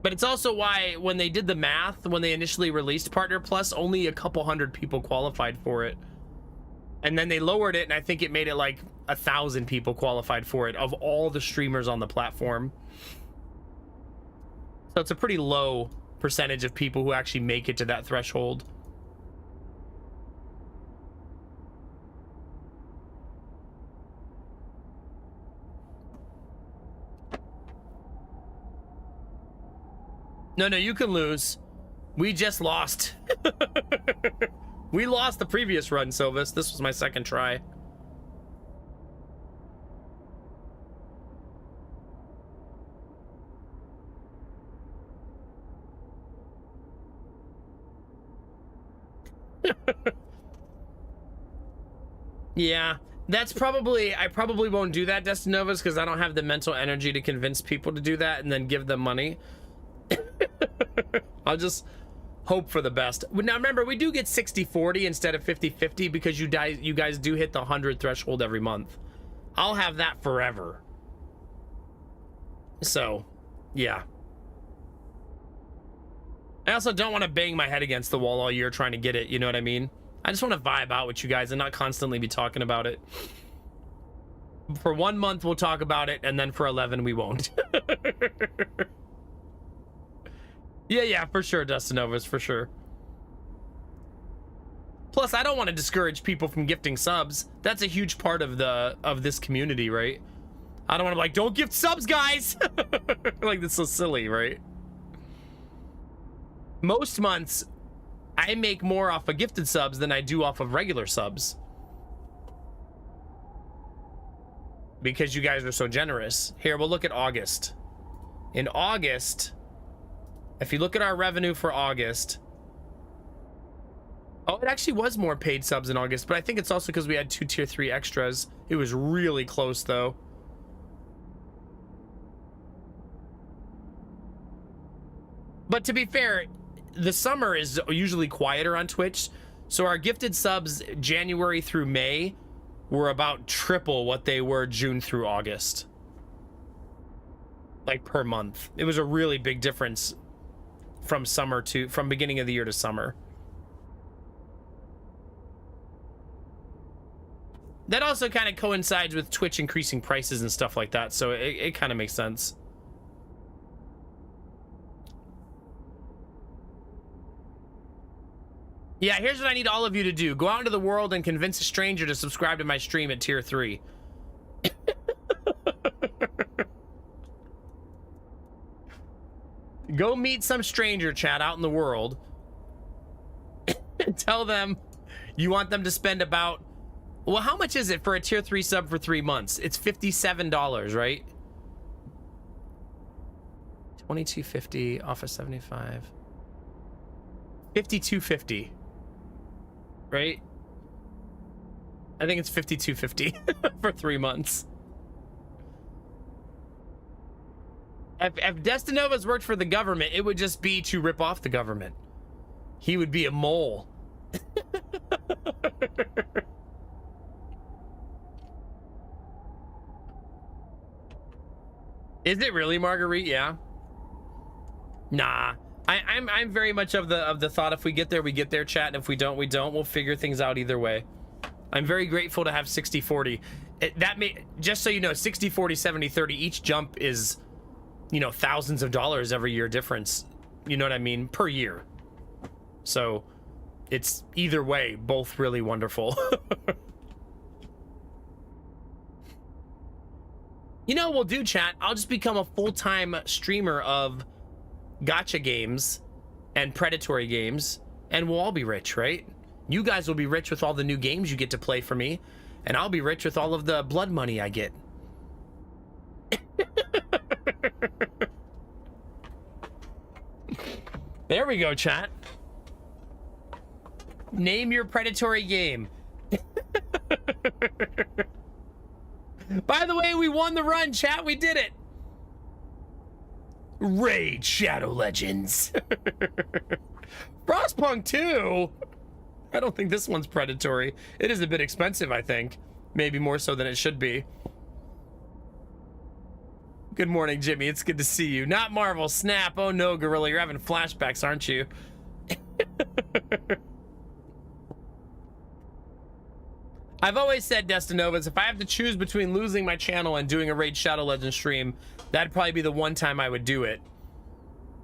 But it's also why when they did the math, when they initially released Partner Plus, only a couple hundred people qualified for it. And then they lowered it, and I think it made it like 1,000 people qualified for it of all the streamers on the platform. So it's a pretty low percentage of people who actually make it to that threshold. No, you can lose. We just lost. We lost the previous run, Silvis. This was my second try. Yeah, that's probably, I probably won't do that, Destinovas, because I don't have the mental energy to convince people to do that and then give them money. I'll just hope for the best. Now remember, we do get 60-40 instead of 50-50 because you guys do hit the 100 threshold every month. I'll have that forever. So, yeah. I also don't want to bang my head against the wall all year trying to get it, you know what I mean? I just want to vibe out with you guys and not constantly be talking about it. For 1 month, we'll talk about it, and then for 11, we won't. Yeah, for sure, Dustinovas, for sure. Plus, I don't want to discourage people from gifting subs. That's a huge part of this community, right? I don't want to be like, don't gift subs, guys. Like, that's so silly, right? Most months, I make more off of gifted subs than I do off of regular subs. Because you guys are so generous. Here, we'll look at August. In August, if you look at our revenue for August, oh, it actually was more paid subs in August, but I think it's also because we had 2 tier 3 extras. It was really close, though. But to be fair, the summer is usually quieter on Twitch, so our gifted subs January through May were about triple what they were June through August. Like, per month. It was a really big difference from beginning of the year to summer. That also kind of coincides with Twitch increasing prices and stuff like that, so it kind of makes sense. Yeah, here's what I need all of you to do. Go out into the world and convince a stranger to subscribe to my stream at tier 3. Go meet some stranger, chat, out in the world. Tell them you want them to spend about... Well, how much is it for a tier 3 sub for 3 months? It's $57, right? $22.50 off of 75. $52.50. Right? I think it's $52.50 for 3 months. If Destinovas worked for the government, it would just be to rip off the government. He would be a mole. Is it really, Marguerite? Yeah. Nah. I'm very much of the thought, if we get there, we get there, chat, and if we don't, we don't. We'll figure things out either way. I'm very grateful to have 60-40. That may, just so you know, 60-40, 70-30, each jump is, you know, thousands of dollars every year difference. You know what I mean? Per year. So it's either way, both really wonderful. You know what we'll do, chat? I'll just become a full-time streamer of gacha games and predatory games, and we'll all be rich, right? You guys will be rich with all the new games you get to play for me, and I'll be rich with all of the blood money I get. There we go, chat. Name your predatory game. By the way, we won the run, chat. We did it. Raid Shadow Legends. Frostpunk 2. I don't think this one's predatory. It is a bit expensive, I think. Maybe more so than it should be. Good morning, Jimmy. It's good to see you. Not Marvel. Snap. Oh no, Gorilla. You're having flashbacks, aren't you? I've always said, Destinovas, if I have to choose between losing my channel and doing a Raid Shadow Legends stream, that'd probably be the one time I would do it.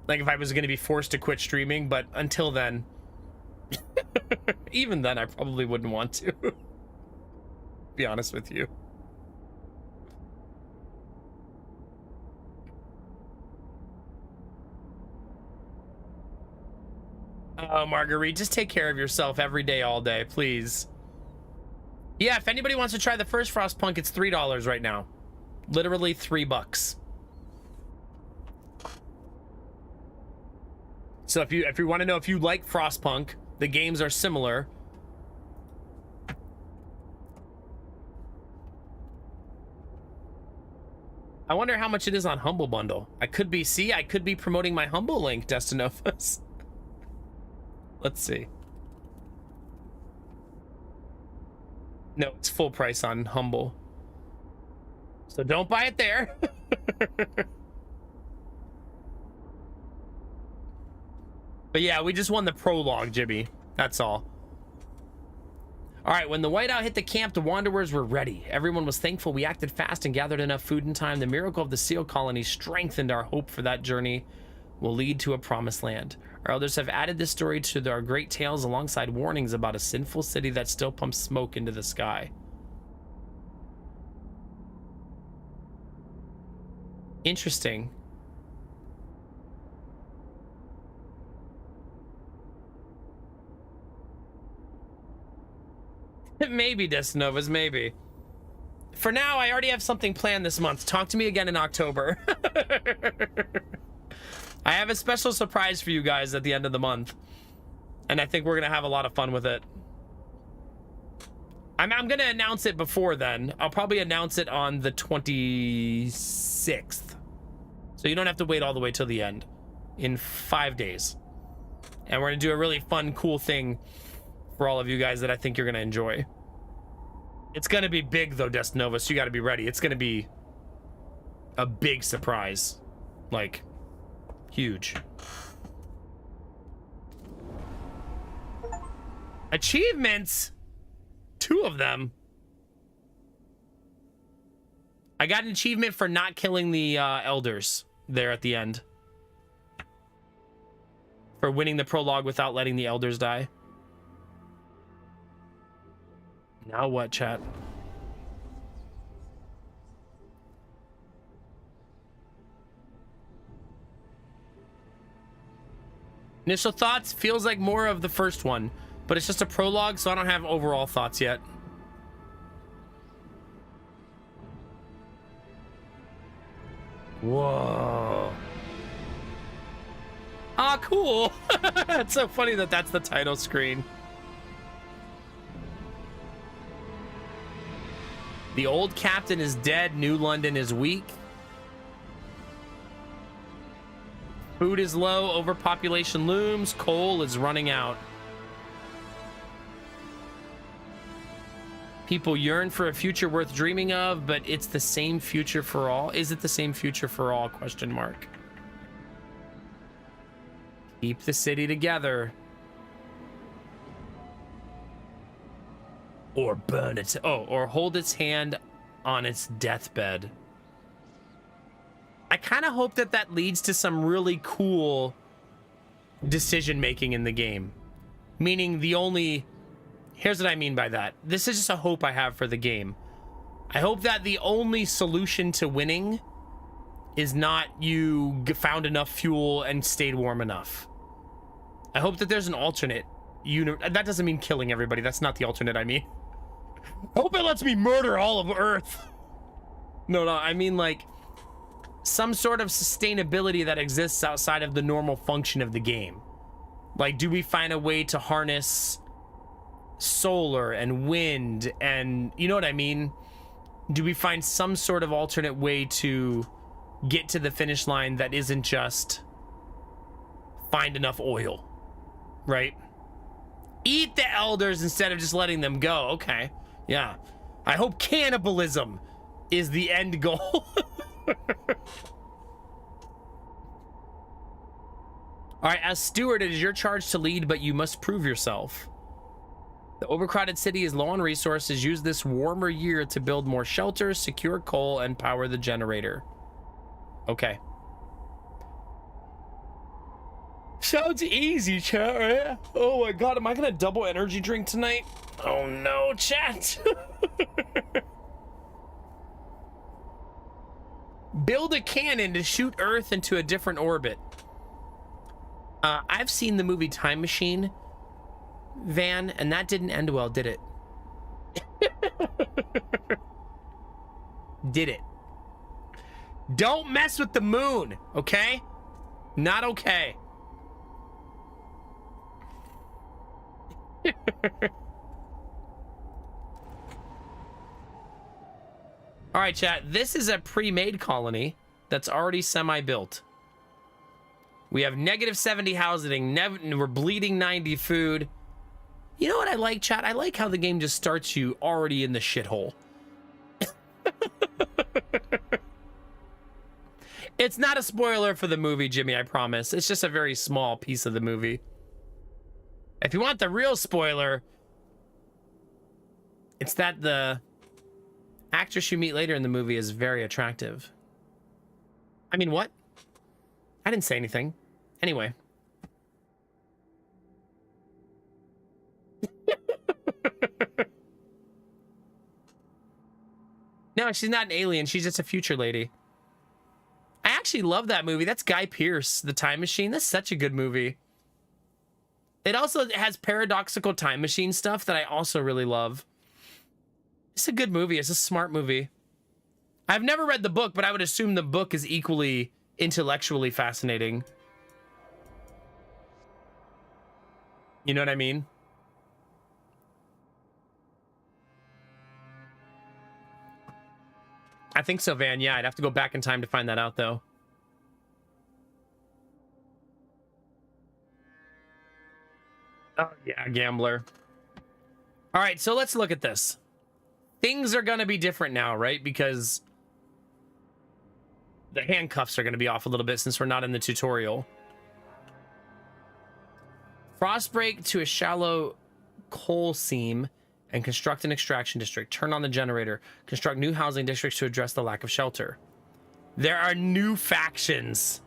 Like if I was going to be forced to quit streaming, but until then, even then, I probably wouldn't want to. Be honest with you. Oh, Marguerite, just take care of yourself every day, all day, please. Yeah, if anybody wants to try the first Frostpunk, it's $3 right now. Literally $3. So if you want to know if you like Frostpunk, the games are similar. I wonder how much it is on Humble Bundle. I could be promoting my Humble link, Destinovas. Let's see. No, it's full price on Humble. So don't buy it there. But yeah, we just won the prologue, Jimmy. That's all. All right, when the whiteout hit the camp, the Wanderers were ready. Everyone was thankful we acted fast and gathered enough food in time. The miracle of the seal colony strengthened our hope for that journey. will lead to a promised land. Our elders have added this story to our great tales alongside warnings about a sinful city that still pumps smoke into the sky. Interesting. Maybe, Destinovas, maybe. For now, I already have something planned this month. Talk to me again in October. I have a special surprise for you guys at the end of the month. And I think we're going to have a lot of fun with it. I'm going to announce it before then. I'll probably announce it on the 26th. So you don't have to wait all the way till the end. In 5 days. And we're going to do a really fun, cool thing for all of you guys that I think you're going to enjoy. It's going to be big, though, Destinova, so you got to be ready. It's going to be a big surprise. Like, huge. Achievements? 2 of them. I got an achievement for not killing the elders there at the end. For winning the prologue without letting the elders die. Now what, chat? Initial thoughts feels like more of the first one, but it's just a prologue, so I don't have overall thoughts yet. Whoa. Ah, cool. It's so funny that that's the title screen. The old captain is dead. New London is weak. Food is low. Overpopulation looms. Coal is running out. People yearn for a future worth dreaming of, but it's the same future for all. Is it the same future for all? Question mark. Keep the city together. Or burn it. Oh, or hold its hand on its deathbed. I kind of hope that that leads to some really cool decision making in the game. Meaning the only... Here's what I mean by that. This is just a hope I have for the game. I hope that the only solution to winning is not you found enough fuel and stayed warm enough. I hope that there's an alternate. That doesn't mean killing everybody. That's not the alternate I mean. I hope it lets me murder all of Earth. No, I mean like some sort of sustainability that exists outside of the normal function of the game. Like, do we find a way to harness solar and wind and, you know what I mean? Do we find some sort of alternate way to get to the finish line that isn't just find enough oil, right? Eat the elders instead of just letting them go. Okay. Yeah. I hope cannibalism is the end goal. All right, as steward, it is your charge to lead, but you must prove yourself. The overcrowded city is low on resources. Use this warmer year to build more shelters, secure coal, and power the generator. Okay. Sounds easy, chat, right? Oh my god, am I gonna double energy drink tonight? Oh no, chat. Build a cannon to shoot Earth into a different orbit. I've seen the movie Time Machine, Van, and that didn't end well, did it? Did it? Don't mess with the moon, okay? Not okay. All right, chat. This is a pre-made colony that's already semi-built. We have -70 housing. We're bleeding 90 food. You know what I like, chat? I like how the game just starts you already in the shithole. It's not a spoiler for the movie, Jimmy, I promise. It's just a very small piece of the movie. If you want the real spoiler, it's that the actress you meet later in the movie is very attractive. I mean, what? I didn't say anything. Anyway. No, she's not an alien. She's just a future lady. I actually love that movie. That's Guy Pearce, The Time Machine. That's such a good movie. It also has paradoxical time machine stuff that I also really love. It's a good movie. It's a smart movie. I've never read the book, but I would assume the book is equally intellectually fascinating. You know what I mean? I think so, Van. Yeah, I'd have to go back in time to find that out, though. Oh, yeah, gambler. All right, so let's look at this. Things are going to be different now, right? Because the handcuffs are going to be off a little bit since we're not in the tutorial. Frostbreak to a shallow coal seam and construct an extraction district. Turn on the generator. Construct new housing districts to address the lack of shelter. There are new factions.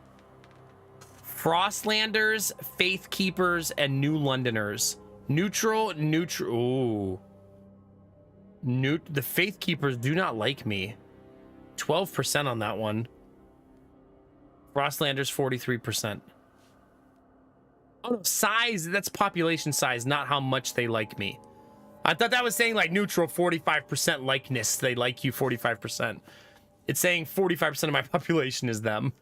Frostlanders, Faith Keepers, and New Londoners. Neutral. Ooh. The Faith Keepers do not like me. 12% on that one. Frostlanders, 43%. Oh, no, size. That's population size, not how much they like me. I thought that was saying like neutral, 45% likeness. They like you 45%. It's saying 45% of my population is them.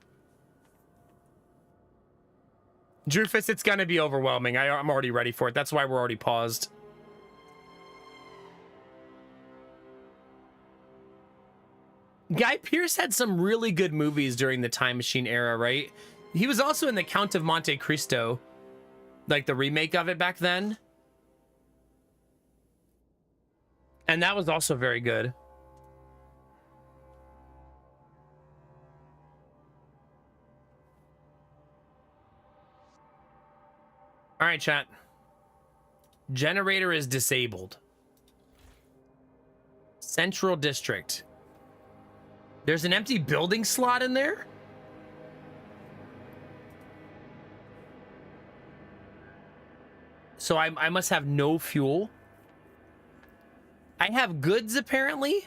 Drufus, it's gonna be overwhelming. I'm already ready for it. That's why we're already paused. Guy Pearce had some really good movies during the Time Machine era, right? He was also in the Count of Monte Cristo, like the remake of it back then. And that was also very good. All right, chat. Generator is disabled. Central District. There's an empty building slot in there? So I must have no fuel. I have goods, apparently.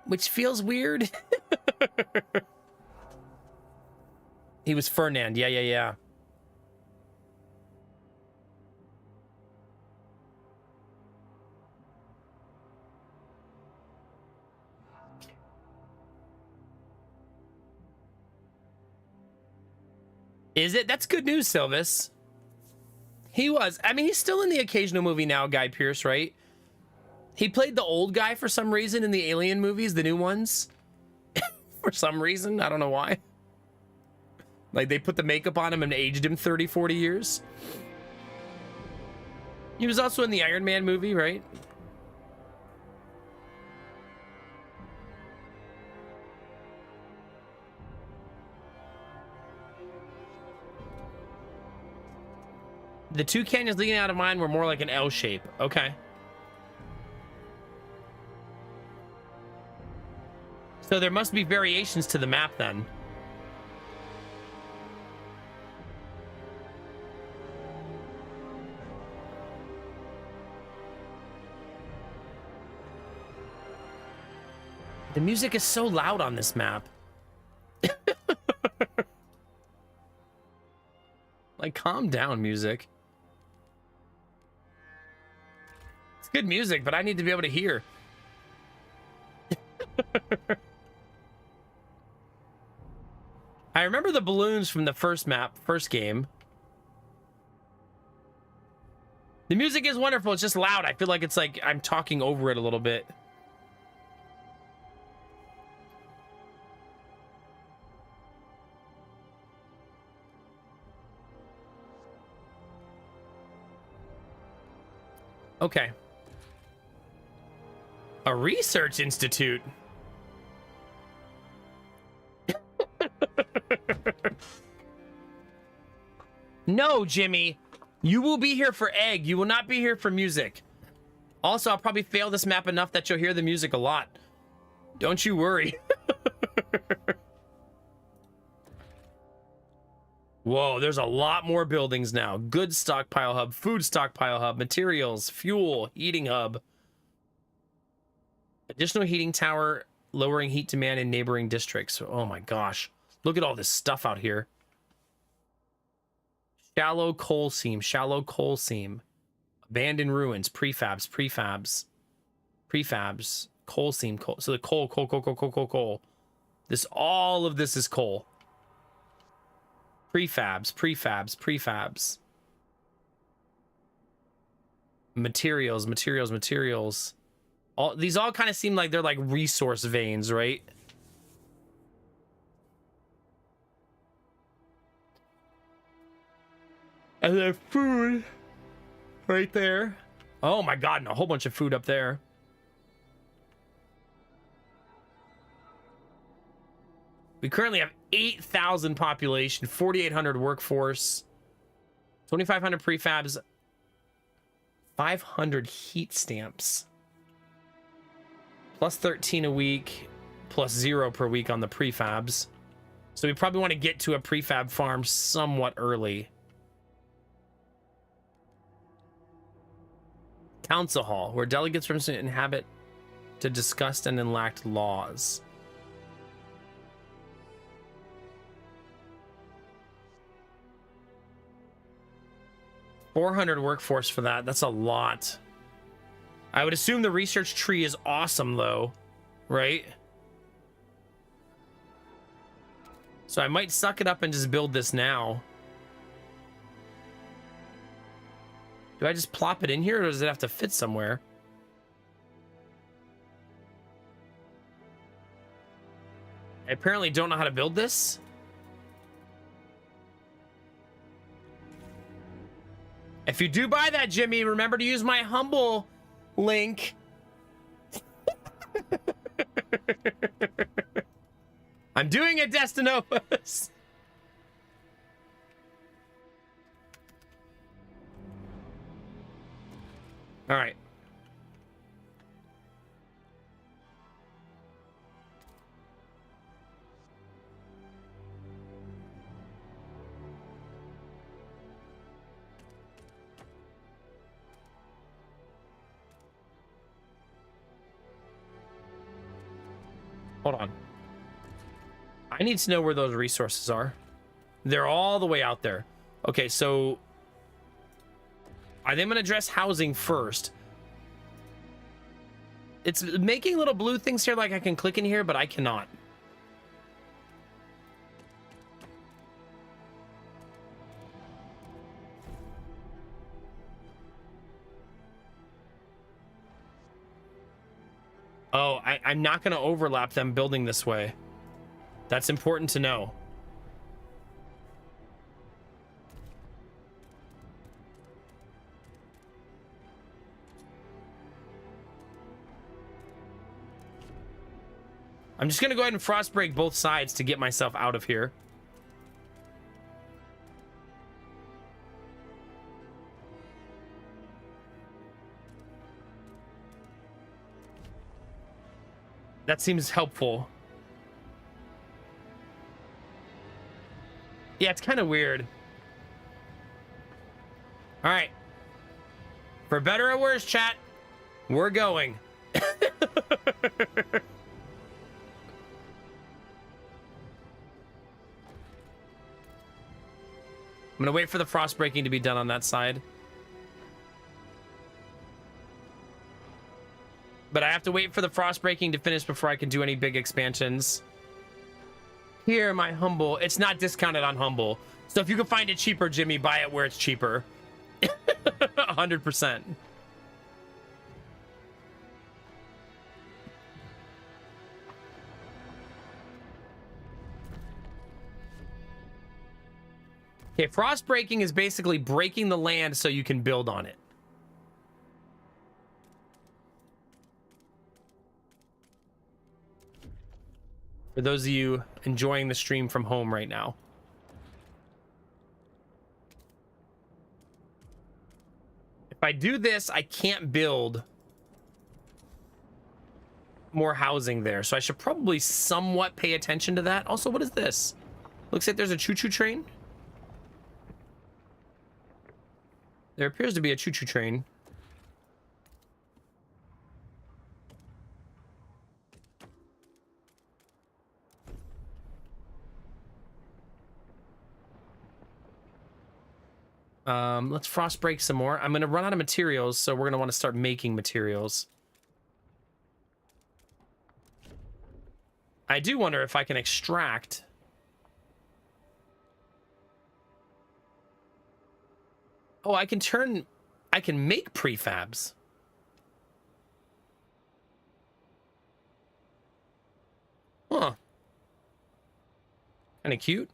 Which feels weird. He was Fernand. Yeah. Is it? That's good news, Silvis. He was. I mean, he's still in the occasional movie now, Guy Pearce, right? He played the old guy for some reason in the Alien movies, the new ones. For some reason. I don't know why. Like, they put the makeup on him and aged him 30, 40 years. He was also in the Iron Man movie, right? The two canyons leading out of mine were more like an L shape. Okay. So there must be variations to the map then. The music is so loud on this map. Like, calm down, music. It's good music, but I need to be able to hear. I remember the balloons from the first game. The music is wonderful. It's just loud. I feel like it's like I'm talking over it a little bit. Okay. A research institute. No, Jimmy. You will be here for egg. You will not be here for music. Also, I'll probably fail this map enough that you'll hear the music a lot. Don't you worry. Whoa, there's a lot more buildings now. Goods stockpile hub, food stockpile hub, materials, fuel, heating hub. Additional heating tower, lowering heat demand in neighboring districts. Oh my gosh. Look at all this stuff out here. Shallow coal seam, shallow coal seam. Abandoned ruins, prefabs, coal seam, coal. So the coal. All of this is coal. Prefabs. Materials. These all kind of seem like they're like resource veins, right? And then food right there. Oh my god, and a whole bunch of food up there. We currently have 8,000 population, 4,800 workforce, 2,500 prefabs, 500 heat stamps, plus 13 a week, plus 0 per week on the prefabs. So we probably want to get to a prefab farm somewhat early. Council hall, where delegates from inhabit to discuss and enact laws. $400 workforce for that. That's a lot. I would assume the research tree is awesome, though, right? So I might suck it up and just build this now. Do I just plop it in here, or does it have to fit somewhere? I apparently don't know how to build this. If you do buy that, Jimmy, remember to use my humble link. I'm doing a Destinovas. All right. Hold on. I need to know where those resources are. They're all the way out there. Okay, so I think I'm gonna address housing first. It's making little blue things here like I can click in here, but I cannot. Oh, I'm not gonna overlap them building this way. That's important to know. I'm just gonna go ahead and frost break both sides to get myself out of here. That seems helpful. Yeah, it's kind of weird. All right. For better or worse, chat, we're going. I'm gonna wait for the frost breaking to be done on that side. But I have to wait for the frost breaking to finish before I can do any big expansions. Here, my humble. It's not discounted on humble. So if you can find it cheaper, Jimmy, buy it where it's cheaper. 100%. Okay, frost breaking is basically breaking the land so you can build on it. For those of you enjoying the stream from home right now. If I do this, I can't build more housing there. So I should probably somewhat pay attention to that. Also, what is this? Looks like there's a choo-choo train. There appears to be a choo-choo train. Let's frost break some more. I'm gonna run out of materials, so we're gonna want to start making materials. I do wonder if I can extract. Oh, I can make prefabs. Huh. Kind of cute.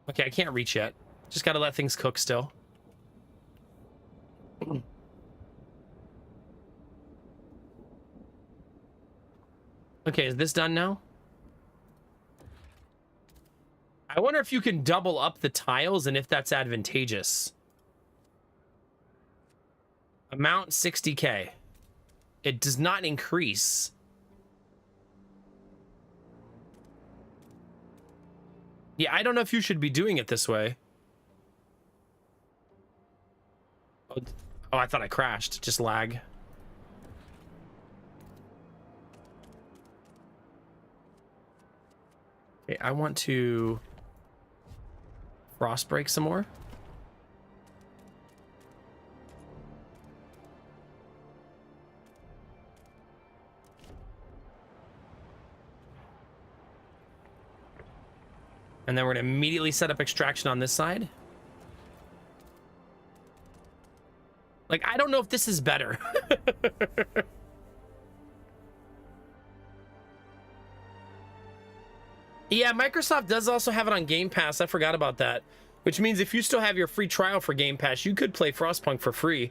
Okay, I can't reach yet. Just gotta let things cook still. Okay, is this done now? I wonder if you can double up the tiles and if that's advantageous. Amount 60K. It does not increase. Yeah, I don't know if you should be doing it this way. Oh, I thought I crashed. Just lag. Okay, I want to frost break some more. And then we're going to immediately set up extraction on this side. Like, I don't know if this is better. Yeah, Microsoft does also have it on Game Pass. I forgot about that. Which means if you still have your free trial for Game Pass, you could play Frostpunk for free.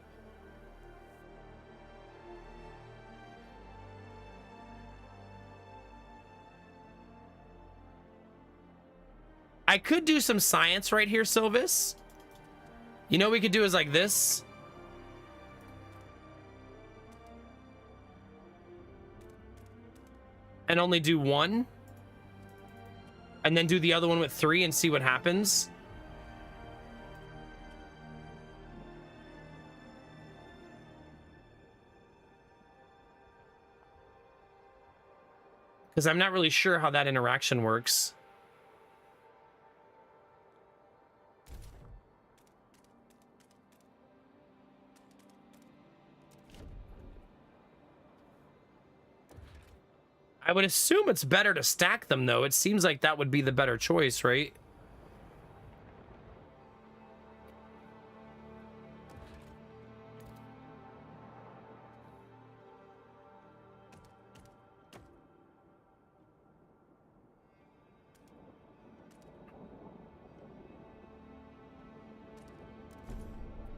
I could do some science right here, Silvis. You know what we could do is like this. And only do one. And then do the other one with 3 and see what happens. Because I'm not really sure how that interaction works. I would assume it's better to stack them, though. It seems like that would be the better choice, right?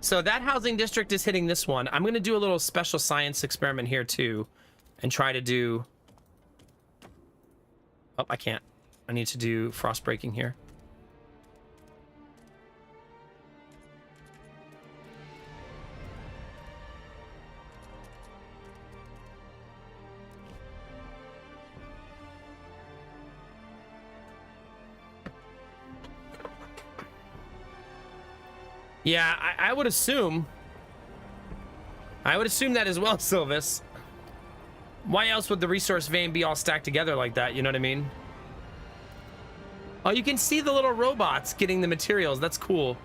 So that housing district is hitting this one. I'm going to do a little special science experiment here, too, and try to do... Oh, I can't. I need to do frost breaking here. Yeah, I would assume. I would assume that as well, Silvis. Why else would the resource vein be all stacked together like that? You know what I mean? Oh, you can see the little robots getting the materials. That's cool.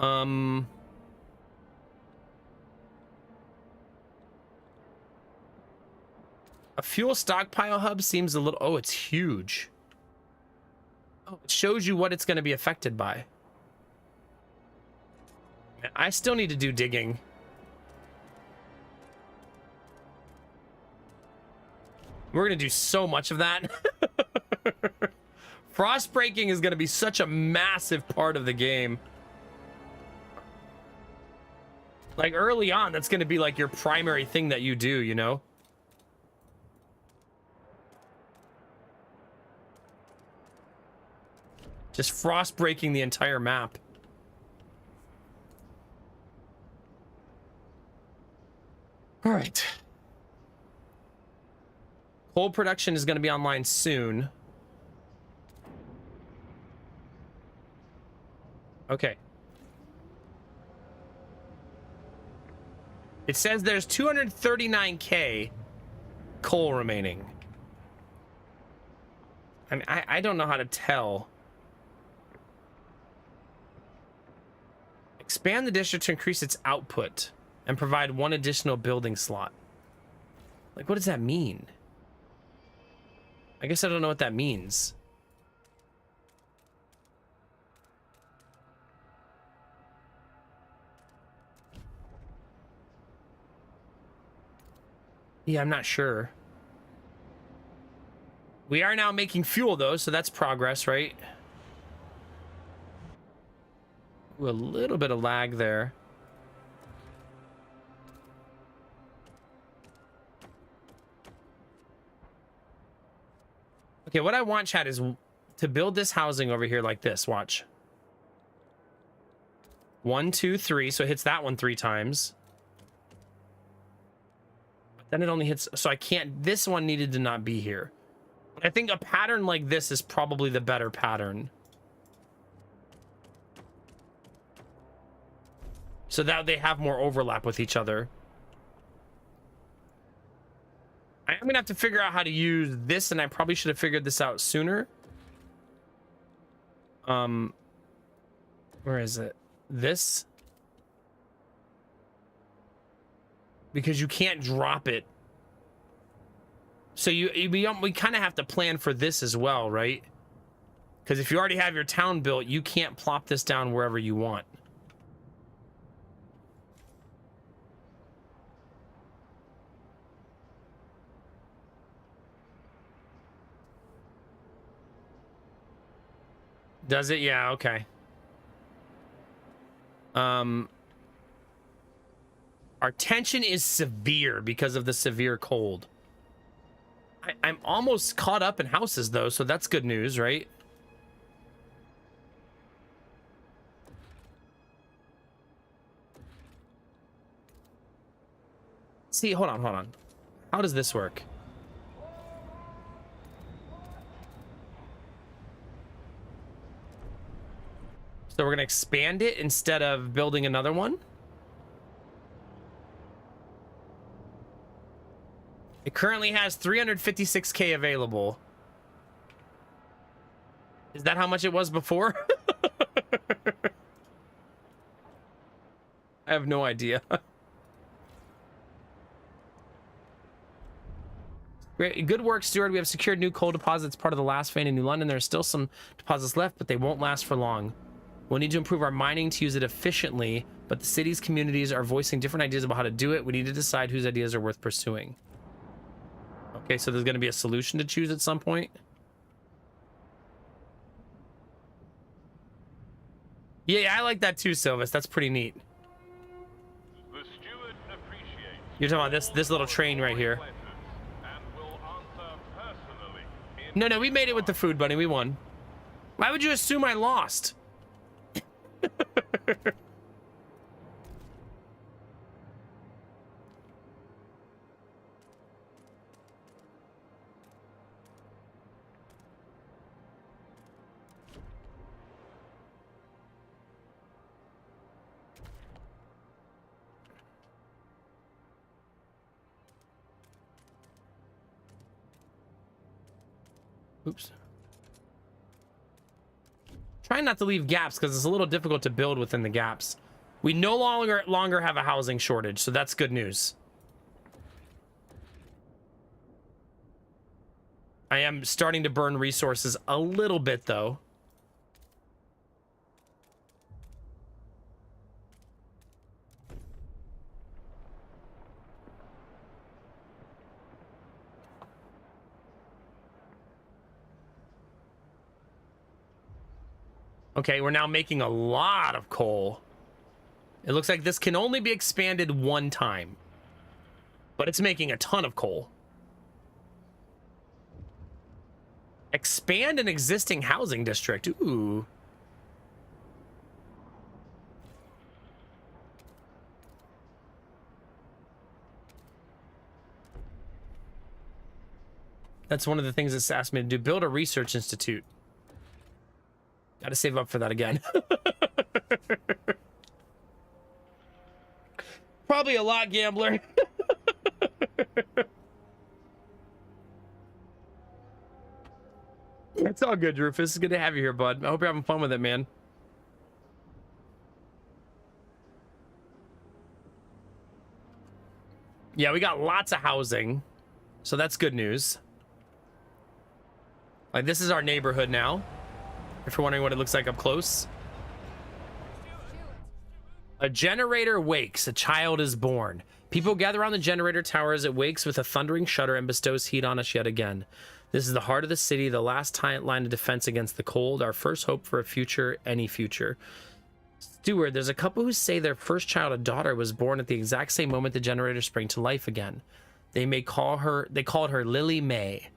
A fuel stockpile hub seems a little... Oh, it's huge. Oh, it shows you what it's going to be affected by. I still need to do digging. We're going to do so much of that. Frost breaking is going to be such a massive part of the game. Like early on, that's going to be like your primary thing that you do, you know? Just frost breaking the entire map. All right. Coal production is going to be online soon. Okay. It says there's 239K coal remaining. I mean, I don't know how to tell. Expand the district to increase its output and provide one additional building slot. Like, what does that mean? I guess I don't know what that means. Yeah, I'm not sure. We are now making fuel, though, so that's progress, right? Ooh, a little bit of lag there. Okay, what I want, chat, is to build this housing over here like this. Watch. 1, 2, 3. So it hits that one 3 times. Then it only hits... So I can't... This one needed to not be here. But I think a pattern like this is probably the better pattern. So that they have more overlap with each other. I'm gonna have to figure out how to use this, and I probably should have figured this out sooner. Where is it? This? Because you can't drop it. So we kind of have to plan for this as well, right? Because if you already have your town built, you can't plop this down wherever you want. Does it? Yeah, okay. Our tension is severe because of the severe cold. I'm almost caught up in houses, though, so that's good news, right? See, hold on. How does this work? So we're gonna expand it instead of building another one. It currently has 356K available. Is that how much it was before? I have no idea. Great, good work, Stuart. We have secured new coal deposits, part of the last vein in New London. There are still some deposits left, but they won't last for long. We'll need to improve our mining to use it efficiently, but the city's communities are voicing different ideas about how to do it. We need to decide whose ideas are worth pursuing. Okay, so there's going to be a solution to choose at some point. Yeah, I like that too, Silvis. That's pretty neat. The steward appreciates You're talking about this little train right here. and will answer personally in No, we made it with the food bunny. We won. Why would you assume I lost? Oops. Try not to leave gaps because it's a little difficult to build within the gaps. We no longer have a housing shortage, so that's good news. I am starting to burn resources a little bit, though. Okay, we're now making a lot of coal. It looks like this can only be expanded one time, but it's making a ton of coal. Expand an existing housing district. Ooh. That's one of the things it's asked me to do. Build a research institute. Got to save up for that again. Probably a lot, gambler. It's all good, Rufus. It's good to have you here, bud. I hope you're having fun with it, man. Yeah, we got lots of housing, so that's good news. Like, this is our neighborhood now, if you're wondering what it looks like up close. A generator wakes, a child is born. People gather around the generator tower as it wakes with a thundering shudder and bestows heat on us yet again. This is the heart of the city, the last line of defense against the cold, our first hope for a future, any future. Steward, there's a couple who say their first child, a daughter, was born at the exact same moment the generator sprang to life again. They called her Lily May.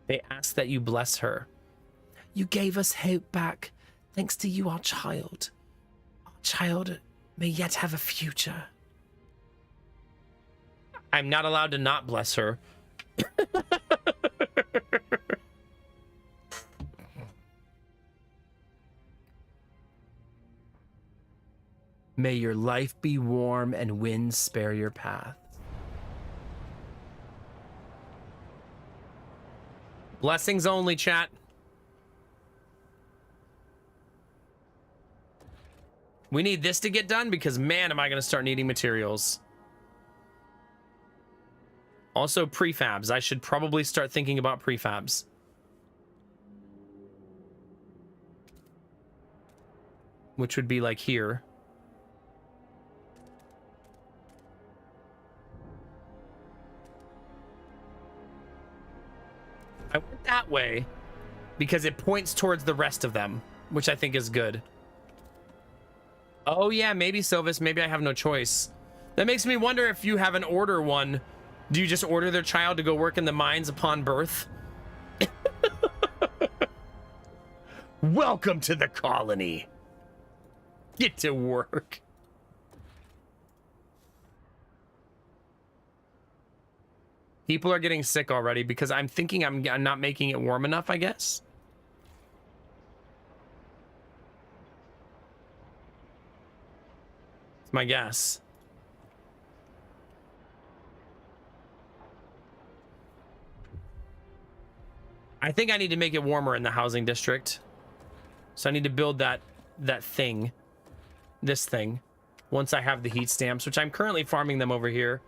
They ask that you bless her. You gave us hope back. Thanks to you, our child. Our child may yet have a future. I'm not allowed to not bless her. May your life be warm and winds spare your path. Blessings only, chat. We need this to get done because, man, am I going to start needing materials. Also, prefabs. I should probably start thinking about prefabs. Which would be like here. I went that way because it points towards the rest of them, which I think is good. Oh yeah, maybe Silvis. Maybe I have no choice. That makes me wonder if you have an order one. Do you just order their child to go work in the mines upon birth? Welcome to the colony. Get to work. People are getting sick already because I'm thinking I'm not making it warm enough, I guess. It's my guess. I think I need to make it warmer in the housing district. So I need to build that thing. This thing. Once I have the heat stamps, which I'm currently farming them over here.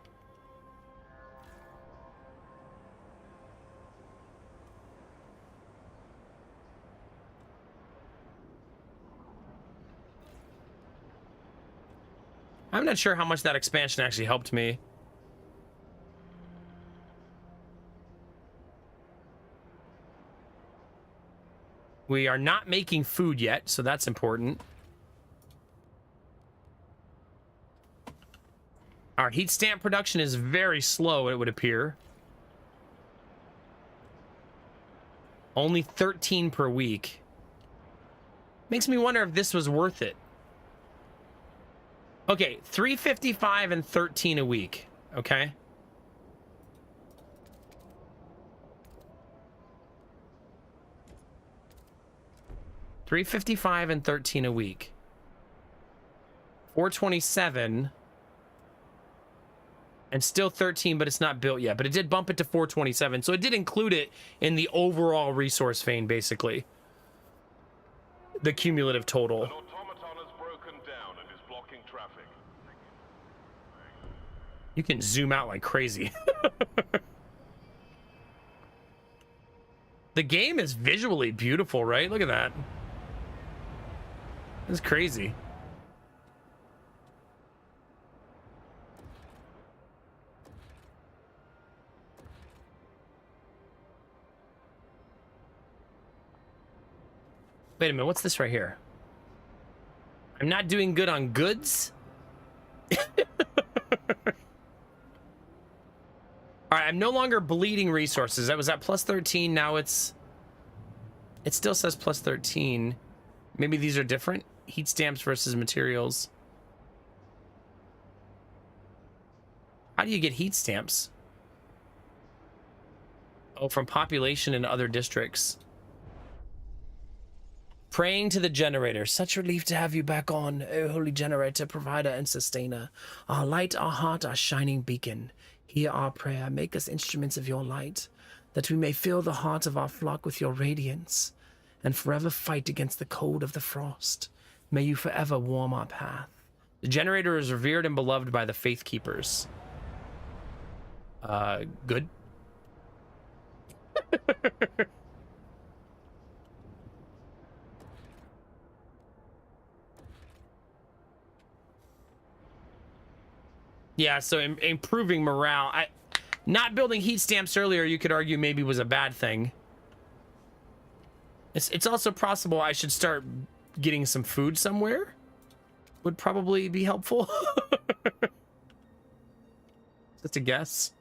I'm not sure how much that expansion actually helped me. We are not making food yet, so that's important. Our heat stamp production is very slow, it would appear. Only 13 per week. Makes me wonder if this was worth it. Okay, 355 and 13 a week. Okay. $355 and 13 a week. 427 and still 13, but it's not built yet. But it did bump it to 427, so it did include it in the overall resource vein, basically. The cumulative total. An automaton has broken down and is blocking traffic. You can zoom out like crazy. The game is visually beautiful, right? Look at that. It's crazy. Wait a minute, what's this right here? I'm not doing good on goods? Alright, I'm no longer bleeding resources. That was at plus 13, now it's... It still says plus 13. Maybe these are different? Heat stamps versus materials. How do you get heat stamps? Oh, from population in other districts. Praying to the generator. Such relief to have you back on, O holy generator, provider and sustainer. Our light, our heart, our shining beacon. Hear our prayer. Make us instruments of your light, that we may fill the heart of our flock with your radiance, and forever fight against the cold of the frost. May you forever warm our path. The generator is revered and beloved by the faith keepers. Good. Yeah, so improving morale. Not building heat stamps earlier, you could argue maybe was a bad thing. It's also possible I should start getting some food somewhere. Would probably be helpful. Just a guess.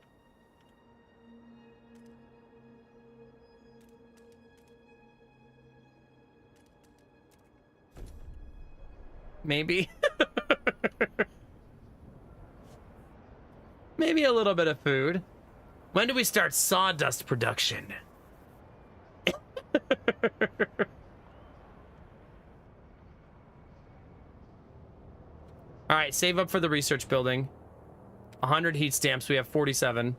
Maybe. Maybe a little bit of food. When do we start sawdust production? All right, save up for the research building. 100 heat stamps. We have 47.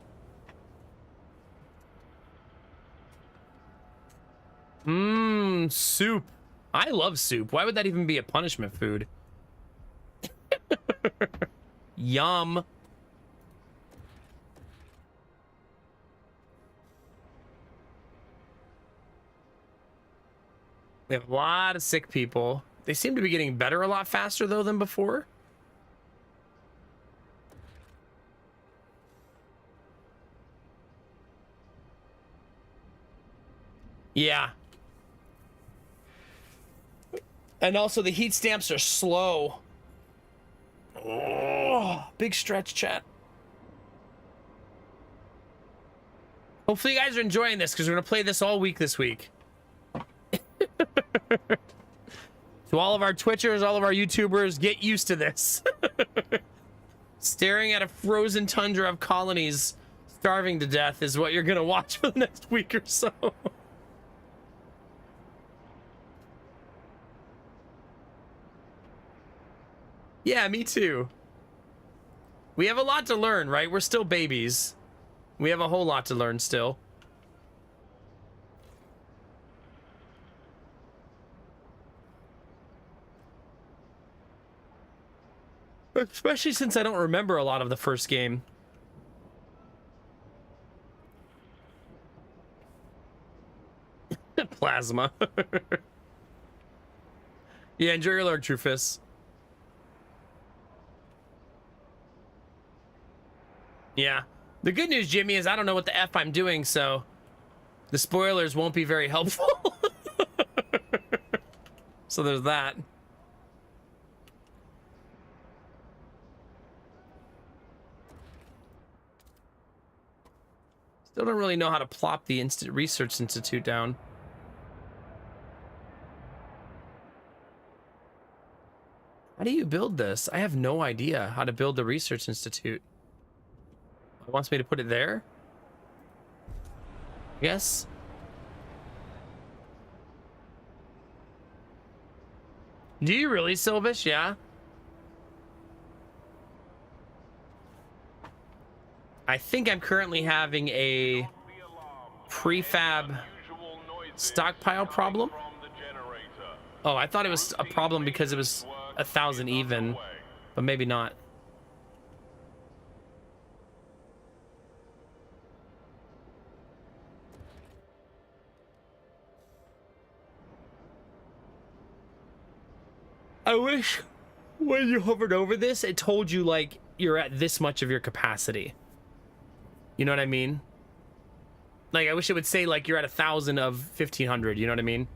Soup. I love soup. Why would that even be a punishment food? Yum. We have a lot of sick people. They seem to be getting better a lot faster, though, than before. Yeah. And also, the heat stamps are slow. Oh, big stretch, chat. Hopefully you guys are enjoying this, because we're going to play this all week this week. To all of our Twitchers, all of our YouTubers, get used to this. Staring at a frozen tundra of colonies starving to death is what you're going to watch for the next week or so. Yeah, me too. We have a lot to learn, right? We're still babies. We have a whole lot to learn still. Especially since I don't remember a lot of the first game. Plasma. Yeah, enjoy your Lord Trufus. Yeah. The good news, Jimmy, is I don't know what the F I'm doing, so the spoilers won't be very helpful. So there's that. Still don't really know how to plop the Research Institute down. How do you build this? I have no idea how to build the Research Institute. It wants me to put it there? Yes. Do you really, Sylvish? Yeah. I think I'm currently having a prefab stockpile problem. Oh, I thought it was a problem because it was 1,000 even, but maybe not. I wish when you hovered over this, it told you like you're at this much of your capacity. You know what I mean? Like, I wish it would say like you're at 1,000 of 1,500. You know what I mean?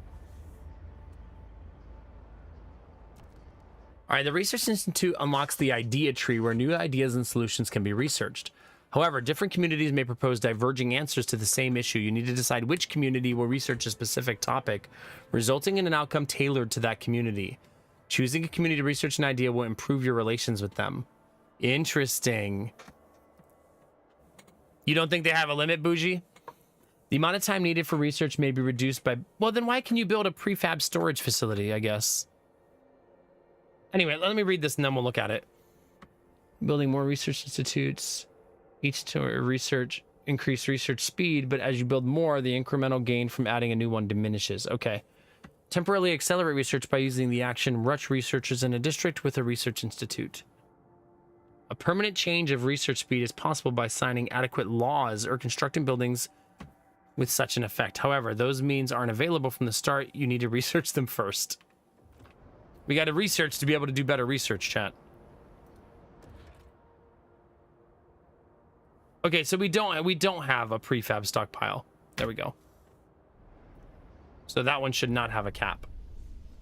All right, the Research Institute unlocks the idea tree where new ideas and solutions can be researched. However, different communities may propose diverging answers to the same issue. You need to decide which community will research a specific topic, resulting in an outcome tailored to that community. Choosing a community to research an idea will improve your relations with them. Interesting. You don't think they have a limit, Bougie? The amount of time needed for research may be reduced by... Well, then why can you build a prefab storage facility, I guess? Anyway, let me read this and then we'll look at it. Building more research institutes. Each to research, increase research speed, but as you build more, the incremental gain from adding a new one diminishes. Okay. Temporarily accelerate research by using the action rush researchers in a district with a research institute. A permanent change of research speed is possible by signing adequate laws or constructing buildings with such an effect. However, those means aren't available from the start. You need to research them first. We got to research to be able to do better research, chat. Okay, so we don't have a prefab stockpile. There we go. So that one should not have a cap.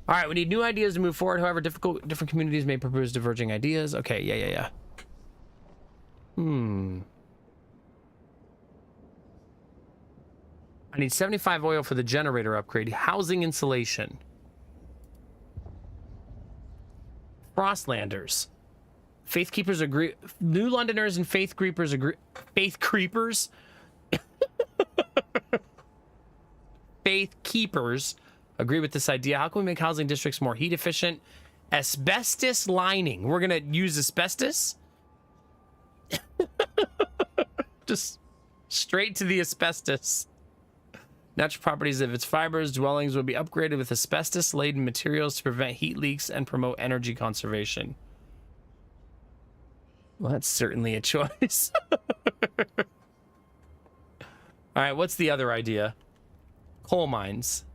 All right, we need new ideas to move forward. However, different communities may propose diverging ideas. Okay, yeah. I need 75 oil for the generator upgrade. Housing insulation. Frostlanders. Faith Keepers agree. New Londoners and Faith Creepers agree. Faith Creepers? Faith Keepers agree with this idea. How can we make housing districts more heat efficient? Asbestos lining. We're going to use asbestos? Just straight to the asbestos. Natural properties of its fibers, dwellings will be upgraded with asbestos-laden materials to prevent heat leaks and promote energy conservation. Well, that's certainly a choice. All right, what's the other idea? Coal mines.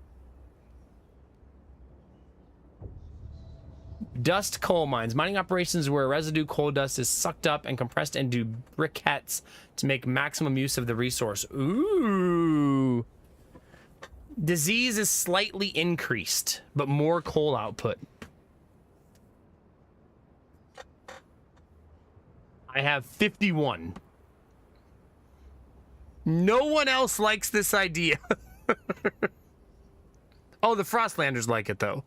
Dust coal mines. Mining operations where residue coal dust is sucked up and compressed into briquettes to make maximum use of the resource. Ooh. Disease is slightly increased, but more coal output. I have 51. No one else likes this idea. Oh, the Frostlanders like it, though.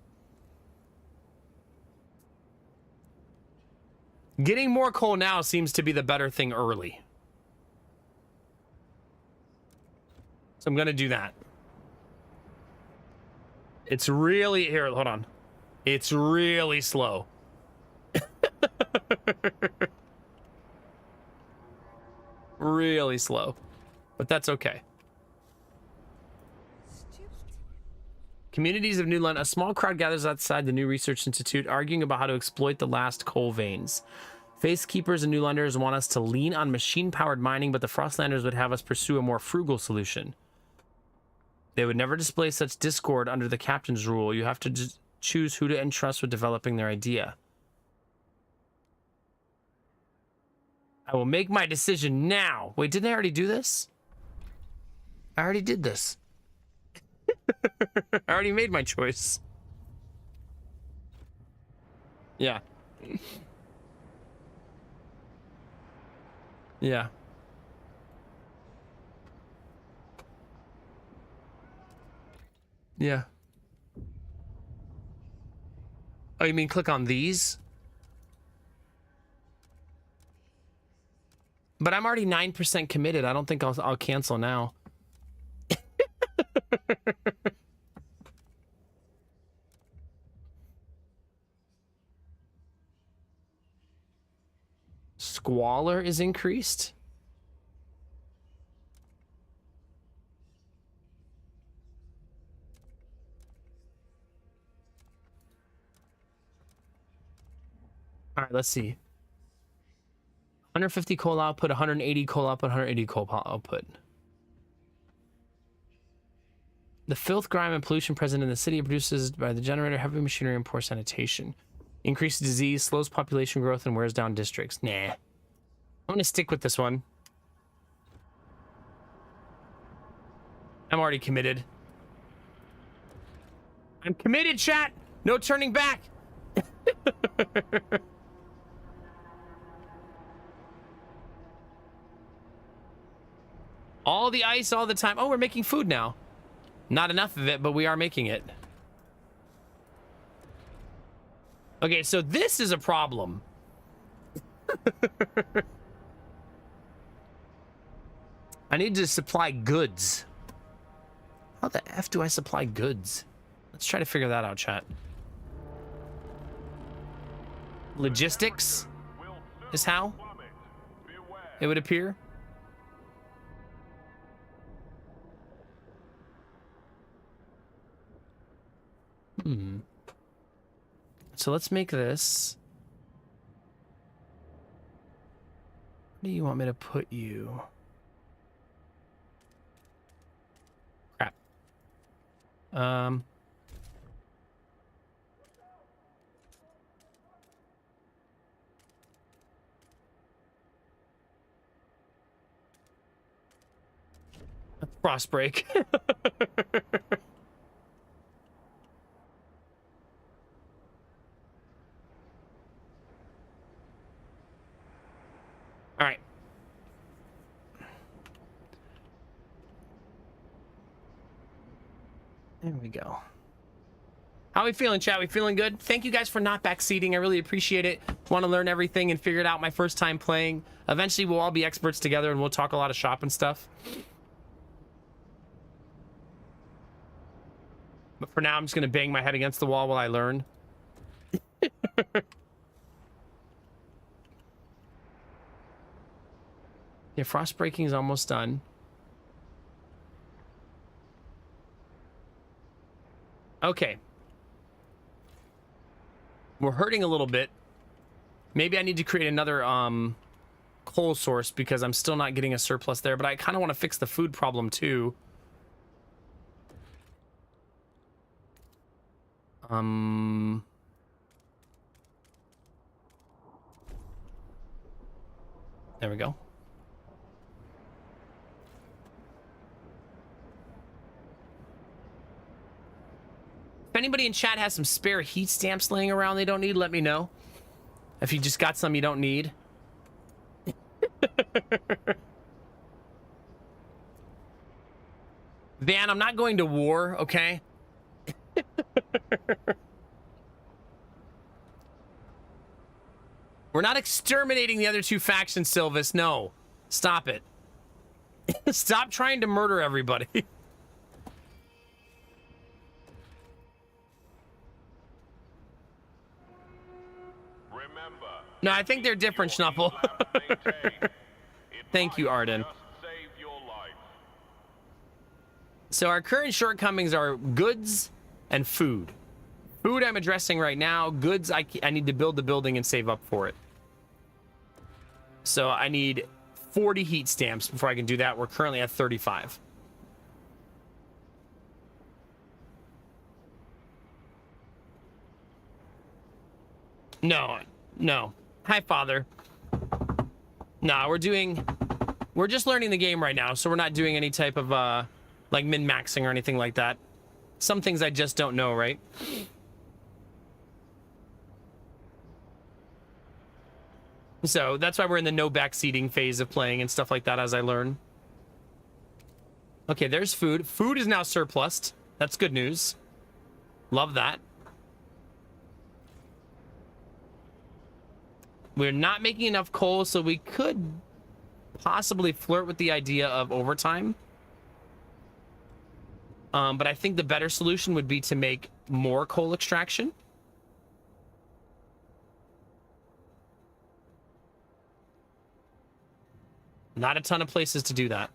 Getting more coal now seems to be the better thing early. So I'm going to do that. It's really... Here, hold on. It's really slow. Really slow. But that's okay. Communities of New London. A small crowd gathers outside the new research institute, arguing about how to exploit the last coal veins. Faith Keepers and New Londoners want us to lean on machine-powered mining, but the Frostlanders would have us pursue a more frugal solution. They would never display such discord under the captain's rule. You have to choose who to entrust with developing their idea. I will make my decision now. Wait, didn't I already do this? I already did this. I already made my choice. Yeah. Yeah. Yeah. Oh, you mean click on these? But I'm already 9% committed. I don't think I'll cancel now. Squalor is increased. All right, let's see. 150 coal output, 180 coal output, 180 coal output. The filth, grime, and pollution present in the city produces by the generator, heavy machinery, and poor sanitation. Increased disease, slows population growth, and wears down districts. Nah. I'm gonna stick with this one. I'm already committed. I'm committed, chat! No turning back! All the ice all the time. Oh, we're making food now. Not enough of it, but we are making it. Okay, so this is a problem. I need to supply goods. How the F do I supply goods? Let's try to figure that out, chat. Logistics is how it would appear. So let's make this. Where do you want me to put you? Crap. Frost break. All right. There we go. How are we feeling, chat? We feeling good? Thank you guys for not backseating. I really appreciate it. Want to learn everything and figure it out my first time playing. Eventually, we'll all be experts together and we'll talk a lot of shop and stuff. But for now, I'm just going to bang my head against the wall while I learn. Yeah, frost breaking is almost done. Okay. We're hurting a little bit. Maybe I need to create another coal source because I'm still not getting a surplus there, but I kind of want to fix the food problem too. There we go. If anybody in chat has some spare heat stamps laying around they don't need, let me know. If you just got some you don't need. Van, I'm not going to war, okay? We're not exterminating the other two factions, Silvis. No. Stop it. Stop trying to murder everybody. No, I think they're different, Schnuffle. Thank you, Arden. So our current shortcomings are goods and food. Food I'm addressing right now. Goods, I need to build the building and save up for it. So I need 40 heat stamps before I can do that. We're currently at 35. No, no. Hi, Father. No, we're just learning the game right now, so we're not doing any type of, like, min-maxing or anything like that. Some things I just don't know, right? So that's why we're in the no backseating phase of playing and stuff like that as I learn. Okay, there's food. Food is now surplused. That's good news. Love that. We're not making enough coal, so we could possibly flirt with the idea of overtime. But I think the better solution would be to make more coal extraction. Not a ton of places to do that.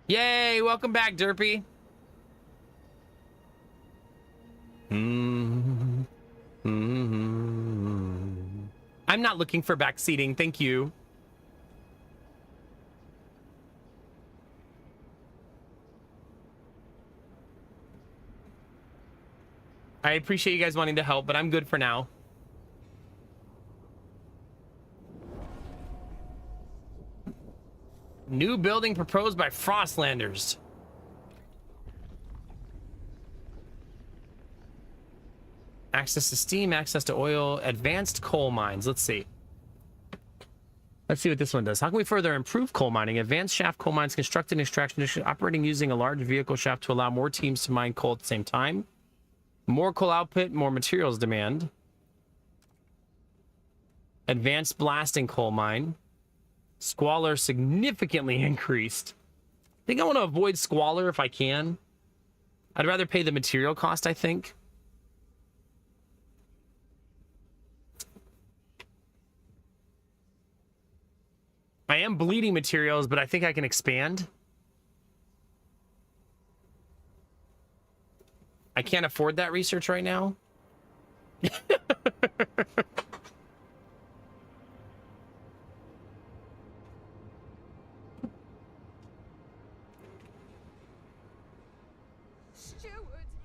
Yay, welcome back, Derpy. I'm not looking for backseating, thank you. I appreciate you guys wanting to help, but I'm good for now. New building proposed by Frostlanders. Access to steam, access to oil, advanced coal mines. Let's see. Let's see what this one does. How can we further improve coal mining? Advanced shaft coal mines constructed and extraction operating using a large vehicle shaft to allow more teams to mine coal at the same time. More coal output, more materials demand. Advanced blasting coal mine. Squalor significantly increased. I think I want to avoid squalor if I can. I'd rather pay the material cost, I think. I am bleeding materials, but I think I can expand. I can't afford that research right now.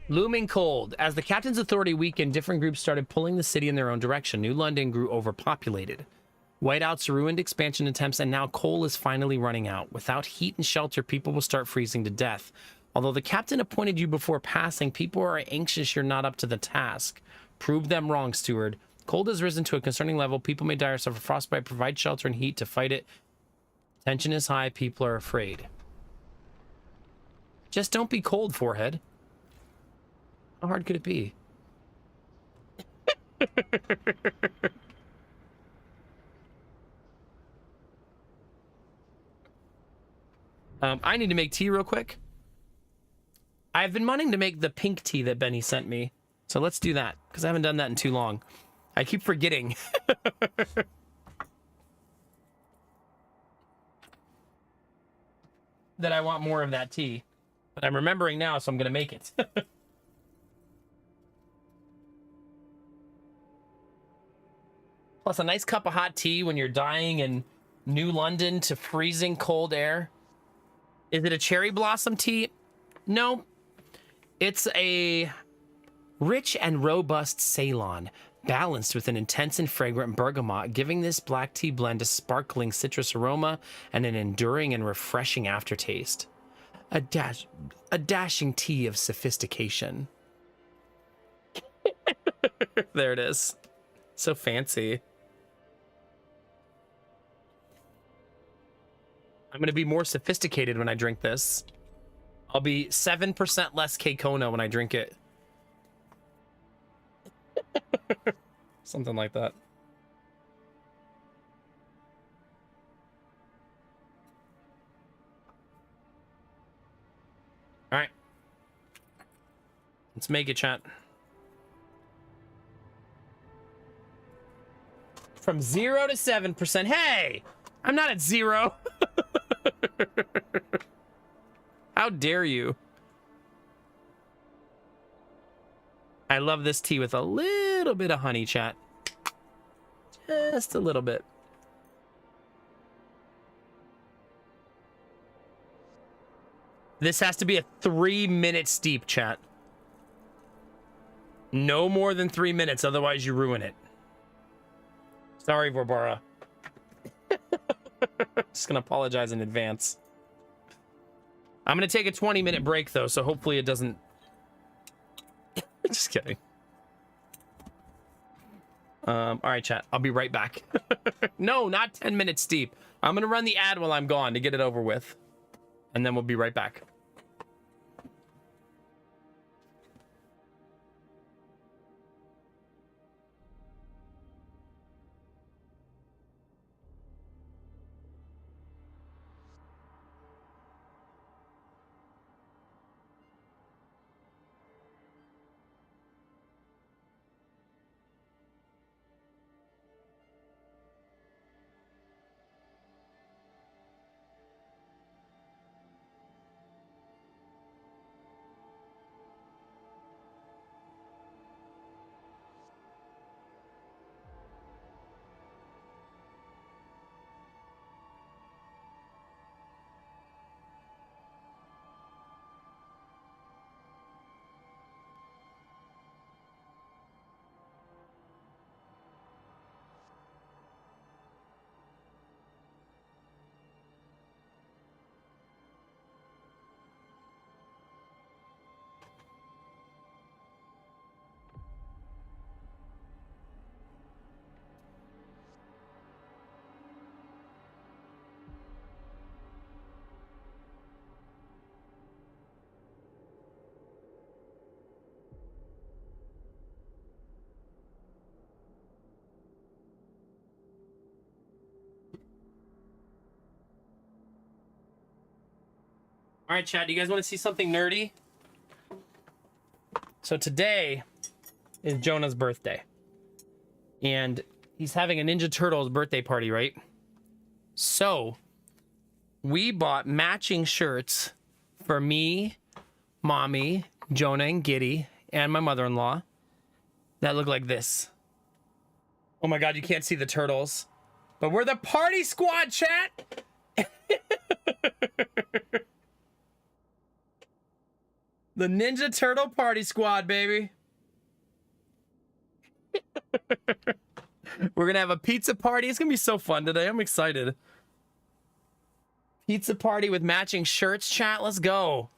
Looming cold. As the captain's authority weakened, different groups started pulling the city in their own direction. New London grew overpopulated. Whiteouts ruined expansion attempts, and now coal is finally running out. Without heat and shelter, people will start freezing to death. Although the captain appointed you before passing, people are anxious you're not up to the task. Prove them wrong, steward. Cold has risen to a concerning level. People may die or suffer frostbite. Provide shelter and heat to fight it. Tension is high. People are afraid. Just don't be cold, forehead. How hard could it be? I need to make tea real quick. I've been wanting to make the pink tea that Benny sent me. So let's do that, because I haven't done that in too long. I keep forgetting. That I want more of that tea. But I'm remembering now, so I'm going to make it. Plus a nice cup of hot tea when you're dying in New London to freezing cold air. Is it a cherry blossom tea? No. It's a rich and robust Ceylon, balanced with an intense and fragrant bergamot, giving this black tea blend a sparkling citrus aroma and an enduring and refreshing aftertaste. A dashing tea of sophistication. There it is. So fancy. I'm going to be more sophisticated when I drink this. I'll be 7% less K-Kona when I drink it. Something like that. All right. Let's make it, chat. From 0 to 7%. Hey! I'm not at 0. How dare you? I love this tea with a little bit of honey, chat. Just a little bit. This has to be a 3-minute steep, chat. No more than 3 minutes, otherwise you ruin it. Sorry, Vorbara. Just gonna apologize in advance. I'm gonna take a 20-minute break though, so hopefully it doesn't. Just kidding. All right, chat. I'll be right back. No, not 10 minutes steep. I'm gonna run the ad while I'm gone to get it over with, and then we'll be right back. All right, Chad, do you guys want to see something nerdy? So today is Jonah's birthday. And he's having a Ninja Turtles birthday party, right? So we bought matching shirts for me, Mommy, Jonah, and Giddy, and my mother-in-law that look like this. Oh my God, you can't see the turtles. But we're the party squad, chat! The Ninja Turtle party squad, baby. We're gonna have a pizza party. It's gonna be so fun today. I'm excited. Pizza party with matching shirts, chat. Let's go.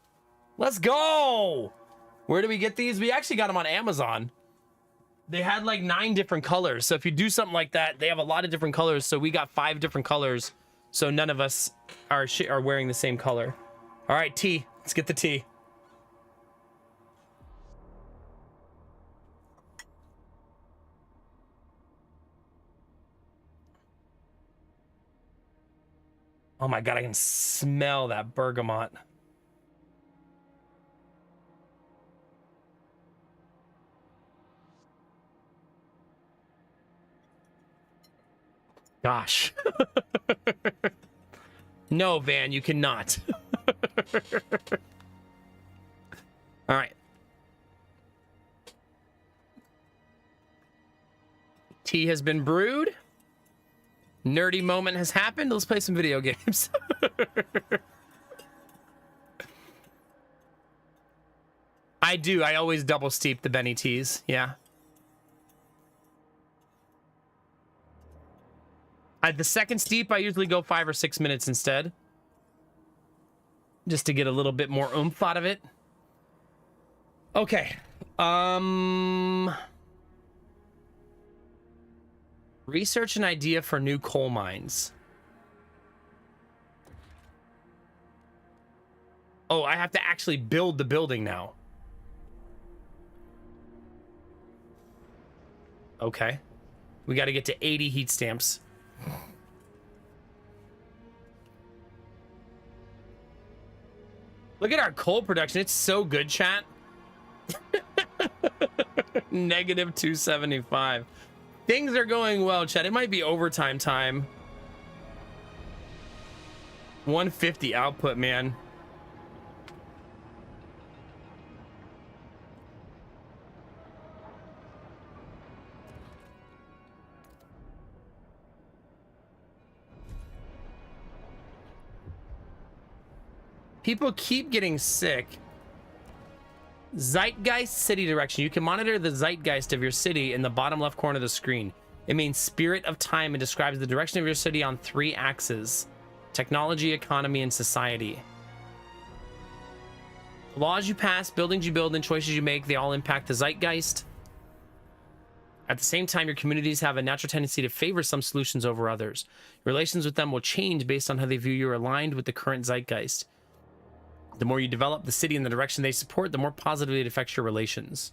Let's go. Where do we get these? We actually got them on Amazon. They had like 9 different colors. So if you do something like that, they have a lot of different colors. So we got 5 different colors. So none of us are wearing the same color. All right, tea. Let's get the tea. Oh my God, I can smell that bergamot. Gosh. No, Van, you cannot. All right. Tea has been brewed. Nerdy moment has happened. Let's play some video games. I do. I always double steep the Benny teas. Yeah. The second steep, I usually go 5 or 6 minutes instead. Just to get a little bit more oomph out of it. Okay. Research an idea for new coal mines. Oh, I have to actually build the building now. Okay. We got to get to 80 heat stamps. Look at our coal production. It's so good, chat. Negative 275. Things are going well, chat. It might be overtime time. 150 output, man. People keep getting sick. Zeitgeist city direction. You can monitor the zeitgeist of your city in the bottom left corner of the screen. It means spirit of time and describes the direction of your city on 3 axes: technology, economy, and society. The laws you pass, buildings you build, and choices you make, they all impact the zeitgeist. At the same time, your communities have a natural tendency to favor some solutions over others. Your relations with them will change based on how they view you are aligned with the current zeitgeist. The more you develop the city in the direction they support, the more positively it affects your relations.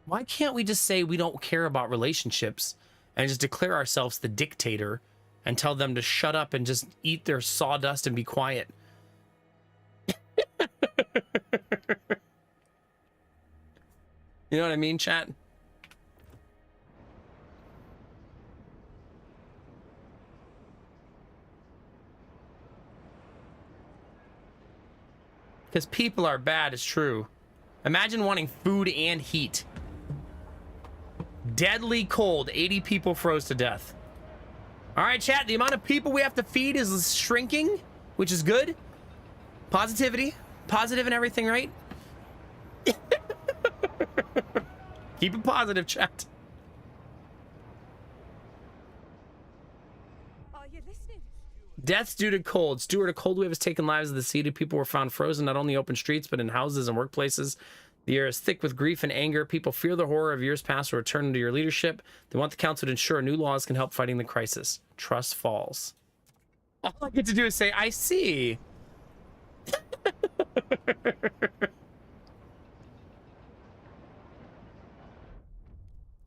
Why can't we just say we don't care about relationships and just declare ourselves the dictator and tell them to shut up and just eat their sawdust and be quiet? You know what I mean, chat? Because people are bad, it's true. Imagine wanting food and heat. Deadly cold. 80 people froze to death. All right, chat. The amount of people we have to feed is shrinking, which is good. Positivity. Positive and everything, right? Keep it positive, chat. Deaths due to cold. Stewart, a cold wave has taken lives of the city. People were found frozen not only in open streets, but in houses and workplaces. The air is thick with grief and anger. People fear the horror of years past will return into your leadership. They want the council to ensure new laws can help fighting the crisis. Trust falls. All I get to do is say, I see.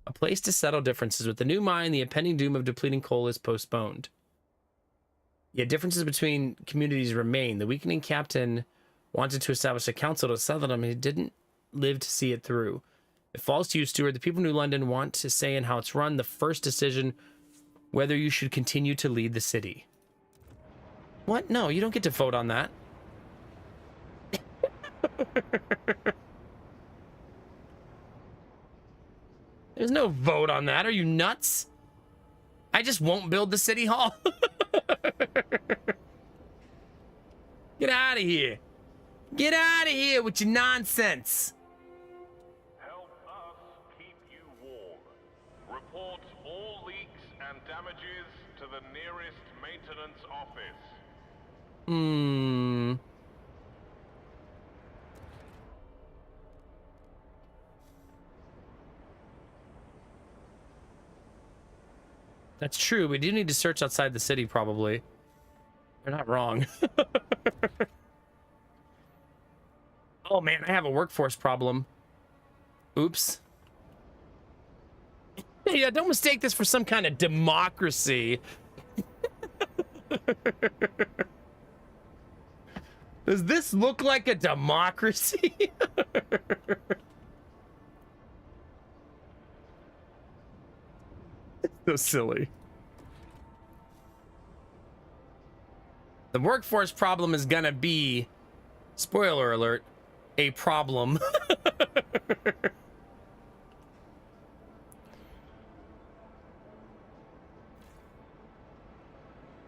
A place to settle differences. With the new mine, the impending doom of depleting coal is postponed. Yet differences between communities remain. The weakening captain wanted to establish a council to settle them, and he didn't live to see it through. It falls to you, Stuart. The people of New London want to say in how it's run the first decision whether you should continue to lead the city. What? No, you don't get to vote on that. There's no vote on that. Are you nuts? I just won't build the city hall. Get out of here. Get out of here with your nonsense. Help us keep you warm. Report all leaks and damages to the nearest maintenance office. That's true. We do need to search outside the city, probably. They're not wrong. Oh, man, I have a workforce problem. Oops. Yeah, don't mistake this for some kind of democracy. Does this look like a democracy? So silly. The workforce problem is gonna be, spoiler alert, a problem.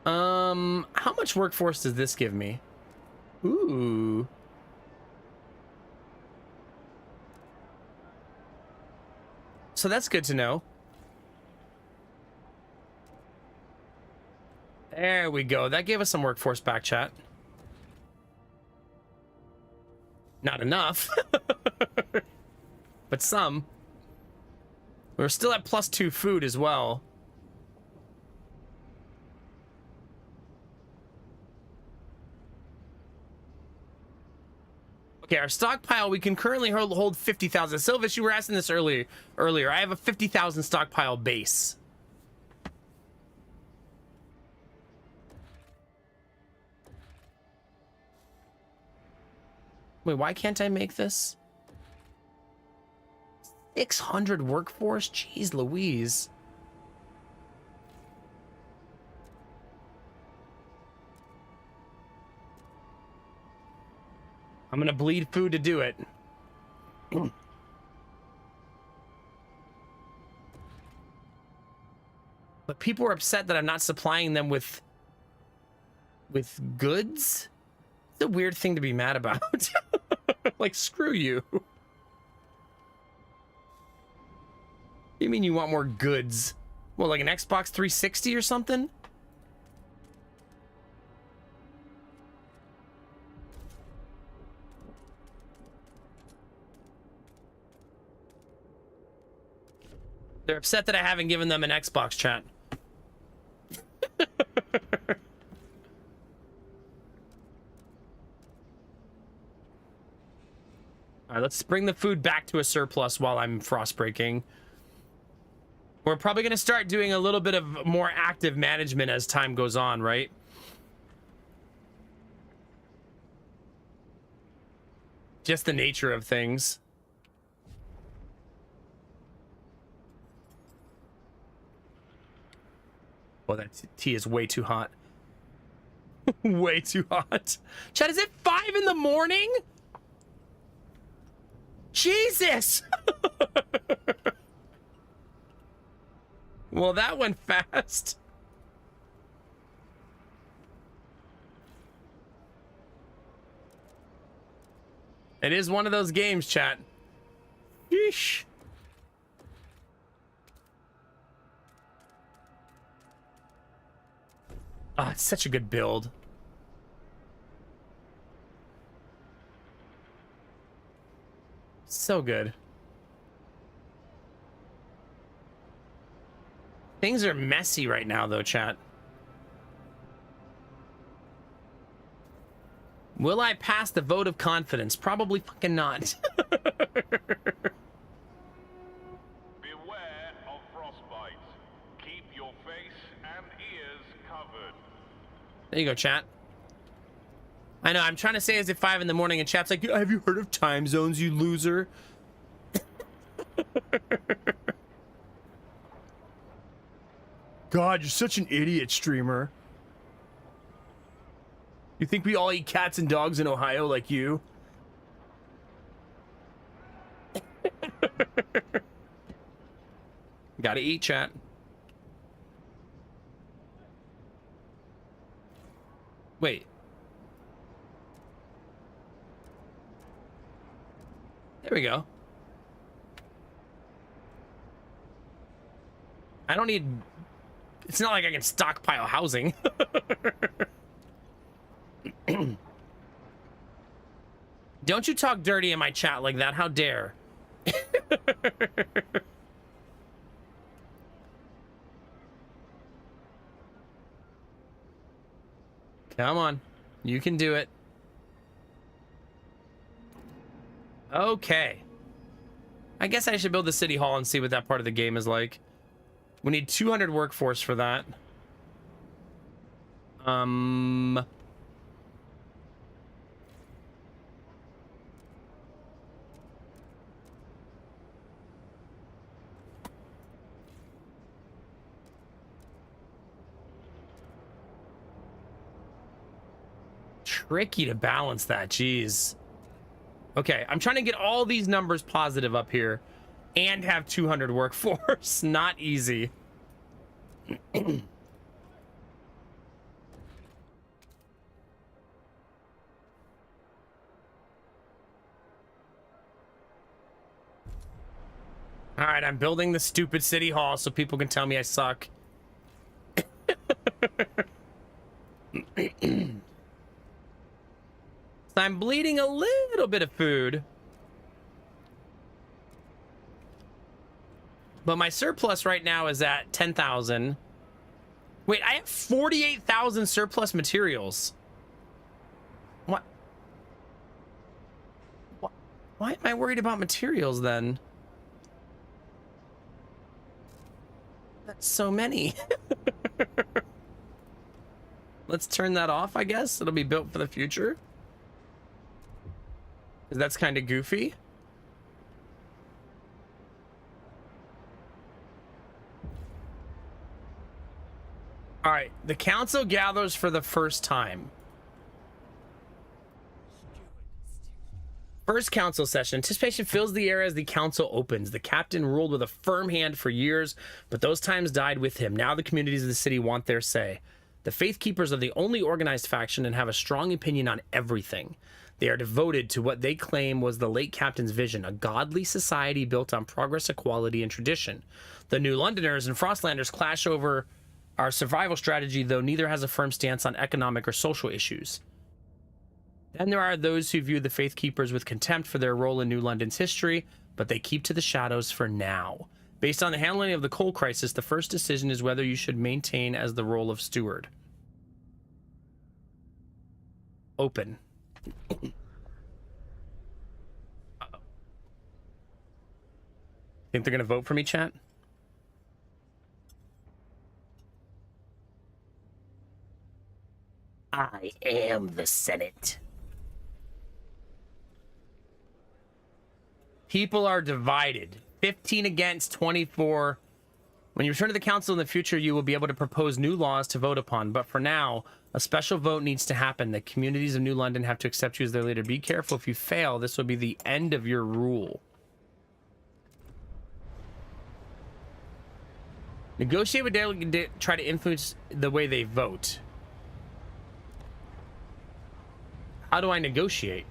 How much workforce does this give me? Ooh. So that's good to know. There we go. That gave us some workforce back, chat. Not enough. But some. We're still at +2 food as well. Okay, our stockpile, we can currently hold 50,000. Sylvish, you were asking this earlier. I have a 50,000 stockpile base. Wait, why can't I make this? 600 workforce? Jeez Louise. I'm gonna bleed food to do it. But people are upset that I'm not supplying them with goods. It's a weird thing to be mad about. Like, screw you. You mean you want more goods? Well, like an Xbox 360 or something? They're upset that I haven't given them an Xbox, chat. All right, let's bring the food back to a surplus while I'm frost breaking. We're probably going to start doing a little bit of more active management as time goes on, right? Just the nature of things. Well, that tea is way too hot. Way too hot. Chat, is it 5 in the morning? Jesus! Well, that went fast. It is one of those games, chat. Yeesh. Ah, it's such a good build. So good. Things are messy right now, though, chat. Will I pass the vote of confidence? Probably fucking not. Beware of frostbite. Keep your face and ears covered. There you go, chat. I know, I'm trying to say as if 5 in the morning and chat's like, have you heard of time zones, you loser? God, you're such an idiot, streamer. You think we all eat cats and dogs in Ohio like you? Gotta eat, chat. Wait. There we go. I don't need... It's not like I can stockpile housing. Don't you talk dirty in my chat like that. How dare. Come on. You can do it. Okay. I guess I should build the city hall and see what that part of the game is like. We need 200 workforce for that. Tricky to balance that, jeez. Okay, I'm trying to get all these numbers positive up here and have 200 workforce. Not easy. All right, I'm building the stupid city hall so people can tell me I suck. I'm bleeding a little bit of food. But my surplus right now is at 10,000. Wait, I have 48,000 surplus materials. What? Why am I worried about materials then? That's so many. Let's turn that off, I guess. It'll be built for the future. That's kind of goofy. All right, the council gathers for the first time. First council session. Anticipation fills the air as the council opens. The captain ruled with a firm hand for years, but those times died with him. Now the communities of the city want their say. The Faith Keepers are the only organized faction and have a strong opinion on everything. They are devoted to what they claim was the late captain's vision, a godly society built on progress, equality, and tradition. The New Londoners and Frostlanders clash over our survival strategy, though neither has a firm stance on economic or social issues. Then there are those who view the Faith Keepers with contempt for their role in New London's history, but they keep to the shadows for now. Based on the handling of the coal crisis, the first decision is whether you should maintain as the role of steward. Open. Think they're gonna vote for me, chat? I am the Senate. People are divided. 15 against 24. When you return to the council in the future, you will be able to propose new laws to vote upon. But for now, a special vote needs to happen. The communities of New London have to accept you as their leader. Be careful. If you fail, this will be the end of your rule. Negotiate with delegates, try to influence the way they vote. How do I negotiate?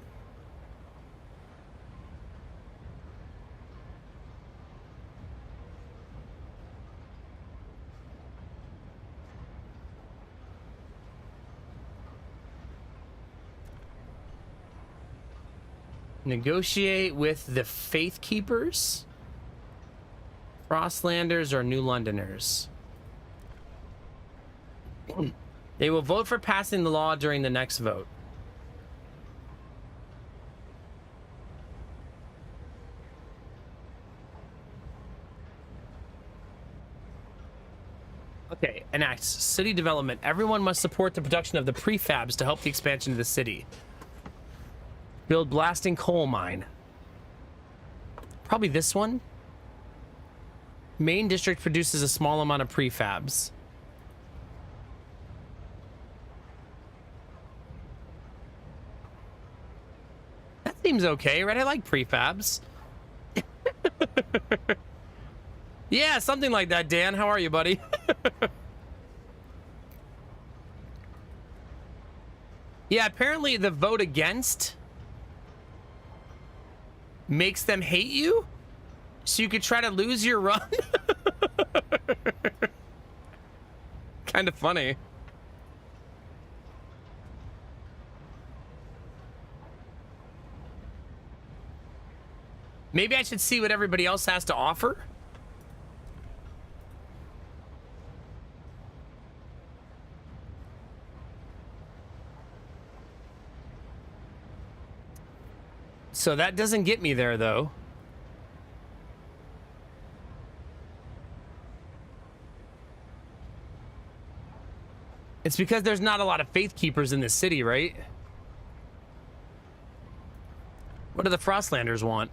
Negotiate with the Faith Keepers, Frostlanders, or New Londoners. They will vote for passing the law during the next vote. Okay, enact city development. Everyone must support the production of the prefabs to help the expansion of the city. Build blasting coal mine. Probably this one. Main district produces a small amount of prefabs. That seems okay, right? I like prefabs. Yeah, something like that, Dan. How are you, buddy? Yeah, apparently the vote against makes them hate you, so you could try to lose your run. Kind of funny. Maybe I should see what everybody else has to offer. So that doesn't get me there, though. It's because there's not a lot of faith keepers in this city, right? What do the Frostlanders want?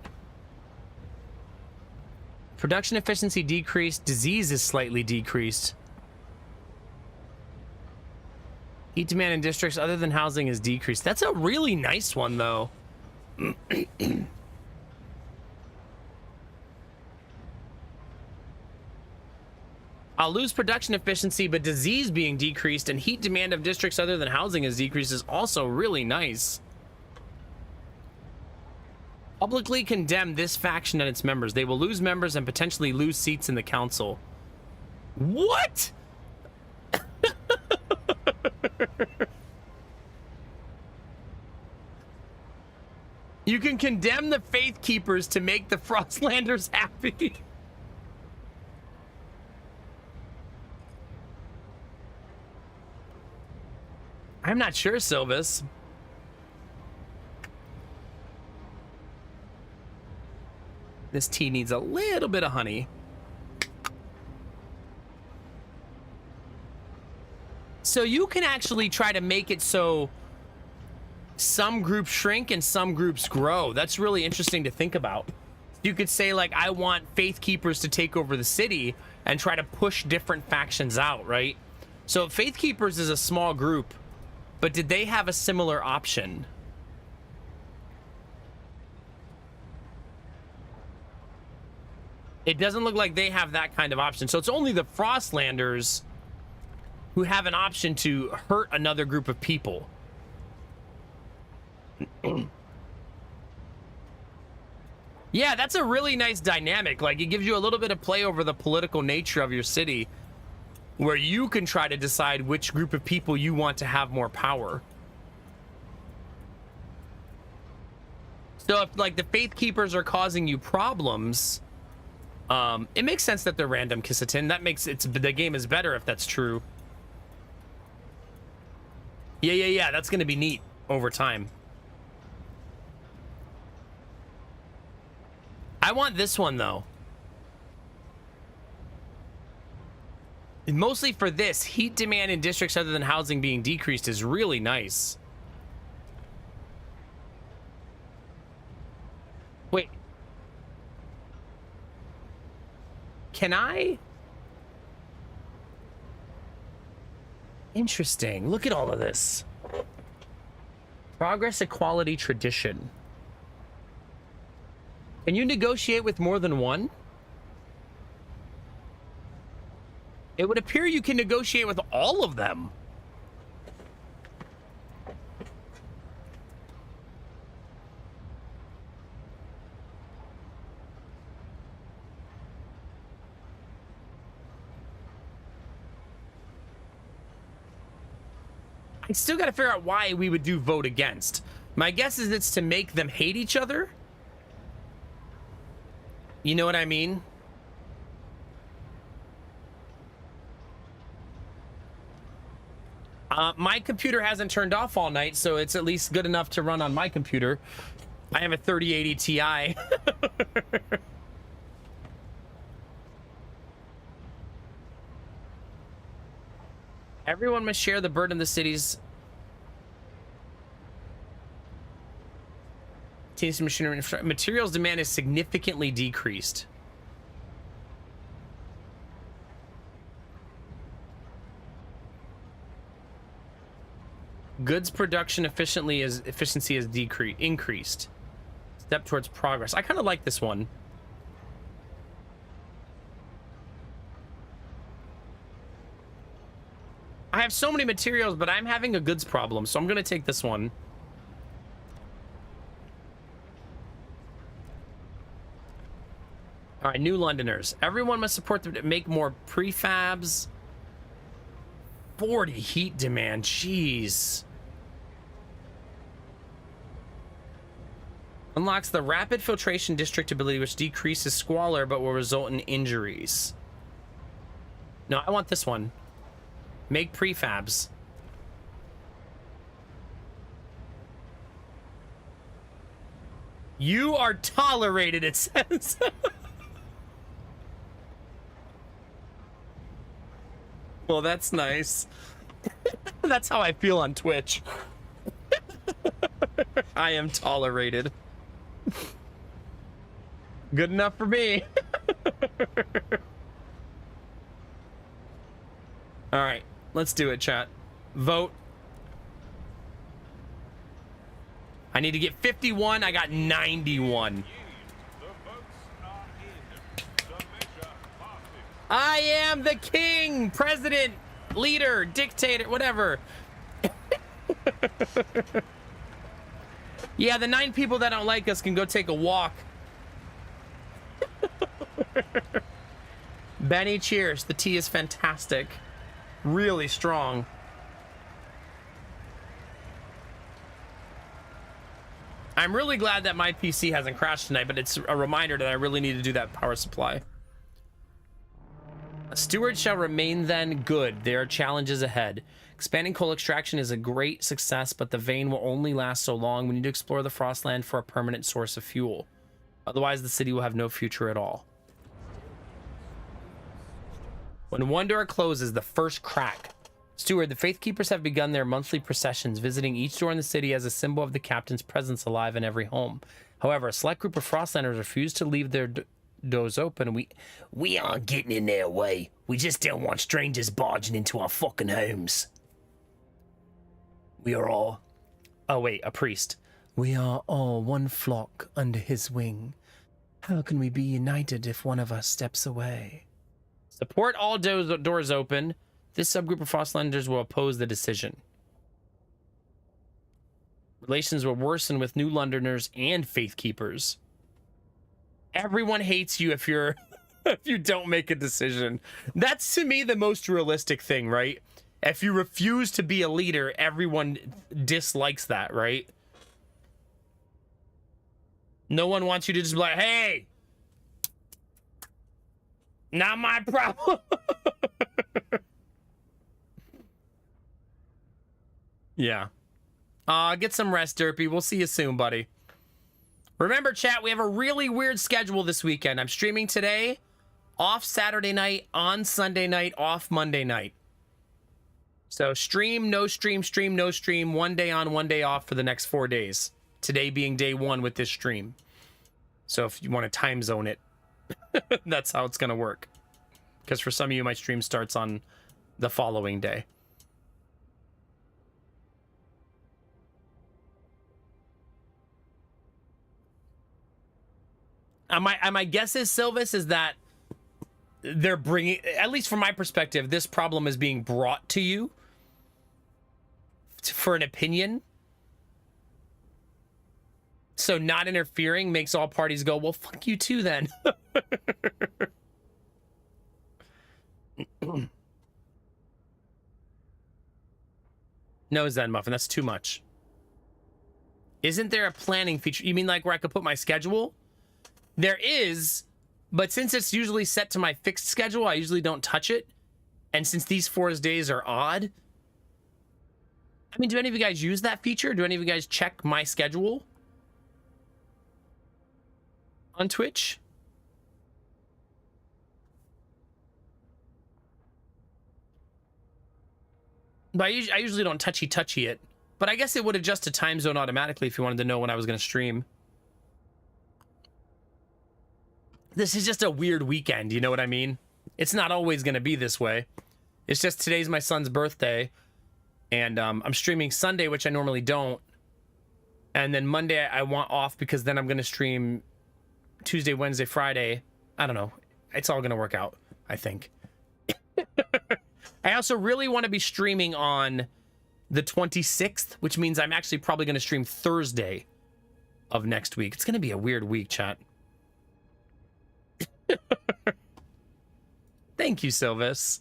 Production efficiency decreased. Disease is slightly decreased. Heat demand in districts other than housing is decreased. That's a really nice one, though. I'll lose production efficiency, but disease being decreased and heat demand of districts other than housing is decreased is also really nice. Publicly condemn this faction and its members. They will lose members and potentially lose seats in the council. What? You can condemn the Faith Keepers to make the Frostlanders happy. I'm not sure, Silvis. This tea needs a little bit of honey. So you can actually try to make it so some groups shrink and some groups grow. That's really interesting to think about. You could say, like, I want Faith Keepers to take over the city and try to push different factions out, right? So Faith Keepers is a small group, but did they have a similar option? It doesn't look like they have that kind of option. So it's only the Frostlanders who have an option to hurt another group of people. Yeah, that's a really nice dynamic. Like, it gives you a little bit of play over the political nature of your city, where you can try to decide which group of people you want to have more power. So if, like, the Faith Keepers are causing you problems, it makes sense that they're random, Kissitin. That makes the game is better if that's true. Yeah. That's going to be neat over time. I want this one, though. And mostly for this, heat demand in districts other than housing being decreased is really nice. Wait. Can I? Interesting. Look at all of this. Progress, equality, tradition. Can you negotiate with more than one? It would appear you can negotiate with all of them. I still got to figure out why we would do vote against. My guess is it's to make them hate each other. You know what I mean? My computer hasn't turned off all night, so it's at least good enough to run on my computer. I have a 3080 Ti. Everyone must share the burden of the city's machinery. Materials demand is significantly decreased. Goods production efficiency is increased. Step towards progress. I kind of like this one. I have so many materials, but I'm having a goods problem, so I'm going to take this one. All right, new Londoners. Everyone must support them to make more prefabs. 40 heat demand. Jeez. Unlocks the rapid filtration district ability, which decreases squalor but will result in injuries. No, I want this one. Make prefabs. You are tolerated, it says. Well, that's nice. That's how I feel on Twitch. I am tolerated. Good enough for me. All right, let's do it, chat. Vote. I need to get 51. I got 91. I am the king, president, leader, dictator, whatever. Yeah, the 9 people that don't like us can go take a walk. Benny, cheers. The tea is fantastic. Really strong. I'm really glad that my PC hasn't crashed tonight, but it's a reminder that I really need to do that power supply. A steward shall remain then. Good. There are challenges ahead. Expanding coal extraction is a great success, but the vein will only last so long. We need to explore the Frostland for a permanent source of fuel. Otherwise, the city will have no future at all. When one door closes, the first crack. Steward, the Faith Keepers have begun their monthly processions, visiting each door in the city as a symbol of the captain's presence alive in every home. However, a select group of Frostlanders refuse to leave their doors open. We aren't getting in their way. We just don't want strangers barging into our fucking homes. We are all... Oh, wait, a priest. We are all one flock under his wing. How can we be united if one of us steps away? Support all doors open. This subgroup of Frostlanders will oppose the decision. Relations will worsen with New Londoners and Faith Keepers. Everyone hates you if you're if you don't make a decision. That's to me the most realistic thing, right? If you refuse to be a leader, everyone dislikes that, right? No one wants you to just be like, hey, not my problem. Yeah. Get some rest, Derpy. We'll see you soon, buddy. Remember, chat, we have a really weird schedule this weekend. I'm streaming today, off Saturday night, on Sunday night, off Monday night. So stream, no stream, stream, no stream, one day on, one day off for the next 4 days. Today being day 1 with this stream. So if you want to time zone it, that's how it's going to work. Because for some of you, my stream starts on the following day. My guess is, Silvis, is that they're bringing, at least from my perspective, this problem is being brought to you for an opinion. So not interfering makes all parties go, well, fuck you too then. No, Zen Muffin, that's too much. Isn't there a planning feature? You mean like where I could put my schedule? There is, but since it's usually set to my fixed schedule, I usually don't touch it. And since these 4 days are odd, I mean, do any of you guys use that feature? Do any of you guys check my schedule on Twitch? But I usually don't touchy it. But I guess it would adjust to time zone automatically if you wanted to know when I was going to stream. This is just a weird weekend, you know what I mean? It's not always going to be this way. It's just today's my son's birthday. And I'm streaming Sunday, which I normally don't. And then Monday I want off because then I'm going to stream Tuesday, Wednesday, Friday. I don't know. It's all going to work out, I think. I also really want to be streaming on the 26th, which means I'm actually probably going to stream Thursday of next week. It's going to be a weird week, chat. Thank you, Silvis.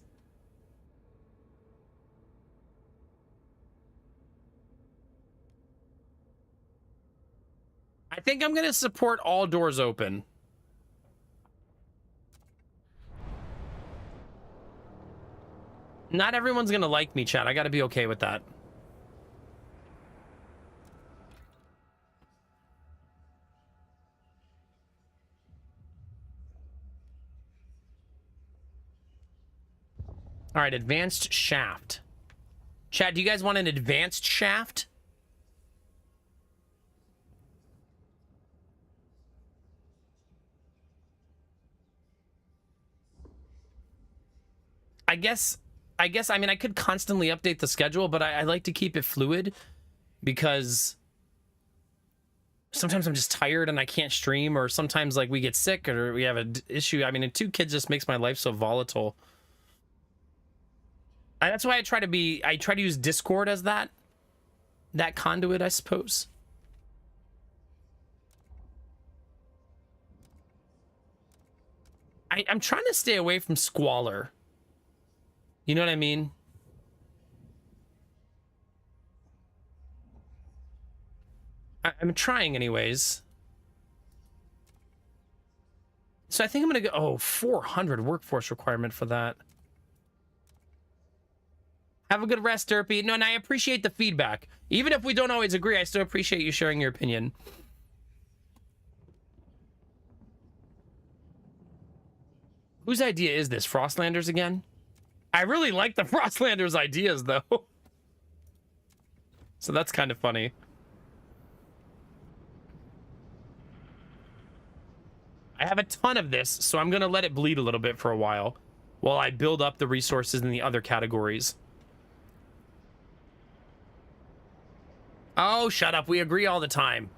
I think I'm going to support all doors open. Not everyone's going to like me, chat. I got to be okay with that. All right, advanced shaft. Chat, do you guys want an advanced shaft? I guess, I mean, I could constantly update the schedule, but I like to keep it fluid because sometimes I'm just tired and I can't stream, or sometimes like we get sick or we have an issue. I mean, and 2 kids just makes my life so volatile. And that's why I try to use Discord as that conduit, I suppose. I'm trying to stay away from squalor. You know what I mean? I'm trying anyways. So I think I'm gonna go, oh, 400 workforce requirement for that. Have a good rest, Derpy. No, and I appreciate the feedback. Even if we don't always agree, I still appreciate you sharing your opinion. Whose idea is this? Frostlanders again? I really like the Frostlanders' ideas, though. So that's kind of funny. I have a ton of this, so I'm going to let it bleed a little bit for a while I build up the resources in the other categories. Oh, shut up. We agree all the time.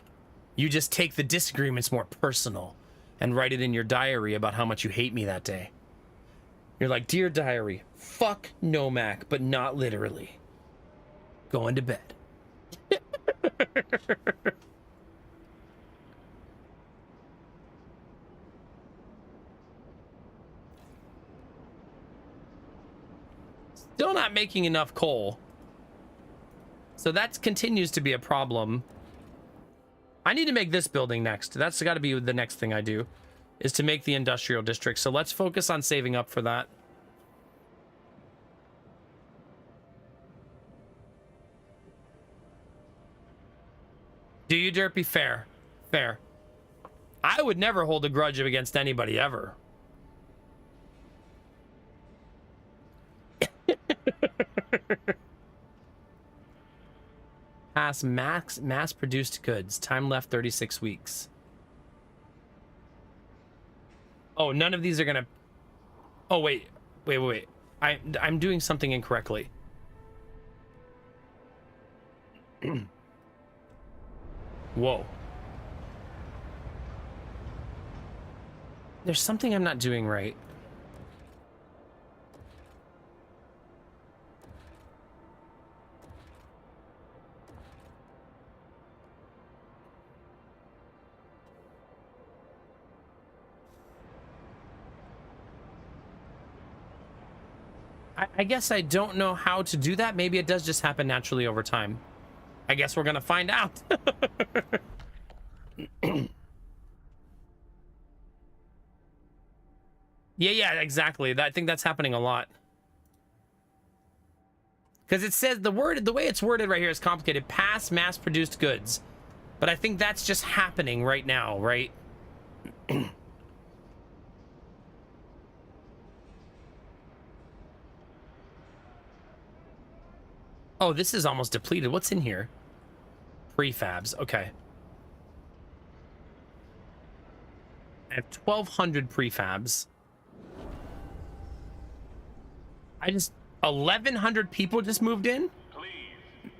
You just take the disagreements more personal and write it in your diary about how much you hate me that day. You're like, dear diary, fuck Nomac, but not literally. Going to bed. Still not making enough coal. So that continues to be a problem. I need to make this building next. That's got to be the next thing I do, is to make the industrial district. So let's focus on saving up for that. Do you, Derpy? Fair. Fair. I would never hold a grudge against anybody ever. Pass mass-produced goods. Time left 36 weeks. Oh, none of these are gonna... Oh, wait. I'm doing something incorrectly. Whoa. There's something I'm not doing right. I guess I don't know how to do that. Maybe it does just happen naturally over time. I guess we're gonna find out. Yeah, exactly. I think that's happening a lot. Because it says the way it's worded right here is complicated. Pass mass-produced goods. But I think that's just happening right now, right? Oh, this is almost depleted. What's in here? Prefabs. Okay. I have 1,200 prefabs. 1,100 people just moved in? Please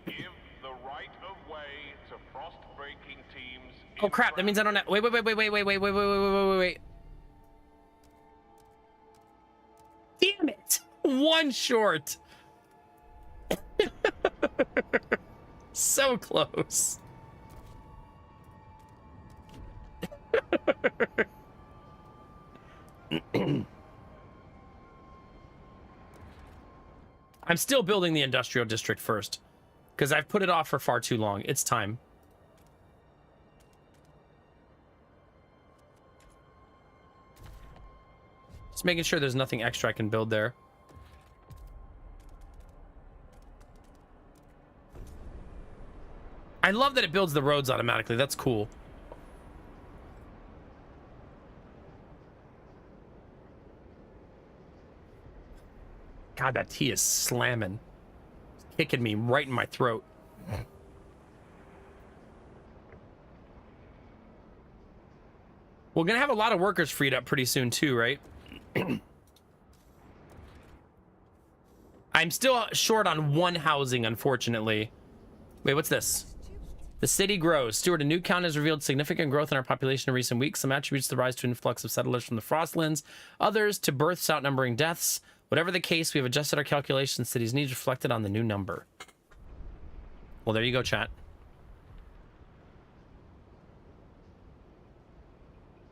give the right of way to frost breaking teams. Oh crap, that means I don't have... Wait. Damn it! One short. So close. I'm still building the industrial district first because I've put it off for far too long. It's time. Just making sure there's nothing extra I can build there. I love that it builds the roads automatically. That's cool. God, that tea is slamming. It's kicking me right in my throat. We're gonna have a lot of workers freed up pretty soon too, right? I'm still short on one housing, unfortunately. Wait, what's this? The city grows. Stewart, a new count has revealed significant growth in our population in recent weeks. Some attributes to the rise to influx of settlers from the Frostlands, others to births outnumbering deaths. Whatever the case, we have adjusted our calculations. City's needs reflected on the new number. Well, there you go, chat.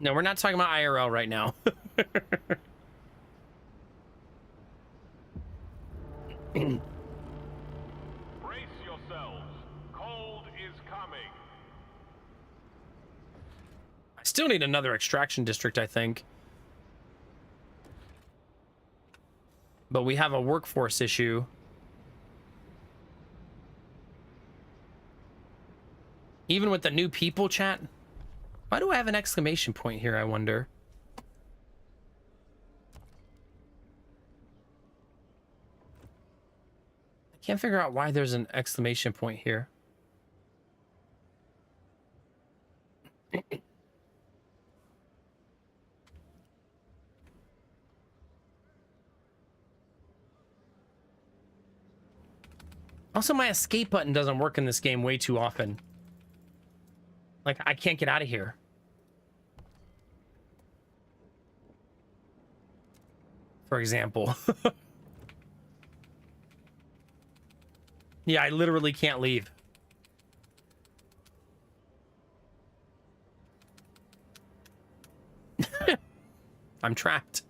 No, we're not talking about IRL right now. Brace yourselves. Cold is coming. I still need another extraction district, I think. But we have a workforce issue. Even with the new people, chat. Why do I have an exclamation point here, I wonder? I can't figure out why there's an exclamation point here. Also, my escape button doesn't work in this game way too often. Like, I can't get out of here. For example. Yeah, I literally can't leave. I'm trapped.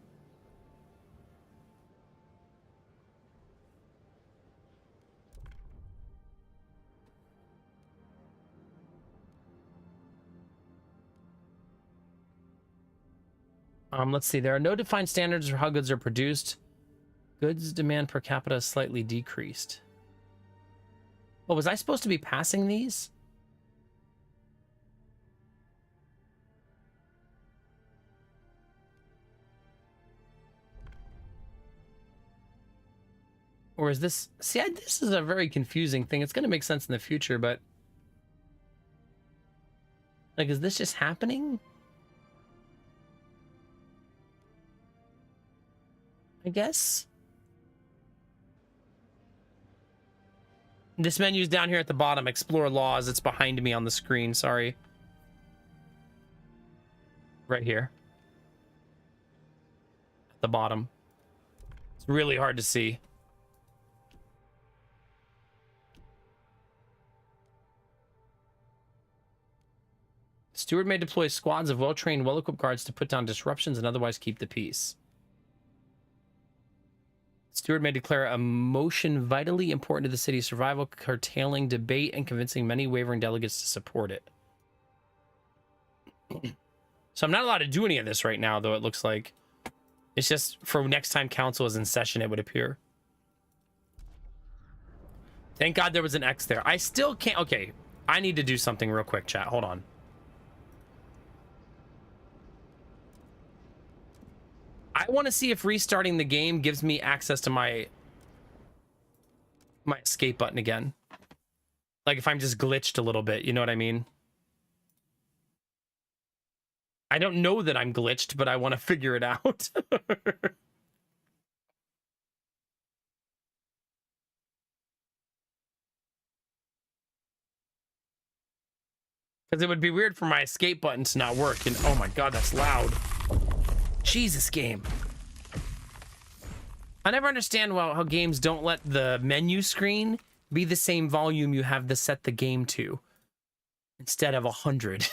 Let's see. There are no defined standards for how goods are produced. Goods demand per capita is slightly decreased. Oh, was I supposed to be passing these? Or is this... See, this is a very confusing thing. It's going to make sense in the future, but... Like, is this just happening? I guess. This menu's down here at the bottom. Explore laws. It's behind me on the screen. Sorry. Right here. At the bottom. It's really hard to see. Steward may deploy squads of well-trained, well-equipped guards to put down disruptions and otherwise keep the peace. Steward may declare a motion vitally important to the city's survival, curtailing debate and convincing many wavering delegates to support it. So I'm not allowed to do any of this right now, though, it looks like. It's just for next time council is in session, it would appear. Thank God there was an X there. I still can't... Okay, I need to do something real quick, chat. Hold on. I want to see if restarting the game gives me access to my my escape button again. Like if I'm just glitched a little bit, you know what I mean? I don't know that I'm glitched, but I want to figure it out. Because it would be weird for my escape button to not work. And oh my god, that's loud. Jesus, game. I never understand how games don't let the menu screen be the same volume you have to set the game to instead of 100.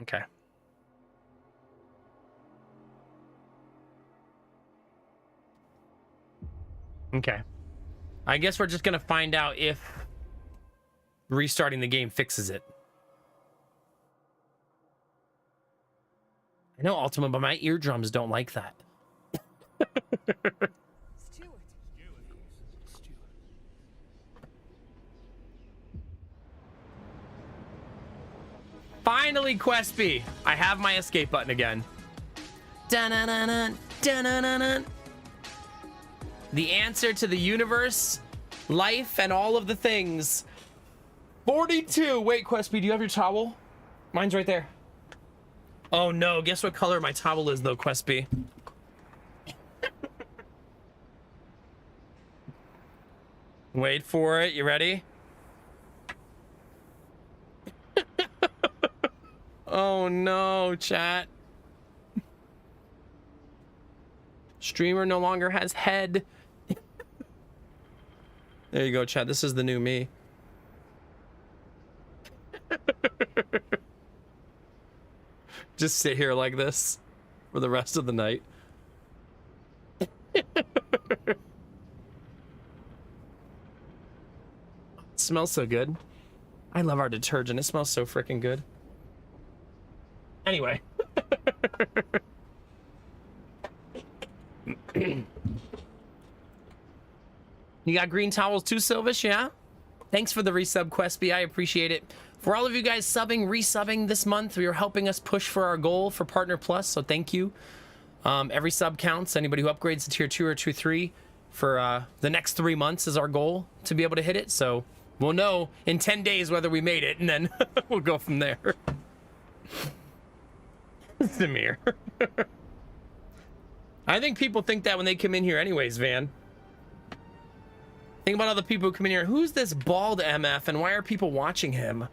Okay. Okay. I guess we're just gonna find out if restarting the game fixes it. I know, Ultima, but my eardrums don't like that. Finally, Questy, I have my escape button again. Dun-dun-dun-dun, dun-dun-dun-dun. The answer to the universe, life, and all of the things. 42. Wait, Questy, do you have your towel? Mine's right there. Oh no, guess what color my towel is though, Questy? Wait for it. You ready? Oh no, chat. Streamer no longer has head. There you go, chat. This is the new me. Just sit here like this for the rest of the night. It smells so good. I love our detergent. It smells so freaking good. Anyway. You got green towels too, Silvish? Yeah? Thanks for the resub, Questy. I appreciate it. For all of you guys subbing, resubbing this month, you're helping us push for our goal for Partner Plus, so thank you. Every sub counts. Anybody who upgrades to tier 2 or tier 3 for the next 3 months is our goal to be able to hit it. So we'll know in 10 days whether we made it, and then we'll go from there. Samir. I think people think that when they come in here anyways, Van. Think about all the people who come in here. Who's this bald MF and why are people watching him?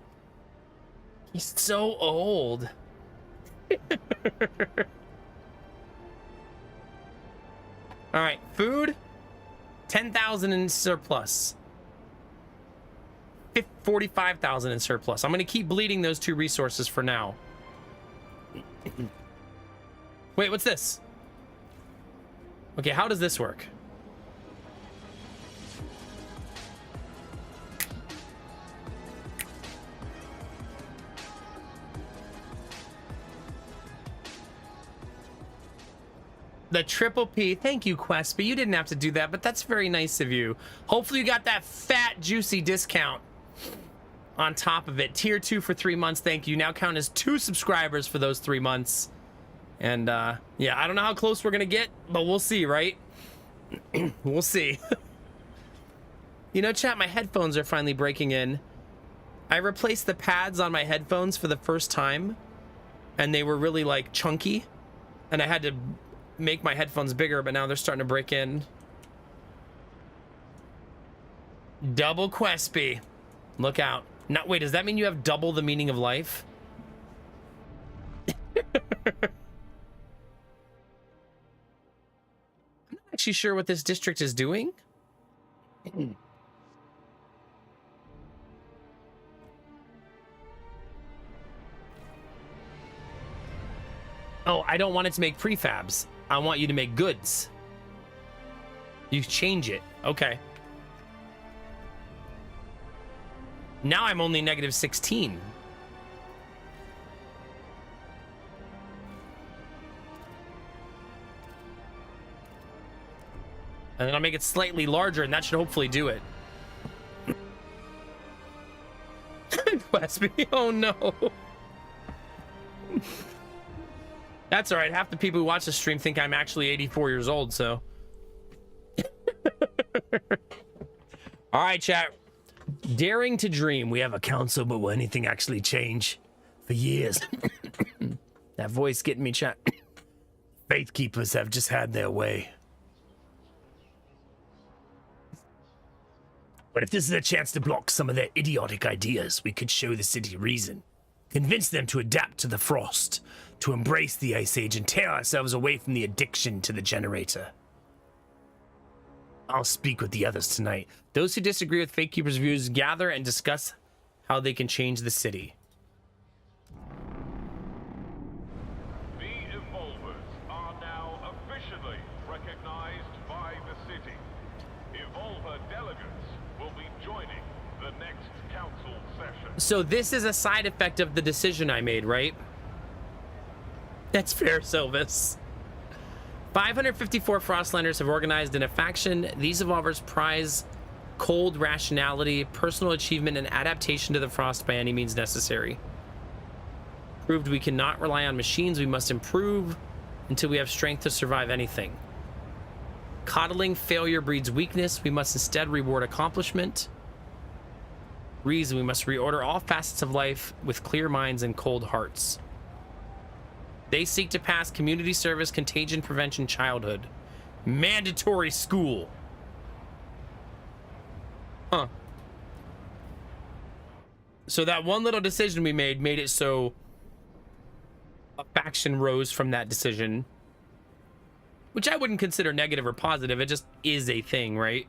He's so old. All right, food, 10,000 in surplus. 45,000 in surplus. I'm going to keep bleeding those two resources for now. Wait, what's this? Okay, how does this work? The triple P. Thank you, Questy. You didn't have to do that, but that's very nice of you. Hopefully you got that fat, juicy discount on top of it. Tier 2 for 3 months. Thank you. Now count as 2 subscribers for those 3 months. And, yeah, I don't know how close we're going to get, but we'll see, right? We'll see. You know, chat, my headphones are finally breaking in. I replaced the pads on my headphones for the first time, and they were really, like, chunky. And I had to make my headphones bigger, but now they're starting to break in. Double Questy. Look out. Not, wait, does that mean you have double the meaning of life? I'm not actually sure what this district is doing. Oh, I don't want it to make prefabs. I want you to make goods. You change it. Okay. Now I'm only negative 16. And then I'll make it slightly larger, and that should hopefully do it. request me. Oh no. That's all right. Half the people who watch the stream think I'm actually 84 years old, so. All right, chat. Daring to dream. We have a council, but will anything actually change? For years. That voice getting me, chat. Faith keepers have just had their way. But if this is a chance to block some of their idiotic ideas, we could show the city reason. Convince them to adapt to the frost, to embrace the Ice Age, and tear ourselves away from the addiction to the generator. I'll speak with the others tonight. Those who disagree with Faith Keeper's views gather and discuss how they can change the city. The Evolvers are now officially recognized by the city. Evolver delegates will be joining the next council session. So this is a side effect of the decision I made, right? That's fair, Silvis. 554 Frostlanders have organized in a faction. These evolvers prize cold rationality, personal achievement, and adaptation to the frost by any means necessary. Proved we cannot rely on machines. We must improve until we have strength to survive anything. Coddling failure breeds weakness. We must instead reward accomplishment. Reason, we must reorder all facets of life with clear minds and cold hearts. They seek to pass community service, contagion prevention, childhood. Mandatory school. Huh. So that one little decision we made it so a faction rose from that decision. Which I wouldn't consider negative or positive. It just is a thing, right?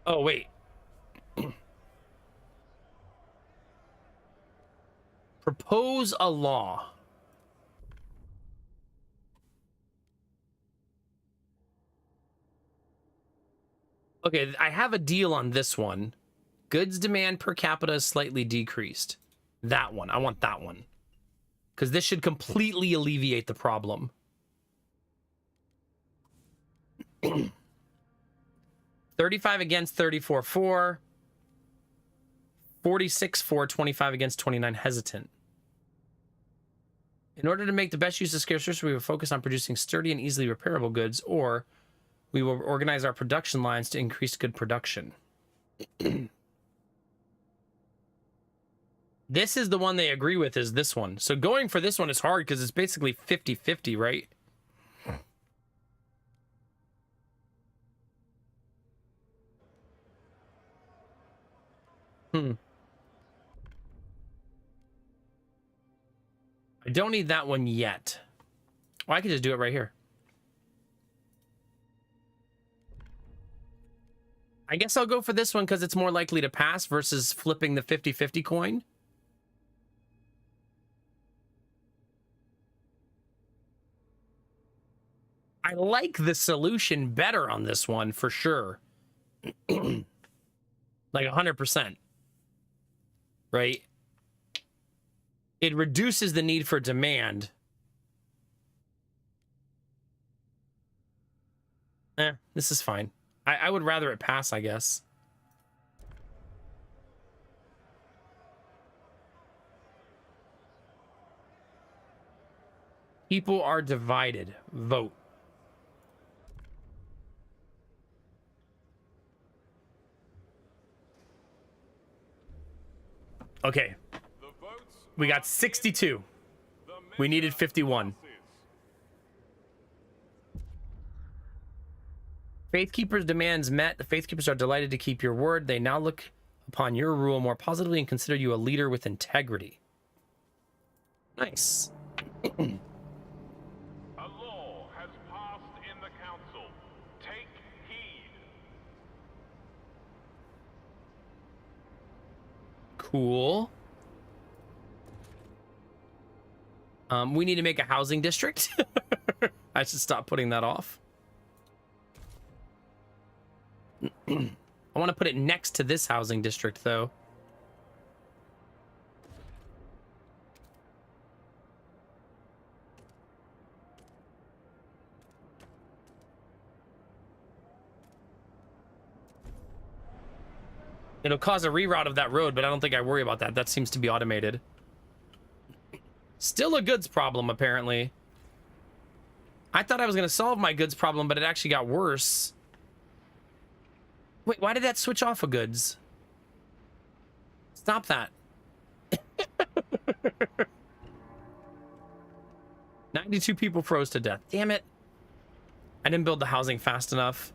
Oh, wait. Propose a law. Okay, I have a deal on this one. Goods demand per capita is slightly decreased. That one. I want that one. Because this should completely alleviate the problem. 35 against 34-4. 46-4, 25 against 29 hesitant. In order to make the best use of scarce resources, we will focus on producing sturdy and easily repairable goods, or we will organize our production lines to increase good production. This is the one they agree with, is this one. So going for this one is hard because it's basically 50-50, right? I don't need that one yet. Well, I could just do it right here. I guess I'll go for this one because it's more likely to pass versus flipping the 50-50 coin. I like the solution better on this one for sure. Like 100%. Right? It reduces the need for demand. This is fine. I would rather it pass, I guess. People are divided. Vote. Okay. We got 62. We needed 51. Faithkeepers' demands met. The Faithkeepers are delighted to keep your word. They now look upon your rule more positively and consider you a leader with integrity. Nice. A law has passed in the council. Take heed. Cool. We need to make a housing district. I should stop putting that off. I want to put it next to this housing district, though. It'll cause a reroute of that road, but I don't think I worry about that. That seems to be automated. Still a goods problem, apparently. I thought I was going to solve my goods problem, but it actually got worse. Wait, why did that switch off of goods? Stop that. 92 people froze to death. Damn it. I didn't build the housing fast enough.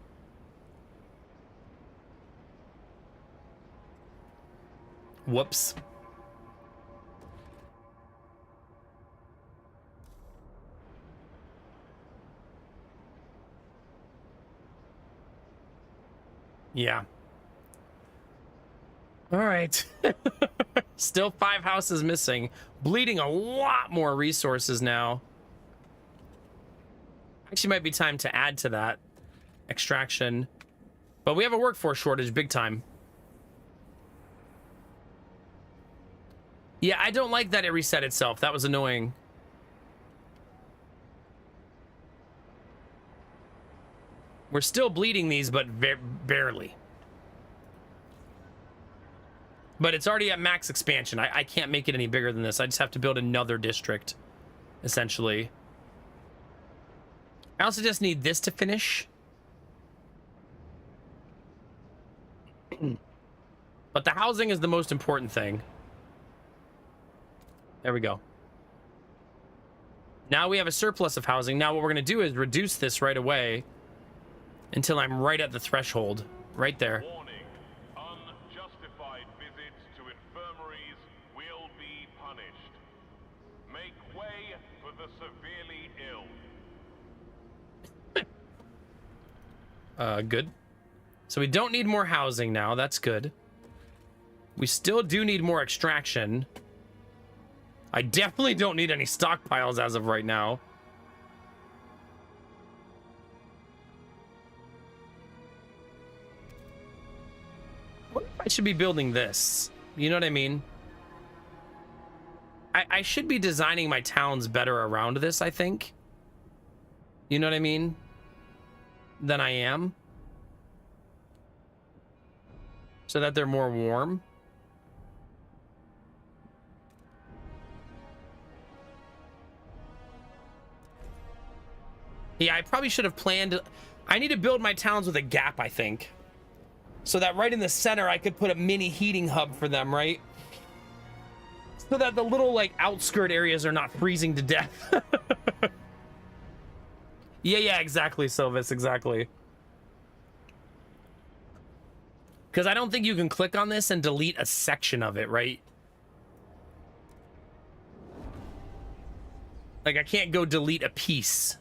Whoops. Yeah. All right. Still 5 houses missing. Bleeding a lot more resources now. Actually, might be time to add to that extraction. But we have a workforce shortage big time. Yeah, I don't like that it reset itself. That was annoying. We're still bleeding these, but barely. But it's already at max expansion. I can't make it any bigger than this. I just have to build another district, essentially. I also just need this to finish. But the housing is the most important thing. There we go. Now we have a surplus of housing. Now what we're going to do is reduce this right away until I'm right at the threshold. Right there. Warning. Unjustified visits to infirmaries will be punished. Make way for the severely ill. Good. So we don't need more housing now. That's good. We still do need more extraction. I definitely don't need any stockpiles as of right now. What if I should be building this? You know what I mean? I should be designing my towns better around this, I think. You know what I mean? Than I am. So that they're more warm. Yeah, I probably should have planned. I need to build my towns with a gap, I think. So that right in the center, I could put a mini heating hub for them, right? So that the little, like, outskirt areas are not freezing to death. Yeah, exactly, Silvis, exactly. Because I don't think you can click on this and delete a section of it, right? Like, I can't go delete a piece.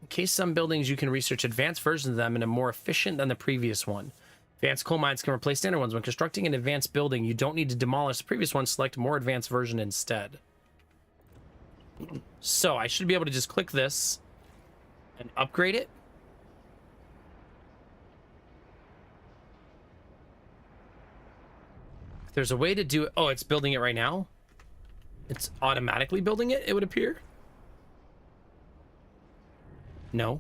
In case some buildings, you can research advanced versions of them and are more efficient than the previous one. Advanced coal mines can replace standard ones. When constructing an advanced building, you don't need to demolish the previous one. Select more advanced version instead. So I should be able to just click this and upgrade it. There's a way to do it. Oh, it's building it right now. It's automatically building it, it would appear. No.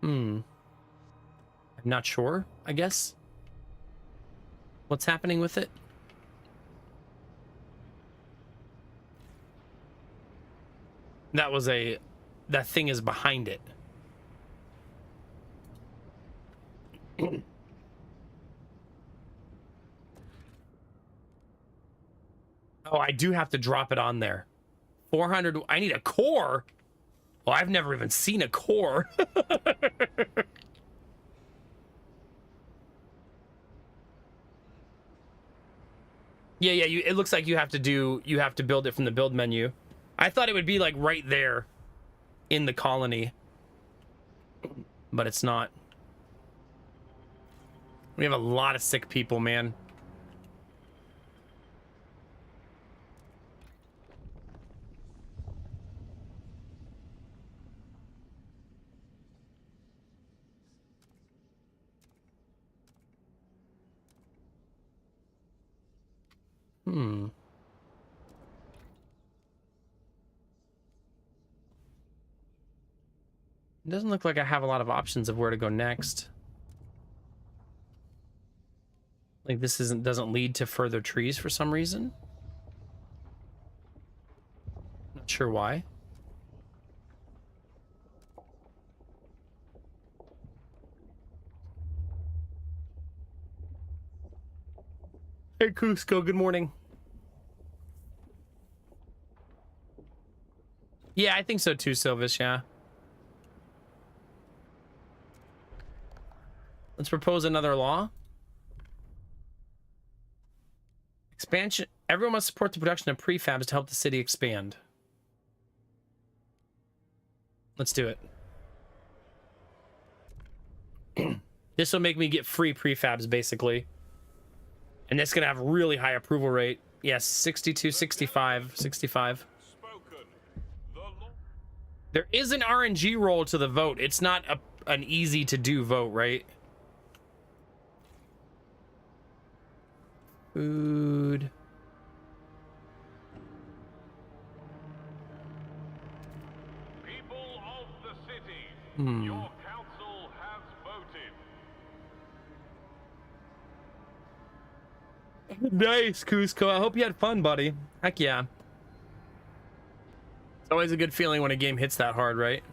I'm not sure, I guess. What's happening with it? That thing is behind it. Oh, I do have to drop it on there. 400. I need a core. Well, I've never even seen a core. Yeah, it looks like you have to build it from the build menu. I thought it would be like right there in the colony, but it's not. We have a lot of sick people, man. Hmm. It doesn't look like I have a lot of options of where to go next. Like this doesn't lead to further trees for some reason. Not sure why. Hey Cusco, good morning. Yeah, I think so too, Silvis, yeah. Let's propose another law. Expansion. Everyone must support the production of prefabs to help the city expand. Let's do it. This will make me get free prefabs, basically. And that's going to have a really high approval rate. Yes, 62, 65, 65. There is an RNG roll to the vote. It's not an easy to do vote, right? Food. People of the city, your council has voted. Nice, Cusco. I hope you had fun, buddy. Heck yeah. It's always a good feeling when a game hits that hard, right?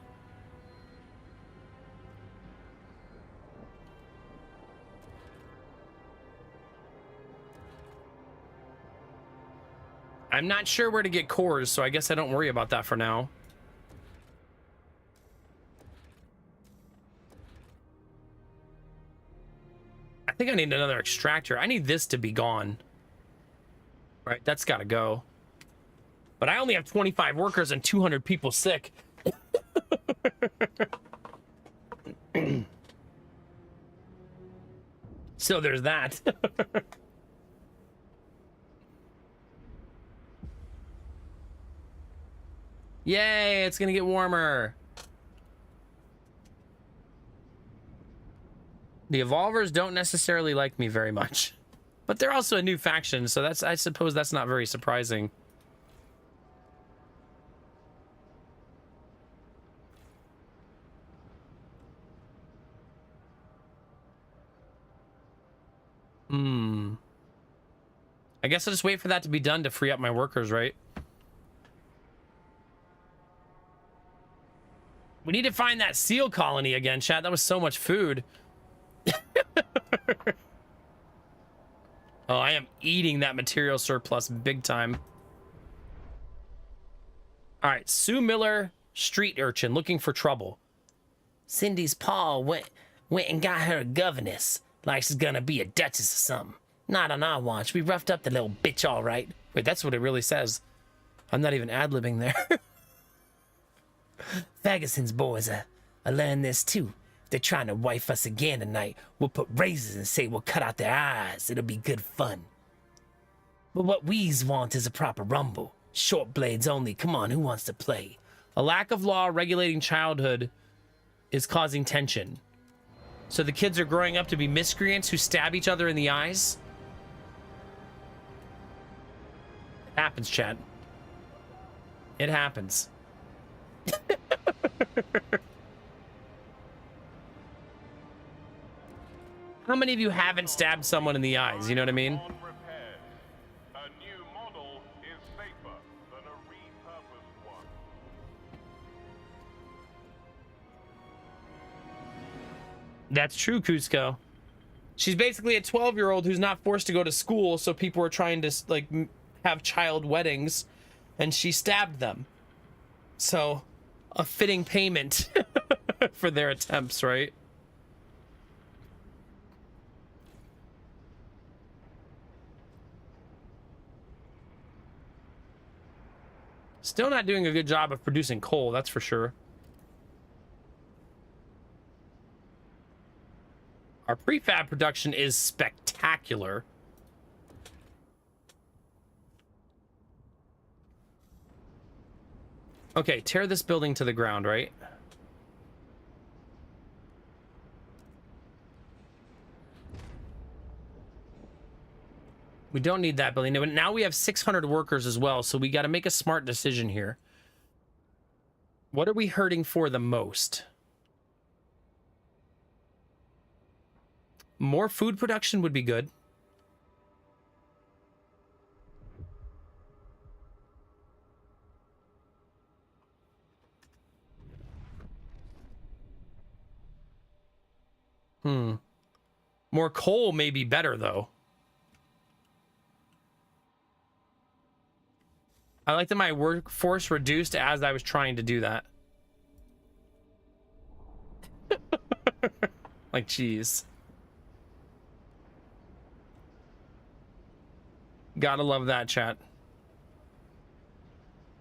I'm not sure where to get cores, so I guess I don't worry about that for now. I think I need another extractor. I need this to be gone. Right, that's got to go. But I only have 25 workers and 200 people sick. So there's that. Yay, it's gonna get warmer. The Evolvers don't necessarily like me very much. But they're also a new faction, so that's, I suppose that's not very surprising. I guess I'll just wait for that to be done to free up my workers, right? We need to find that seal colony again, chat. That was so much food. Oh, I am eating that material surplus big time. All right, Sue Miller, street urchin, looking for trouble. Cindy's pa went and got her a governess, like she's gonna be a duchess or something. Not on our watch. We roughed up the little bitch all right. Wait, that's what it really says. I'm not even ad-libbing there. Ferguson's boys are learning this too. If they're trying to wife us again tonight, we'll put razors and say we'll cut out their eyes. It'll be good fun. But what we's want is a proper rumble. Short blades only. Come on, who wants to play? A lack of law regulating childhood is causing tension. So the kids are growing up to be miscreants who stab each other in the eyes? It happens, chat. It happens. How many of you haven't stabbed someone in the eyes? You know what I mean? On repairs. A new model is safer than a repurposed one. That's true, Cusco. She's basically a 12-year-old who's not forced to go to school, so people are trying to, like, have child weddings, and she stabbed them. So, a fitting payment for their attempts, right? Still not doing a good job of producing coal, that's for sure. Our prefab production is spectacular. Okay, tear this building to the ground, right? We don't need that building. No, now we have 600 workers as well, so we got to make a smart decision here. What are we hurting for the most? More food production would be good. More coal may be better, though. I like that my workforce reduced as I was trying to do that. Like, geez. Gotta love that, chat.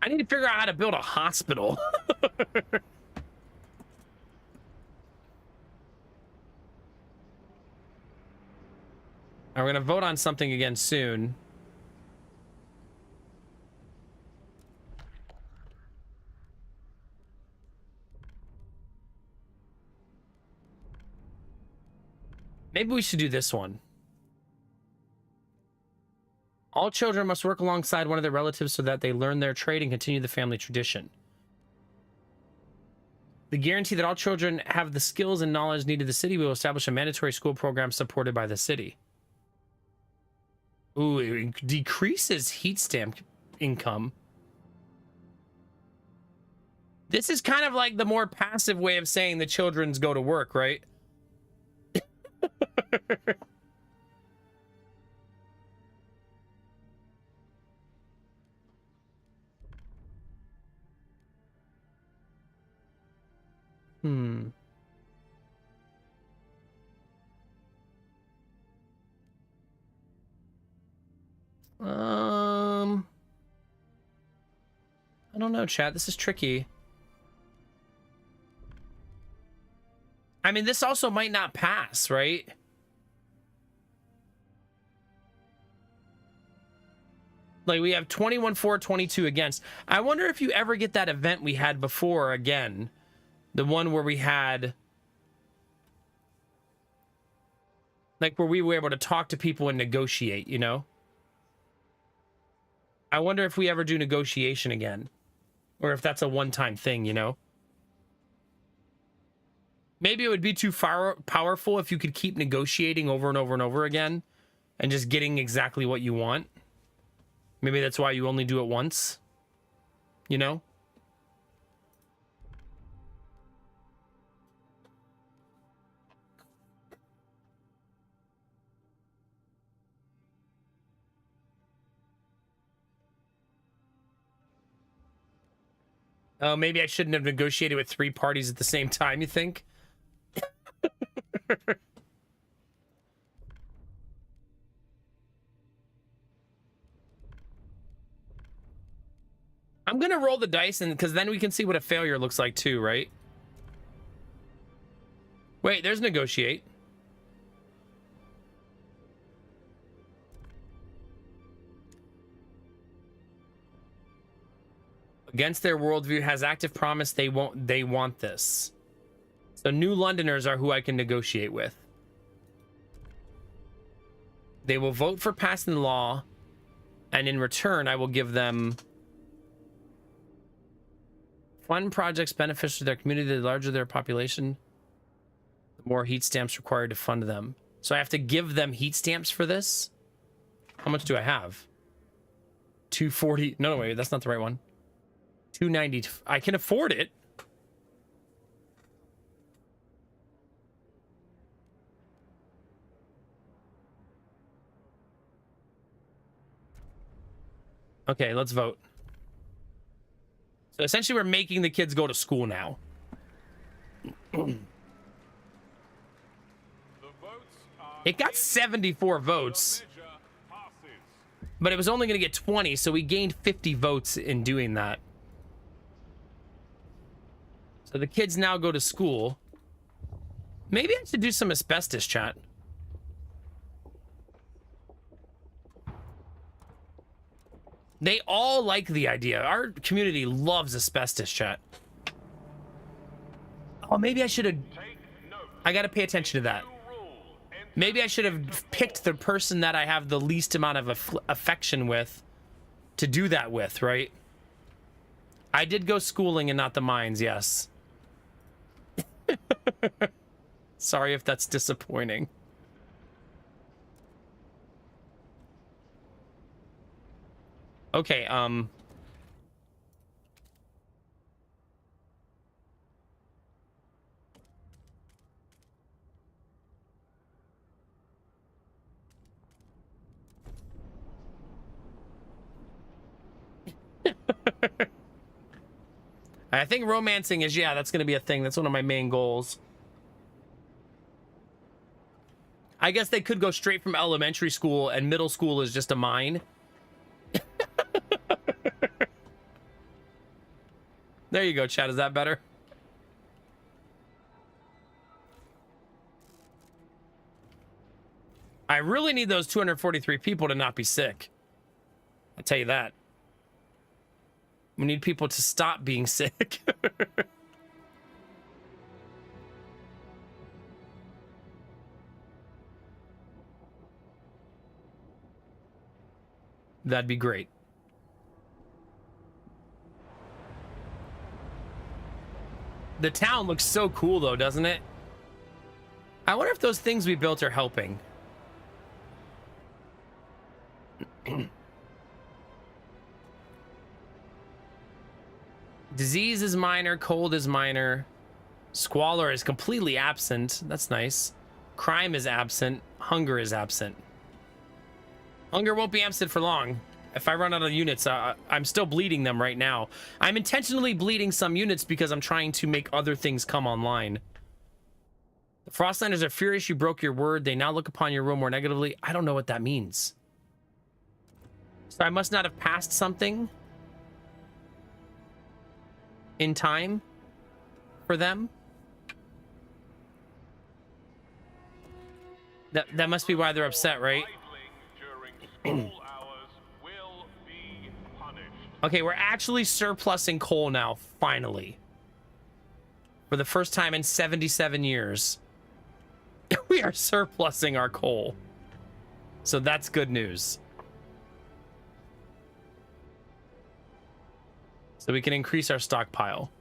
I need to figure out how to build a hospital. Now we're going to vote on something again soon. Maybe we should do this one. All children must work alongside one of their relatives so that they learn their trade and continue the family tradition. The guarantee that all children have the skills and knowledge needed. The city will establish a mandatory school program supported by the city. Ooh, it decreases heat stamp income. This is kind of like the more passive way of saying the children's go to work, right? I don't know, chat. This is tricky. I mean, this also might not pass, right? Like, we have 21 for, 22 against. I wonder if you ever get that event we had before again. The one where we had... like, where we were able to talk to people and negotiate, you know? I wonder if we ever do negotiation again. Or if that's a one-time thing, you know? Maybe it would be too powerful if you could keep negotiating over and over and over again and just getting exactly what you want. Maybe that's why you only do it once, you know? Oh, maybe I shouldn't have negotiated with 3 parties at the same time, you think? I'm gonna roll the dice, and because then we can see what a failure looks like too, right? Wait, there's negotiate. Against their worldview, has active promise they want this. So New Londoners are who I can negotiate with. They will vote for passing the law, and in return, I will give them fund projects beneficial to their community. The larger their population, the more heat stamps required to fund them. So I have to give them heat stamps for this? How much do I have? 240. No, wait, that's not the right one. 290. I can afford it. Okay, let's vote. So essentially we're making the kids go to school now. It got 74 votes. But it was only going to get 20, so we gained 50 votes in doing that. So the kids now go to school. Maybe I should do some asbestos, chat. They all like the idea. Our community loves asbestos, chat. Oh, maybe I should have... I gotta pay attention to that. Maybe I should have picked the person that I have the least amount of affection with to do that with, right? I did go schooling and not the mines, yes. Sorry if that's disappointing. Okay, I think romancing is, yeah, that's going to be a thing. That's one of my main goals. I guess they could go straight from elementary school and middle school is just a mine. There you go, chat. Is that better? I really need those 243 people to not be sick. I'll tell you that. We need people to stop being sick. That'd be great. The town looks so cool, though, doesn't it? I wonder if those things we built are helping. Disease is minor, cold is minor. Squalor is completely absent. That's nice. Crime is absent. Hunger is absent. Hunger won't be absent for long. If I run out of units, I'm still bleeding them right now. I'm intentionally bleeding some units because I'm trying to make other things come online. The Frostlanders are furious you broke your word. They now look upon your rule more negatively. I don't know what that means. So I must not have passed something in time for them. That must be why they're upset, right? Okay, we're actually surplusing coal now, finally. For the first time in 77 years. We are surplusing our coal. So that's good news. So we can increase our stockpile.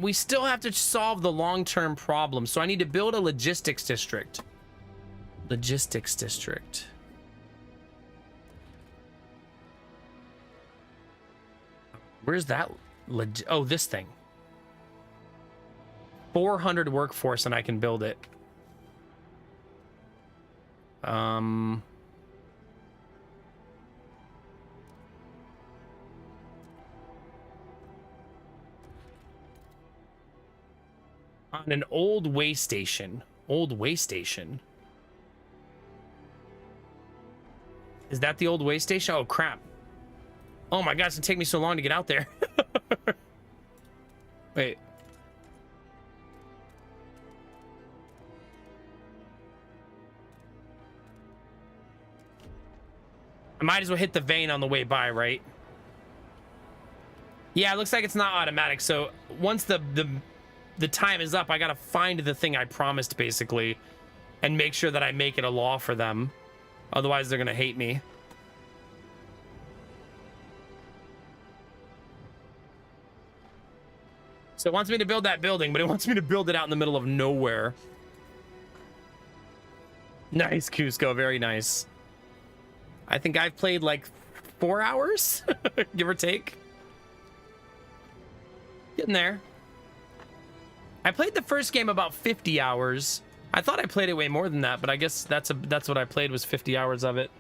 We still have to solve the long-term problem. So I need to build a logistics district. Logistics district. Where's that? Oh, this thing. 400 workforce and I can build it. On an old way station. Old way station. Is that the old way station? Oh, crap. Oh my God, it's gonna take me so long to get out there. Wait. I might as well hit the vein on the way by, right? Yeah, it looks like it's not automatic. So once the time is up, I gotta find the thing I promised, basically, and make sure that I make it a law for them. Otherwise, they're gonna hate me. So it wants me to build that building, but it wants me to build it out in the middle of nowhere. Nice, Cusco. Very nice. I think I've played like 4 hours, give or take. Getting there. I played the first game about 50 hours. I thought I played it way more than that, but I guess that's what I played, was 50 hours of it.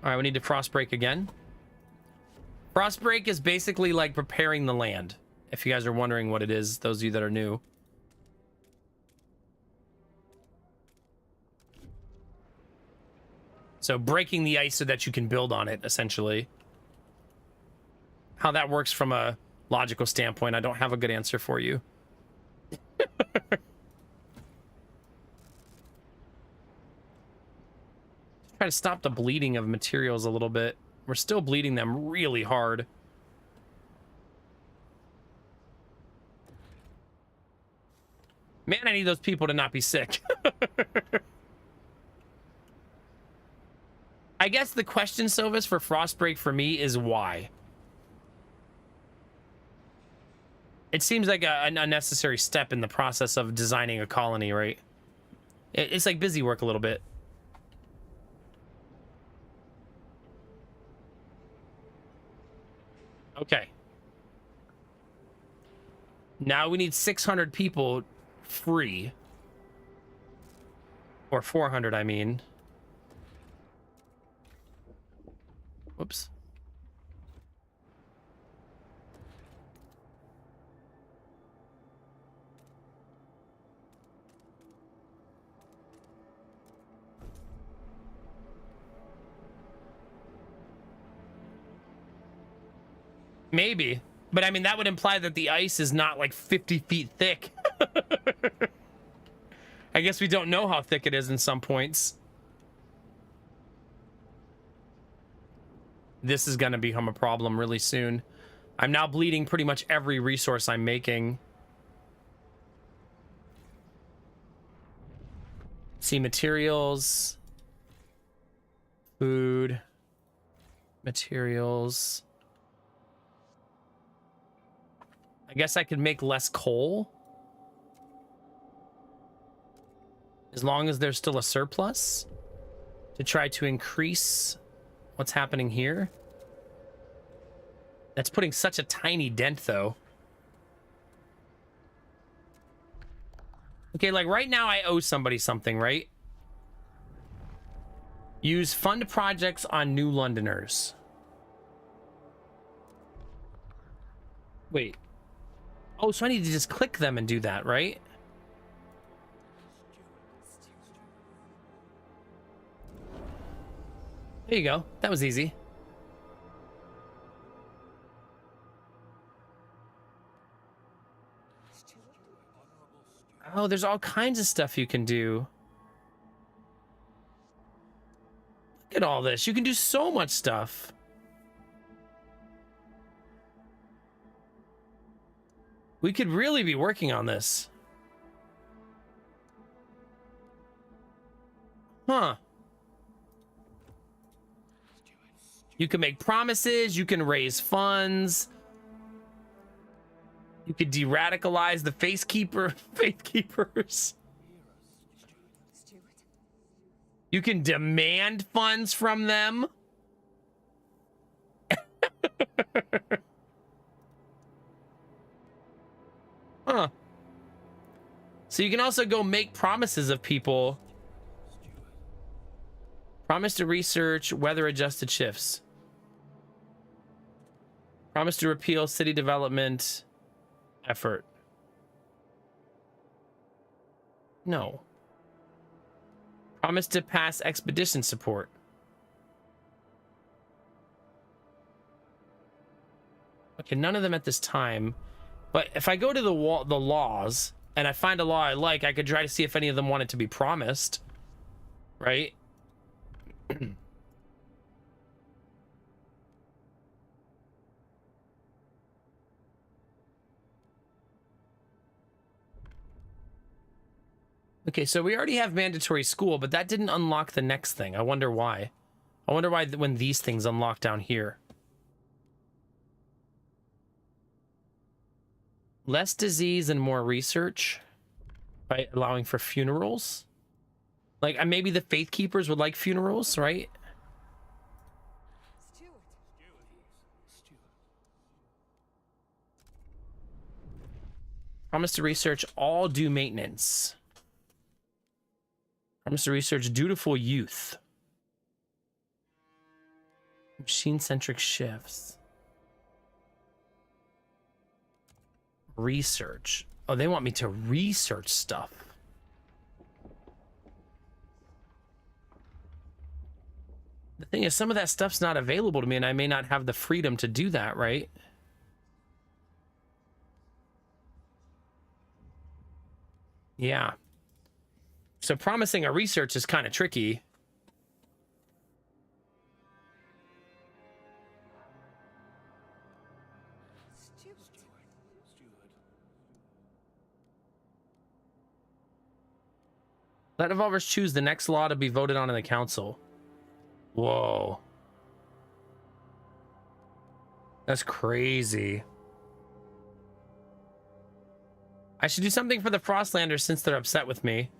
All right, we need to frost break again. Frost break is basically like preparing the land. If you guys are wondering what it is, those of you that are new. So breaking the ice so that you can build on it, essentially. How that works from a logical standpoint, I don't have a good answer for you. Try to stop the bleeding of materials a little bit. We're still bleeding them really hard. Man, I need those people to not be sick. I guess the question, Silvis, for Frostbreak for me is why? It seems like an unnecessary step in the process of designing a colony, right? It's like busy work a little bit. Okay. Now we need 600 people free. Or 400, I mean. Whoops. Maybe. But I mean, that would imply that the ice is not like 50 feet thick. I guess we don't know how thick it is in some points. This is going to become a problem really soon. I'm now bleeding pretty much every resource I'm making. See, materials. Food. Materials. I guess I could make less coal. As long as there's still a surplus. To try to increase what's happening here. That's putting such a tiny dent, though. Okay, like right now I owe somebody something, right? Use fund projects on New Londoners. Wait. Oh, so I need to just click them and do that, right? There you go. That was easy. Oh, there's all kinds of stuff you can do. Look at all this. You can do so much stuff. We could really be working on this. Huh. You can make promises. You can raise funds. You could de-radicalize the faith keepers. You can demand funds from them. Huh. So you can also go make promises of people. Promise to research weather-adjusted shifts. Promise to repeal city development effort. No. Promise to pass expedition support. Okay, none of them at this time. But if I go to the laws and I find a law I like, I could try to see if any of them want it to be promised. Right? Okay, so we already have mandatory school, but that didn't unlock the next thing. I wonder why. I wonder why when these things unlock down here. Less disease and more research by allowing for funerals. Like, maybe the faith keepers would like funerals, right? Promise to research all due maintenance. Promise to research dutiful youth. Machine-centric shifts. Research. Oh, they want me to research stuff. The thing is, some of that stuff's not available to me, and I may not have the freedom to do that, right? Yeah. So promising a research is kind of tricky. Let evolvers choose the next law to be voted on in the council. Whoa. That's crazy. I should do something for the Frostlanders since they're upset with me.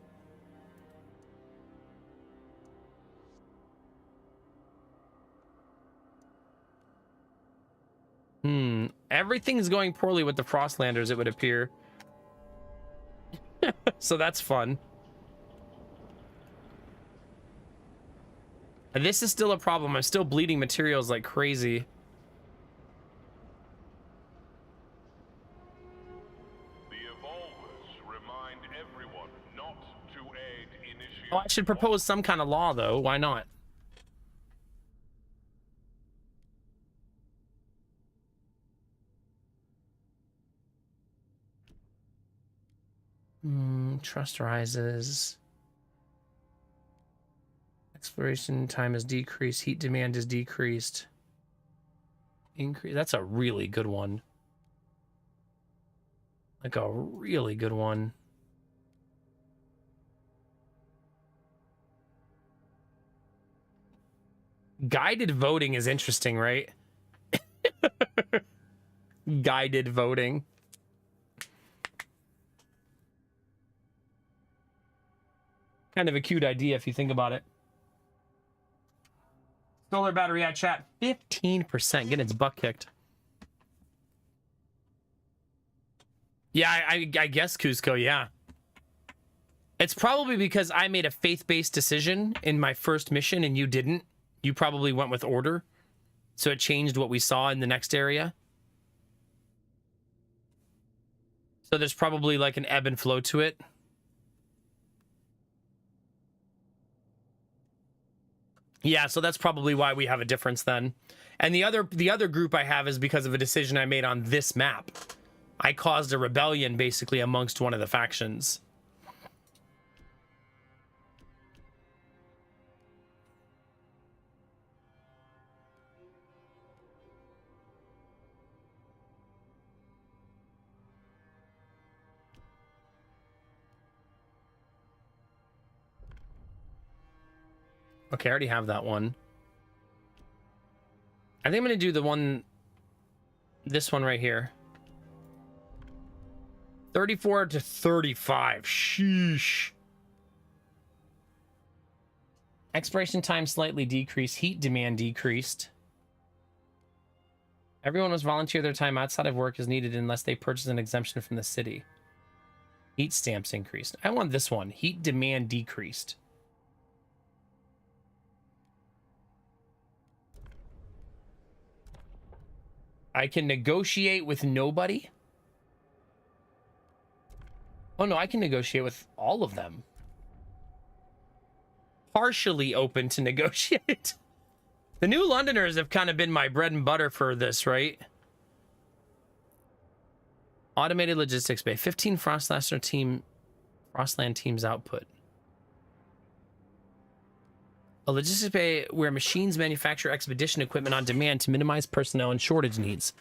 Everything's going poorly with the Frostlanders, it would appear. So that's fun. And this is still a problem. I'm still bleeding materials like crazy. The evolvers remind everyone not to aid initiative. Oh, I should propose some kind of law, though. Why not? Trust rises. Exploration time is decreased. Heat demand is decreased. Increase. That's a really good one. Like a really good one. Guided voting is interesting, right? Guided voting. Kind of a cute idea if you think about it. Solar battery at chat. 15%. Getting its butt kicked. Yeah, I guess Cusco, yeah. It's probably because I made a faith-based decision in my first mission and you didn't. You probably went with order. So it changed what we saw in the next area. So there's probably like an ebb and flow to it. Yeah, so that's probably why we have a difference then. And the other group I have is because of a decision I made on this map. I caused a rebellion basically amongst one of the factions. Okay, I already have that one. I think I'm going to do the one... This one right here. 34 to 35. Sheesh. Expiration time slightly decreased. Heat demand decreased. Everyone must volunteer their time outside of work as needed unless they purchase an exemption from the city. Heat stamps increased. I want this one. Heat demand decreased. I can negotiate with nobody. Oh no, I can negotiate with all of them. Partially open to negotiate. The New Londoners have kind of been my bread and butter for this, right? Automated logistics bay. 15 Frostland teams output. A logistics bay where machines manufacture expedition equipment on demand to minimize personnel and shortage needs.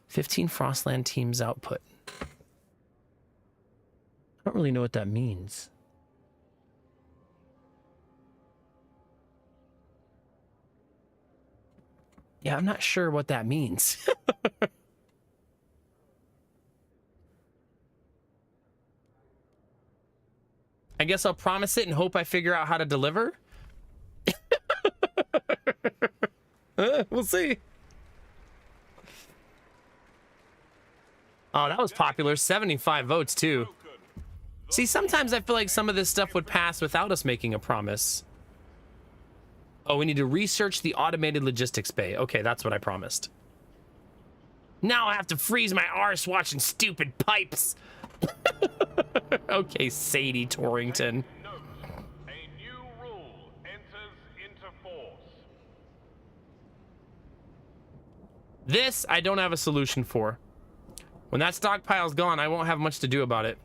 15 Frostland teams output. I don't really know what that means. Yeah, I'm not sure what that means. I guess I'll promise it and hope I figure out how to deliver. We'll see. Oh, that was popular. 75 votes, too. See, sometimes I feel like some of this stuff would pass without us making a promise. Oh, we need to research the automated logistics bay. Okay, that's what I promised. Now I have to freeze my arse watching stupid pipes. Okay, Sadie Torrington. A new rule enters into force. This, I don't have a solution for. When that stockpile's gone, I won't have much to do about it.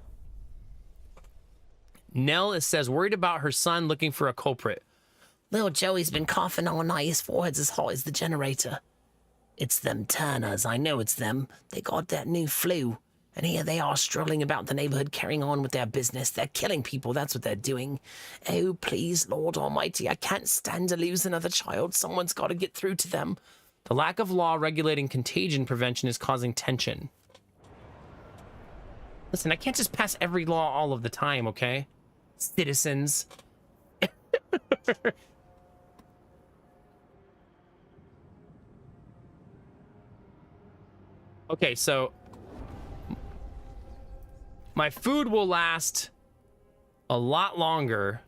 Nell says, worried about her son looking for a culprit. Little Joey's been coughing all night. His forehead's as hot as the generator. It's them Turners. I know it's them. They got that new flu. And here they are strolling about the neighborhood, carrying on with their business. They're killing people. That's what they're doing. Oh, please, Lord Almighty, I can't stand to lose another child. Someone's got to get through to them. The lack of law regulating contagion prevention is causing tension. Listen, I can't just pass every law all of the time, okay? Citizens. Okay, so my food will last a lot longer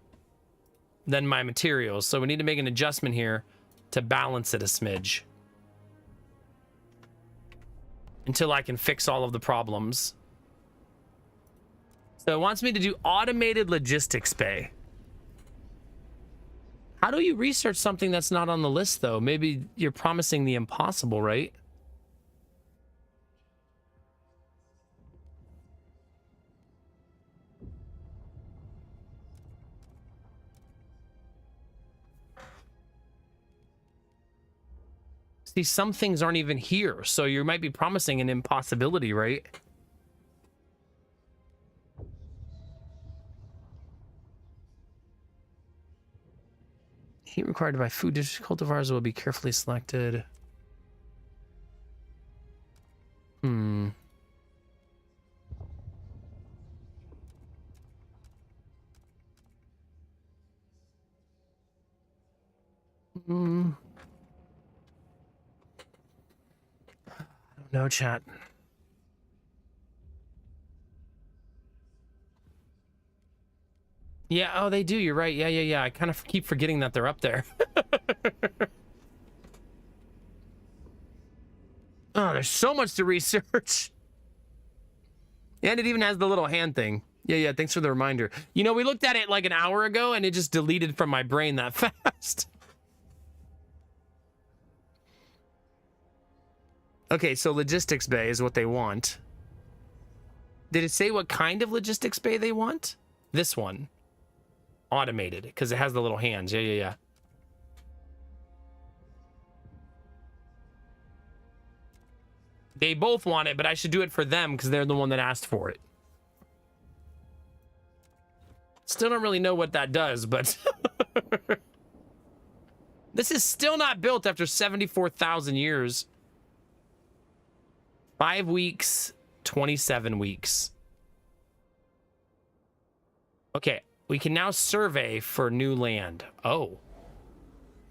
than my materials, so we need to make an adjustment here to balance it a smidge until I can fix all of the problems. So it wants me to do automated logistics bay. How do you research something that's not on the list, though? Maybe you're promising the impossible, right? See, some things aren't even here, so you might be promising an impossibility, right? Heat required to buy food dish cultivars will be carefully selected. Hmm. Hmm. No chat. Yeah, oh, they do. You're right. Yeah. I kind of keep forgetting that they're up there. Oh, there's so much to research. And it even has the little hand thing. Yeah, thanks for the reminder. You know, we looked at it like an hour ago and it just deleted from my brain that fast. Okay, so logistics bay is what they want. Did it say what kind of logistics bay they want? This one. Automated, because it has the little hands. Yeah. They both want it, but I should do it for them because they're the one that asked for it. Still don't really know what that does, but... This is still not built after 74,000 years. 5 weeks, 27 weeks. Okay, we can now survey for new land. Oh.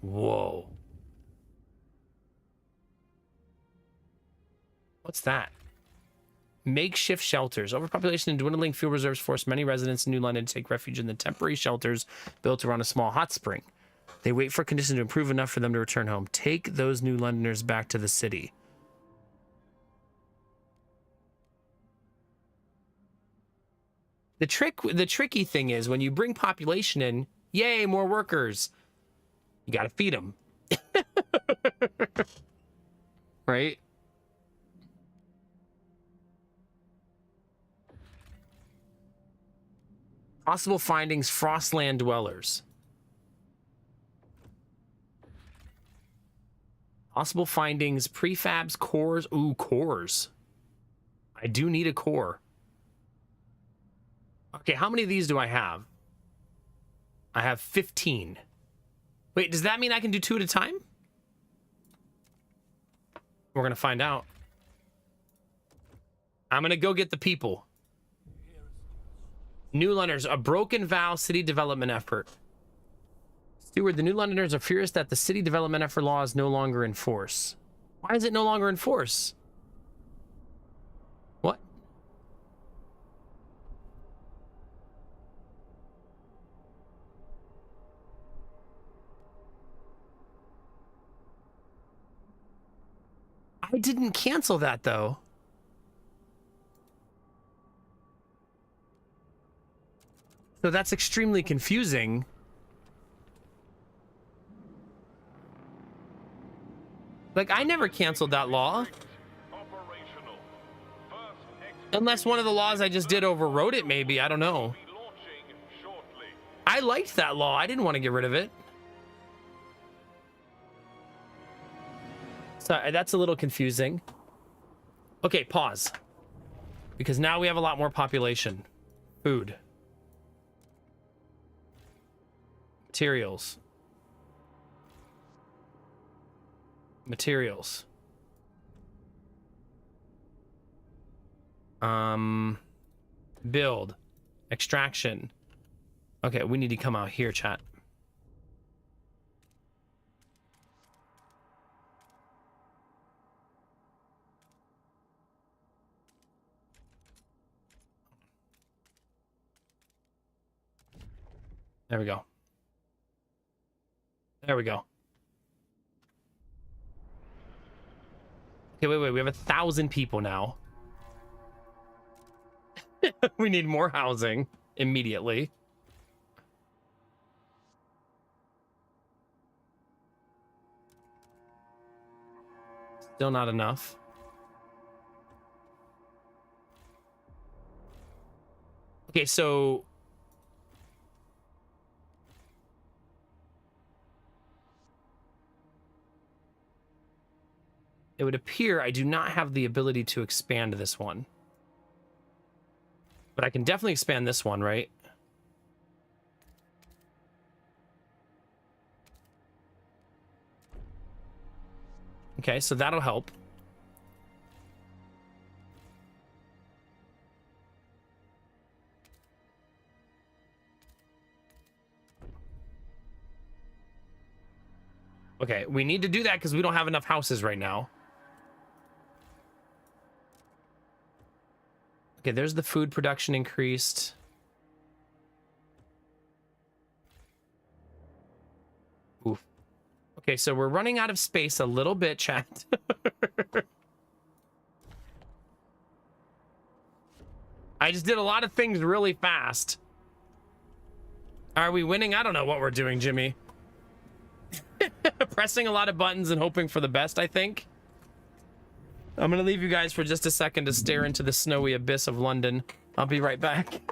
Whoa. What's that? Makeshift shelters. Overpopulation and dwindling fuel reserves force many residents in New London to take refuge in the temporary shelters built around a small hot spring. They wait for conditions to improve enough for them to return home. Take those New Londoners back to the city. The tricky thing is when you bring population in, yay, more workers. You got to feed them. Right? Possible findings, Frostland dwellers. Possible findings, prefabs, cores. Ooh, cores. I do need a core. Okay, how many of these do I have? I have 15. Wait, does that mean I can do 2 at a time? We're gonna find out. I'm gonna go get the people. New Londoners, a broken vow city development effort. Steward, the New Londoners are furious that the city development effort law is no longer in force. Why is it no longer in force? What? I didn't cancel that, though. So that's extremely confusing. Like, I never canceled that law. Unless one of the laws I just did overrode it, maybe. I don't know. I liked that law. I didn't want to get rid of it. So that's a little confusing. Okay, pause. Because now we have a lot more population. Food. Materials. Materials. Build. Extraction. Okay, we need to come out here, chat. There we go. There we go. Okay, wait. We have 1,000 people now. We need more housing immediately. Still not enough. Okay, so it would appear I do not have the ability to expand this one. But I can definitely expand this one, right? Okay, so that'll help. Okay, we need to do that because we don't have enough houses right now. Okay, there's the food production increased. Oof. Okay, so we're running out of space a little bit, chat. I just did a lot of things really fast. Are we winning? I don't know what we're doing, Jimmy. Pressing a lot of buttons and hoping for the best, I think. I'm gonna leave you guys for just a second to stare into the snowy abyss of London. I'll be right back.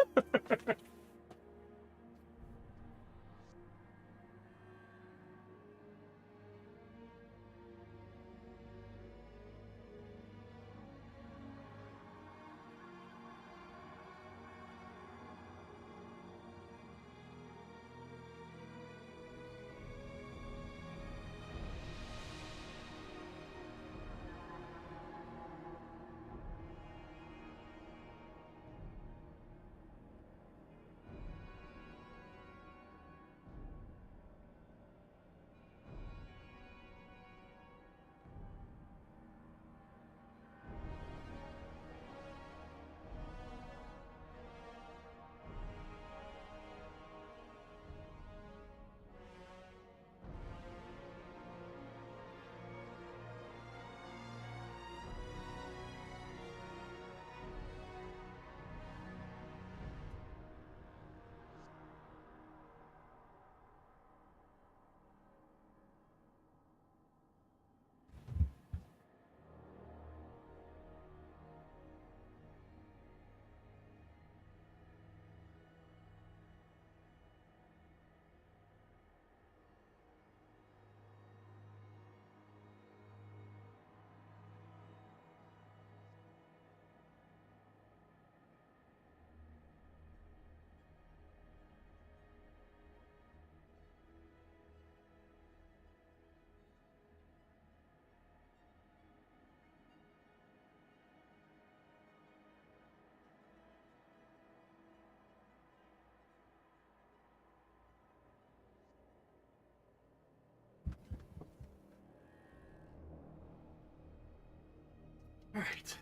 All right.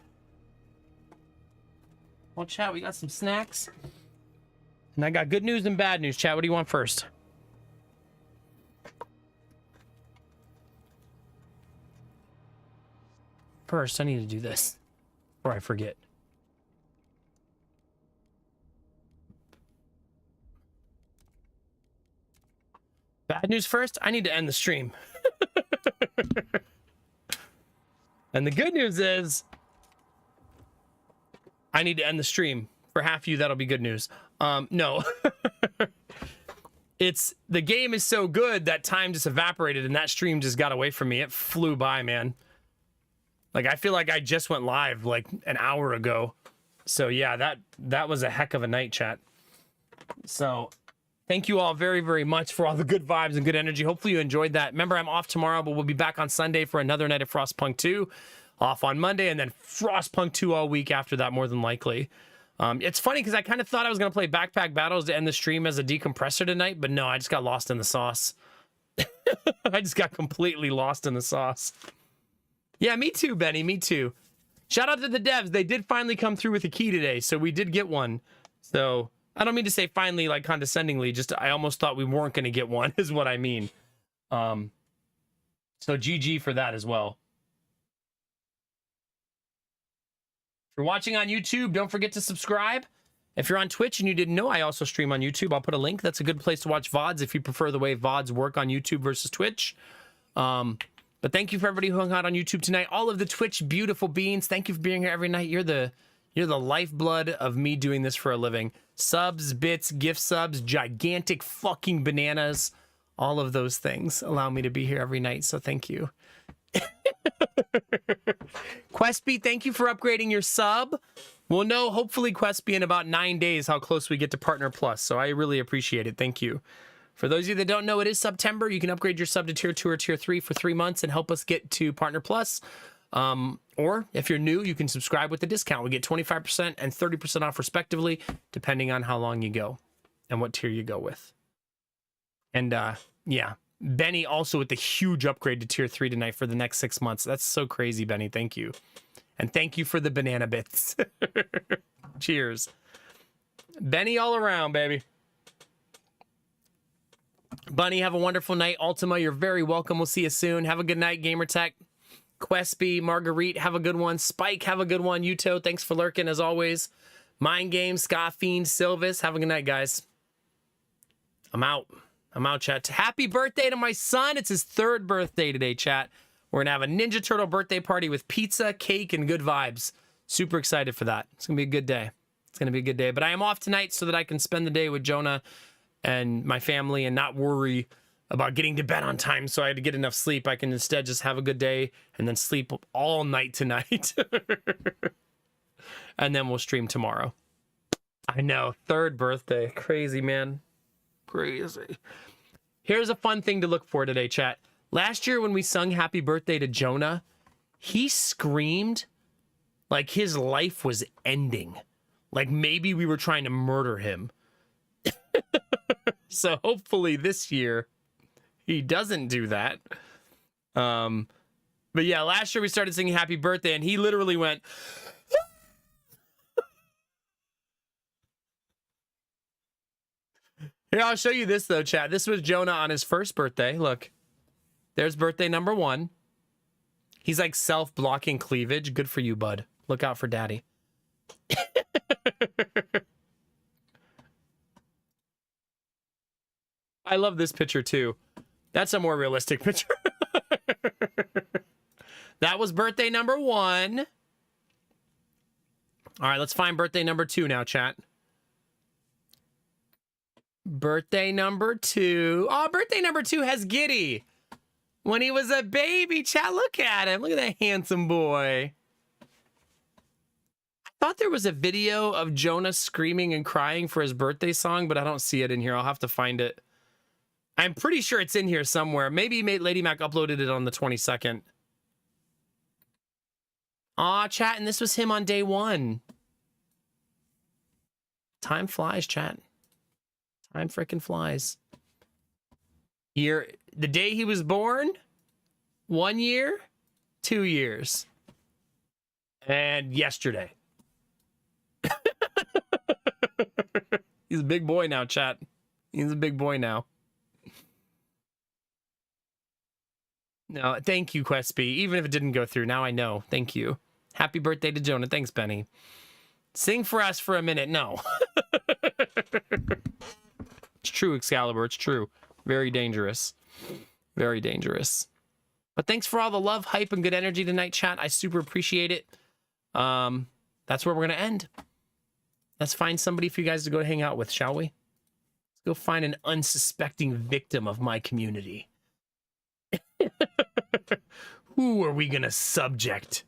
Well, chat, we got some snacks. And I got good news and bad news, chat. What do you want first? First, I need to do this before I forget. Bad news first, I need to end the stream. And the good news is I need to end the stream. For half of you, that'll be good news. No. It's the game is so good that time just evaporated and that stream just got away from me. It flew by, man. Like, I feel like I just went live like an hour ago. So yeah, that was a heck of a night, chat. So thank you all very, very much for all the good vibes and good energy. Hopefully you enjoyed that. Remember, I'm off tomorrow, but we'll be back on Sunday for another night of Frostpunk 2. Off on Monday, and then Frostpunk 2 all week after that, more than likely. It's funny because I kind of thought I was going to play Backpack Battles to end the stream as a decompressor tonight, but no, I just got lost in the sauce. I just got completely lost in the sauce. Yeah, me too, Benny, me too. Shout out to the devs. They did finally come through with a key today, so we did get one. So I don't mean to say finally like condescendingly, just I almost thought we weren't going to get one is what I mean. So GG for that as well. If you're watching on YouTube, don't forget to subscribe. If you're on Twitch and you didn't know, I also stream on YouTube. I'll put a link. That's a good place to watch VODs if you prefer the way VODs work on YouTube versus Twitch. But thank you for everybody who hung out on YouTube tonight. All of the Twitch beautiful beings, thank you for being here every night. You're the lifeblood of me doing this for a living. Subs, bits, gift subs, gigantic fucking bananas. All of those things allow me to be here every night, so thank you. Questby, thank you for upgrading your sub. We'll know, hopefully, Questby, in about 9 days how close we get to Partner Plus, so I really appreciate it. Thank you. For those of you that don't know, it is September. You can upgrade your sub to Tier 2 or Tier 3 for 3 months and help us get to Partner Plus. Or if you're new, you can subscribe with the discount. We get 25% and 30% off respectively, depending on how long you go and what tier you go with. And yeah, Benny also with the huge upgrade to Tier 3 tonight for the next 6 months. That's so crazy, Benny. Thank you. And thank you for the banana bits. Cheers. Benny all around, baby. Bunny, have a wonderful night. Ultima, you're very welcome. We'll see you soon. Have a good night, Gamertech. Questby, Marguerite, have a good one. Spike, have a good one. Yuto, thanks for lurking as always. Mind Game, Scofffiend, Silvis, have a good night, guys. I'm out, chat. Happy birthday to my son. It's his 3rd birthday today, chat. We're gonna have a Ninja Turtle birthday party with pizza, cake, and good vibes. Super excited for that. It's gonna be a good day. It's gonna be a good day. But I am off tonight so that I can spend the day with Jonah and my family and not worry about getting to bed on time, so I had to get enough sleep. I can instead just have a good day and then sleep all night tonight. And then we'll stream tomorrow. I know, 3rd birthday. Crazy, man. Crazy. Here's a fun thing to look for today, chat. Last year when we sung Happy Birthday to Jonah, he screamed like his life was ending. Like maybe we were trying to murder him. So hopefully this year he doesn't do that. But yeah, last year we started singing Happy Birthday and he literally went Here, I'll show you this though, chat. This was Jonah on his 1st birthday. Look, there's birthday number 1. He's like self-blocking cleavage. Good for you, bud. Look out for daddy. I love this picture too. That's a more realistic picture. That was birthday number 1. All right, let's find birthday number 2 now, chat. Birthday number 2. Oh, birthday number 2 has Giddy. When he was a baby, chat. Look at him. Look at that handsome boy. I thought there was a video of Jonah screaming and crying for his birthday song, but I don't see it in here. I'll have to find it. I'm pretty sure it's in here somewhere. Maybe Lady Mac uploaded it on the 22nd. Aw, chat, and this was him on day 1. Time flies, chat. Time frickin' flies. Here, the day he was born, 1 year, 2 years. And yesterday. He's a big boy now, chat. He's a big boy now. No, thank you, Questby. Even if it didn't go through, now I know. Thank you. Happy birthday to Jonah. Thanks, Benny. Sing for us for a minute. No. It's true, Excalibur. It's true. Very dangerous. Very dangerous. But thanks for all the love, hype, and good energy tonight, chat. I super appreciate it. That's where we're going to end. Let's find somebody for you guys to go hang out with, shall we? Let's go find an unsuspecting victim of my community. Who are we going to subject?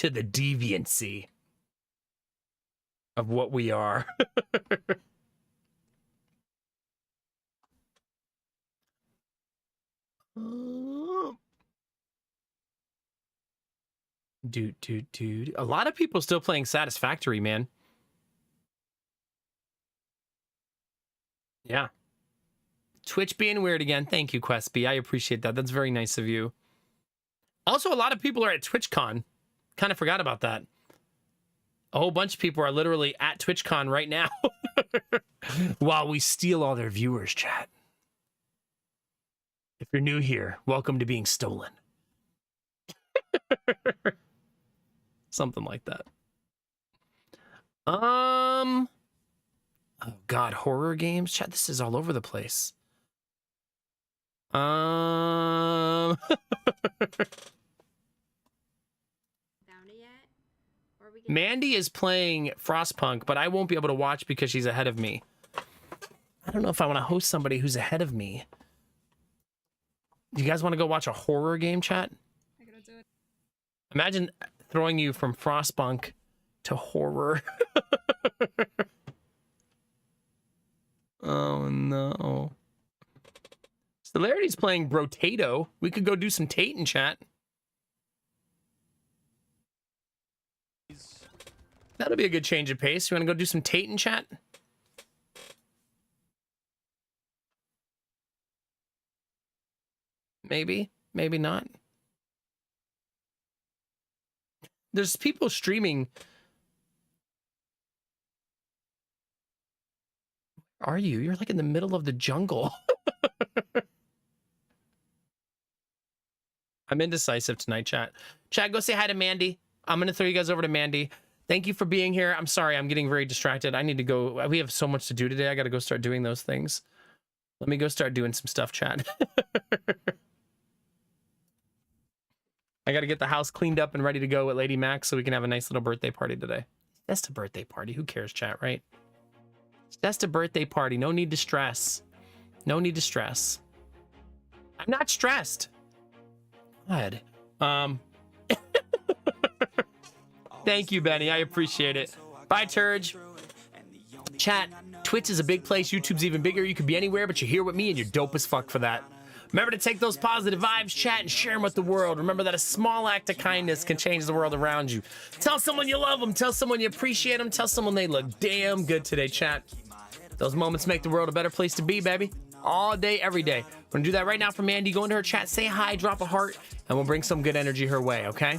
to the deviancy of what we are. Dude. A lot of people still playing Satisfactory, man. Yeah. Twitch being weird again. Thank you, QuestB. I appreciate that. That's very nice of you. Also, a lot of people are at TwitchCon. Kind of forgot about that. A whole bunch of people are literally at TwitchCon right now while we steal all their viewers, chat. If you're new here, welcome to being stolen. Something like that. Oh God, horror games, chat. This is all over the place. Found it yet? Or we can... Mandy is playing Frostpunk, but I won't be able to watch because she's ahead of me. I don't know if I want to host somebody who's ahead of me. Do you guys want to go watch a horror game, chat? I gotta do it. Imagine throwing you from Frostpunk to horror. Oh no. Celerity's playing Brotato. We could go do some Tate in chat. That'll be a good change of pace. You want to go do some Tate in chat? Maybe, maybe not. There's people streaming. Where are you? You're like in the middle of the jungle. I'm indecisive tonight, chat. Chat, go say hi to Mandy. I'm going to throw you guys over to Mandy. Thank you for being here. I'm sorry, I'm getting very distracted. I need to go. We have so much to do today. I got to go start doing those things. Let me go start doing some stuff, chat. I got to get the house cleaned up and ready to go with Lady Max so we can have a nice little birthday party today. That's a birthday party. Who cares, chat, right? That's a birthday party. No need to stress. No need to stress. I'm not stressed. God. Thank you, Benny. I appreciate it. Bye, Turge. Chat, Twitch is a big place. YouTube's even bigger. You could be anywhere, but you're here with me, and you're dope as fuck for that. Remember to take those positive vibes, chat, and share them with the world. Remember that a small act of kindness can change the world around you. Tell someone you love them. Tell someone you appreciate them. Tell someone they look damn good today, chat. Those moments make the world a better place to be, baby. All day, every day. We're gonna do that right now for Mandy. Go into her chat, say hi, drop a heart, and we'll bring some good energy her way, okay?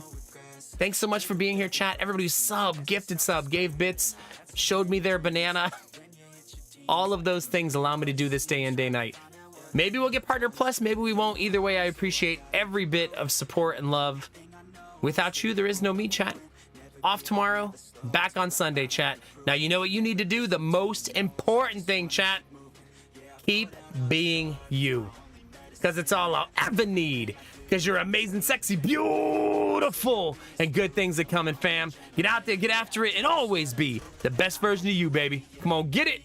Thanks so much for being here, chat. Everybody who sub, gifted sub, gave bits, showed me their banana. All of those things allow me to do this day in, day night. Maybe we'll get Partner Plus, maybe we won't. Either way, I appreciate every bit of support and love. Without you, there is no me, chat. Off tomorrow, back on Sunday, chat. Now, you know what you need to do? The most important thing, chat. Keep being you. Because it's all I'll ever need. Because you're amazing, sexy, beautiful, and good things are coming, fam. Get out there, get after it, and always be the best version of you, baby. Come on, get it.